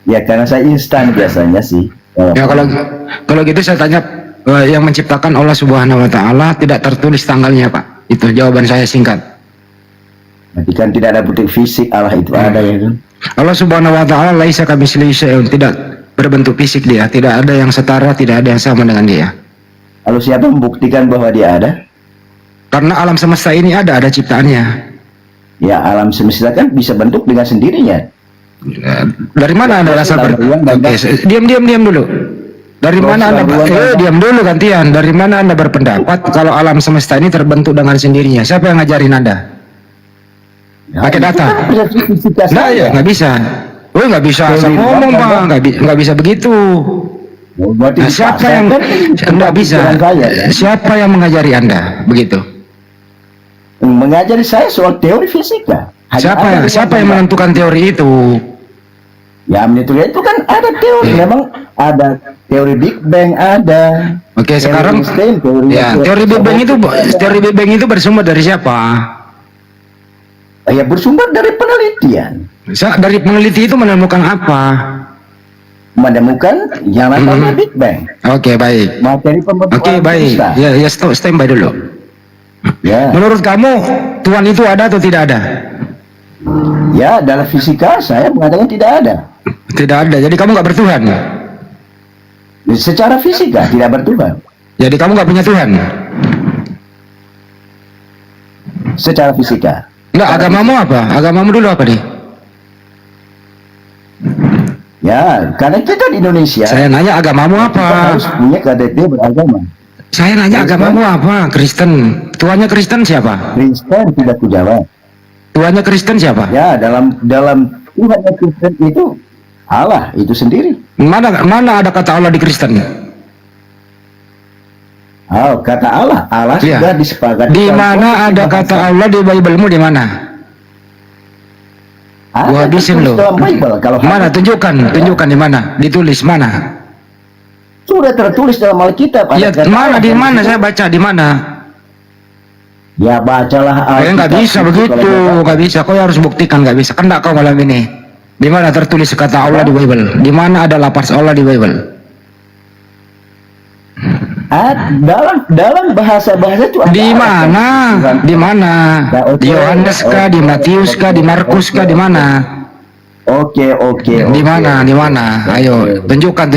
Speaker 22: Ya karena saya instan biasanya sih.
Speaker 14: Ya kalau gitu saya tanya, yang menciptakan Allah Subhanahu wa Ta'ala tidak tertulis tanggalnya, Pak. Itu jawaban saya singkat.
Speaker 22: Berarti kan tidak ada bukti fisik Allah itu ada ya kan?
Speaker 14: Allah Subhanahu wa Ta'ala laisa kamitslihi syai'un, tidak berbentuk fisik dia, tidak ada yang setara, tidak ada yang sama dengan dia.
Speaker 22: Lalu siapa membuktikan bahwa dia ada?
Speaker 14: Karena alam semesta ini ada ciptaannya.
Speaker 22: Ya, alam semesta kan bisa bentuk dengan sendirinya.
Speaker 14: Dari mana Anda rasa diam dulu. Dari mana Anda diam dulu gantian. Dari mana Anda berpendapat kalau alam semesta ini terbentuk dengan sendirinya? Siapa yang ngajarin Anda? Pakai data? Nah, ya nggak bisa. Nggak bisa asal ngomong, Pak. Nggak bisa begitu. Nah, siapa yang nggak bisa? Siapa yang mengajari Anda begitu?
Speaker 22: Mengajari saya soal teori fisika.
Speaker 14: Siapa yang menentukan teori itu?
Speaker 22: Ya amnituria itu kan ada teori, memang ada teori Big Bang ada.
Speaker 14: Oke,
Speaker 22: Teori
Speaker 14: sekarang
Speaker 22: Einstein,
Speaker 14: teori Big Bang itu bersumber dari siapa?
Speaker 22: Ya bersumber dari penelitian.
Speaker 14: Dari peneliti itu menemukan apa?
Speaker 22: Menemukan yang namanya Big Bang.
Speaker 14: Oke, baik.
Speaker 22: Materi pembentukan.
Speaker 14: Oke, baik.
Speaker 22: semesta.
Speaker 14: Ya, standby dulu.
Speaker 22: Ya.
Speaker 14: Menurut kamu Tuhan itu ada atau tidak ada?
Speaker 22: Ya, dalam fisika saya mengatakan tidak ada.
Speaker 14: Tidak ada. Jadi kamu nggak bertuhan.
Speaker 22: Secara fisika tidak bertuhan.
Speaker 14: Jadi kamu nggak punya Tuhan.
Speaker 22: Secara fisika.
Speaker 14: Enggak, agamamu apa? Agamamu dulu apa nih?
Speaker 22: Ya, karena kita di Indonesia.
Speaker 14: Saya nanya agamamu apa?
Speaker 22: Kita harus punya KTP beragama.
Speaker 14: Saya nanya agamamu apa? Kristen. Tuhannya Kristen siapa?
Speaker 22: Kristen tidak kujawab.
Speaker 14: Tuhannya Kristen siapa?
Speaker 22: Ya, dalam Tuhannya Kristen itu Allah itu sendiri.
Speaker 14: Mana ada kata Allah di Kristen?
Speaker 22: Oh, kata Allah
Speaker 14: Iya.
Speaker 22: sudah disepakati.
Speaker 14: Di mana ada kata Allah di Bible-mu di mana? Gua habisin loh. Mana tunjukkan di mana? Ditulis mana?
Speaker 22: Sudah tertulis dalam Alkitab.
Speaker 14: Ya, mana di mana? Saya baca di mana?
Speaker 22: Ya bacalah
Speaker 14: Saya nggak bisa begitu, nggak bisa. Kau harus buktikan, nggak bisa. Kena kau malam ini. Di mana tertulis kata Allah di Bible? Di mana ada lafaz Allah di Bible?
Speaker 22: Dalam bahasa itu ada.
Speaker 14: Di mana? Di mana? Di Yohanes kah? Di Matius kah? Di Markus kah? Di mana?
Speaker 22: Oke.
Speaker 14: Di mana? Di mana? Ayo, tunjukkan.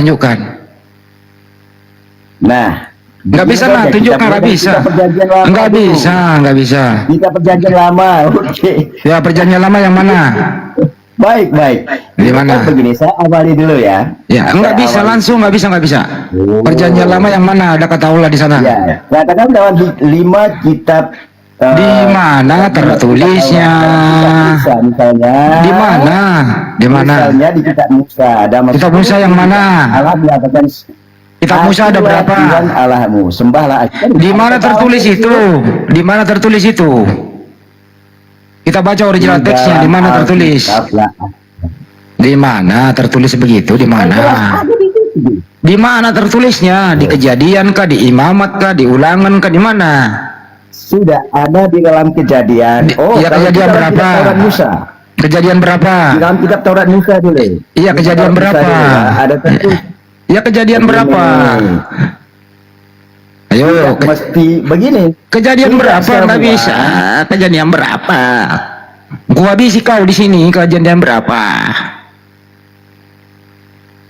Speaker 22: Nah,
Speaker 14: nggak bisa lah, tunjukkan, nggak bisa. Nggak bisa.
Speaker 22: Kita perjanjian lama, oke.
Speaker 14: Ya, perjanjian lama yang mana?
Speaker 22: Baik.
Speaker 14: Di mana?
Speaker 22: Begini, saya awali dulu ya.
Speaker 14: Ya, nggak bisa langsung, nggak bisa. Perjanjian lama yang mana? Ada kata Allah di sana?
Speaker 22: Ya, katakan dalam 5 kitab.
Speaker 14: Di mana tertulisnya?
Speaker 22: Misalnya.
Speaker 14: Di mana?
Speaker 22: Misalnya di kitab Musa.
Speaker 14: Kitab Musa yang mana?
Speaker 22: Allah mengatakan.
Speaker 14: Kitab Musa ada berapa?
Speaker 22: Tuhan Allahmu, sembahlah.
Speaker 14: Di mana tertulis itu? Di mana tertulis itu? Kita baca original teksnya. Di mana tertulis? Di mana tertulis begitu? Di mana? Di mana tertulisnya? Di Kejadian kah? Di Imamat kah? Di Ulangan kah? Di mana?
Speaker 22: Sudah ada di dalam Kejadian.
Speaker 14: Ya, Kejadian berapa?
Speaker 22: Taurat Musa.
Speaker 14: Kejadian berapa?
Speaker 22: Di dalam kitab Taurat Musa dulu.
Speaker 14: Iya, Kejadian berapa?
Speaker 22: Ada tertulis.
Speaker 14: Ya, Kejadian berapa? Ayo,
Speaker 22: mesti begini.
Speaker 14: Kejadian berapa? Nggak bisa. Kejadian berapa? Gua habisi kau di sini. Kejadian berapa?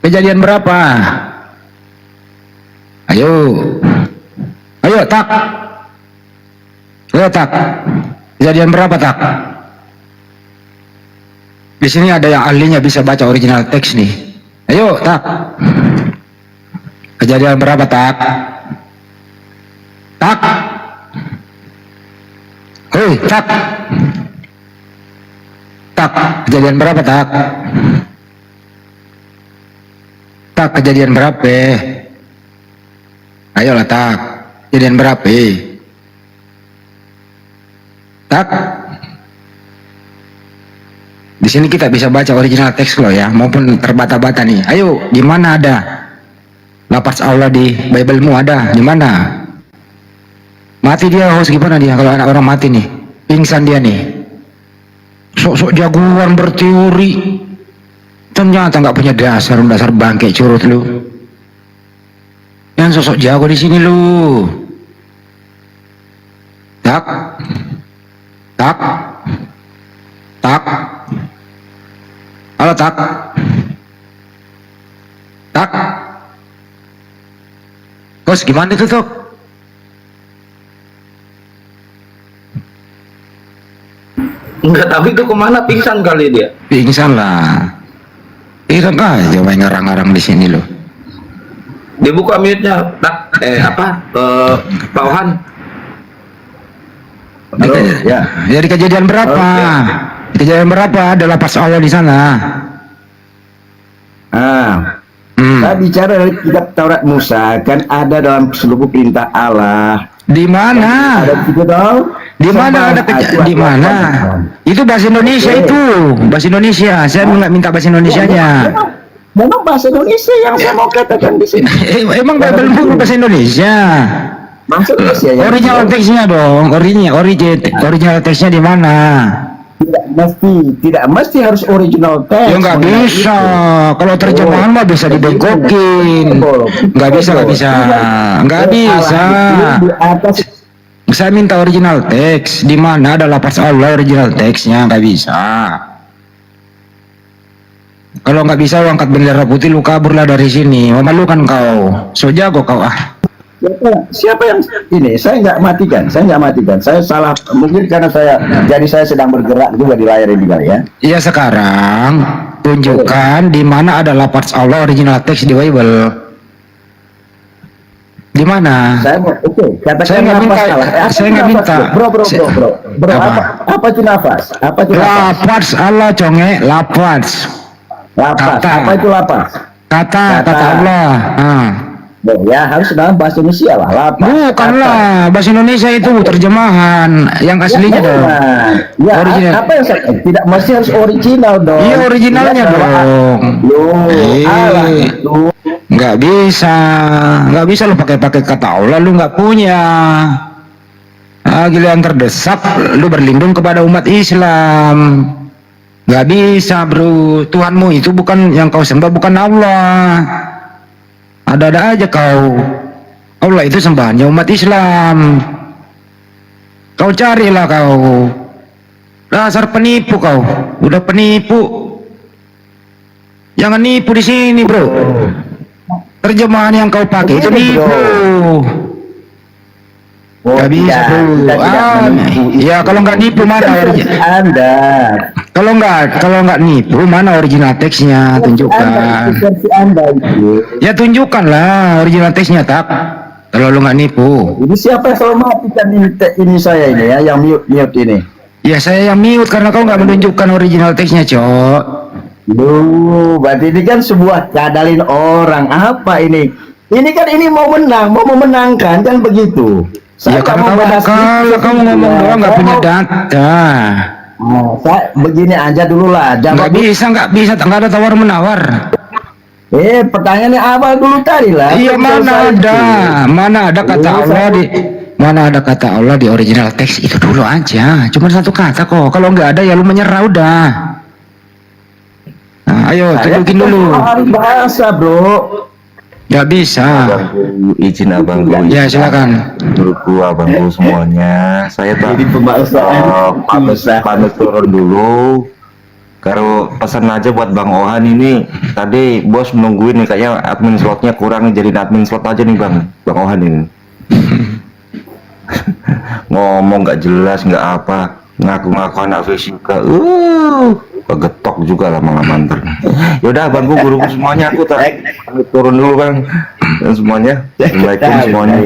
Speaker 14: Kejadian berapa? Ayo, tak. Kejadian berapa, tak? Di sini ada yang ahlinya bisa baca original teks nih. Ayo, tak. Kejadian berapa, tak? Tak. Hei, tak. Kejadian berapa, tak? Tak, kejadian berapa? Ayolah, tak. Kejadian berapa? Tak. Di sini kita bisa baca original teks loh ya, maupun terbata-bata nih. Ayo, di mana ada lafaz Allah di Bible-mu? Ada di mana? Mati dia, host, gimana dia kalau anak orang mati nih? Pingsan dia nih. Sok-sok jagoan berteori. Ternyata nggak punya dasar bangke curut lu. Yang sosok jago di sini lu. Tak. Halo, tak. Bos, gimana itu, Tok?
Speaker 4: Nggak tahu itu kemana, pingsan kali dia.
Speaker 14: Pingsan lah. Ireng aja main ngarang-ngarang di sini loh.
Speaker 4: Dibuka mute-nya, tak. Pak Ohan.
Speaker 14: Ya, di kejadian berapa? Kejadian berapa ada lafaz Allah di sana?
Speaker 22: Saya bicara dari kitab Taurat Musa, kan ada dalam seluruh perintah Allah.
Speaker 14: Di mana?
Speaker 22: Ada gitu dong.
Speaker 14: Di mana ada di mana? Itu bahasa Indonesia itu, bahasa Indonesia. Saya nggak minta bahasa Indonesianya.
Speaker 22: Memang bahasa Indonesia yang saya mau katakan di sini.
Speaker 14: Emang Bible bahasa Indonesia.
Speaker 22: Bahasa Indonesia ya.
Speaker 14: Original teksnya dong, original teksnya di mana?
Speaker 22: Tidak mesti harus original teks.
Speaker 14: Ya nggak bisa. Kalau terjemahan mah bisa dibengkokin. Nggak bisa. Saya minta original teks. Di mana ada lafaz Allah original teksnya? Nggak bisa. Kalau nggak bisa lu angkat bendera putih, lu kaburlah dari sini. Memalukan kau. So jago kau ah.
Speaker 22: Siapa yang ini? Saya nggak matikan. Saya salah. Mungkin karena saya sedang bergerak juga di layar ini kali ya.
Speaker 14: Iya, sekarang tunjukkan di mana ada lafaz Allah original teks di Bible. Di mana?
Speaker 22: Saya nggak minta. Bro. Apa itu nafas?
Speaker 14: Lafaz Allah conge, lafaz.
Speaker 22: Apa itu lafaz?
Speaker 14: Kata Allah.
Speaker 22: Ya harus dalam bahasa Indonesia lah. Lafaz.
Speaker 14: Bukanlah bahasa Indonesia itu terjemahan yang aslinya dong.
Speaker 22: Ya,
Speaker 14: original.
Speaker 22: apa yang tidak mesti harus original dong.
Speaker 14: Iya, originalnya dong. Nggak bisa lu pakai kata Allah, lu nggak punya. Giliran terdesak lu berlindung kepada umat Islam. Nggak bisa bro, Tuhanmu itu bukan yang kau sembah, bukan Allah. Ada-ada aja kau. Allah itu sembahannya umat Islam. Kau carilah kau. Dasar penipu kau, udah penipu. Jangan nipu di sini bro. Terjemahan yang kau pakai itu nipu. Gak bisa bro. Ya kalau nggak nipu mana
Speaker 22: Anda?
Speaker 14: Kalau nggak nipu mana original teksnya, tunjukkan. Ya tunjukkanlah original teksnya tak. Kalau lu nggak nipu.
Speaker 22: Ini siapa yang selalu matikan ini saya ini ya, yang mute ini?
Speaker 14: Ya saya yang mute karena kau nggak menunjukkan original teksnya, Cok.
Speaker 22: Berarti ini kan sebuah kadalin orang. Apa ini? Ini kan mau memenangkan kan begitu.
Speaker 14: Ya kalau kamu ngomong doang nggak punya data.
Speaker 22: Saya begini aja dulu lah.
Speaker 14: Nggak bisa, nggak ada tawar menawar.
Speaker 22: Pertanyaannya awal dulu tadi lah.
Speaker 14: Iya, mana ada kata Allah di original teks itu dulu aja. Cuma satu kata kok. Kalau nggak ada ya lu menyerah udah. Nah, ayo tunjukin dulu.
Speaker 22: Bahasa bro.
Speaker 14: Nggak bisa.
Speaker 11: Izin abangku.
Speaker 14: Ya silakan.
Speaker 11: Menurutku abangku semuanya. Saya tak pamit turun dulu. Kalau pesan aja buat Bang Ohan ini. Tadi bos menungguin nih, kayaknya admin slotnya kurang nih, jadi admin slot aja nih Bang Ohan ini. Ngomong nggak jelas, nggak apa, ngaku-ngaku anak fisika. Kegetok juga lama-lama manter. Yaudah abangku, guruku semuanya, aku tak turun dulu Bang. Dan semuanya. Assalamualaikum semuanya.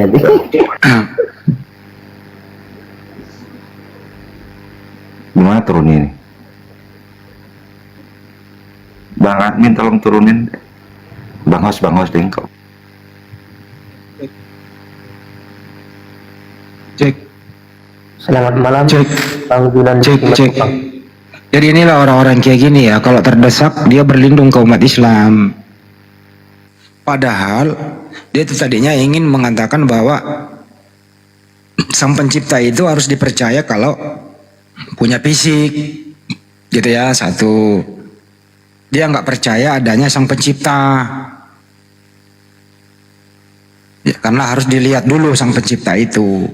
Speaker 11: Gimana turun ini? Bang admin tolong turunin. Bang Hos deh kau.
Speaker 14: Cek.
Speaker 1: Selamat malam.
Speaker 14: Cek.
Speaker 1: Bang Julan.
Speaker 14: Cek. Jadi inilah orang-orang kayak gini ya, kalau terdesak dia berlindung ke umat Islam. Padahal dia itu tadinya ingin mengatakan bahwa sang pencipta itu harus dipercaya kalau punya fisik, gitu ya, satu. Dia nggak percaya adanya sang pencipta. Ya, karena harus dilihat dulu sang pencipta itu.